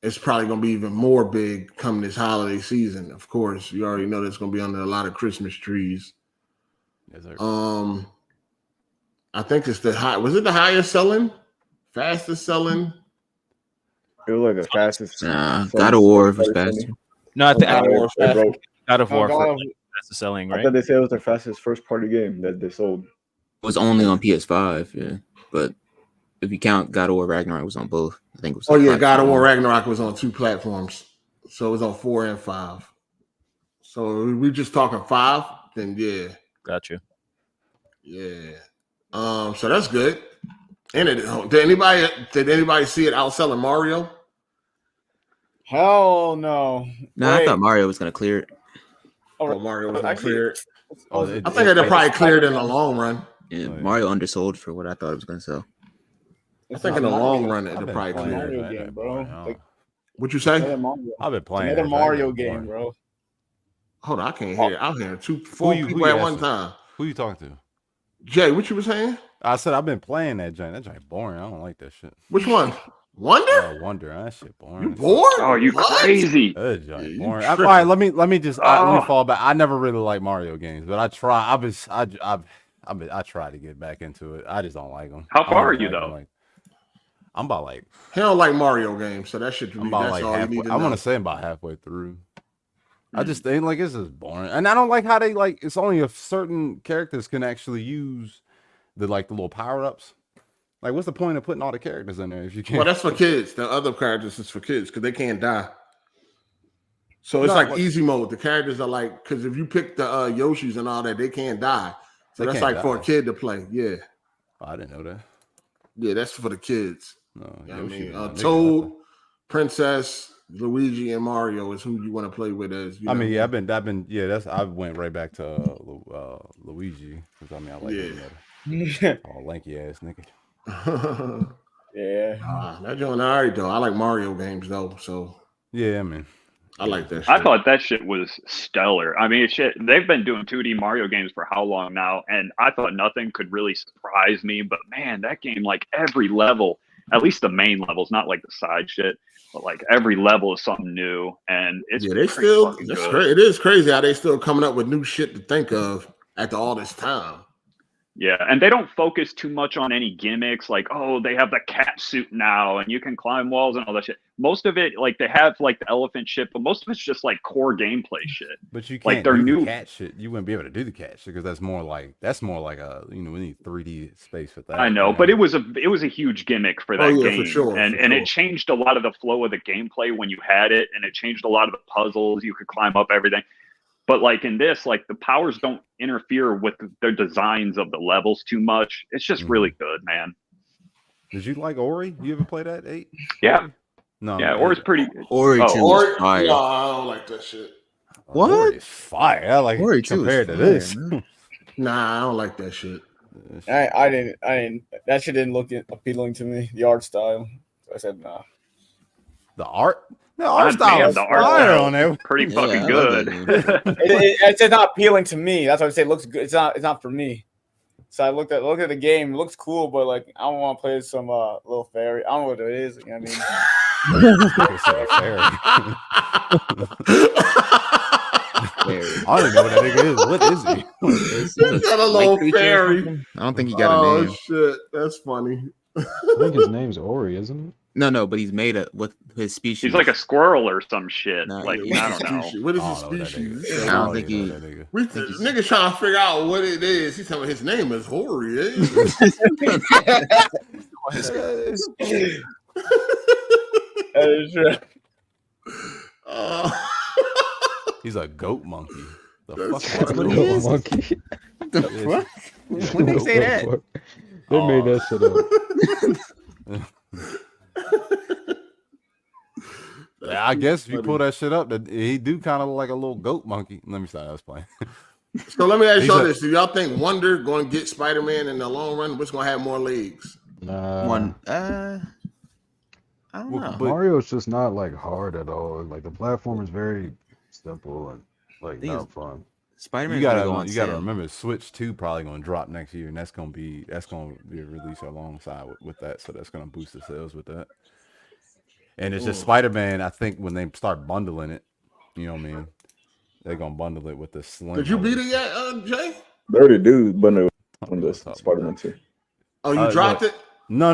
It's probably going to be even more big come this holiday season. Of course, you already know that's going to be under a lot of Christmas trees. Yes, sir. I think it's the highest selling, fastest selling? It was like the fastest. God of War was faster. No, I think God of War fastest selling, right? I thought they said it was their fastest first party game that they sold. It was only on PS5, yeah. But if you count God of War Ragnarok, it was on both. I think it was. God of War Ragnarok was on 2 platforms, so it was on 4 and 5. So we just talking 5, then yeah. Got you. Yeah. So that's good. And did anybody see it outselling Mario? Hell no. No, I thought Mario was gonna clear it. Oh, Mario was gonna clear it. I think they'll probably clear it in the long run. Yeah, Mario undersold for what I thought it was gonna sell. I think in the long run it'll probably clear it. Game, bro. What you say? I've been playing another Mario game, bro. Hold on, I can't hear. I'm hearing 4 people at one time. Who you talking to? Jay, what you were saying? I said I've been playing that joint. That joint boring. I don't like that shit. Which one? Wonder? Wonder. That shit boring. You bored? Oh, you crazy? That joint boring. All right, let me fall back. I never really liked Mario games, but I try. I try to get back into it. I just don't like them. How far are you though? I'm about like. He don't like Mario games, so that should be. I'm about that's like all halfway. you need to I know. want to say I'm about halfway through. I just think like it's just boring, and I don't like how they it's only if certain characters can actually use the little power ups. Like, what's the point of putting all the characters in there if you can't? Well, that's for kids. The other characters is for kids because they can't die. So it's like easy mode. The characters are like, because if you pick the Yoshis and all that, they can't die. So that's like for a kid to play. Yeah. Oh, I didn't know that. Yeah, that's for the kids. No, you know what I mean, Toad, Princess, Luigi, and Mario is who you want to play with as. I mean, yeah, I've been, yeah. I went right back to Luigi because I mean, I like him. Oh, lanky ass nigga. Yeah. That joint all right though. I like Mario games though, so yeah, I mean, I like that shit. I thought that shit was stellar. I mean, shit, they've been doing 2D Mario games for how long now? And I thought nothing could really surprise me. But man, that game, like every level, at least the main levels, not like the side shit, but like every level is something new. And it's they still, it is crazy how they still coming up with new shit to think of after all this time. Yeah, and they don't focus too much on any gimmicks like, oh, they have the cat suit now and you can climb walls and all that shit. Most of it, like, they have like the elephant shit, but most of it's just like core gameplay shit. But you can't like, they're do new the cat shit. You wouldn't be able to do the cat shit because that's more like a we need 3D space for that. I know, but it was a huge gimmick for that game, for sure, and it changed a lot of the flow of the gameplay when you had it, and it changed a lot of the puzzles. You could climb up everything. But like in this, like the powers don't interfere with the designs of the levels too much. It's just really good, man. Did you like Ori? You ever play that 8? Yeah. No. Yeah, Ori's pretty. Ori 2 is fire. No, I don't like that shit. What? Ori fire. I like Ori 2 compared to fire, this. Nah, I don't like that shit. I didn't. That shit didn't look appealing to me. The art style. So I said nah. The art. The art style is fire on there. Pretty fucking good. It's just not appealing to me. That's why I say it looks good. It's not for me. So I looked at the game. It looks cool, but like I don't want to play as some little fairy. I don't know what it is. You know what I don't even know what that nigga is. What is he? He's got a little fairy. I don't think he got a name. Oh shit, that's funny. I think his name's Ori, isn't it? No, but he's made with his species. He's like a squirrel or some shit. No, like I don't know. What is his species? I don't think he. Niggas trying to figure out what it is. He's telling me his name is Ori. He's a goat monkey. The That's fuck? What is monkey? The fuck? When did they say that? They made that shit up. I guess if you pull that shit up, he do kind of look like a little goat monkey. Let me start. I was playing. So let me ask y'all this: do y'all think Wonder going to get Spider-Man in the long run? What's going to have more legs? One. I don't know. Mario's just not like hard at all. Like the platform is very simple and like not fun. Spider-Man. You gotta remember, Switch 2 probably gonna drop next year, and that's gonna be a release alongside with that. So that's gonna boost the sales with that. And it's just Spider-Man. I think when they start bundling it, you know what I mean, they're gonna bundle it with the Slim. Did you beat it yet, Jay? They already do bundle on the Spider-Man 2. Oh, you dropped it? No.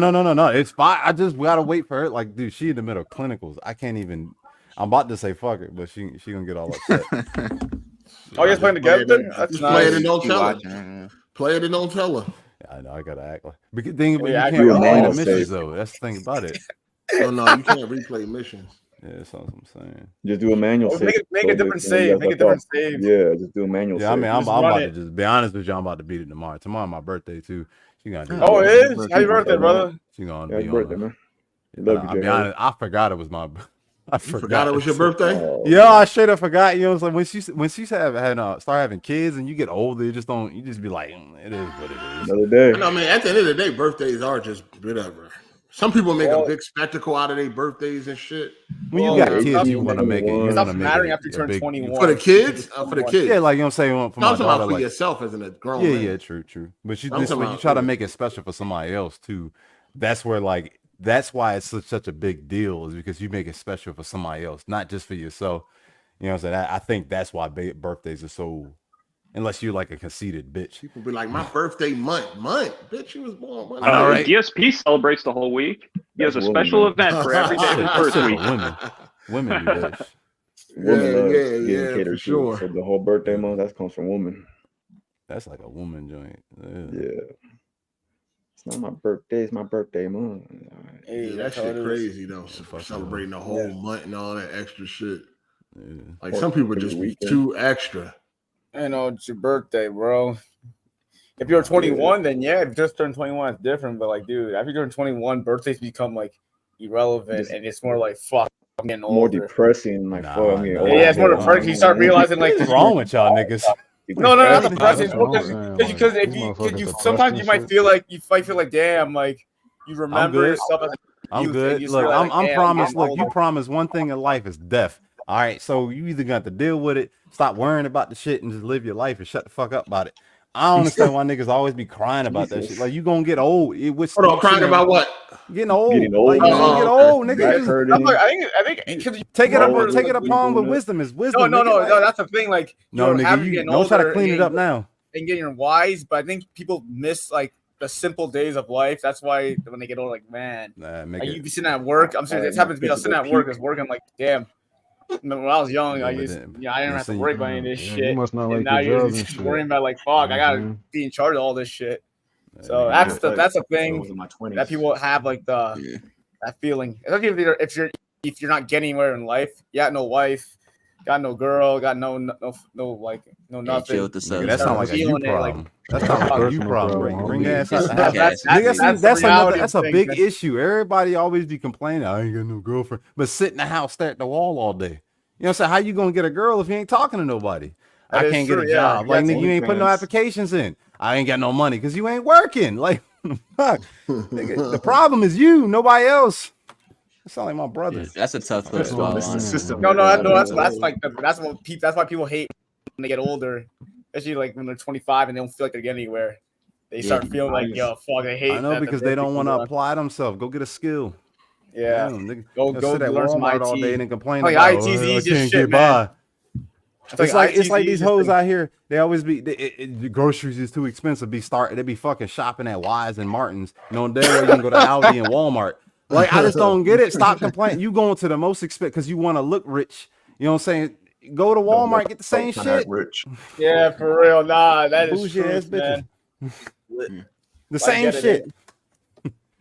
It's fine. I just gotta wait for it. Like, dude, she in the middle of clinicals. I can't even. I'm about to say fuck it, but she gonna get all upset. Oh, you're playing together? That's nice. Play it and don't tell her. Play it and don't tell her. Yeah, I know. I gotta act like. But the thing about Yeah, I you can't can't replay the replay. missions though. That's the thing about it. Oh no, you can't replay missions. Yeah, that's what I'm saying. Just do a manual Oh, save. make a different save. Make a different save. Yeah, just do a manual Yeah, save. I mean, I'm Just about run to it. just be honest with you. I'm about to beat it tomorrow. Tomorrow my birthday too. She gonna do Oh, it. it is? Happy birthday, brother. She gonna Happy be birthday, on. man. Love you, I'll be Jay. honest. I forgot it was my. I Forgot it was your birthday? Yeah, I straight up forgot. You know, it's like when she start having kids and you get older, you just be like, it is what it is. Another day. I mean, at the end of the day, birthdays are just whatever. Some people make a big spectacle out of their birthdays and shit. When you got kids, you want to make it. You It's not want to make mattering it after you turn 21. For the kids? For the kids. Yeah, like you know what I'm saying. For my I'm talking daughter, about for like, yourself as a grown man. yeah, true. But I'm talking when you about- try to make it special for somebody else too, that's why it's such a big deal, is because you make it special for somebody else, not just for yourself. You know what I'm saying? I think that's why birthdays are so. Unless you're like a conceited bitch. People be like, my birthday month. Bitch, you was born month. I know, right? DSP celebrates the whole week. He has a special event for every day of his first week. Women do that. Women yeah, catered for to. sure. So the whole birthday month, that comes from women. That's like a woman joint. Yeah. not my birthday. It's my birthday month. Right. Hey, that shit crazy though. Celebrating the whole month and all that extra shit. Yeah. Like some people just be too extra. I know it's your birthday, bro. If you're 21, then yeah, if you just turned 21, it's different. But like, dude, after you turn 21, birthdays become like irrelevant, and it's more like fuck. I'm getting older. More depressing, like fuck. Yeah, it's more depressing. You start realizing like what's wrong with y'all niggas. No, not depressing. Because if you sometimes you might feel like damn, like you remember stuff. I'm good. Look, I'm promised. Look, you promised one thing in life is death. All right, so you either got to deal with it, stop worrying about the shit, and just live your life and shut the fuck up about it. I don't understand why niggas always be crying about that shit. Like you gonna get old. Hold on, crying about what? Getting old. Like, you gonna get old, nigga. I think take it upon with wisdom. Is wisdom? No. That's the thing. Like nigga, you know how to clean it up now and getting wise. But I think people miss like the simple days of life. That's why when they get old, like man, you be sitting at work. I'm saying this happens to me. I was sitting at work. I was working. I'm like damn. When I was young, I didn't have to worry about any of this shit. You must not like now your you're job just worrying about like fuck. I gotta be in charge of all this shit. So that's the thing that people have like that feeling. Especially if you're not getting anywhere in life, you got no wife, got no girl, got no nothing. That's not like a you problem. That's not like a you problem. Bring ass out. That's a big issue. Everybody always be complaining. I ain't got no girlfriend, but sit in the house, stare at the wall all day. You know what I'm saying? How you gonna get a girl if you ain't talking to nobody? I can't get a job. Like nigga, you ain't putting no applications in. I ain't got no money because you ain't working. Like fuck. Nigga, the problem is you, nobody else. That sound like my brother. Yeah, that's a tough place to that's why people hate when they get older, especially like when they're 25 and they don't feel like they're getting anywhere. They start feeling like yo, fuck, I hate. I know because they don't want to apply themselves. Go get a skill. Yeah, go learn some IT all day and complain about I can't get by. It's like these hoes out here. They always be the groceries is too expensive. They be fucking shopping at Wise and Martins. No, damn well you can go to Aldi and Walmart. Like I just don't get it. Stop complaining. You going to the most expensive because you want to look rich. You know what I'm saying? Go to Walmart, get the same shit. Rich. Yeah, for real. Nah, that is true, man. The same shit.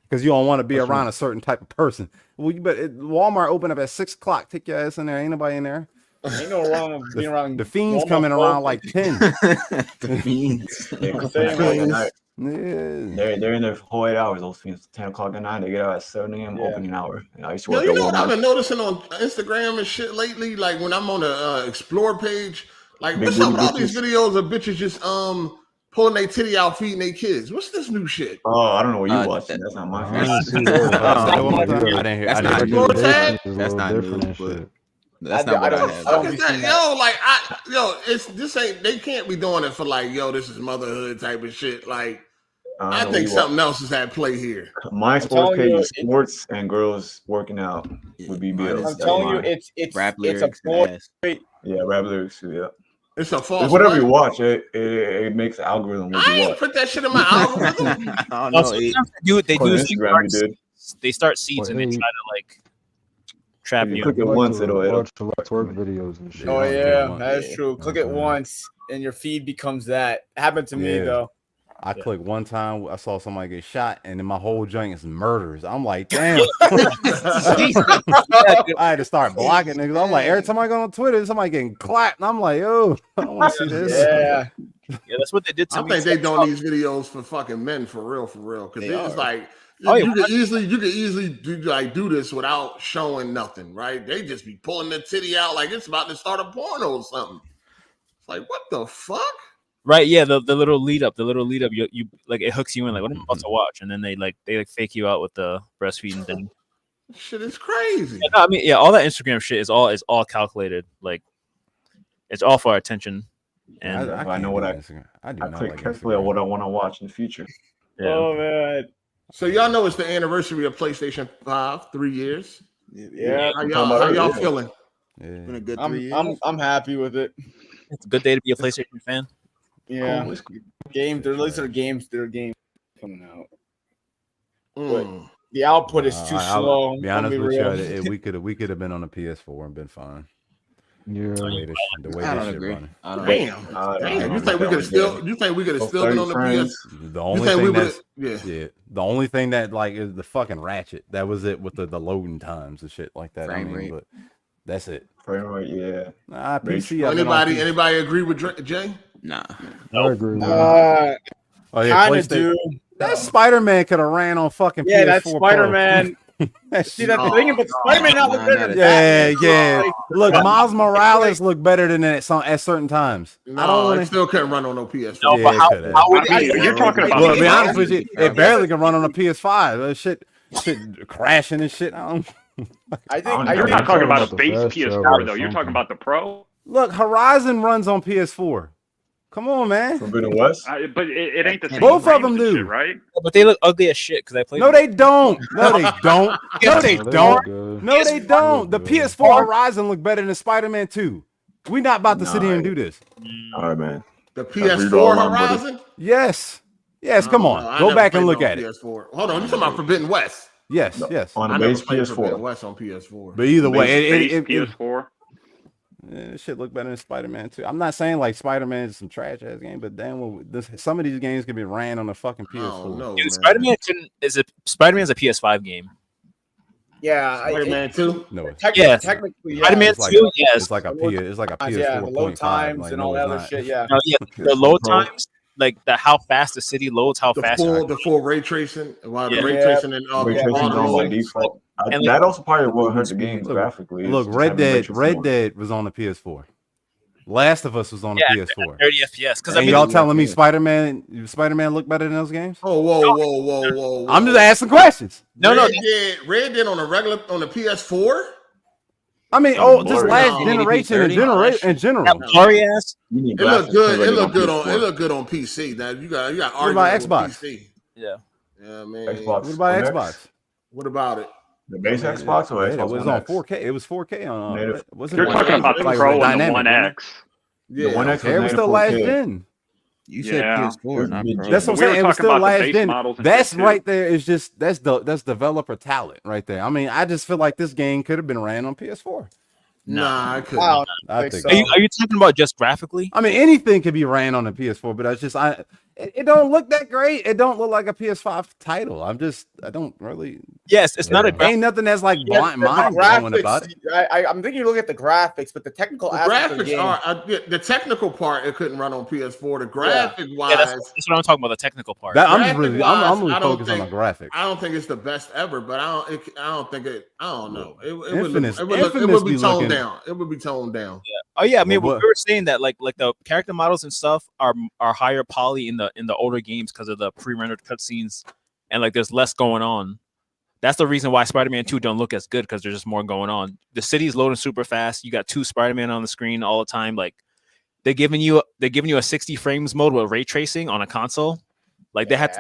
Because you don't want to be around a certain type of person. Well, Walmart open up at 6 o'clock. Take your ass in there. Ain't nobody in there. Ain't no wrong with being around. The fiends coming around like 10. The fiends. They're in there for whole 8 hours. Those fiends 10 o'clock at night. They get out at 7 a.m. opening hour. And I used to work you know what I've been noticing on Instagram and shit lately? Like when I'm on the Explore page, like what's up with all these videos of bitches just pulling their titty out, feeding their kids? What's this new shit? Oh, I don't know what you watching. That's not my favorite. I didn't hear. That's not new. That's not what I have. They can't be doing it for like, yo, this is motherhood type of shit. Like, I think something else is at play here. My sports page is sports and girls working out would be bills. I'm telling you, it's rap lyrics. Yeah, rap lyrics. Yeah. It's a false. Whatever you watch, it makes the algorithm. I ain't put that shit in my algorithm. I don't know. They start seeds and they try to like trap you. Click it once, it'll twerk videos and shit. Oh yeah, that's true. Click it once, and your feed becomes that. It happened to me though. I clicked one time, I saw somebody get shot, and then my whole joint is murders. I'm like, damn. I had to start blocking niggas. I'm like, every time I go on Twitter, somebody getting clapped, and I'm like, oh, I don't want to see this. Yeah, that's what they did to me. I think they doing these videos for fucking men for real. Because it's like you can easily do this without showing nothing, right? They just be pulling the titty out like it's about to start a porno or something. It's like, what the fuck? Right, yeah, the little lead up, you like it hooks you in like what am I about to watch, and then they fake you out with the breastfeeding thing. Shit is crazy. Yeah, no, I mean, all that Instagram shit is all calculated. Like it's all for our attention. And I know what I click carefully on what I want to watch in the future. Yeah. Oh man. So y'all know it's the anniversary of PlayStation 5, 3 years. Yeah. How y'all feeling? Yeah. It's been a good 3 years. I'm happy with it. It's a good day to be a PlayStation fan. Yeah, games. There are games coming out. But the output is too slow. Be honest with you, we could have been on a PS4 and been fine. Yeah. The way I this don't shit agree. running. I don't Damn. You think we could have still been on the PS? The only thing the only thing that like is the fucking ratchet. That was it with the loading times and shit like that. Frame rate. But that's it. Frame rate, yeah. PC. Anybody agree with Jay? Nah. I agree. Kind of do. That Spider-Man could have ran on fucking PS4 that Spider-Man. See, that's the thing about Spider-Man not look better than yeah. Look, Miles Morales looked better than that at certain times. No, I don't want it still couldn't run on no PS4. No, but how would you're talking about? Well, to be honest with you, it barely can run on a PS5. Shit crashing and shit. I think you're not talking about a base PS4 though. You're talking about the Pro. Look, Horizon runs on PS4. Come on, man. Forbidden West. But it ain't the same. Both of them do, shit, right? But they look ugly as shit because I played. No, they don't. No, they don't. No, they don't. No, they don't. The PS4 Horizon look better than Spider-Man 2. We not about to sit here and do this. All right, man. The PS4 Horizon? Yes. Come on. Go back and look at it. PS4. Hold on, you talking about Forbidden West? Yes. On the base PS4. Forbidden West on PS4. But either way, it PS4. This shit look better than Spider-Man 2. I'm not saying like Spider-Man is some trash ass game, but damn, some of these games can be ran on a fucking PS4. No, Spider-Man is a PS5 game. Yeah, Spider-Man 2. No, technically, Spider-Man 2. Yes, it's like a PS4. the load times and all that other shit. Yeah, the load times, like how fast the city loads, how fast the full ray tracing, the ray tracing and ray tracing on by default. That also probably what hurt the game graphically. Look, Red Dead was on the PS4. Last of Us was on the PS4. 30 FPS. Because y'all telling me Spider-Man look better than those games? Oh, whoa! I'm just asking questions. Red Dead on the PS4. I mean, just last generation in general. It looked good. It looked good on PC. Now you got what about Xbox? PC. Yeah, man. Xbox. What about Xbox? What about it? The base Xbox or Xbox? It was on 4K. It was 4K on. You're talking about the Pro and the One X. Yeah, the One X was still last gen. You said PS4, not Pro. That's what I'm saying. It was still last gen. That's right there. Is just that's developer talent right there. I mean, I just feel like this game could have been ran on PS4. Nah, I couldn't. I think so. Are you talking about just graphically? I mean, anything could be ran on a PS4, but it don't look that great. It don't look like a PS5 title. I don't really. Yes, it's not a. Ain't nothing that's like mind blowing about it. I'm thinking you look at the graphics, but the technical graphics are the technical part. It couldn't run on PS4. The graphic wise, that's what I'm talking about. The technical part. I'm really focused on the graphics. I don't think it's the best ever, but I don't know. It would be toned down. It would be toned down. Yeah. Oh yeah, I mean, we were saying that like the character models and stuff are higher poly in the older games because of the pre-rendered cutscenes, and like there's less going on. That's the reason why Spider-Man 2 don't look as good, because there's just more going on. The city's loading super fast. You got 2 Spider-Man on the screen all the time. Like they're giving you a 60 frames mode with ray tracing on a console. Like they had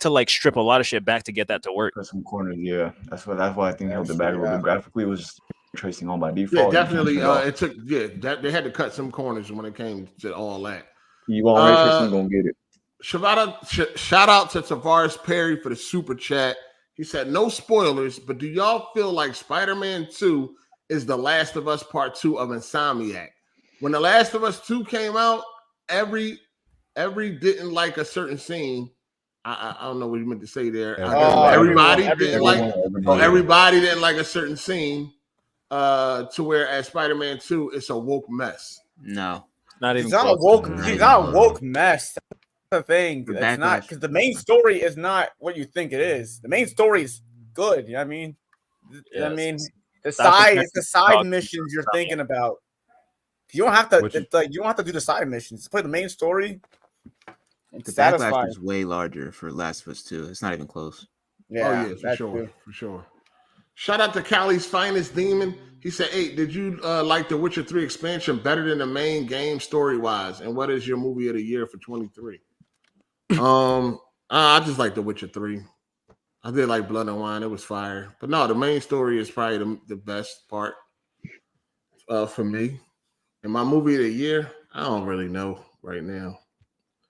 to like strip a lot of shit back to get that to work. Some corners, yeah. That's why I think held it back a little bit. Graphically, it was just tracing on by default. Yeah, definitely. It took they had to cut some corners when it came to all that. You want ray tracing, gonna get it. Shout out to Tavares Perry for the super chat. He said, no spoilers, but do y'all feel like Spider-Man 2 is The Last of Us Part 2 of Insomniac? When The Last of Us 2 came out, every didn't like a certain scene. I don't know what you meant to say there. Everybody didn't like a certain scene to where at Spider-Man 2, it's a woke mess. No. Not even. He's not a woke mess. The thing it's not, because the main story is not what you think it is. The main story is good. You know what I mean? Yes. I mean, the side missions you're thinking about. You don't have to. You don't have to do the side missions. Just play the main story. The backlash is way larger for Last of Us 2. It's not even close. Yeah, for sure. Shout out to Cali's finest demon. He said, "Hey, did you like the Witcher 3 expansion better than the main game story wise? And what is your movie of the year for 23?" I just like The Witcher 3. I did like Blood and Wine. It was fire. But no, the main story is probably the best part for me. And my movie of the year, I don't really know right now.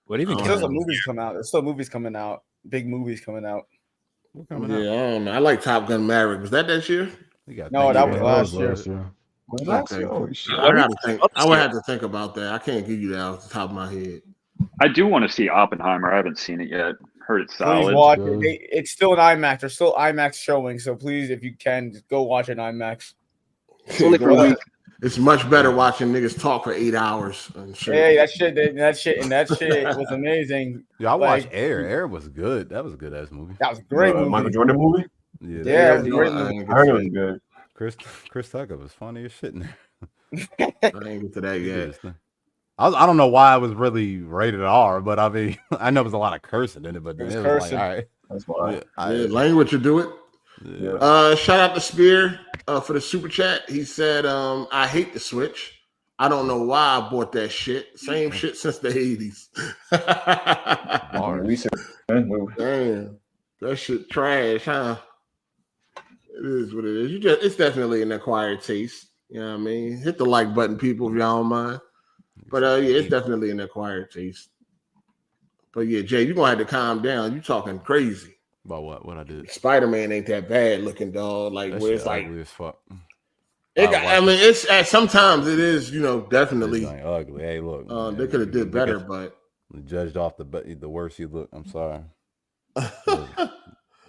What even? There's still movies come out. There's still movies coming out. Big movies coming out. I don't know. I like Top Gun Maverick. Was that this year? No, that was last year. Okay. I gotta think. I would have to think about that. I can't give you that off the top of my head. I do want to see Oppenheimer. I haven't seen it yet. Heard it's solid. Please watch it. It's still an IMAX. There's still IMAX showing, so please, if you can, just go watch it in IMAX. It's much better watching niggas talk for 8 hours. And shit. Yeah, that shit was amazing. Yeah, I watched Air. Air was good. That was a good ass movie. That was a great movie. Michael Jordan movie. Yeah, it was a great movie. I heard it was good. Chris Tucker was funny as shit in there. I ain't get to that yet. I don't know why it was really rated R, but I mean, I know there's a lot of cursing in it, but it was cursing. like, all right. That's why. Language will do it. Yeah. Shout out to Spear for the super chat. He said, I hate the Switch. I don't know why I bought that shit. Same shit since the 80s. Damn. That shit trash, huh? It is what it is. It's definitely an acquired taste. You know what I mean? Hit the like button, people, if y'all don't mind. But yeah, it's definitely an acquired taste. But yeah, Jay, you're gonna have to calm down. You talking crazy. About what? What I did? Spider-Man ain't that bad looking, dog. Like That where shit it's like ugly as fuck. I mean, it's sometimes it is, definitely It's like ugly. Hey, look, they could have did better, but judged off the worse you look. I'm sorry.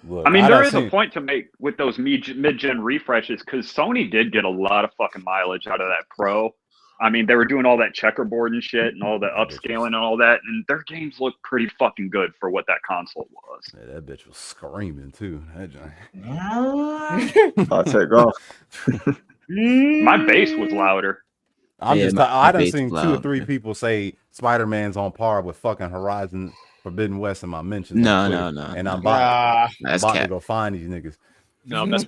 Look, I mean, there is a point to make with those mid-gen refreshes because Sony did get a lot of fucking mileage out of that Pro. I mean, they were doing all that checkerboard and shit and all the upscaling and all that, and their games look pretty fucking good for what that console was. Yeah, that bitch was screaming too. That I'll take off. My bass was louder. I done seen 2 or 3 people say Spider-Man's on par with fucking Horizon Forbidden West in my mentions. No. And I'm about to go find these niggas. No, that's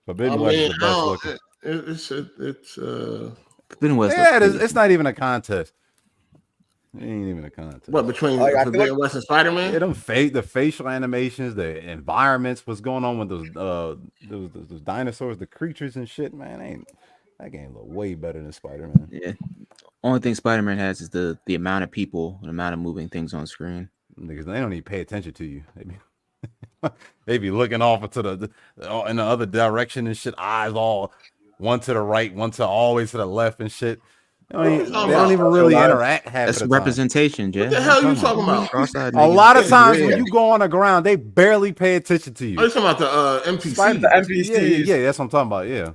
Forbidden West is the best looking. It's Forbidden West. Yeah, it's not even a contest. It ain't even a contest. What between Forbidden West and Spider-Man? Yeah, the facial animations, the environments, what's going on with those dinosaurs, the creatures and shit, man. That game look way better than Spider-Man. Yeah. Only thing Spider-Man has is the amount of people and amount of moving things on screen. Niggas, they don't even pay attention to you. They be looking off into in the other direction and shit. Eyes all one to the right, one to always to the left and shit. They don't even really interact. That's representation, Jay. What the hell are you talking about? A lot of times when you go on the ground, they barely pay attention to you. Oh, you're talking about the NPCs. The NPCs. Yeah, that's what I'm talking about. Yeah.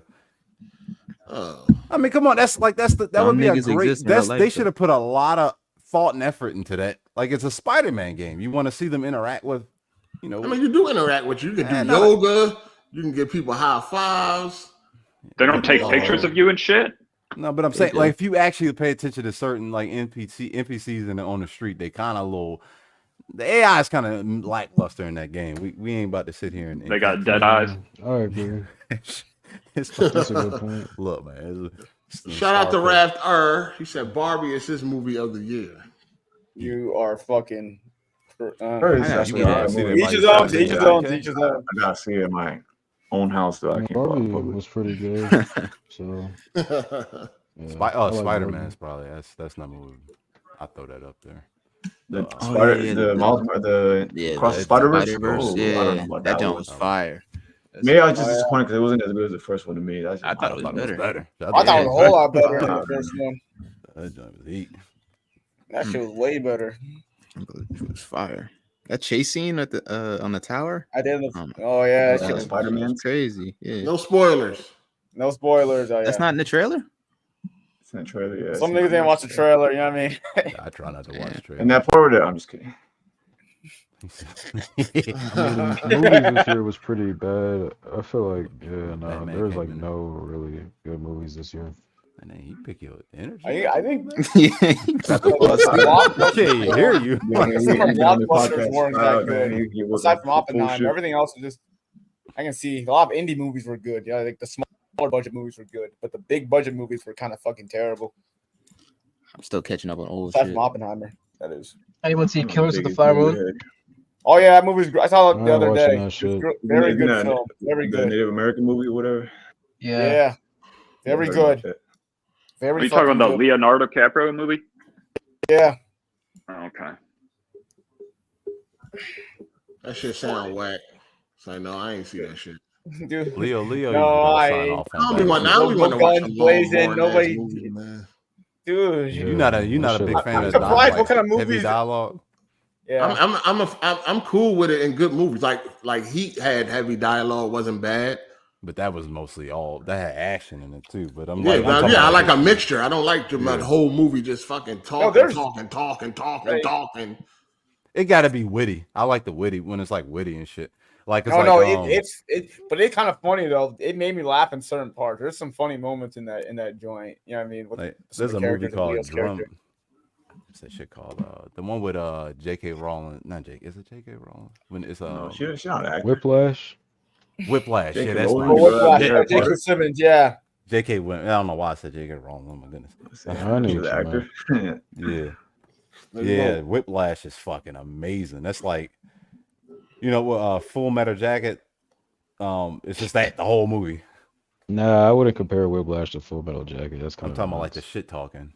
I mean, come on, that would be a great. They should have put a lot of thought and effort into that. Like it's a Spider-Man game. You want to see them interact with, I mean, you do interact with you. You can do yoga. You can give people high fives. They don't take pictures of you and shit. No, but I'm saying, like, if you actually pay attention to certain like NPCs on the street, they kind of the AI is kind of lackluster in that game. We ain't about to sit here and they got dead eyes. All right, man. That's a good point. Look, man. Shout out to Raft He said Barbie is his movie of the year. You are fucking. Each his own. I gotta see it in my own house though. I can't. Barbie was pretty good. So. Spider-Man's probably that's not movie. I throw that up there. The Across the Spider-Verse. That jump was fire. Maybe I was just disappointed because it wasn't as good as the first one to me. I thought it was better. I thought it was a whole lot better than the first one. That jump was heat. That shit was way better. It was fire. That chase scene at the on the tower. I didn't. Oh yeah, that shit was Spider-Man crazy. Yeah. No spoilers. No spoilers. Oh, yeah. That's not in the trailer. It's in the trailer. Yeah. Some niggas didn't watch the trailer. You know what I mean? I try not to watch the trailer. And that part of it, I'm just kidding. The movies this year was pretty bad. I feel like there's like no really good movies this year. And then you pick your energy. I think. Yeah. Okay, hear you. Some of blockbusters weren't that good. Aside from Oppenheimer, everything else was just. I can see a lot of indie movies were good. Yeah, like the smaller budget movies were good, but the big budget movies were kind of fucking terrible. I'm still catching up on old Aside shit. from Oppenheimer, that is. Anyone see Killers of the Flower Moon? Oh yeah, that movie's. I saw it the other day. Very good No, film. Very The good. Native American movie or whatever. Yeah. Very good. Very. Are you talking about the Leonardo DiCaprio movie? Yeah. Oh, okay. That shit sound whack. So no, I ain't see that shit. Dude, Leo, no, you sign off on that. Now we want to watch a blazing. Nobody, movie, man. Dude, You're not a big fan of surprised what kind of heavy movies. dialogue. Yeah, I'm cool with it in good movies. Like Heat had heavy dialogue, wasn't bad. But that was mostly all that had action in it too. But I like a mixture. I don't like the whole movie just fucking talking. It got to be witty. I like the witty when it's like witty and shit. Like it's but it's kind of funny though. It made me laugh in certain parts. There's some funny moments in that joint. You know what I mean? Like, there's a movie called Drum. What's that shit called? The one with J.K. Rowling. Not Jake. Is it J.K. Rowling? When it's she's not an actor. Whiplash. Yeah, that's J.K. Simmons. Yeah. J.K. went. I don't know why I said J.K. Rowling. Oh my goodness. I knew the actor. Yeah. Whiplash is fucking amazing. That's like, Full Metal Jacket. It's just that the whole movie. Nah, I wouldn't compare Whiplash to Full Metal Jacket. That's kind I'm talking about like the shit talking.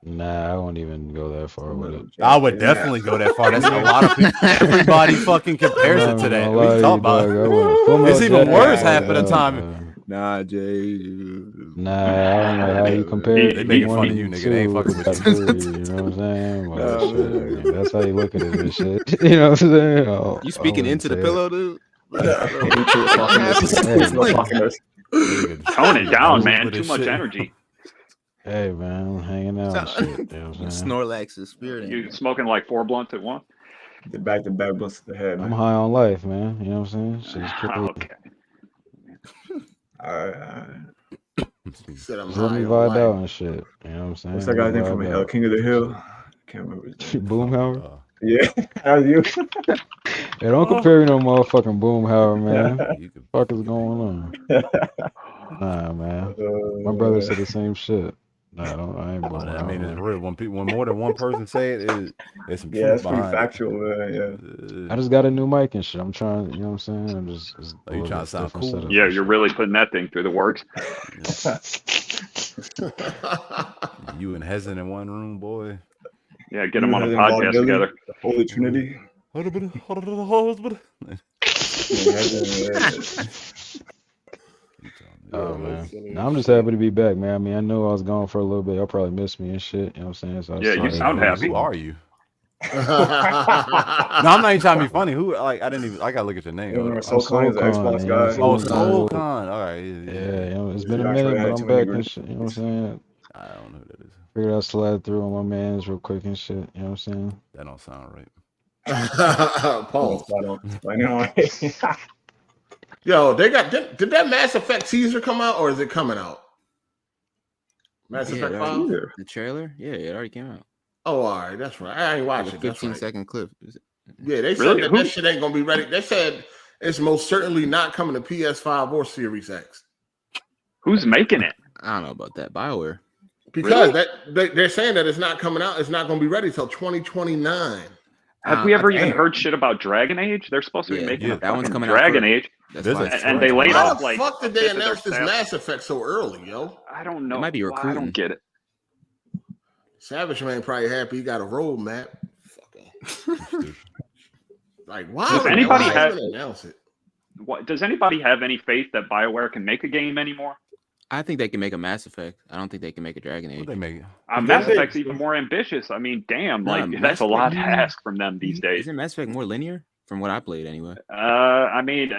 Nah, I won't even go that far with it. I would definitely go that far. That's a lot of people. Everybody fucking compares it to that. What are you talking about? It's even worse half of the time. Nah, Jay. Nah, I don't know how you compare it. They making fun of you, nigga. They ain't fucking with you. You know what I'm saying? That's how you look at it and shit. You know what I'm saying? Oh, you speaking into the pillow, dude? Tone it down, man. Too much energy. Hey man, I'm hanging out and shit. You know what I'm saying? Snorlax is spirit. You smoking like 4 blunts at once? The back-to-back blunts to the head. I'm high on life, man. You know what I'm saying? Shit's crazy. Okay. All right. Just let me vibe out and shit. You know what I'm saying? What's that guy's name from King of the Hill? Can't remember his name. Boomhauer? Yeah. How's you? Hey, don't compare me to no motherfucking Boomhauer, man. What the fuck is going on? Nah, man. My brother said the same shit. Nah, I ain't Boomhauer. I mean, it's real. When more than one person say it, it's some truth it's pretty behind factual, man. I just got a new mic and shit. I'm trying, you know what I'm saying? I'm just you trying to sound cool? Setup. Yeah, you're really putting that thing through the works. You and Hezen in one room, boy. Yeah, get them on a podcast together. The Holy Trinity. Oh man, no, I'm just happy to be back, man. I mean, I know I was gone for a little bit. Y'all probably missed me and shit. You know what I'm saying? So you sound happy. Who are you? No, I'm not even trying to be funny. Who? Like, I gotta look at your name. Soulcon is the Xbox guy. Oh, Soulcon. All right. Yeah, it's been a minute, but I'm back and shit. You know what I'm saying? I don't know who that is. Figured I'd slide through on my mans real quick and shit. You know what I'm saying? That don't sound right. Paul. I know. Yo, did that Mass Effect teaser come out or is it coming out? Mass Effect 5? The trailer? Yeah, it already came out. Oh, all right, that's right. I ain't watching. Like a 15-second clip. Yeah, they said that shit ain't gonna be ready. They said it's most certainly not coming to PS5 or Series X. Who's making it? I don't know about that. BioWare. Because they're saying that it's not coming out. It's not gonna be ready till 2029. Have we ever even heard shit about Dragon Age? They're supposed to be making that one's coming Dragon out Age. And they laid off Why the fuck did they announce this Mass Effect so early, yo? I don't know. It might be recruiting. I don't get it. Savage Man probably happy he got a roadmap. Fucking. Like, why? Does anybody have announce it? Does anybody have any faith that BioWare can make a game anymore? I think they can make a Mass Effect. I don't think they can make a Dragon Age. They make Mass Effect's even more ambitious. I mean, damn, that's a lot to ask from them these days. Isn't Mass Effect more linear? From what I played, anyway. I mean,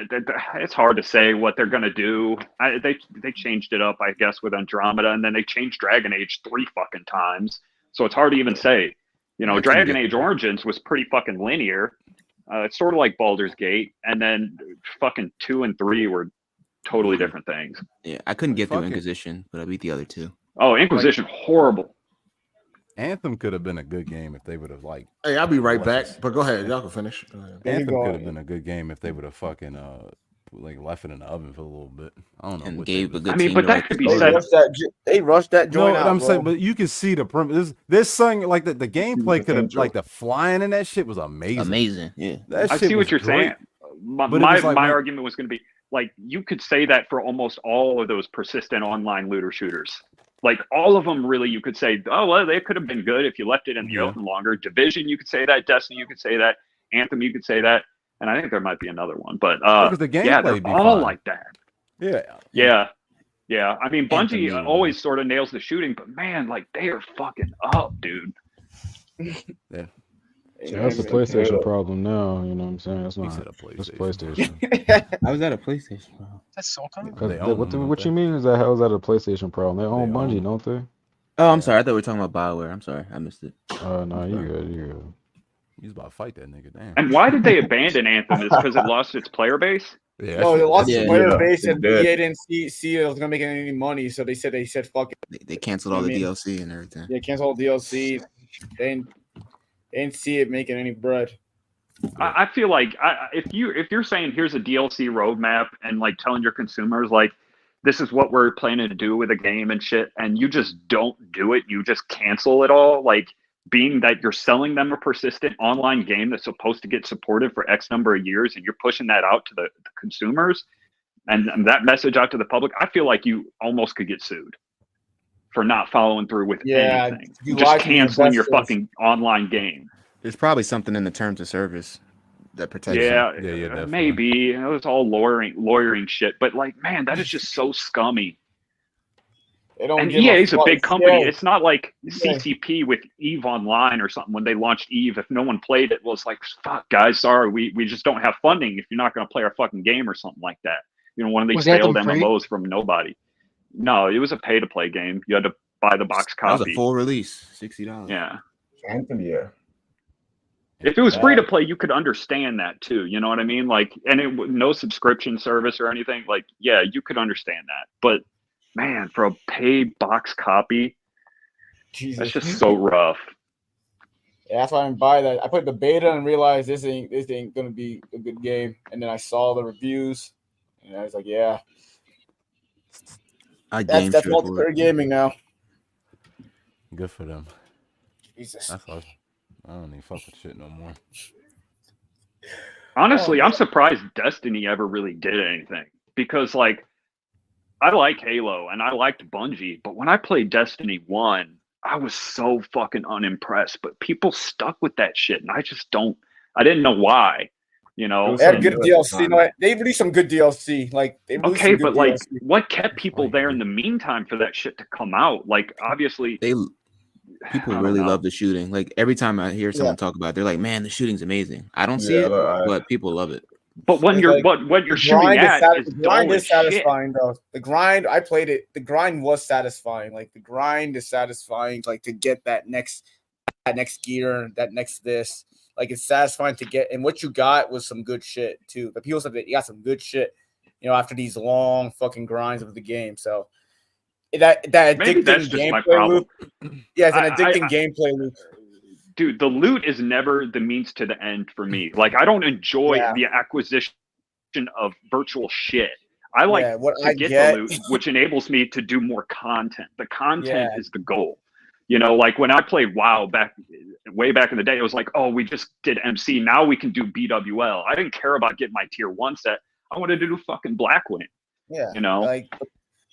it's hard to say what they're gonna do. They changed it up, I guess, with Andromeda, and then they changed Dragon Age 3 fucking times. So it's hard to even say. You know, Dragon Age Origins was pretty fucking linear. It's sort of like Baldur's Gate, and then fucking 2 and 3 were totally different things. Yeah, I couldn't get through Inquisition, but I beat the other two. Oh, Inquisition, horrible. Anthem could have been a good game if they would have Hey, I'll be right back. But go ahead, y'all can finish. Anthem could have been a good game if they would have fucking left it in the oven for a little bit. I don't know. And gave a good. I mean, but that could be said. They rushed that joint out. I'm saying, but you can see the premise. There's something like the gameplay could have the flying in that shit was amazing. Amazing, yeah. I see what you're saying. My argument was going to be you could say that for almost all of those persistent online looter shooters. Like all of them, really, you could say, oh, well, they could have been good if you left it in the open longer. Division, you could say that. Destiny, you could say that. Anthem, you could say that. and I think there might be another one, but because the yeah, they're gameplay be all fine. like that. Yeah. I mean, Bungie always sort of nails the shooting, but man, like they are fucking up, dude. Yeah. That's a PlayStation problem now. You know what I'm saying? That's not. That's PlayStation. I was at a PlayStation. Bro. That's so common. What you mean is that how is that a PlayStation problem? They own Bungie, don't they? Oh, I'm sorry. I thought we were talking about BioWare. I'm sorry. I missed it. No, you good. You good. He's about to fight that nigga. Damn. And why did they abandon Anthem? Is because it lost its player base? Yeah, no, they lost its player base, and did. EA didn't see it was gonna make any money, so they said fuck it. They canceled all the DLC and everything. Yeah, canceled all the DLC. They didn't see it making any bread. I feel like if you're saying here's a DLC roadmap and like telling your consumers like this is what we're planning to do with a game and shit, and you just don't do it, you just cancel it all, like being that you're selling them a persistent online game that's supposed to get supported for X number of years, and you're pushing that out to the consumers and that message out to the public, I feel like you almost could get sued for not following through with anything. You just canceling your fucking online game. There's probably something in the terms of service that protects Yeah, maybe. It was all lawyering shit, but like, man, that is just so scummy. And EA is a big company. It's not like CCP with EVE Online or something. When they launched EVE, if no one played it, was like, fuck, guys, sorry, we just don't have funding if you're not going to play our fucking game or something like that. You know, one of these failed MMOs from nobody. No, it was a pay-to-play game. You had to buy the box copy. That was a full release, $60. Yeah. Yeah. If it was free to play, you could understand that too. You know what I mean? Like, and no subscription service or anything. Like, yeah, you could understand that. But man, for a paid box copy, that's just so rough. Yeah, that's why I didn't buy that. I put the beta and realized this ain't gonna be a good game. And then I saw the reviews, and I was like, yeah, that's multiplayer gaming now. Good for them. Jesus. That's awesome. I don't even fuck with shit no more. Honestly, I'm surprised Destiny ever really did anything, because like I like Halo and I liked Bungie, but when I played Destiny 1, I was so fucking unimpressed. But people stuck with that shit, and I didn't know why. You know, they had good DLC. No, they released some good DLC. Like, okay, but like, what kept people there in the meantime for that shit to come out? Like, obviously, people really love the shooting. Like, every time I hear someone talk about it, they're like, "Man, the shooting's amazing." I don't see it, but people love it. But when you're what you're shooting at is the grind is satisfying though. The grind, I played it. The grind was satisfying. Like, the grind is satisfying. Like, to get that next gear, that next this. Like, it's satisfying to get, and what you got was some good shit too. The people said that you got some good shit, you know, after these long fucking grinds of the game. So that addicting gameplay loop. Yeah, it's an addicting gameplay loop. Dude, the loot is never the means to the end for me. Like, I don't enjoy the acquisition of virtual shit. I like to get the loot, which enables me to do more content. The content is the goal. You know, like when I played WoW way back in the day, it was like, oh, we just did MC. Now we can do BWL. I didn't care about getting my tier 1 set. I wanted to do fucking Blackwing. Yeah. You know? Like,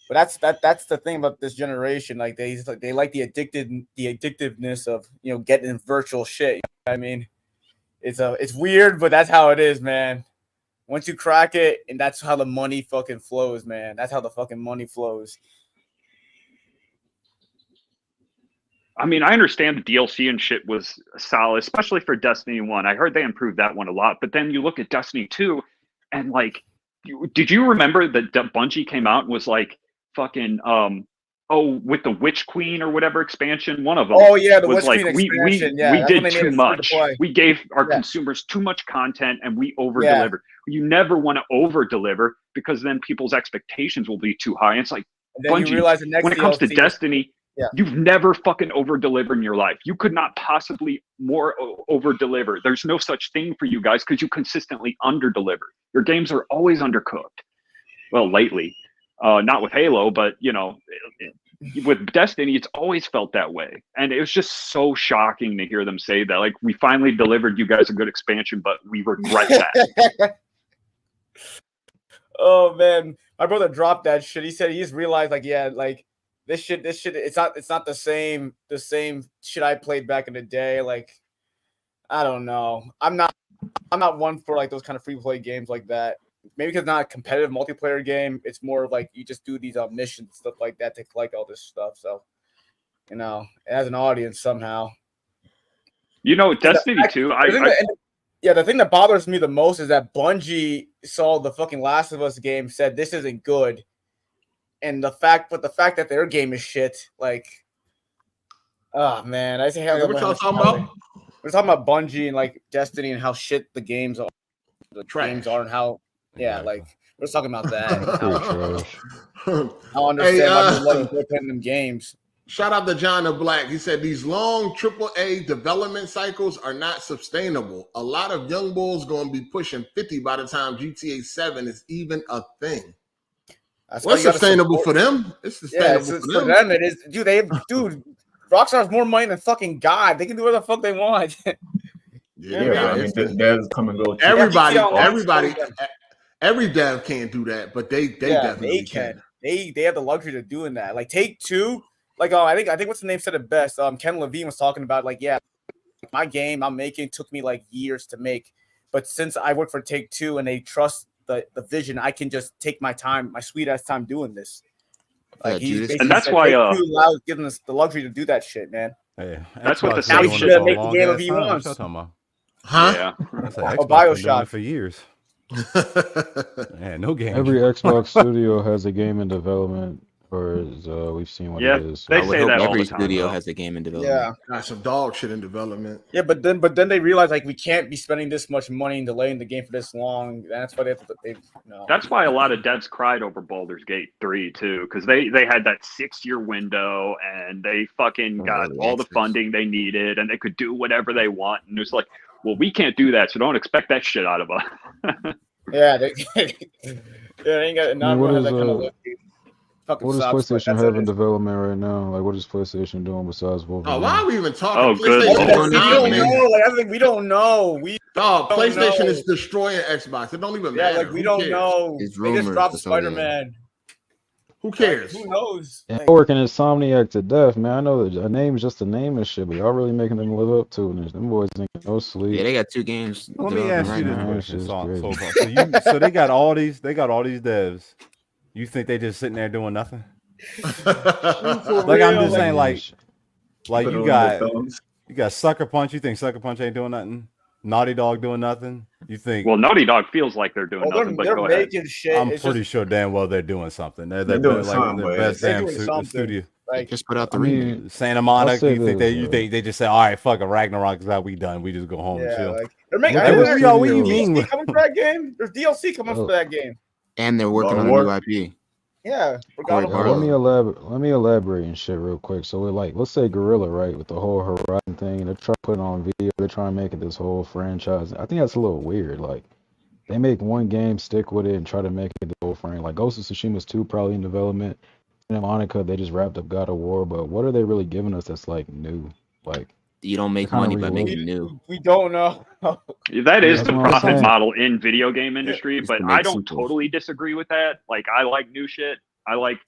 but that's the thing about this generation. Like, they like the addictiveness of, you know, getting virtual shit. You know what I mean? It's weird, but that's how it is, man. Once you crack it, and that's how the money fucking flows, man. That's how the fucking money flows. I mean, I understand the DLC and shit was solid, especially for Destiny 1. I heard they improved that one a lot. But then you look at Destiny 2, and like, did you remember that Bungie came out and was like, fucking, with the Witch Queen or whatever expansion, one of them. Oh, yeah, the was Witch like, Queen we expansion. Yeah, did too much. We gave our consumers too much content, and we over-delivered. You never want to over-deliver, because then people's expectations will be too high. And it's like, Bungie, you realize the next when it comes to Destiny, you've never fucking over-delivered in your life. You could not possibly more over-deliver. There's no such thing for you guys, because you consistently under-deliver. Your games are always undercooked. Well, lately. Not with Halo, but, you know, with Destiny, it's always felt that way. And it was just so shocking to hear them say that. Like, we finally delivered you guys a good expansion, but we regret that. Oh, man. My brother dropped that shit. He said he just realized, like, yeah, like, this shit, it's not the same shit I played back in the day. Like, I don't know. I'm not I'm not one for like those kind of free play games like that. Maybe because it's not a competitive multiplayer game. It's more of like you just do these missions, stuff like that to collect all this stuff. So, you know, it has an audience somehow. You know, Destiny 2. The thing that bothers me the most is that Bungie saw the fucking Last of Us game, said this isn't good, and the fact that their game is shit. Like, oh man, I say what y'all talking about? We're talking about Bungie and like Destiny and how shit the games are, games are, and how like we're talking about that. I understand why people love playing them games. Shout out to John the Black. He said these long AAA development cycles are not sustainable. A lot of young bulls going to be pushing 50 by the time GTA 7 is even a thing. What's sustainable for them? It's sustainable for them. It is, dude. Rockstar's more money than fucking God. They can do whatever the fuck they want. Devs come and go. Every dev can't do that, but they definitely can. They have the luxury of doing that. Like Take-Two. Like, I think what's the name said it best. Ken Levine was talking about like, my game I'm making took me like years to make, but since I work for Take-Two and they trust the vision, I can just take my time, my sweet ass time doing this. Like, and that's why Take-Two giving us the luxury to do that shit, man. Hey, that's what the now he's gonna make the game if he wants. Huh? Yeah. BioShock for years. No game. Every Xbox studio has a game in development. Or we've seen what it is. They say that every studio has a game in development. Yeah, got some dog shit in development. Yeah, but then they realize like we can't be spending this much money and delaying the game for this long. That's why That's why a lot of devs cried over Baldur's Gate 3 too, because they had that 6-year window and they fucking got all the funding they needed and they could do whatever they want. And it's like, well, we can't do that, so don't expect that shit out of us. They ain't got that kind of look. What does PlayStation have in development right now? Like, what is PlayStation doing besides Wolverine? Oh, why are we even talking? Oh, good. We don't know. PlayStation is destroying Xbox. It don't even matter. Like we don't know. They just dropped Spider-Man. Who cares? Who knows? Yeah, working Insomniac to death, man. I know that a name is just a name and shit, but y'all really making them live up to it. Them boys ain't no sleep. Yeah, they got 2 games. Let me ask you this question. So they got all these devs. You think they just sitting there doing nothing? Like I'm just saying, like you got Sucker Punch. You think Sucker Punch ain't doing nothing? Naughty Dog doing nothing? You think? Well, Naughty Dog feels like they're doing nothing, but go ahead. Shit. I'm pretty sure damn well they're doing something. They're doing like the best damn studio. Like, just put out the remake. Santa Monica. You think they just say, all right, fuck it, Ragnarok is out, we done. We just go home and chill. What do you mean? Coming for that game? There's DLC coming for that game. And they're working on a new IP. Yeah. Let me elaborate and shit real quick. So we're like, let's say Guerrilla, right, with the whole Horizon thing, they're trying to put it on video, they're trying to make it this whole franchise. I think that's a little weird. Like, they make one game, stick with it, and try to make it the whole franchise. Like Ghost of Tsushima's 2 probably in development. Santa Monica, they just wrapped up God of War, but what are they really giving us that's like new? Like, you don't make money by making new. We don't know. That is the profit model in video game industry, but I don't totally disagree with that. Like, I like new shit. I like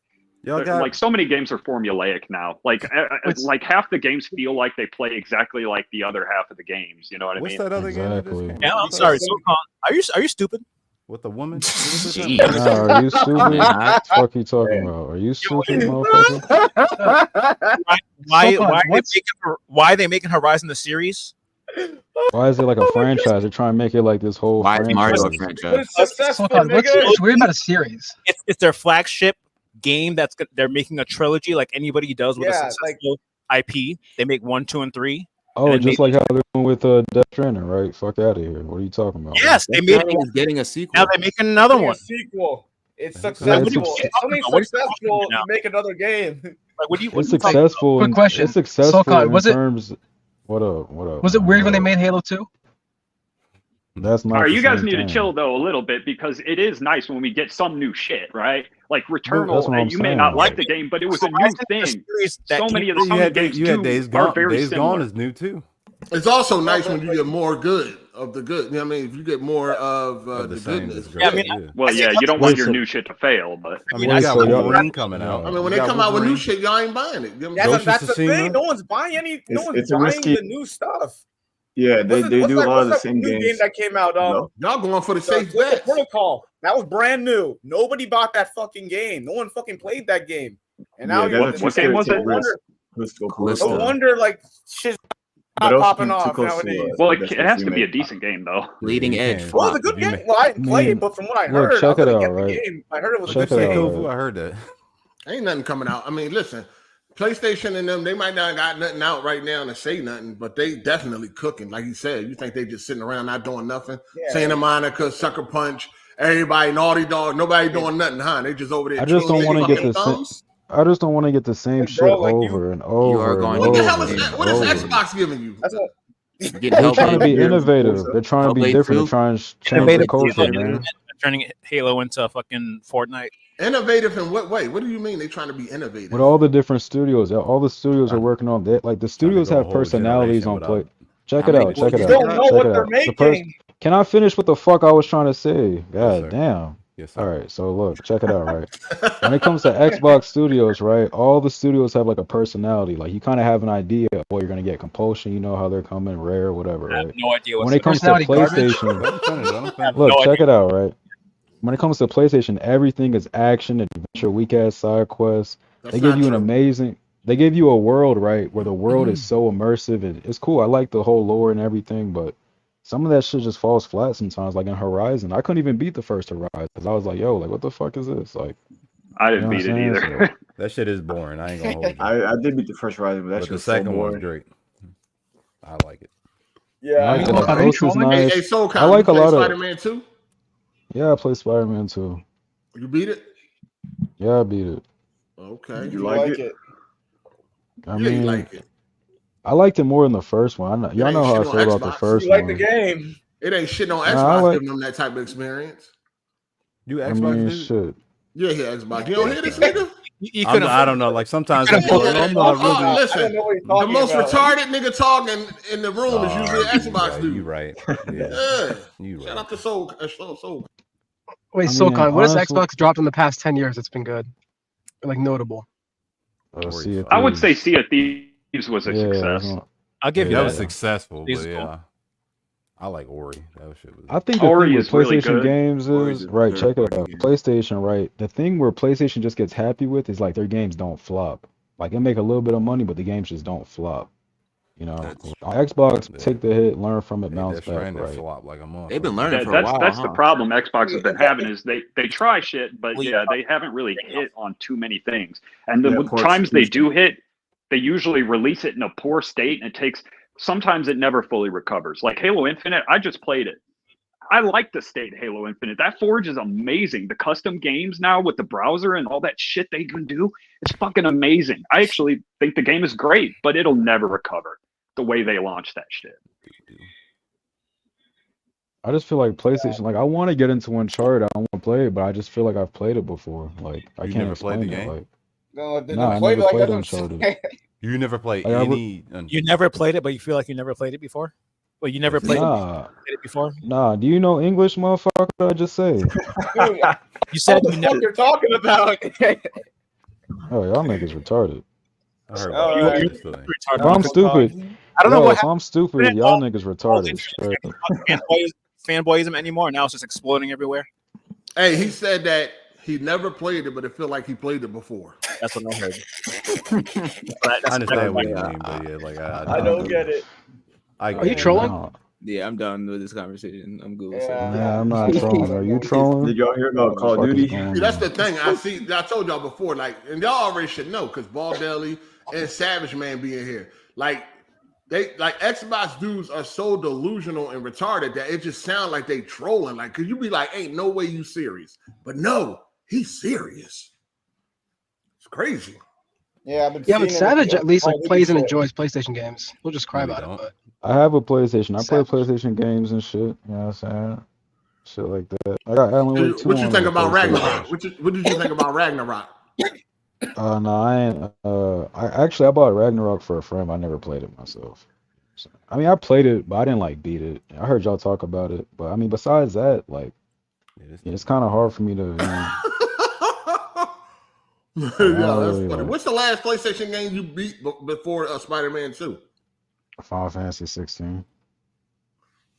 so many games are formulaic now. Like half the games feel like they play exactly like the other half of the games. You know what I mean? What's that other game? Yeah, I'm sorry. Are you stupid? With the woman? Are you stupid? What the fuck you talking about? Are you stupid, motherfucker? Why are they making Horizon the series? Why is it like a franchise? They're trying to make it like this whole franchise. It's weird about a series. It's their flagship game they're making a trilogy like anybody does with a successful IP. They make 1, 2, and 3. Oh, just like how they're doing with Death Stranding, right? Fuck out of here. What are you talking about? Yes, they made getting a sequel. Now they're making another one. Sequel. It's successful. It's only successful. You make another game. Like, it's successful. Quick question. It's successful in terms. What up? Was it weird when they made Halo 2? That's not. All right, you guys need to chill though a little bit because it is nice when we get some new shit, right? Like Returnal, you may not like the game, but it was a new thing. So many of the games are very Days similar. Gone is new too. It's also nice when you get more good of the good. You know what I mean? If you get more of the goodness. You don't want your new shit to fail, but I mean, I got Wolverine coming out. I mean, when they come out with new shit, y'all ain't buying it. That's the thing. No one's buying any. No one's buying the new stuff. Yeah, they do a lot of the same new games. game that came out. Y'all going for the safe bet. Protocol. That was brand new. Nobody bought that fucking game. No one fucking played that game. And now what game was it? No wonder like shit's not popping off nowadays. Well, it has to be a decent game though. Leading edge. Well, it's a good game. Well, I didn't play it, but from what I heard, check it out, right? I heard it was a good game. I heard that. Ain't nothing coming out. I mean, listen, PlayStation and them, they might not got nothing out right now to say nothing, but they definitely cooking. Like you said, you think they just sitting around not doing nothing? Santa Monica, Sucker Punch, everybody, Naughty Dog, nobody doing nothing, huh? They just over there. I just don't want to get the same. I just don't want to get the same shit over and over. What the hell is that? What is Xbox giving you? They're trying to be innovative. They're trying to be different. They're trying to change the culture, man. Turning Halo into fucking Fortnite. Innovative in what way? What do you mean they trying to be innovative? With all the different studios, all the studios are working on that. Like the studios have personalities on play. Check it out. Check it out. Don't know what they're making. Can I finish what the fuck I was trying to say? God Yes, damn. Yes, all right, so look, check it out, right? When it comes to Xbox Studios, right, all the studios have like a personality. Like you kind of have an idea of what you're gonna get. Compulsion, you know how they're coming, Rare, whatever. I have right? no idea what's When it comes to PlayStation, look, check it out, right? When it comes to PlayStation, everything is action, adventure, weak ass side quests. They give you an amazing. They give you a world, right, where the world is so immersive and it's cool. I like the whole lore and everything, but some of that shit just falls flat sometimes. Like in Horizon, I couldn't even beat the first Horizon because I was like, "Yo, like, what the fuck is this?" Like, I didn't beat it either. So, that shit is boring. I ain't gonna hold you. I did beat the first Horizon, but the second one was great. I like it. Yeah, the coast is nice. Hey, I like a lot of Spider-Man 2. Yeah, I played Spider-Man 2. You beat it? Yeah, I beat it. Okay, you like it? I mean, like it. I liked it more than the first one. Y'all know how I feel about the first one. You like the game? It ain't shit on Xbox giving them that type of experience. You Xbox, dude? Shit. Yeah, Xbox. You don't hear this nigga? I don't know. Like sometimes I'm not really. Listen, the most retarded nigga talking in the room is usually Xbox dude. You right. Yeah. You right. Shout out to Soul. Wait, SoulCon, what has Xbox dropped in the past 10 years that's been good? Like notable? I would say Sea of Thieves was a success. I'll give you that that. was successful, but yeah. Cool. I like Ori. That shit was. I think the thing with PlayStation games is right. Check it out. PlayStation, right? The thing where PlayStation just gets happy with is like their games don't flop. Like they make a little bit of money, but the games just don't flop. You know, Xbox take the hit, learn from it, bounce back. Right? Flop like a They've been learning for a while. That's the problem Xbox has been having is they try shit, but yeah, they haven't really hit on too many things. And the times they do hit, they usually release it in a poor state, and it takes. Sometimes it never fully recovers. Like Halo Infinite, I just played it. I like the state Halo Infinite. That Forge is amazing. The custom games now with the browser and all that shit they can do, it's fucking amazing. I actually think the game is great, but it'll never recover the way they launched that shit. I just feel like PlayStation, like I want to get into Uncharted. I want to play it, but I just feel like I've played it before. Like I can't explain it. Like, no, I never played Uncharted. You never played Like, any. You never played it, but you feel like you never played it before? Well, you never played it before? Nah, do you know English, motherfucker? What did I just say? You said what the fuck you're talking about? Oh, y'all niggas retarded. I heard If I'm stupid. I don't know what. If I'm stupid, y'all niggas retarded. Fanboyism anymore. Now it's just exploding everywhere. Hey, he said that he never played it, but it felt like he played it before. That's what I heard. I understand what you mean, but yeah, like I don't get it. Are you trolling? Yeah, I'm done with this conversation. I'm good. Nah, I'm not trolling. Are you trolling? Did y'all hear about Call of Duty? See, that's the thing. I told y'all before, like, and y'all already should know because Ball Deli and Savage Man being here. Like, Xbox dudes are so delusional and retarded that it just sounds like they trolling. Like, cause you be like, ain't no way you serious. But no, he's serious. It's crazy. Yeah, but Savage at least like plays and enjoys PlayStation games. We'll just cry about it. But I have a PlayStation. I play PlayStation games and shit. You know what I'm saying? Shit like that. I got Alan Wake 2. What you think about Ragnarok? What did you think about Ragnarok? No, I ain't. I bought Ragnarok for a friend. I never played it myself. So, I mean, I played it, but I didn't like beat it. I heard y'all talk about it, but I mean, besides that, like, it's kind of hard for me to. You know, yeah, that's funny. What's the last PlayStation game you beat before Spider-Man 2? Final Fantasy 16.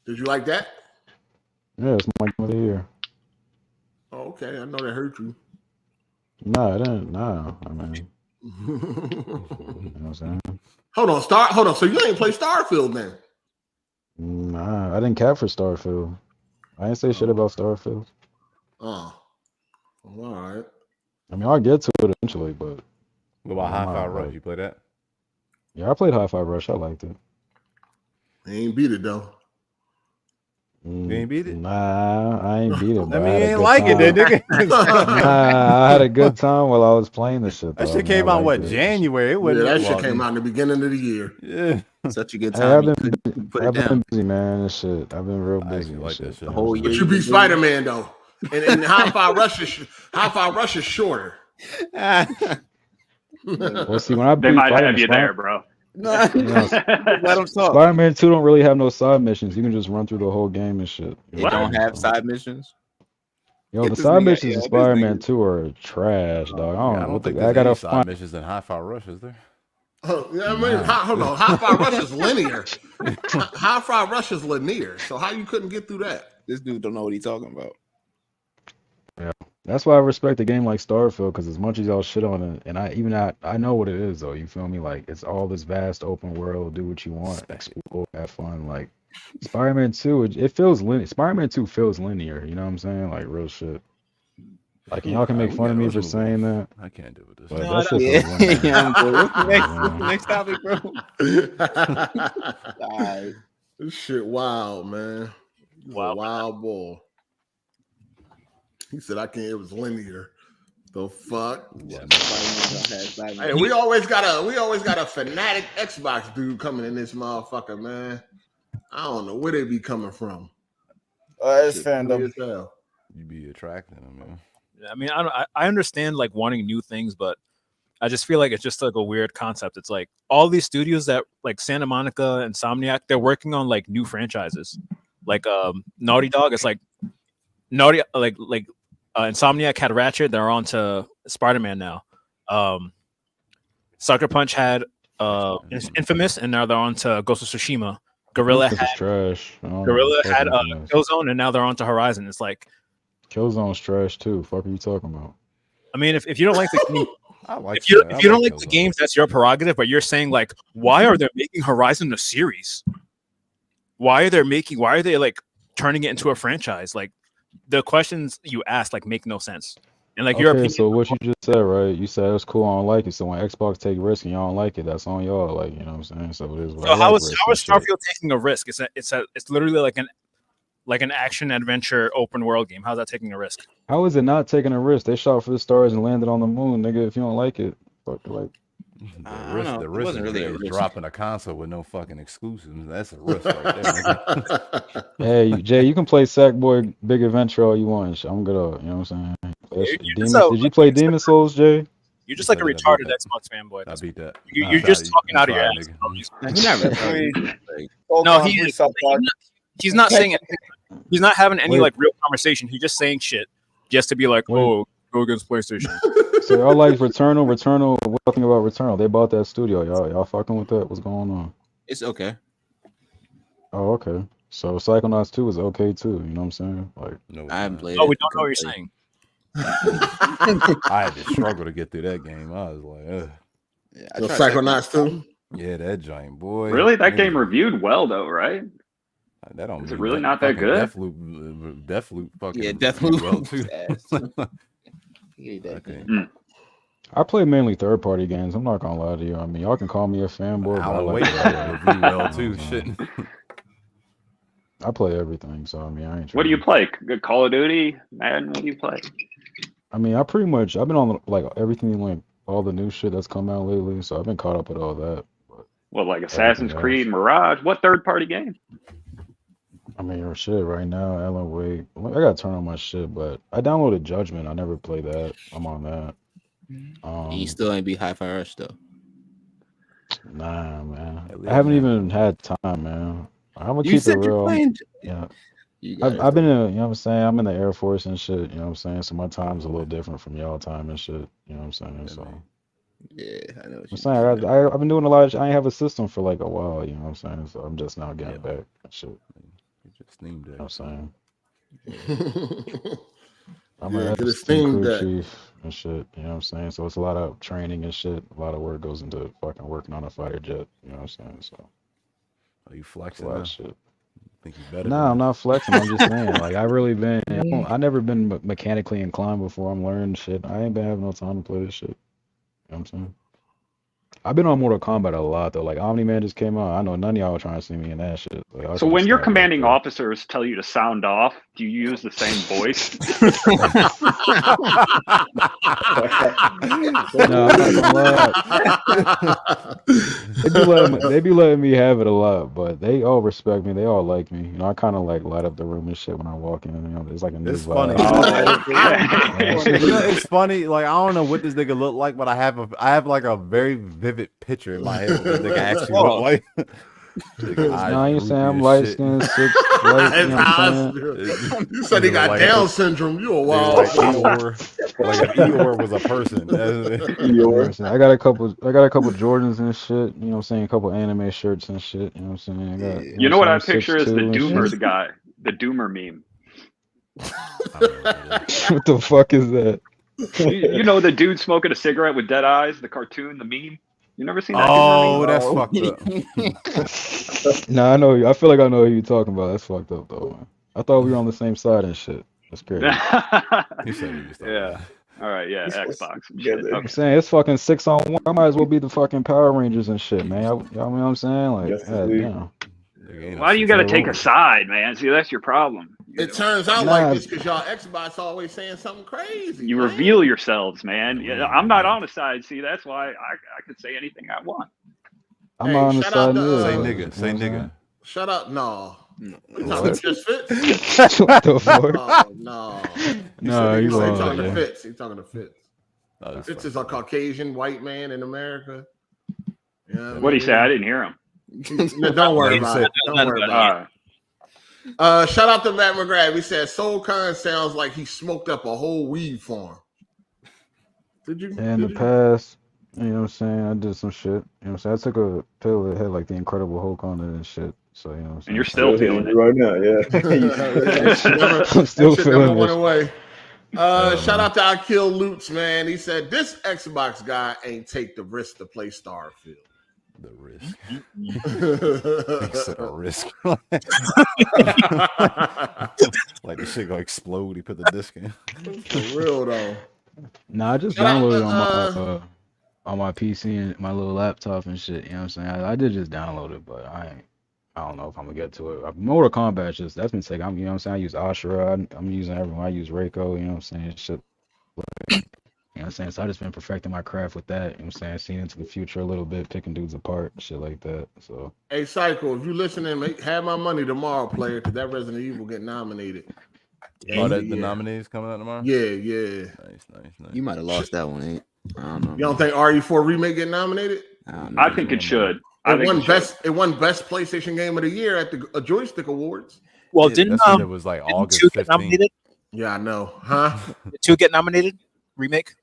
Did you like that? Yeah, it's my game of the year. Oh, okay. I know that hurt you. Nah, it didn't. Nah, I mean, you know what I'm saying? Hold on. So you ain't play Starfield then? Nah, I didn't cap for Starfield. I didn't say shit about Starfield. Oh, all right. I mean, I'll get to it eventually, but. What about Hi-Fi Rush? You play that? Yeah, I played Hi-Fi Rush. I liked it. He ain't beat it though. You ain't beat it? Nah, I ain't beat it. I mean, you ain't like it, then, nigga. Nah, I had a good time while I was playing this shit. That shit came out January? It wasn't that shit came out in the beginning of the year. Yeah, such a good time. Hey, I've been busy, man. This shit. I've been real busy. Like that shit. The whole year. But you beat Spider-Man though, and Hi-Fi Rush is shorter. Well, see, when I they might have you there, bro. Let them talk. Spider-Man 2 don't really have no side missions. You can just run through the whole game and shit. They don't have side missions. Yo, the side missions in Spider-Man 2 are trash, dog. I don't think I gotta side find missions in Hi-Fi Rush, is there? Oh, yeah, I mean, hold on. Hi-Fi Rush is linear. Hi-Fi Rush is linear. So how you couldn't get through that? This dude don't know what he's talking about. Yeah, that's why I respect a game like Starfield, because as much as y'all shit on it, and I know what it is though. You feel me? Like it's all this vast open world. Do what you want, explore, have fun. Like Spider-Man 2, it feels linear. Spider-Man 2 feels linear. You know what I'm saying? Like real shit. Like y'all can make fun of me for saying that. I can't do this. But that shit feels linear. Yeah, I'm good. What's the next topic, bro? This shit wild, man. Wild boy. He said, "I can't." It was linear. The fuck? Hey, we always got a fanatic Xbox dude coming in this motherfucker, man. I don't know where they be coming from. It's fandom. You be attracting them, man. I mean, I understand like wanting new things, but I just feel like it's just like a weird concept. It's like all these studios that like Santa Monica, Insomniac, they're working on like new franchises. Like Naughty Dog, it's like Insomniac had Ratchet, they're on to Spider-Man now. Sucker Punch had Infamous, and now they're on to Ghost of Tsushima. Gorilla had trash. Killzone, and now they're on to Horizon. It's like Killzone's trash too. Fuck are you talking about? I mean, if you don't like the game, if you don't like the games, that's your prerogative. But you're saying like, why are they making Horizon a series? Why are they like turning it into a franchise? Like the questions you ask like make no sense. And like your opinion. So what you just said, right? You said it's cool, I don't like it. So when Xbox take risk and y'all don't like it, that's on y'all. Like, you know what I'm saying? So it is. So how is Starfield taking a risk? It's literally like an action adventure open world game. How's that taking a risk? How is it not taking a risk? They shot for the stars and landed on the moon, nigga. If you don't like it, fuck, like. The risk is really dropping a console with no fucking exclusives. That's a risk right there. Hey, Jay, you can play Sackboy Big Adventure all you want. I'm good. You know what I'm saying? Did you play Demon Souls, Jay? You're just like a retarded Xbox fanboy. I beat that. You're just talking out of your ass. No, he's not saying it. He's not having any like real conversation. He's just saying shit just to be like, oh, go against PlayStation. So y'all like Returnal? What do you think about Returnal? They bought that studio. Y'all fucking with that? What's going on? It's okay. Oh, okay. So Psychonauts 2 is okay too. You know what I'm saying? Like, no, I haven't played. Oh, we don't know what you're saying. I had to struggle to get through that game. I was like, yeah, so Psychonauts 2? Yeah, that giant boy. Really, that game reviewed well though, right? That don't. Is it really not that good? Deathloop, fucking. Yeah, Deathloop. Well too. I play mainly third-party games. I'm not gonna lie to you. I mean, y'all can call me a fanboy, but I like review well too. Shit. I play everything, so I mean, I ain't. What do you play? Call of Duty, Madden? What do you play? I mean, I've been on like everything, like all the new shit that's come out lately. So I've been caught up with all that. But well, like Assassin's Creed, Mirage. What third-party game? I mean, shit, right now, Alan Wake. I gotta turn on my shit, but I downloaded Judgment. I never played that. I'm on that. You still ain't beat Hi-Fi Rush though. Nah, man. I haven't even had time, man. I'm gonna keep it real. Yeah. I've been in, you know what I'm saying? I'm in the Air Force and shit, you know what I'm saying? So my time's a little different from y'all time and shit, you know what I'm saying? So yeah, I know what I'm saying. I've been doing a lot of I ain't have a system for like a while, you know what I'm saying? So I'm just now getting back and shit. Steam Deck. I'm saying. I'm Yeah, a get a Steam crew Deck. chief and shit. You know what I'm saying? So it's a lot of training and shit. A lot of work goes into fucking working on a fighter jet. You know what I'm saying? So. Are you flexing a lot now? of shit. Think you better? Nah, I'm not flexing. I'm just saying. Like I really been. I never been mechanically inclined before. I'm learning shit. I ain't been having no time to play this shit. You know what I'm saying? I've been on Mortal Kombat a lot though. Like Omni-Man just came out. I know none of y'all are trying to see me in that shit. Like, so when your commanding officers tell you to sound off, do you use the same voice? No, I'm not gonna lie. They be letting me have it a lot, but they all respect me. They all like me. You know, I kind of like light up the room and shit when I walk in. You know, it's like a new It's vibe. funny. It's funny. Like I don't know what this nigga look like, but I have like a very vivid picture in my head. What this nigga actually look like. No, you saying I'm light skinned, 6'8". You know what I'm saying? You said he got like Down syndrome. You a wild. like if Eeyore was a person. I got a couple Jordans and shit. You know what I'm saying? A couple anime shirts and shit. You know what I'm saying? I got, you know what I picture is the Doomer, the guy, the Doomer meme. What the fuck is that? You know the dude smoking a cigarette with dead eyes, the cartoon, the meme. You never seen that? Oh, that's fucked up. Nah, I know you. I feel like I know who you're talking about. That's fucked up though, man. I thought we were on the same side and shit. That's crazy. You said you was talking yeah. All right, yeah, Xbox. Shit. Okay. I'm saying it's fucking 6-on-1. I might as well be the fucking Power Rangers and shit, man. Y'all know what I'm saying? Like, damn. Why do you got to take a side, man? See, that's your problem. It turns out like this because y'all Xbox always saying something crazy. You reveal yourselves, man. Yeah, I'm not on the side. See, that's why I could say anything I want. I'm not on the side. Say nigga. Shut up. No. You talking just Fitz? What the fuck? Oh, no. No, he's lying, talking yeah. to Fitz. He's talking to Fitz. Fitz is a Caucasian white man in America. Yeah, What'd he say? I didn't hear him. No, don't worry about it. Don't worry about it. Shout out to Matt McGrath. He said Soul Khan sounds like he smoked up a whole weed farm. Did you? In the past, you know what I'm saying? I did some shit. You know what I'm saying? I took a pill that had like the Incredible Hulk on it and shit. So, you know what I'm saying? And you're still feeling it right now, yeah. I'm still feeling never went it. away. Shout out to I Kill Lutz, man. He said this Xbox guy ain't take the risk to play Starfield. The risk. He said a risk. Like the shit gonna explode. He put the disc in. For real though. Nah, I just downloaded it on my PC and my little laptop and shit. You know what I'm saying? I did just download it, but I don't know if I'm gonna get to it. Mortal Kombat that's been taken. You know what I'm saying? I use Ashura. I'm using everyone. I use Reiko. You know what I'm saying? Shit. You know what I'm saying? So I just been perfecting my craft with that. You know what I'm saying? Seeing into the future a little bit, picking dudes apart, shit like that. So Hey Psycho, if you listening, have my money tomorrow, player, because that Resident Evil get nominated. Oh, the nominees coming out tomorrow? Yeah. Nice. You might have lost that one, ain't? I don't know. You don't think RE4 remake get nominated? I think it should. It won best PlayStation Game of the Year at the Joystick Awards. Well, Yeah, didn't it was like August 2 15th. get nominated? Yeah, I know. Huh? Did 2 get nominated? Remake?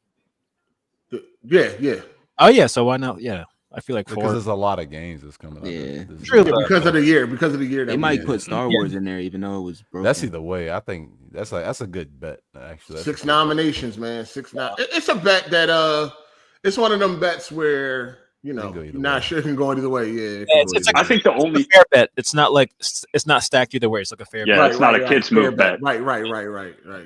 Yeah. Oh yeah, so why not? Yeah, I feel like Because there's a lot of games that's coming out. Yeah. True. Because of the year. They might put Star Wars in there, even though it was broken. That's either way. I think that's a good bet. Actually, 6 nominations, man. 6 It's a bet that it's one of them bets where you're not sure it can go either way. Yeah. It's like, I think the only fair bet. It's not like it's not stacked either way. It's like a fair bet. Yeah, it's not a kid's move bet. Right.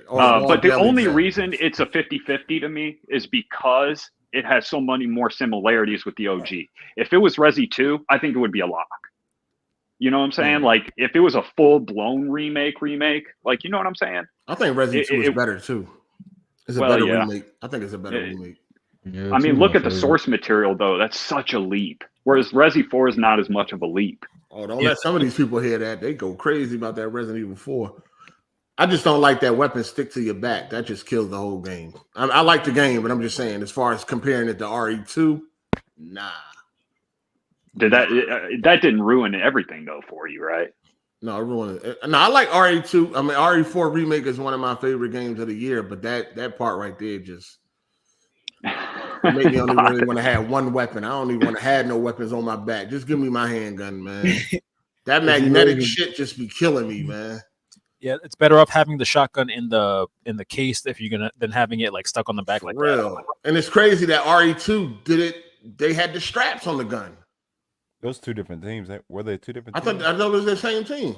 But the only reason it's a 50-50 to me is because it has so many more similarities with the OG. If it was Resi 2, I think it would be a lock. You know what I'm saying? Like if it was a full-blown remake, like you know what I'm saying? I think Resi 2 is better too. It's a better remake. I think it's a better remake. Yeah, I mean, look at the source material though. That's such a leap. Whereas Resi 4 is not as much of a leap. Oh, don't let some of these people hear that. They go crazy about that Resident Evil 4. I just don't like that weapon stick to your back. That just kills the whole game. I like the game, but I'm just saying, as far as comparing it to RE2, nah. Did that didn't ruin everything though for you, right? No, it ruined it. No, I like RE2. I mean, RE4 remake is one of my favorite games of the year, but that part right there just made me only really want to have one weapon. I don't even want to have no weapons on my back. Just give me my handgun, man. That magnetic shit just be killing me, man. Yeah, it's better off having the shotgun in the case if you're gonna than having it like stuck on the back like real. That. And it's crazy that RE2 did it. They had the straps on the gun. Those two different teams. Were they two different teams? I thought it was the same team.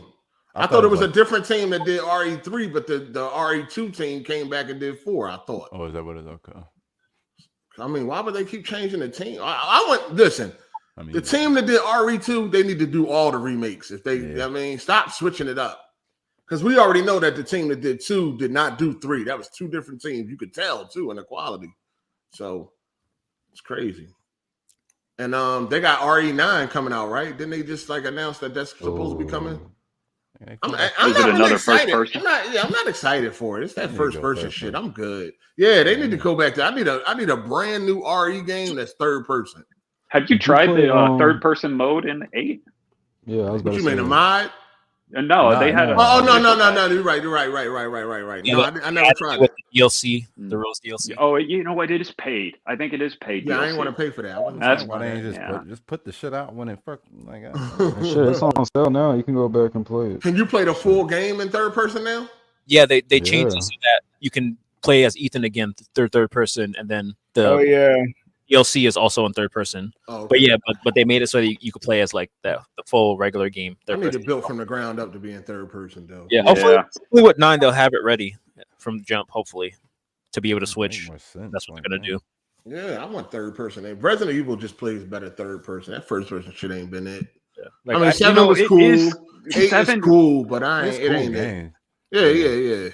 I thought it was a different team that did RE3, but the RE2 team came back and did 4, I thought. Oh, is that what it is? Okay. I mean, why would they keep changing the team? Listen, the team that did RE2, they need to do all the remakes. If they, I mean, stop switching it up. Because we already know that the team that did 2 did not do 3. That was 2 different teams. You could tell, too, in the quality. So, it's crazy. And they got RE9 coming out, right? Didn't they just like announce that that's supposed to be coming? I'm not really excited. I'm not excited for it. It's that first person shit. I'm good. Yeah, they need to go back to. I need a brand new RE game that's third person. Have you tried the third person mode in 8? Yeah, I was about to say. You mean a mod? No, they had. No. You're right. No, I never tried it. With the DLC, the Rose DLC. Oh, you know what? It is paid. I think it is paid. Yeah, DLC. I ain't want to pay for that. That's why they ain't just put the shit out when it first. Like, shit, it's on sale now. You can go back and play it. Can you play the full game in third person now? Yeah, they changed it so that you can play as Ethan again, third person, and then the DLC is also in third person. Oh, okay. But yeah, but they made it so that you could play as like the full regular game. I need to build from the ground up to be in third person though. Yeah, hopefully with 9 they'll have it ready from the jump. Hopefully, to be able to switch. That's what they're gonna do. Yeah, I want third person. Resident Evil just plays better third person. That first person shit ain't been it. Yeah. Like, I mean, 7 was cool. 8 is cool, but it ain't it. Yeah.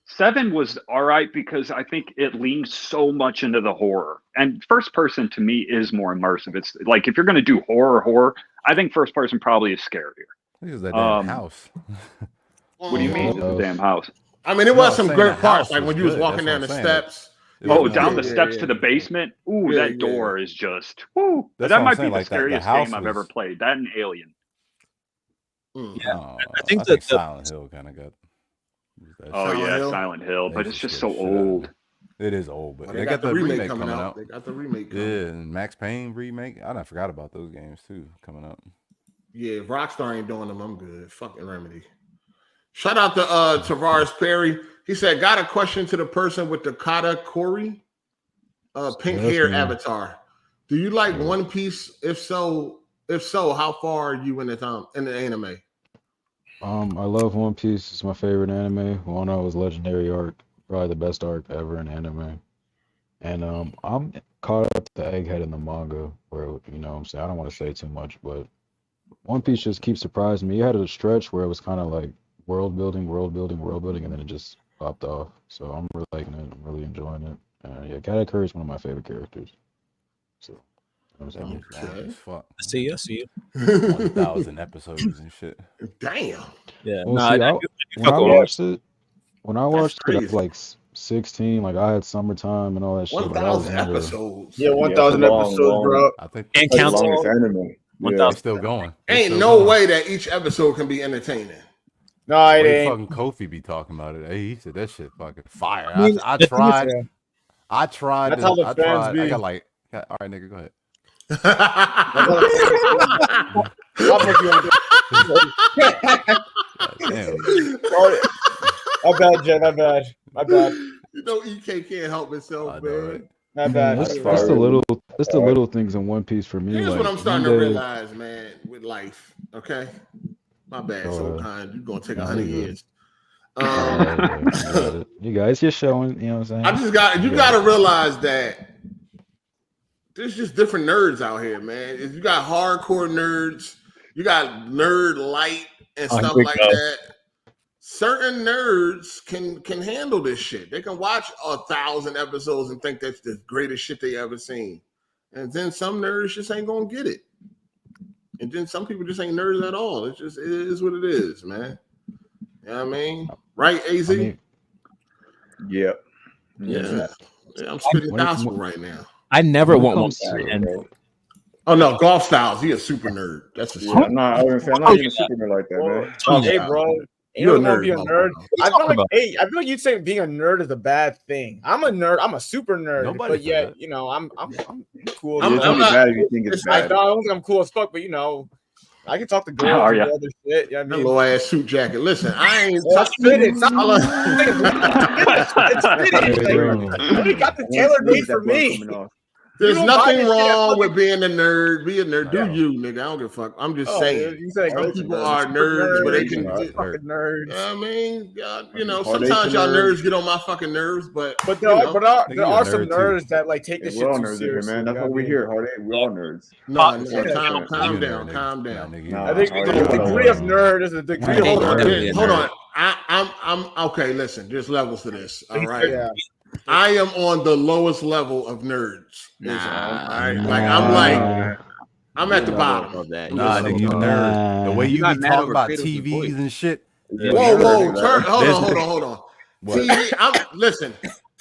7 was all right because I think it leans so much into the horror. And first person to me is more immersive. It's like if you're going to do horror, I think first person probably is scarier. Look at that damn house. What do you mean, the damn house? I mean, it was some great parts, like when you was walking down the steps. Down the steps to the basement. Ooh, that door is just. Ooh, that might be the scariest game I've ever played. That and Alien. Yeah, I think Silent Hill kind of got. Silent Hill, but it's just so old. It is old, but they got the remake coming out. They got the remake coming. Yeah, and Max Payne remake. I forgot about those games too coming up. Yeah, if Rockstar ain't doing them, I'm good. Fucking Remedy. Shout out to Tavares Perry. He said, got a question to the person with the Kata Corey pink hair avatar. Do you like One Piece? If so, how far are you in the anime? I love One Piece. It's my favorite anime. Wano was legendary arc, probably the best arc ever in anime. And I'm caught up to the Egghead in the manga, where what I'm saying, I don't want to say too much, but One Piece just keeps surprising me. You had a stretch where it was kind of like world building, and then it just popped off. So I'm really liking it. I'm really enjoying it. Kata Curry is one of my favorite characters. So. Okay. Fuck. See you. 1,000 episodes and shit. Damn. Yeah. Well, when I watched it, I was like 16. Like I had summertime and all that shit. 1,000 episodes. Yeah, 1,000 episodes, bro. I think and counts anime. 1,000 still going. Ain't no way that each episode can be entertaining. No, it ain't. Fucking Kofi be talking about it. Hey, he said that shit fucking fire. I tried. That's how the fans be. I got like, all right, nigga, go ahead. My bad, Jen. My bad. You know, EK can't help himself, man. Right? My bad. That's the little things in One Piece for me. Here's like, what I'm starting to realize, man, with life. Okay, my bad. So kind. You're gonna take 100 years. You guys, you're showing. You know what I'm saying? You got to realize that. There's just different nerds out here, man. If you got hardcore nerds, you got nerd light and stuff like that. Certain nerds can handle this shit. They can watch 1,000 episodes and think that's the greatest shit they ever seen. And then some nerds just ain't gonna get it. And then some people just ain't nerds at all. It is what it is, man. You know what I mean? Right, AZ? Yeah. I'm spitting gospel right now. I never want one. Oh no, Golf Styles. He a super nerd. That's a I'm not even a super nerd like that, man. Hey, bro. You're a nerd. I feel like you'd say being a nerd is a bad thing. I'm a nerd. I'm a super nerd. But yet, I'm cool. I'm not bad if you think it's bad. I don't think I'm cool as fuck, but I can talk to girls and other shit. Yeah, that little ass suit jacket. Listen, I ain't touching it. He got the tailor made for me. There's nothing wrong with being a nerd. Be a nerd. Do you, nigga? I don't give a fuck. I'm just saying. Some people are nerds, but they can fucking nerds. I mean, you know, sometimes y'all nerds get on my fucking nerves, but there are some nerds that like take this shit too seriously. Man, that's what we hear. We're all nerds. No, calm down. I think the degree of nerd is a degree of nerd. Hold on. I'm okay. Listen, there's levels to this. All right. Yeah. I am on the lowest level of nerds. All right. I'm at the bottom. Nah, nigga, you nerd. The way you be talking about TVs and shit. Whoa. Hold on. TV, listen.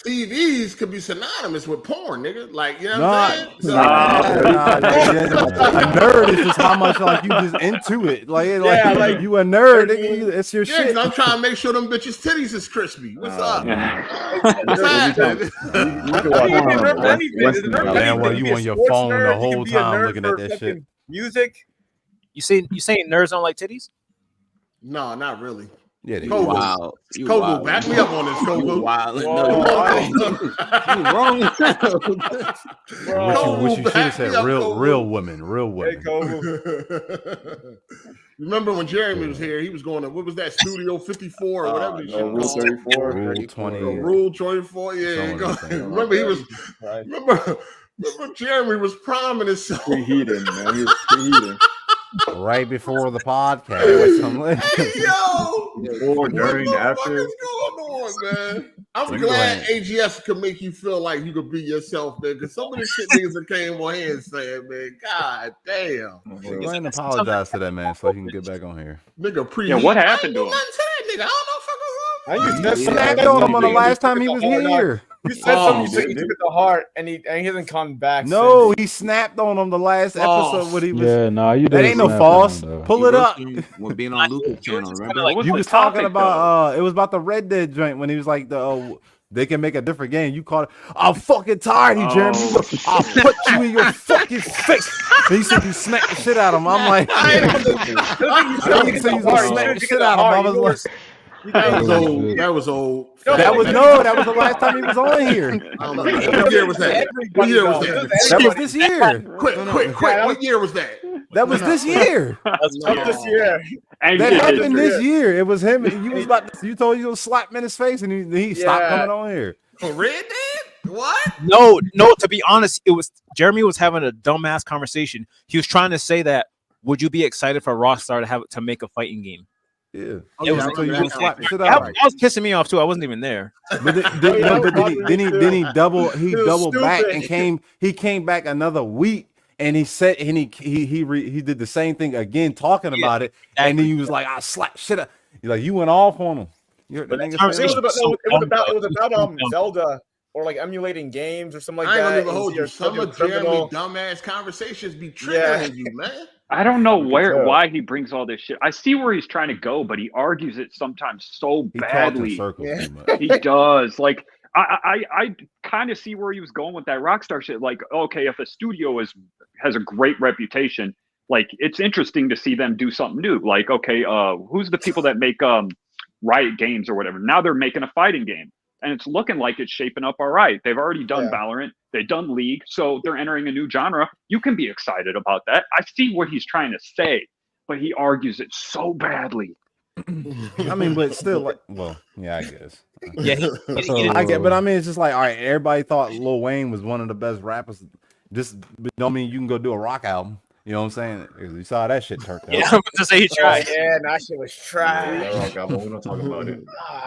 TVs could be synonymous with porn, nigga. Like, you know what I'm saying? A nerd is just how much like you just into it. Like you a nerd, nigga, it's your shit. I'm trying to make sure them bitches' titties is crispy. What's up? Man, well, you on your phone the whole time looking at that shit. Music. You saying nerds don't like titties? No, not really. Yeah, Kogu, back me up on this, Kogu. You wrong. What you should have said, real women. Hey, remember when Jeremy was here? He was going to what was that Studio 54 or whatever? Rule 34, Rule 20, Rule 24. Yeah, remember he was. Remember Jeremy was priming himself. Preheating, man. He was preheating. Right before the podcast. Hey, yo! Before, during, after. What's going on, man? I'm glad AGS could make you feel like you could be yourself, man. Because some of the shit niggas that came on here and saying, man, god damn. Go ahead and apologize to that man so he can get back on here. Nigga, what happened to him? Nigga, I don't know. Snapped on him on the last time he was here. You said something, you took it to heart, and he hasn't come back. No, he snapped on him the last episode when he was. Yeah, you that ain't no false. Pull it up. When being on Luca's channel, remember? You was talking about it was about the Red Dead joint when he was like they can make a different game. You called it. I'm fucking tired, Jeremy. I'll put you in your fucking face. And he said you smacked the shit out of him. I'm like, he said you gonna smack the shit out of him. I was like. That was old. That was that was the last time he was on here. What year was that? That was this year. Quick. What year was that? That was this year. This year. That happened this year. It was him. You told you to slap him in his face, and he stopped coming on here. Red Dead? What? No. To be honest, it was Jeremy was having a dumbass conversation. He was trying to say that would you be excited for Rockstar to make a fighting game? Yeah, that was pissing me off too. I wasn't even there. But then he doubled back and came back another week, and he said he did the same thing again, talking about it, and then he was like, "I slap shit up." He's like, "You went off on him." It was about Zelda. Or like emulating games or something like that. I ain't gonna hold you. Some of Jeremy dumbass conversations be triggering you, man. I don't know why he brings all this shit. I see where he's trying to go, but he argues it sometimes so badly. He does. Like I kind of see where he was going with that Rockstar shit. Like, okay, if a studio has a great reputation, like it's interesting to see them do something new. Like, okay, who's the people that make Riot Games or whatever? Now they're making a fighting game. And it's looking like it's shaping up all right. They've already done Valorant. They've done League. So they're entering a new genre. You can be excited about that. I see what he's trying to say, but he argues it so badly. I mean, but still, like, well, yeah, I guess. Yeah, I get, but I mean, it's just like, all right, everybody thought Lil Wayne was one of the best rappers. Just don't mean you can go do a rock album. You know what I'm saying? You saw that shit turned out. Yeah, I'm gonna say he tried. Yeah, that shit was trash. We don't talk about it.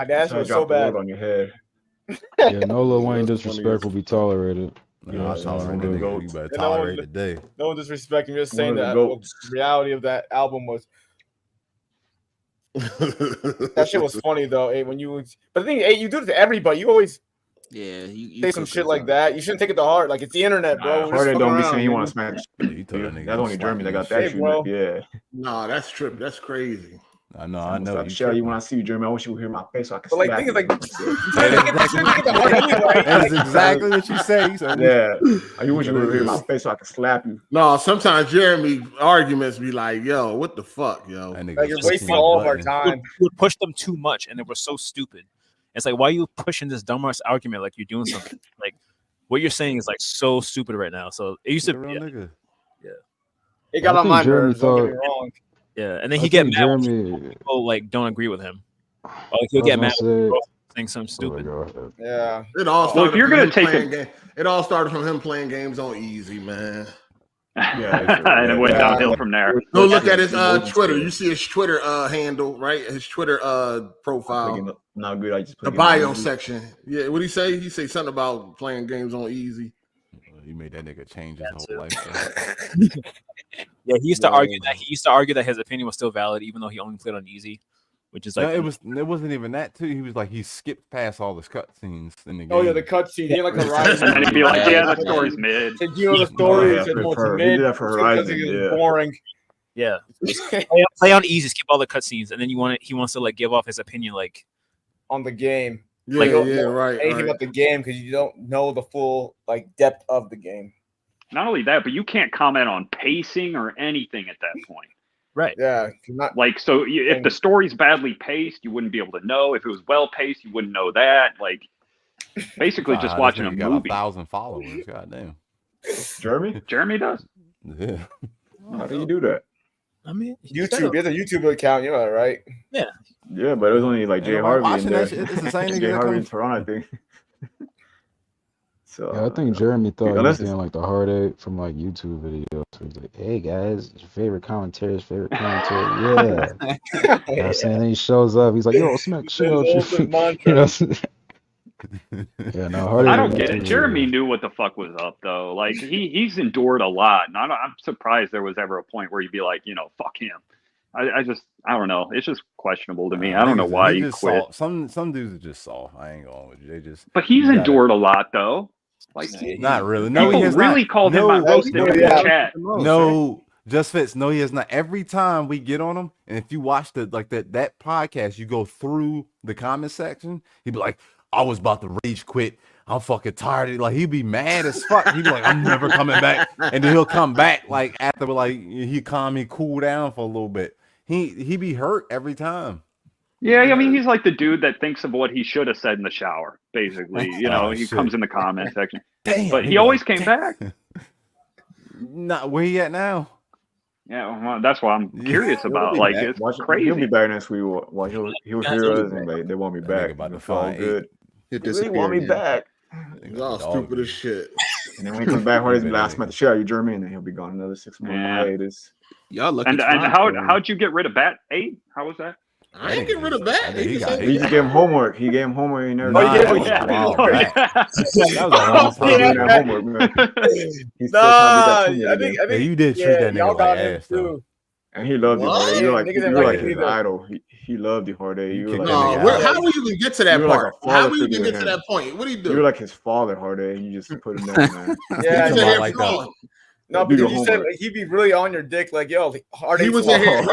That was so bad. On your head. Yeah, no Lil Wayne disrespect will be tolerated. You better tolerate it today. No disrespect. I'm just saying that the reality of that album was. That shit was funny though. When you, but the thing, you do it to everybody. You always. Yeah, you say some shit like that. You shouldn't take it to heart. Like it's the internet, bro. Hard don't be saying he want to smash. That's only Jeremy that got that shit. Bro. Yeah. No, that's trip. That's crazy. I know. You when I see you, Jeremy, I wish you would hear my face so I can. But like, thing is, like, that's exactly what you say. So yeah, I wish you would hear my face so I can slap you. No, sometimes Jeremy arguments be like, "Yo, what the fuck, yo?" Like, you're wasting all of our time. You would push them too much, and they were so stupid. It's like, why are you pushing this dumbass argument like you're doing something? Like, what you're saying is like so stupid right now. So it used to be, yeah. It got on my nerves. Don't get me wrong. Yeah, and then he get mad when people like don't agree with him. Or like, he'll get mad when people saying something stupid. Yeah. It all started Well, if you're from gonna him take playing it all started from him playing games on easy, man. Yeah, and it went downhill from there. Go look at his Twitter. You see his Twitter handle, right? His Twitter profile. Not good. I just the bio section. Yeah, what he say? He say something about playing games on easy. You made that nigga change his whole life. Yeah, he used to argue that his opinion was still valid, even though he only played on easy, which is like it wasn't even that too. He was like he skipped past all the cutscenes in the game. Oh yeah, the cutscene. He had like a Horizon. And he'd be like, "Yeah, the story's mid." You know the story is mid. He did that for Horizon. It's boring. Yeah, play on easy, skip all the cutscenes, and then he wants to like give off his opinion like on the game. Yeah, like, right. Anything about the game because you don't know the full like depth of the game. Not only that, but you can't comment on pacing or anything at that point. Right. Yeah. Like, so if the story's badly paced, you wouldn't be able to know. If it was well paced, you wouldn't know that. Like, basically just watching a movie. Got 1,000 followers. Goddamn. Jeremy does. Yeah. How do you do that? I mean, YouTube. He has a YouTube account. You know that, right? Yeah. Yeah, but it was only like Jay Harvey in there. It's the same Jay Harvey in Toronto, I think. So yeah, I think Jeremy thought he was getting like the heartache from like YouTube videos. So he's like, "Hey guys, your favorite commentator, yeah." You know what I'm saying? Then he shows up. He's like, "Yo, smack shit out you." You know? Yeah, no, I don't get it. Jeremy knew what the fuck was up though. Like he's endured a lot, and I'm surprised there was ever a point where you'd be like, fuck him. I don't know. It's just questionable to me. I don't know why he quit. Some dudes are just soft. I ain't going with you. They just. But he's endured a lot though. Like not really. No, he has really not. called him out roasted in the chat. No, Just Fits. No, he has not. Every time we get on him, and if you watch that podcast, you go through the comment section. He'd be like, "I was about to rage quit. I'm fucking tired." Like he'd be mad as fuck. He'd be like, "I'm never coming back," and then he'll come back like after he cool down for a little bit. He be hurt every time. Yeah, I mean, he's like the dude that thinks of what he should have said in the shower, basically. He comes in the comment section. Damn, but he always came back. Not where he at now? Yeah, well, that's why I'm curious about. Like, it's crazy. He'll be back next week. He'll hear us and they want me back. About to fall good. They want me back. Y'all stupid as shit. And then when he comes back, he's blast the shit out of you, Jeremy, and then he'll be gone another 6 months. hiatus. Y'all lucky. And how'd you get rid of Bat 8? How was that? I ain't getting rid of that. He just gave him homework. He gave him homework. He never. That was a long time doing that homework, man. I think you did treat that nigga like ass though. And he loved you. You're like his idol. He loved you, Hard8. You were like, how do we even get to that part? How do we even get to that point? What do you do? You were like his father, Hard8. You just put him down, man. Yeah, like that. No, because you said he'd be really on your dick, like, yo, Hard8. He was in here. He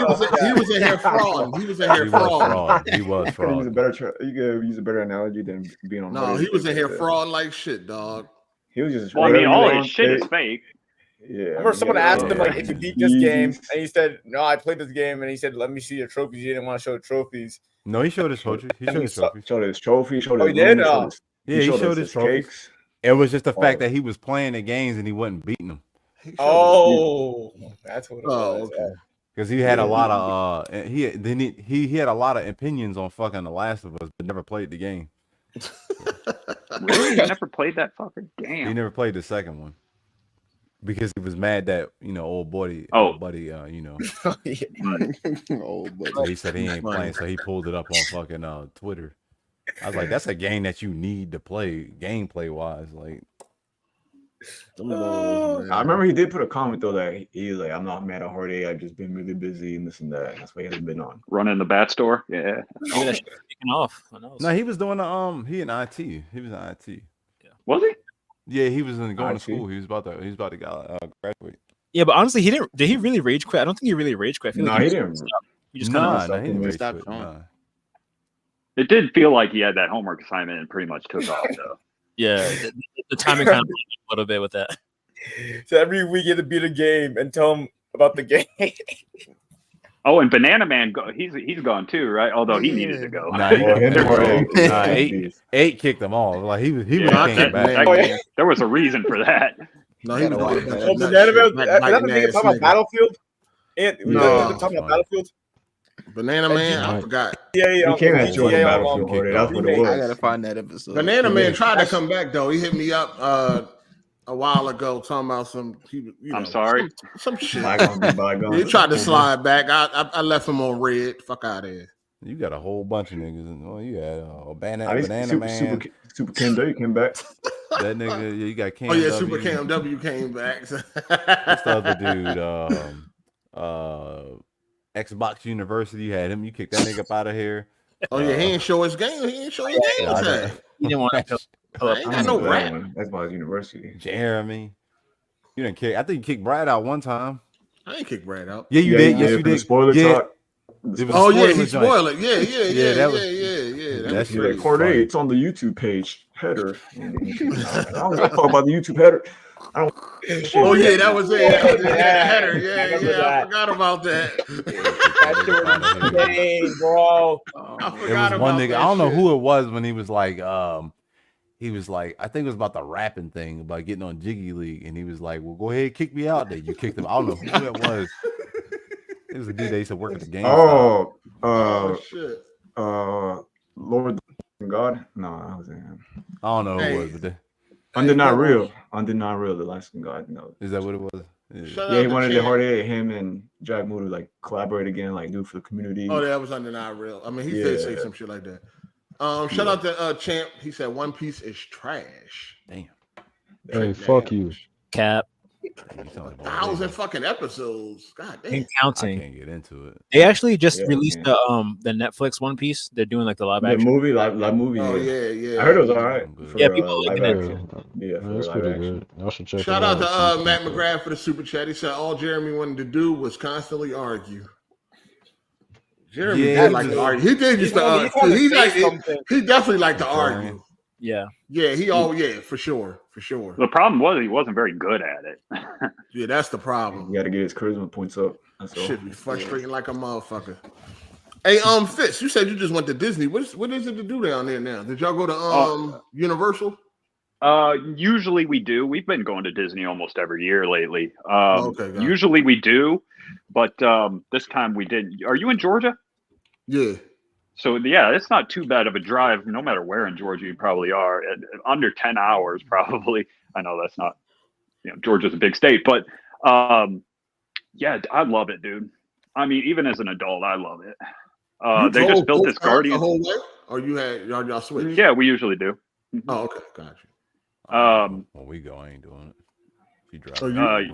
was in here fraud. He was in here fraud. He was fraud. You could use a better analogy than being on. No, he was in here fraud like shit, dog. He was just. Well, I mean, all his shit is fake. Yeah. I remember someone asked him like if you beat this game, and he said, "No, I played this game," and he said, "Let me see your trophies." He didn't want to show trophies. No, he showed his trophies. He showed his trophies. Showed his trophy. Showed his. He did. Yeah, he showed his trophies. It was just the fact that he was playing the games and he wasn't beating them. Oh, that's what it was. Okay. Because he had a lot of he had a lot of opinions on fucking The Last of Us, but never played the game. Really? He never played that fucking game. He never played the second one because he was mad that old buddy, old buddy. buddy. So he said he ain't playing, so he pulled it up on fucking Twitter. I was like, that's a game that you need to play gameplay wise, like. I remember he did put a comment though that he's like, "I'm not mad at Hard8. I've just been really busy and this and that." That's why he hasn't been on. Running the bat store, yeah. Maybe that shit kicking off. No, he was doing he in IT. He was in IT. Yeah. Was he? Yeah, he was going to school. He was about to graduate. Yeah, but honestly, he didn't. Did he really rage quit? I don't think he really rage quit. No, he didn't. He just kind of he stopped stopped. Nah. It did feel like he had that homework assignment and pretty much took off though. Yeah, the timing kind of a little bit with that. So every week you have to beat a game and tell him about the game. Oh, and Banana Man, he's gone too, right? Although he needed to go. Eight kicked them all. Like he was came back. There was a reason for that. No, he was Banana Man. Another thing talking about Battlefield. No, talking about Battlefield. Banana Man, I forgot. He came at Jordan Battlefield. That's what it was. I gotta find that episode. Banana Man tried to come back though. He hit me up a while ago talking about some. I'm sorry. Some shit. Bygone. He tried to slide back. I left him on red. Fuck out of here. You got a whole bunch of niggas. Oh, you had Banana Man. Super Cam W came back. That nigga, you got Cam. Oh yeah, W. Super Cam W came back. What's the other dude? Xbox University, you had him. You kicked that nigga up out of here. Oh yeah, he didn't show his game. He didn't show his game tag. He didn't want to pull up. I ain't got no rap. Xbox University. Jeremy, you didn't kick. I think you kicked Brad out one time. I ain't kick Brad out. Yeah, you did. Yes, you did. Spoiler talk. Oh yeah, he spoiled it. Yeah. That's like part 8. It's on the YouTube page header. I don't talk about the YouTube header. Oh yeah, that was it. Header. Yeah. I forgot about that. That shit was insane, bro. I forgot It was about one nigga. that I don't know shit. who it was when he was like, I think it was about the rapping thing about getting on Jiggy League, and he was like, "Well, go ahead, kick me out there." You kicked him. I don't know who that was. It was a dude that used to work at the game. Oh shit. Lord God. No, I was in. I don't know who it was, but Under Not Real, the last God. No, is that what it was? Yeah, he wanted to hard hit him and Jack Moody like collaborate again, like do for the community. Oh, that was Under Not Real. I mean, he did say some shit like that. Shout out to Champ. He said One Piece is trash. Damn. Hey, fuck you. Cap. 1,000 fucking episodes. God damn. And counting. I can't get into it. They actually just released the Netflix One Piece. They're doing like the live action movie, live movie. Oh yeah. I heard it was all right. Yeah, people are liking it. Yeah, that's pretty good. I should check. Shout out to Matt McGrath for the super chat. He said all Jeremy wanted to do was constantly argue. Jeremy did like to argue. He did used to argue. He definitely liked to argue. Yeah. Yeah, for sure. The problem was he wasn't very good at it. Yeah, that's the problem. You got to get his charisma points up. That's all. Should be frustrating like a motherfucker. Hey, Fitz, you said you just went to Disney. What is it to do down there now? Did y'all go to Universal? Usually we do. We've been going to Disney almost every year lately. Okay, usually we do, but this time we didn't. Are you in Georgia? Yeah. So yeah, it's not too bad of a drive. No matter where in Georgia you probably are, under 10 hours probably. I know that's not, Georgia's a big state, but yeah, I love it, dude. I mean, even as an adult, I love it. They just built this Guardian. The whole way? Or y'all switch? Yeah, we usually do. Oh, okay, got you. When we go, I ain't doing it. She drives.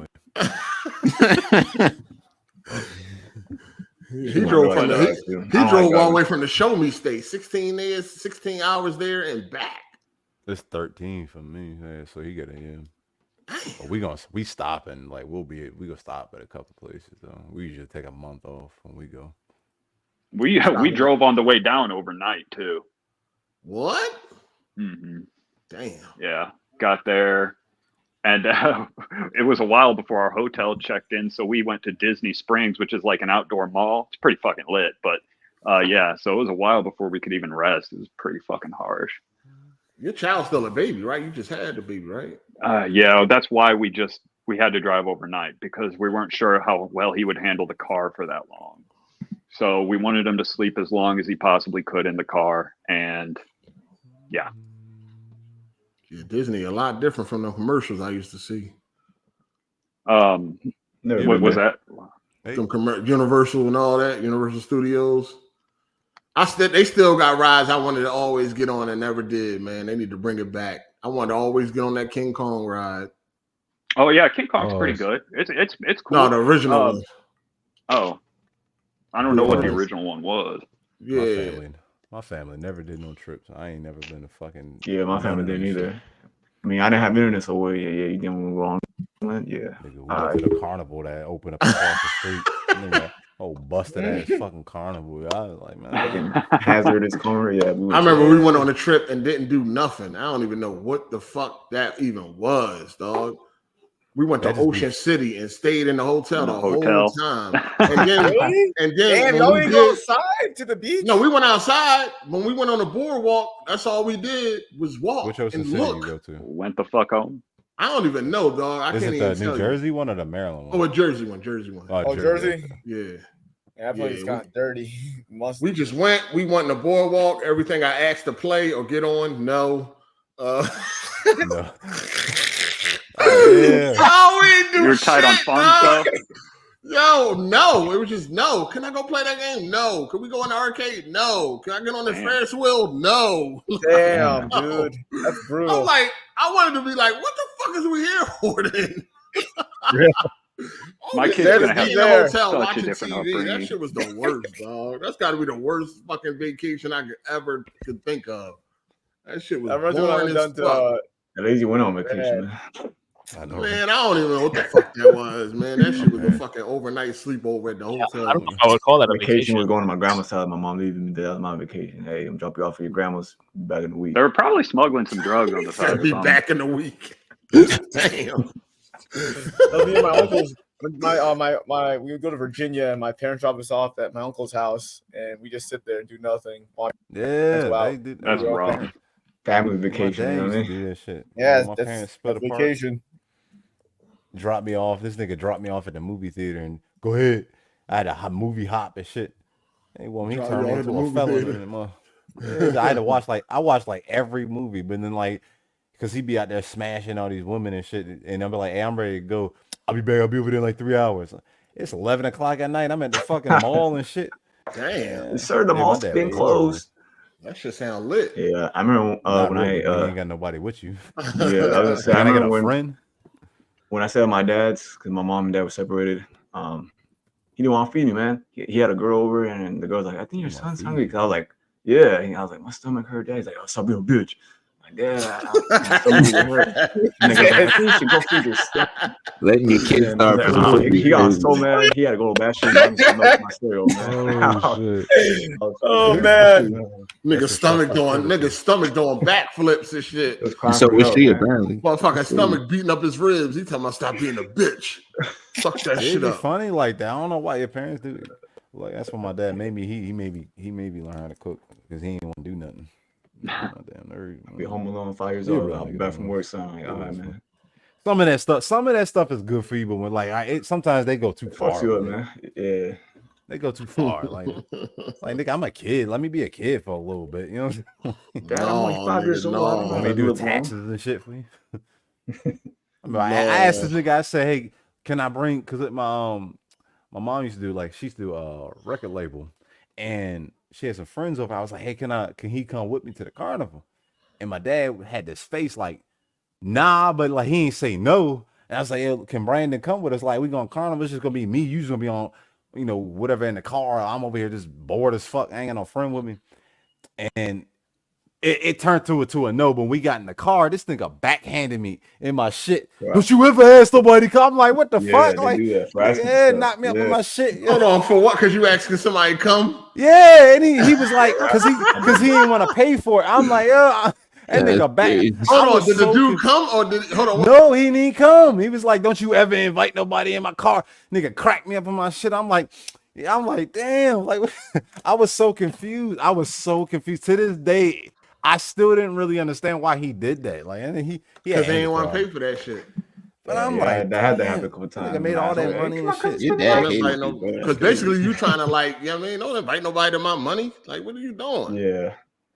He drove all the way from the Show Me State, 16 hours there and back. It's 13 for me. Yeah, so he got we stopping, like we gonna stop at a couple places though. We usually take a month off when we go. We drove on the way down overnight too. What? Mm-hmm. Damn. Yeah, got there. And it was a while before our hotel checked in, so we went to Disney Springs, which is like an outdoor mall. It's pretty fucking lit, but yeah, so it was a while before we could even rest. It was pretty fucking harsh. Your child's still a baby, right? You just had the baby, right? Yeah, that's why we had to drive overnight, because we weren't sure how well he would handle the car for that long. So we wanted him to sleep as long as he possibly could in the car, and yeah. Yeah, Disney a lot different from the commercials I used to see. What was that? Some Universal and all that, Universal Studios. They still got rides I wanted to always get on and never did, man. They need to bring it back. I wanted to always get on that King Kong ride. Oh yeah, King Kong's pretty good. It's cool. No, the original one. Oh, I don't know what the original one was. Yeah. My family never did no trips. I ain't never been to fucking. Yeah, my family didn't either. I mean, I didn't have internet, so yeah, you didn't go on. Yeah. Nigga, we went to the carnival that opened up across the street. Oh, busted ass fucking carnival. I was like, man, hazardous corner. Yeah, I remember we went on a trip and didn't do nothing. I don't even know what the fuck that even was, dog. We went to Ocean City and stayed in the hotel the whole time. And then, damn, y'all didn't go outside to the beach? No, we went outside. When we went on the boardwalk, that's all we did was walk. Which Ocean City you go to? Went the fuck home. I don't even know, dog. I Is can't it even the tell New Jersey one or the Maryland one? Oh, a Jersey one. Jersey one. Oh, Jersey? Yeah. That place is kind of dirty. We just went. We went in the boardwalk. Everything I asked to play or get on, no. No. Yeah. Oh, we didn't do You're tight on shit, fun dog. stuff. Yo, no. It was just no. Can I go play that game? No. Can we go in the arcade? No. Can I get on the Ferris wheel? No. Damn, No. dude. That's brutal. I'm like, I wanted to be like, what the fuck is we here for then? My kid's gonna have in the hotel such a watching different TV. upbringing. That shit was the worst, dog. That's got to be the worst fucking vacation I could think of. That shit was boring as fuck. At least you went on vacation, man. I know. Man, I don't even know what the fuck that was, man. That shit was a fucking overnight sleepover at the hotel. I don't know if I would call that a vacation. Was going to my grandma's house. My mom leaving me there. That was my vacation. Hey, I'm dropping you off for your grandma's back in the week. They were probably smuggling some drugs on the side. Gotta be back in the week. Damn. Me and my uncle's. We would go to Virginia, and my parents drop us off at my uncle's house, and we just sit there and do nothing. Yeah, that's rough. Family vacation. You know what I mean? Do that shit. Yeah, my that's parents split apart. vacation. Dropped me off. This nigga dropped me off at the movie theater and go ahead. I had a movie hop and shit. Hey, well, he turned me into a felon. I had to watch I watched every movie, but then because he be out there smashing all these women and shit, and I'll be like, hey, I'm ready to go. I'll be back. I'll be over there in 3 hours. It's 11 o'clock at night. I'm at the fucking mall and shit. Damn. Sir, the mall's been closed. That shit sound lit. Yeah, I remember when you ain't got nobody with you. Yeah, I was saying, I got a friend. When I said my dad's, because my mom and dad were separated, he didn't want to feed me, man. He had a girl over, and the girl's like, I think your son's hungry. Cause I was like, yeah. And I was like, my stomach hurt. Dad. He's like, oh, stop being a bitch. Letting your kids start. He got so mad. He had to go to the bathroom. My stereo, man. Oh man, nigga stomach doing backflips and shit. So was she apparently? Motherfucking stomach beating up his ribs. He talking about stop being a bitch. Fuck that shit up. Funny like that. I don't know why your parents do it. Like that's what my dad made me. He made me learn how to cook because he didn't want to do nothing. Damn nerd. Be home alone 5 years old. I'll be back from work. So I'm like, all right, man. Some of that stuff is good for you, but when sometimes they go too far. Fuck you up, man. Yeah, they go too far. Like nigga, I'm a kid. Let me be a kid for a little bit. You know. Dad, I'm like 5 years old. Let me do the taxes and shit for you. I asked this nigga. I said, hey, can I bring? Because my mom used to do she used to do a record label, and she had some friends over. I was like, hey, can he come with me to the carnival? And my dad had this face like, nah, but he ain't say no. And I was like, hey, can Brandon come with us? Like, we going carnival. It's just gonna be me. You just gonna be on, whatever in the car. I'm over here just bored as fuck. I ain't got no friend with me. And it turned to a no. But when we got in the car, this nigga backhanded me in my shit. Right. Don't you ever ask somebody to come? I'm like, what the fuck? Knock me up with my shit. Hold on, for what? Because you asking somebody to come? Yeah, and he was like, because he didn't want to pay for it. I'm like, that nigga back. Hold on, did the dude come or did hold on? No, he didn't come. He was like, don't you ever invite nobody in my car? Nigga cracked me up in my shit. I'm like, damn. Like, I was so confused. To this day, I still didn't really understand why he did that. Like, and he because they didn't want to pay for that shit. But I'm like, that had to happen a couple times. Nigga made all that money and shit. Your dad because basically you trying to don't invite nobody to my money. Like, what are you doing? Yeah.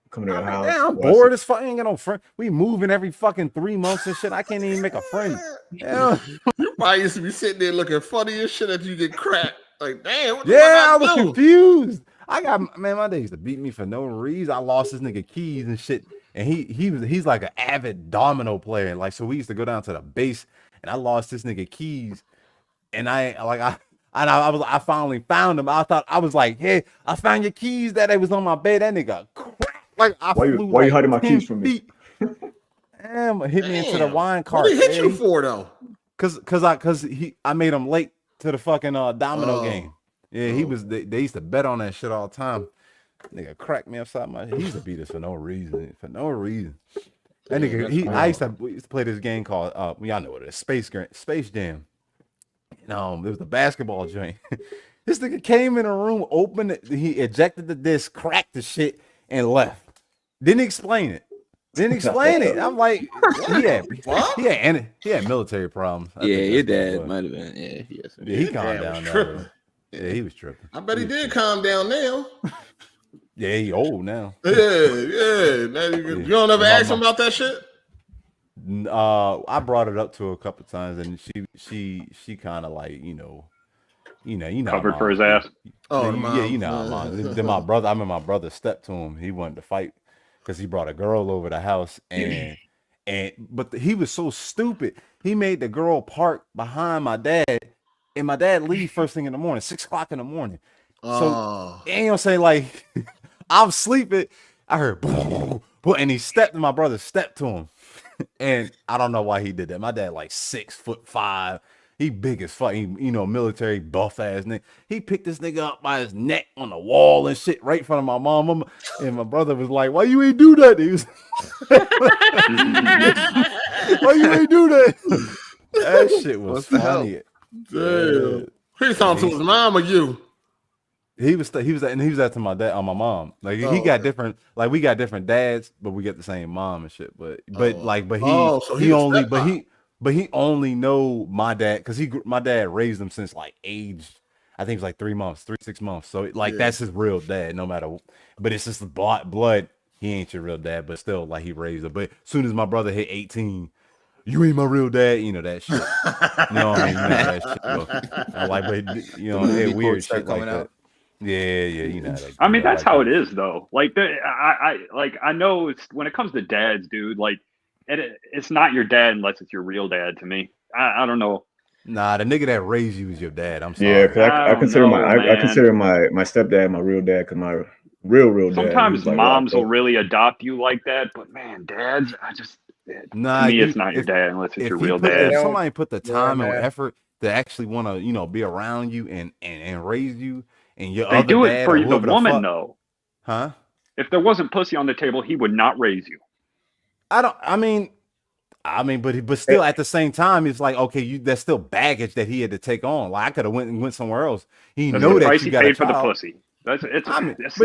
Coming to your house. Damn, I'm bored as fuck. I ain't got no friend. We moving every fucking 3 months and shit. I can't even make a friend. Yeah. You probably used to be sitting there looking funny as shit after you get cracked. Like, damn. What I was confused. My dad used to beat me for no reason. I lost his nigga keys and shit. And he's like an avid domino player. Like, so we used to go down to the base and I lost this nigga keys. And I finally found him. I was like, hey, I found your keys. That was on my bed. That nigga cracked. Like, why you hiding my keys from me? Damn, hit me into the wine cart. What did he hit you for though? Cause I made him late to the fucking domino game. Yeah, he was. They used to bet on that shit all the time. Nigga cracked me upside my head. He used to beat us for no reason. For no reason. That nigga, we used to play this game called y'all know what it is, Space Jam. It was the basketball joint. This nigga came in a room, opened it, he ejected the disc, cracked the shit, and left. Didn't explain it. I'm like, he had military problems. Yeah, your dad might have been. Yeah, yes. Yeah, he calmed down now. Yeah, he was tripping. I bet he did calm down now. Yeah, he old now. Yeah. Now you don't ever ask him about that shit? I brought it up to her a couple times, and she kind of like, you know, covered for his ass. Oh, yeah, Then my brother stepped to him. He wanted to fight because he brought a girl over the house, but he was so stupid. He made the girl park behind my dad, and my dad leave first thing in the morning, 6 o'clock in the morning. So ain't gonna say like I'm sleeping. I heard boom, boom, and my brother stepped to him. And I don't know why he did that. My dad like 6'5". He big as fuck. He, military buff ass nigga. He picked this nigga up by his neck on the wall and shit right in front of my mom. And my brother was like, "Why you ain't do that?" He was, "Why you ain't do that?" That shit was funny. Damn. He's talking to his mom or you? He was that to my dad on my mom. Like he got different, like we got different dads, but we got the same mom and shit. But he only know my dad because my dad raised him since like age, I think it was like 3-6 months. So that's his real dad, no matter. But it's just the blood. He ain't your real dad, but still like he raised him. But as soon as my brother hit 18. You ain't my real dad, that shit. You know what I mean? That shit. I'm like, but it weird shit like that. Yeah. I mean, that's how it is, though. Like, I know it's when it comes to dads, dude. Like, it's not your dad unless it's your real dad. To me, I don't know. Nah, the nigga that raised you is your dad. I'm sorry. Yeah, because I consider my stepdad my real dad. Because my real dad. Sometimes moms will really adopt you like that, but man, dads, to me, it's not your dad unless it's your real dad. If somebody put the time and effort to actually want to, be around you and raise you, and they do it for the woman, though. Huh? If there wasn't pussy on the table, he would not raise you. I mean, but still at the same time, it's like, okay, that's still baggage that he had to take on. Like I could have went somewhere else. He That's know the that price you he got paid a for the child. pussy. But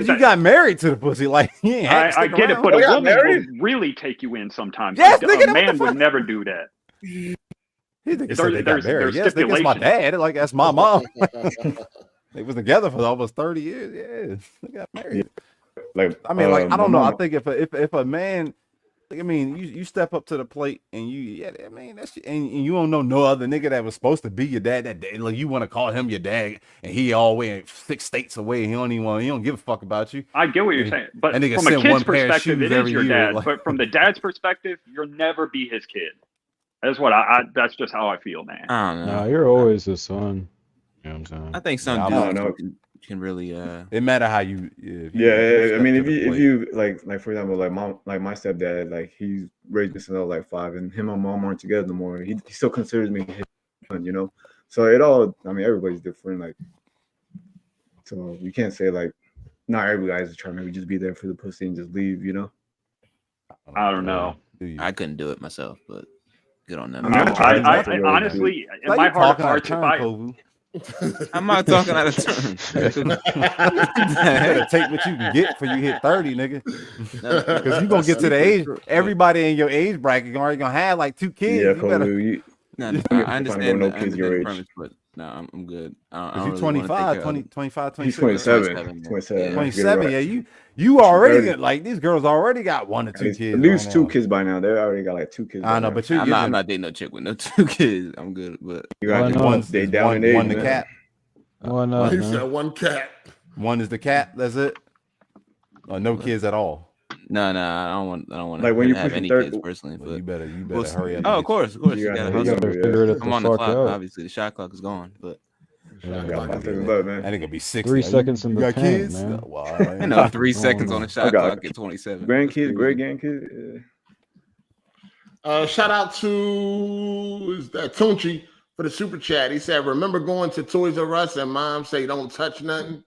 you got married to the pussy, like he ain't I get it, but a woman will really take you in sometimes. Yes, a man would never do that. He said they got married. Yes, that's my dad. Like that's my mom. They was together for almost 30 years. Yeah, they got married. Like I mean, I don't know. I think if a man, you step up to the plate and that's and you don't know no other nigga that was supposed to be your dad that day. Like you want to call him your dad, and he all way 6 states away. And he don't give a fuck about you. I get what you're saying, but from a kid's perspective, it is your dad. But from the dad's perspective, you'll never be his kid. That's what that's just how I feel, man. I don't know. Nah, you're always his son. You know what I'm saying? I think some dudes can really it matter how you I mean if you like for example like my stepdad, like he raised me since I was like 5, and him and mom aren't together no more. He still considers me his son, so it all, I mean, everybody's different, like, so you can't say like not everybody's trying to maybe just be there for the pussy and just leave, I don't know. I couldn't do it myself, but good on them. I honestly, in my heart of hearts, I'm not talking out of turn. Take what you can get before you hit 30, nigga. Because you're gonna get to the age. Everybody in your age bracket already gonna have like 2 kids. Yeah, I understand. No kids your age. But no, I'm good. You're 25, 25, 26. He's 27. 27. Yeah, you already got, like, these girls already got 1 or 2 kids. At least 2 kids by now. They already got like 2 kids. I know, but I'm not dating no chick with no 2 kids. I'm good, but you got one the cat. He said 1 cat. 1 is the cat. That's it. No kids at all. No, I don't want like when you have any kids personally. But you better hurry up. Oh, of course. You gotta figure it I'm on the clock. Obviously, the shot clock is gone, but. Man. I think it'll be 60. 3 seconds in the got tank, kids? man. Wow, I know 3 seconds on the shot clock at 27. Great grandkids. Shout out to is that Tunchi for the super chat. He said, "Remember going to Toys R Us and mom say don't touch nothing."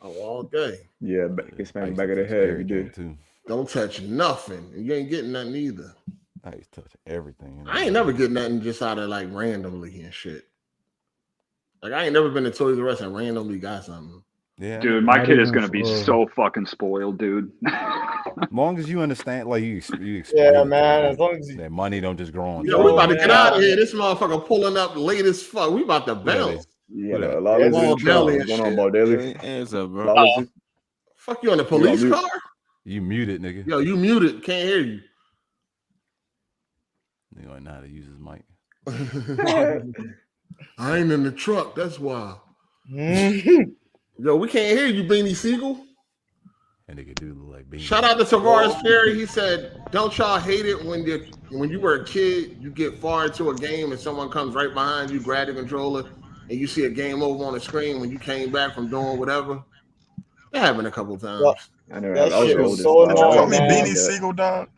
Oh, all day. Yeah, get smacked back of the head every day too. Don't touch nothing. You ain't getting nothing either. I used to touch everything. I ain't never get nothing just out of like randomly and shit. Like I ain't never been to Toys R Us and randomly got something. Yeah, dude, my kid is gonna be so fucking spoiled, dude. As long as you understand, like you yeah, man. As long as that money don't just grow on. Yo, we about to get out of here. This motherfucker pulling up late as fuck. We about to bounce. Yeah, a lot of going on about daily. Hands up, bro. Fuck you on the police car? You muted, nigga. Yo, you muted. Can't hear you. You don't know how to use his mic. I ain't in the truck. That's why. Yo, we can't hear you, Beanie Siegel. And they could do like Beanie. Shout out to Tavares Perry. He said, "Don't y'all hate it when you were a kid, you get far into a game and someone comes right behind you, grab the controller, and you see a game over on the screen when you came back from doing whatever." That happened a couple times. Well, I know that shit was so annoying. Call me Beanie Siegel, dog.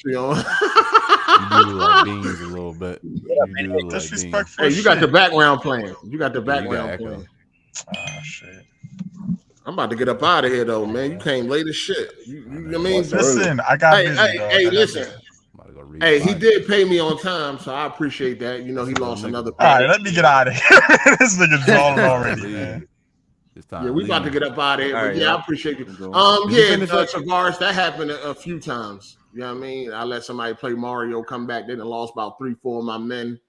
You know? You do like beans a little bit. Disrespectful. Hey, you got the background playing. You got the background playing. Oh shit. I'm about to get up out of here though, man. You came late as shit. You I mean, listen, I got busy. Hey, listen. Hey, he did pay me on time, so I appreciate that. You know, he lost another. All right, let me get out of here. This nigga's gone already, man. Yeah, we about to get up out of here. But yeah, I appreciate you. Tavares, that happened a few times. You know what I mean? I let somebody play Mario, come back. They done lost about 3-4 of my men.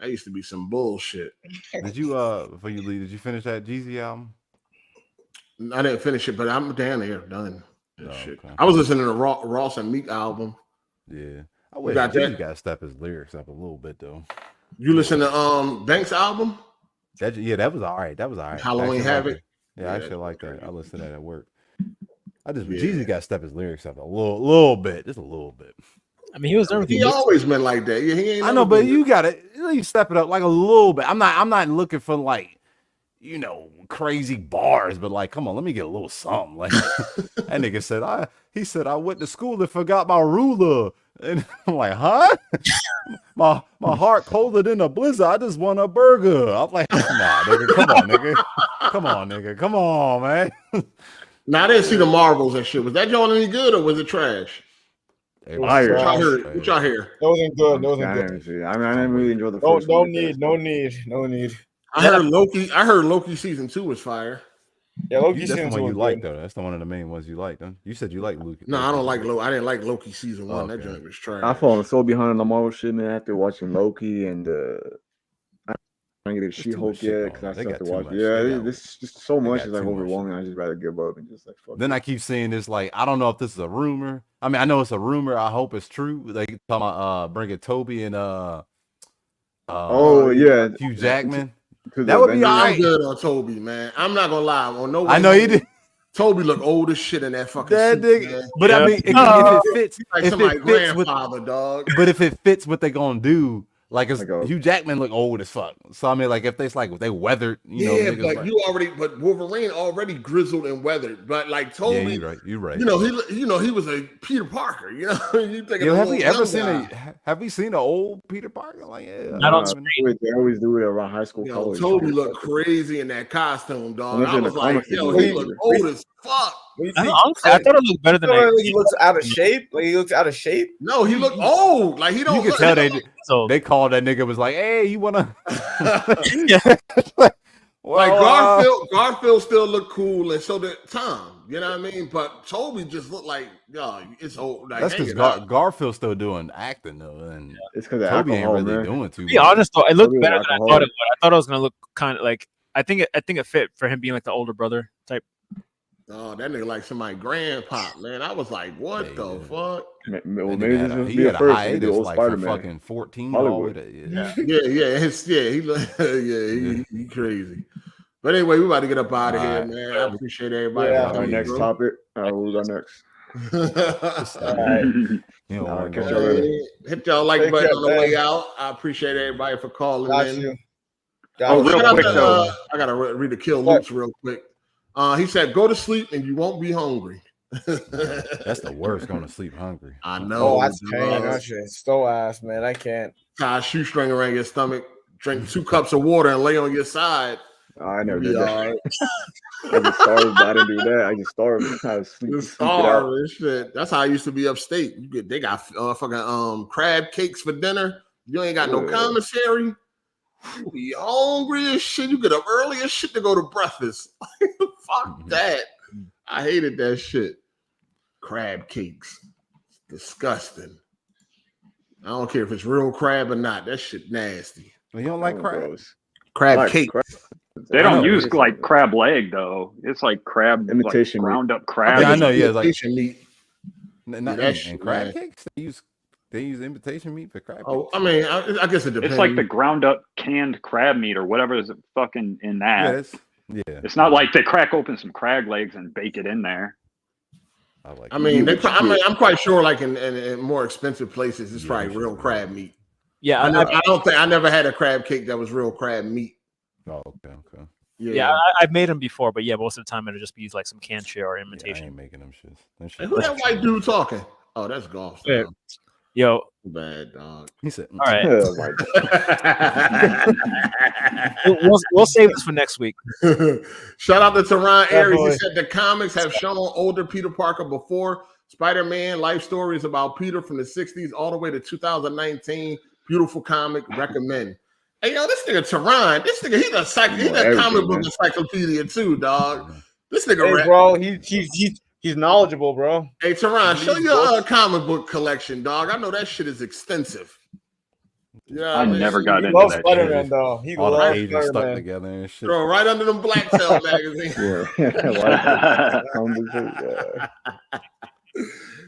That used to be some bullshit. Did you before you leave? Did you finish that Jeezy album? I didn't finish it, but I'm down here done. Shit. Okay. I was listening to the Ross and Meek album. Yeah, I wish Jeezy got to step his lyrics up a little bit though. You listen to Banks' album? That was all right. That was all right. Halloween Havoc. Yeah, I actually like that. I listened to that at work. Jeezy got to step his lyrics up a little bit, just a little bit. I mean, he was never. He always been like that. Yeah, he ain't. I know, but you gotta step it up like a little bit. I'm not looking for like, crazy bars, but like, come on, let me get a little something. Like that nigga said, I went to school and forgot my ruler, and I'm like, huh? my heart colder than a blizzard. I just want a burger. I'm like, nah, nigga, come on, nigga, come on, man. Now I didn't see the Marvels and shit. Was that joint any good or was it trash? What y'all hear? That wasn't good. I didn't really enjoy the first No one. need. I heard Loki season 2 was fire. Yeah, Loki That's season the 2 one you was like good. though. That's the one of the main ones you like. You said you like Loki. No, I don't like Loki. I didn't like Loki season 1. Okay. That joint was trash. I've fallen so behind on the Marvel shit, man. After watching Loki and I didn't get a She-Hulk yet because I still have to watch. Yeah, this just so much is like overwhelming. I just rather give up and just like fuck. Then I keep seeing this like I don't know if this is a rumor. I mean, I know it's a rumor. I hope it's true. Like talking about bringing Toby and Hugh Jackman. That would be all right. Good on Toby, man. I'm not gonna lie. On no, I know he did. Toby look old as shit in that fucking that suit, nigga. man. But I mean, if it fits, like if somebody's it fits with, grandfather, dog. But if it fits what they're gonna do, like Hugh Jackman look old as fuck. So I mean, like if they weathered, but Wolverine already grizzled and weathered. But like Toby, you're right. He was a Peter Parker. You know, have we seen an old Peter Parker? Like, yeah, they always do it around high school. College. Toby looked crazy in that costume, dog. I was like, he looked old as fuck. Honestly, I thought it looked better than he looks out of shape. Like he looks out of shape. No, he looked old. Like he don't. You can tell they called that nigga was like, hey, you wanna? Garfield still looked cool, and so did Tom. You know what I mean? But Toby just looked like, it's old. Like, that's because Garfield's still doing acting though, and it's because Toby ain't really doing too much. To be honest though, it looked better than I thought it would. I thought it was gonna look kind of like I think it fit for him being like the older brother type. Oh, that nigga like somebody grandpa, man. I was like, what the fuck? Maybe this was he be had a a first. hiatus like Spider-Man. for fucking 14 Hollywood. He crazy. But anyway, we about to get up out of here, man. I appreciate everybody. Our next topic. We'll go next. All right. Catch y'all later. Hit y'all like button on the way out. I appreciate everybody for calling in. Real quick though, I gotta read the kill loops real quick. He said, "Go to sleep and you won't be hungry." That's the worst. Going to sleep hungry. I know. Oh, that's pain. That shit so ass, man. I can't. Tie a shoestring around your stomach. drink 2 cups of water and lay on your side. Oh, I never did that. I just starved. I didn't do that. I just starved. I was starved and shit. That's how I used to be upstate. They got fucking crab cakes for dinner. You ain't got no commissary. You be hungry as shit. You get up early as shit to go to breakfast. Fuck that. I hated that shit. Crab cakes. Disgusting. I don't care if it's real crab or not. That shit nasty. Well, you don't like crabs? Crab cake. They don't use like crab leg though. It's like crab imitation like ground up crab. Yeah, I know. Yeah, like meat. And crab cakes. They use imitation meat for crab cakes. Oh, I mean, I guess it depends. It's like the ground up canned crab meat or whatever is fucking in that. Yeah, it's not like they crack open some crab legs and bake it in there. I mean, I'm quite sure, like in more expensive places, it's probably real crab meat. Yeah, I never had a crab cake that was real crab meat. Oh, okay. Yeah, I've made them before, but yeah, most of the time it'll just be like some canned shit or imitation. I ain't making them shits. Hey, who that white dude talking? Oh, that's golf. Yeah. Yo, bad dog. He said, "All right, oh my God. we'll save this for next week." Shout out to Teron Aries. He said the comics have shown older Peter Parker before. Spider-Man life stories about Peter from the 60s all the way to 2019. Beautiful comic. Recommend. Hey, yo, this nigga Teron, he's a comic book encyclopedia too, dog. This nigga, hey, bro, he's knowledgeable, bro. Hey, Teron, show your comic book collection, dog. I know that shit is extensive. Yeah, I never got into that. Spider-Man, though. He all the loves pages Spider-Man. stuck together and shit. Bro, right under them Black Tail magazines.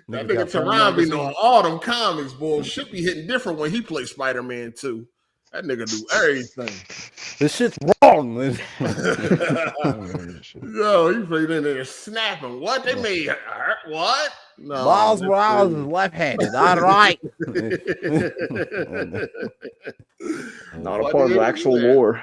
That nigga Teron be knowing all them comics, boy. Shit be hitting different when he plays Spider-Man too. That nigga do everything. This shit's wrong. Yo, he played in there snapping. What they made? What? No, Miles Morales is left-handed. All right. Not a part of the actual lore.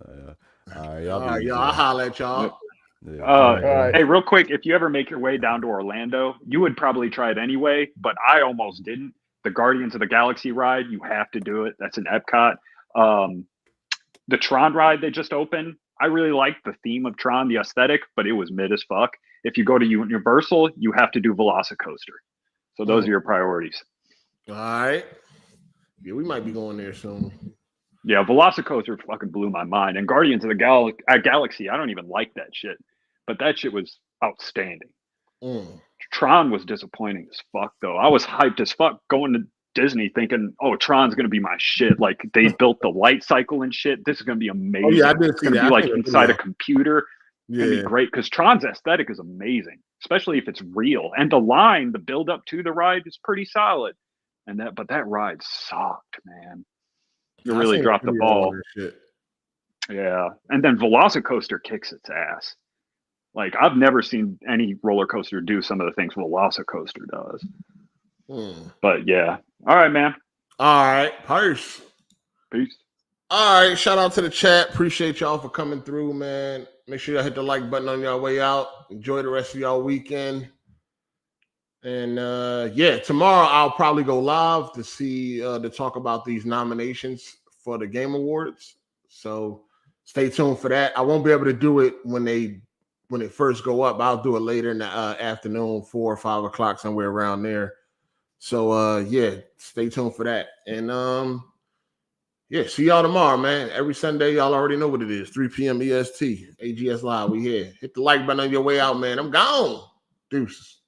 All right, y'all. I'll holler at y'all. Hey, real quick, if you ever make your way down to Orlando, you would probably try it anyway, but I almost didn't. The Guardians of the Galaxy ride, you have to do it. That's in Epcot. The Tron ride they just opened, I really liked the theme of Tron, the aesthetic, but it was mid as fuck. If you go to Universal, you have to do Velocicoaster. So those are your priorities. All right. Yeah, we might be going there soon. Yeah, Velocicoaster fucking blew my mind. And Guardians of the Galaxy, I don't even like that shit. But that shit was outstanding. Tron was disappointing as fuck, though. I was hyped as fuck going to Disney thinking, oh, Tron's going to be my shit. Like, they built the light cycle and shit. This is going to be amazing. Oh, yeah, I did see it's going to be like inside a computer. It's going to be great because Tron's aesthetic is amazing, especially if it's real. And the build up to the ride is pretty solid. But that ride sucked, man. You really dropped the ball. Yeah. And then Velocicoaster kicks its ass. Like, I've never seen any roller coaster do some of the things Velocicoaster does. But yeah. All right, man. All right. Peace. All right. Shout out to the chat. Appreciate y'all for coming through, man. Make sure y'all hit the like button on y'all way out. Enjoy the rest of y'all weekend. And tomorrow I'll probably go live to talk about these nominations for the Game Awards. So stay tuned for that. I won't be able to do it when it first go up. I'll do it later in the afternoon, 4 or 5 o'clock, somewhere around there. So stay tuned for that. And see y'all tomorrow, man. Every Sunday, y'all already know what it is. 3 p.m. EST, AGS Live. We here. Hit the like button on your way out, man. I'm gone. Deuces.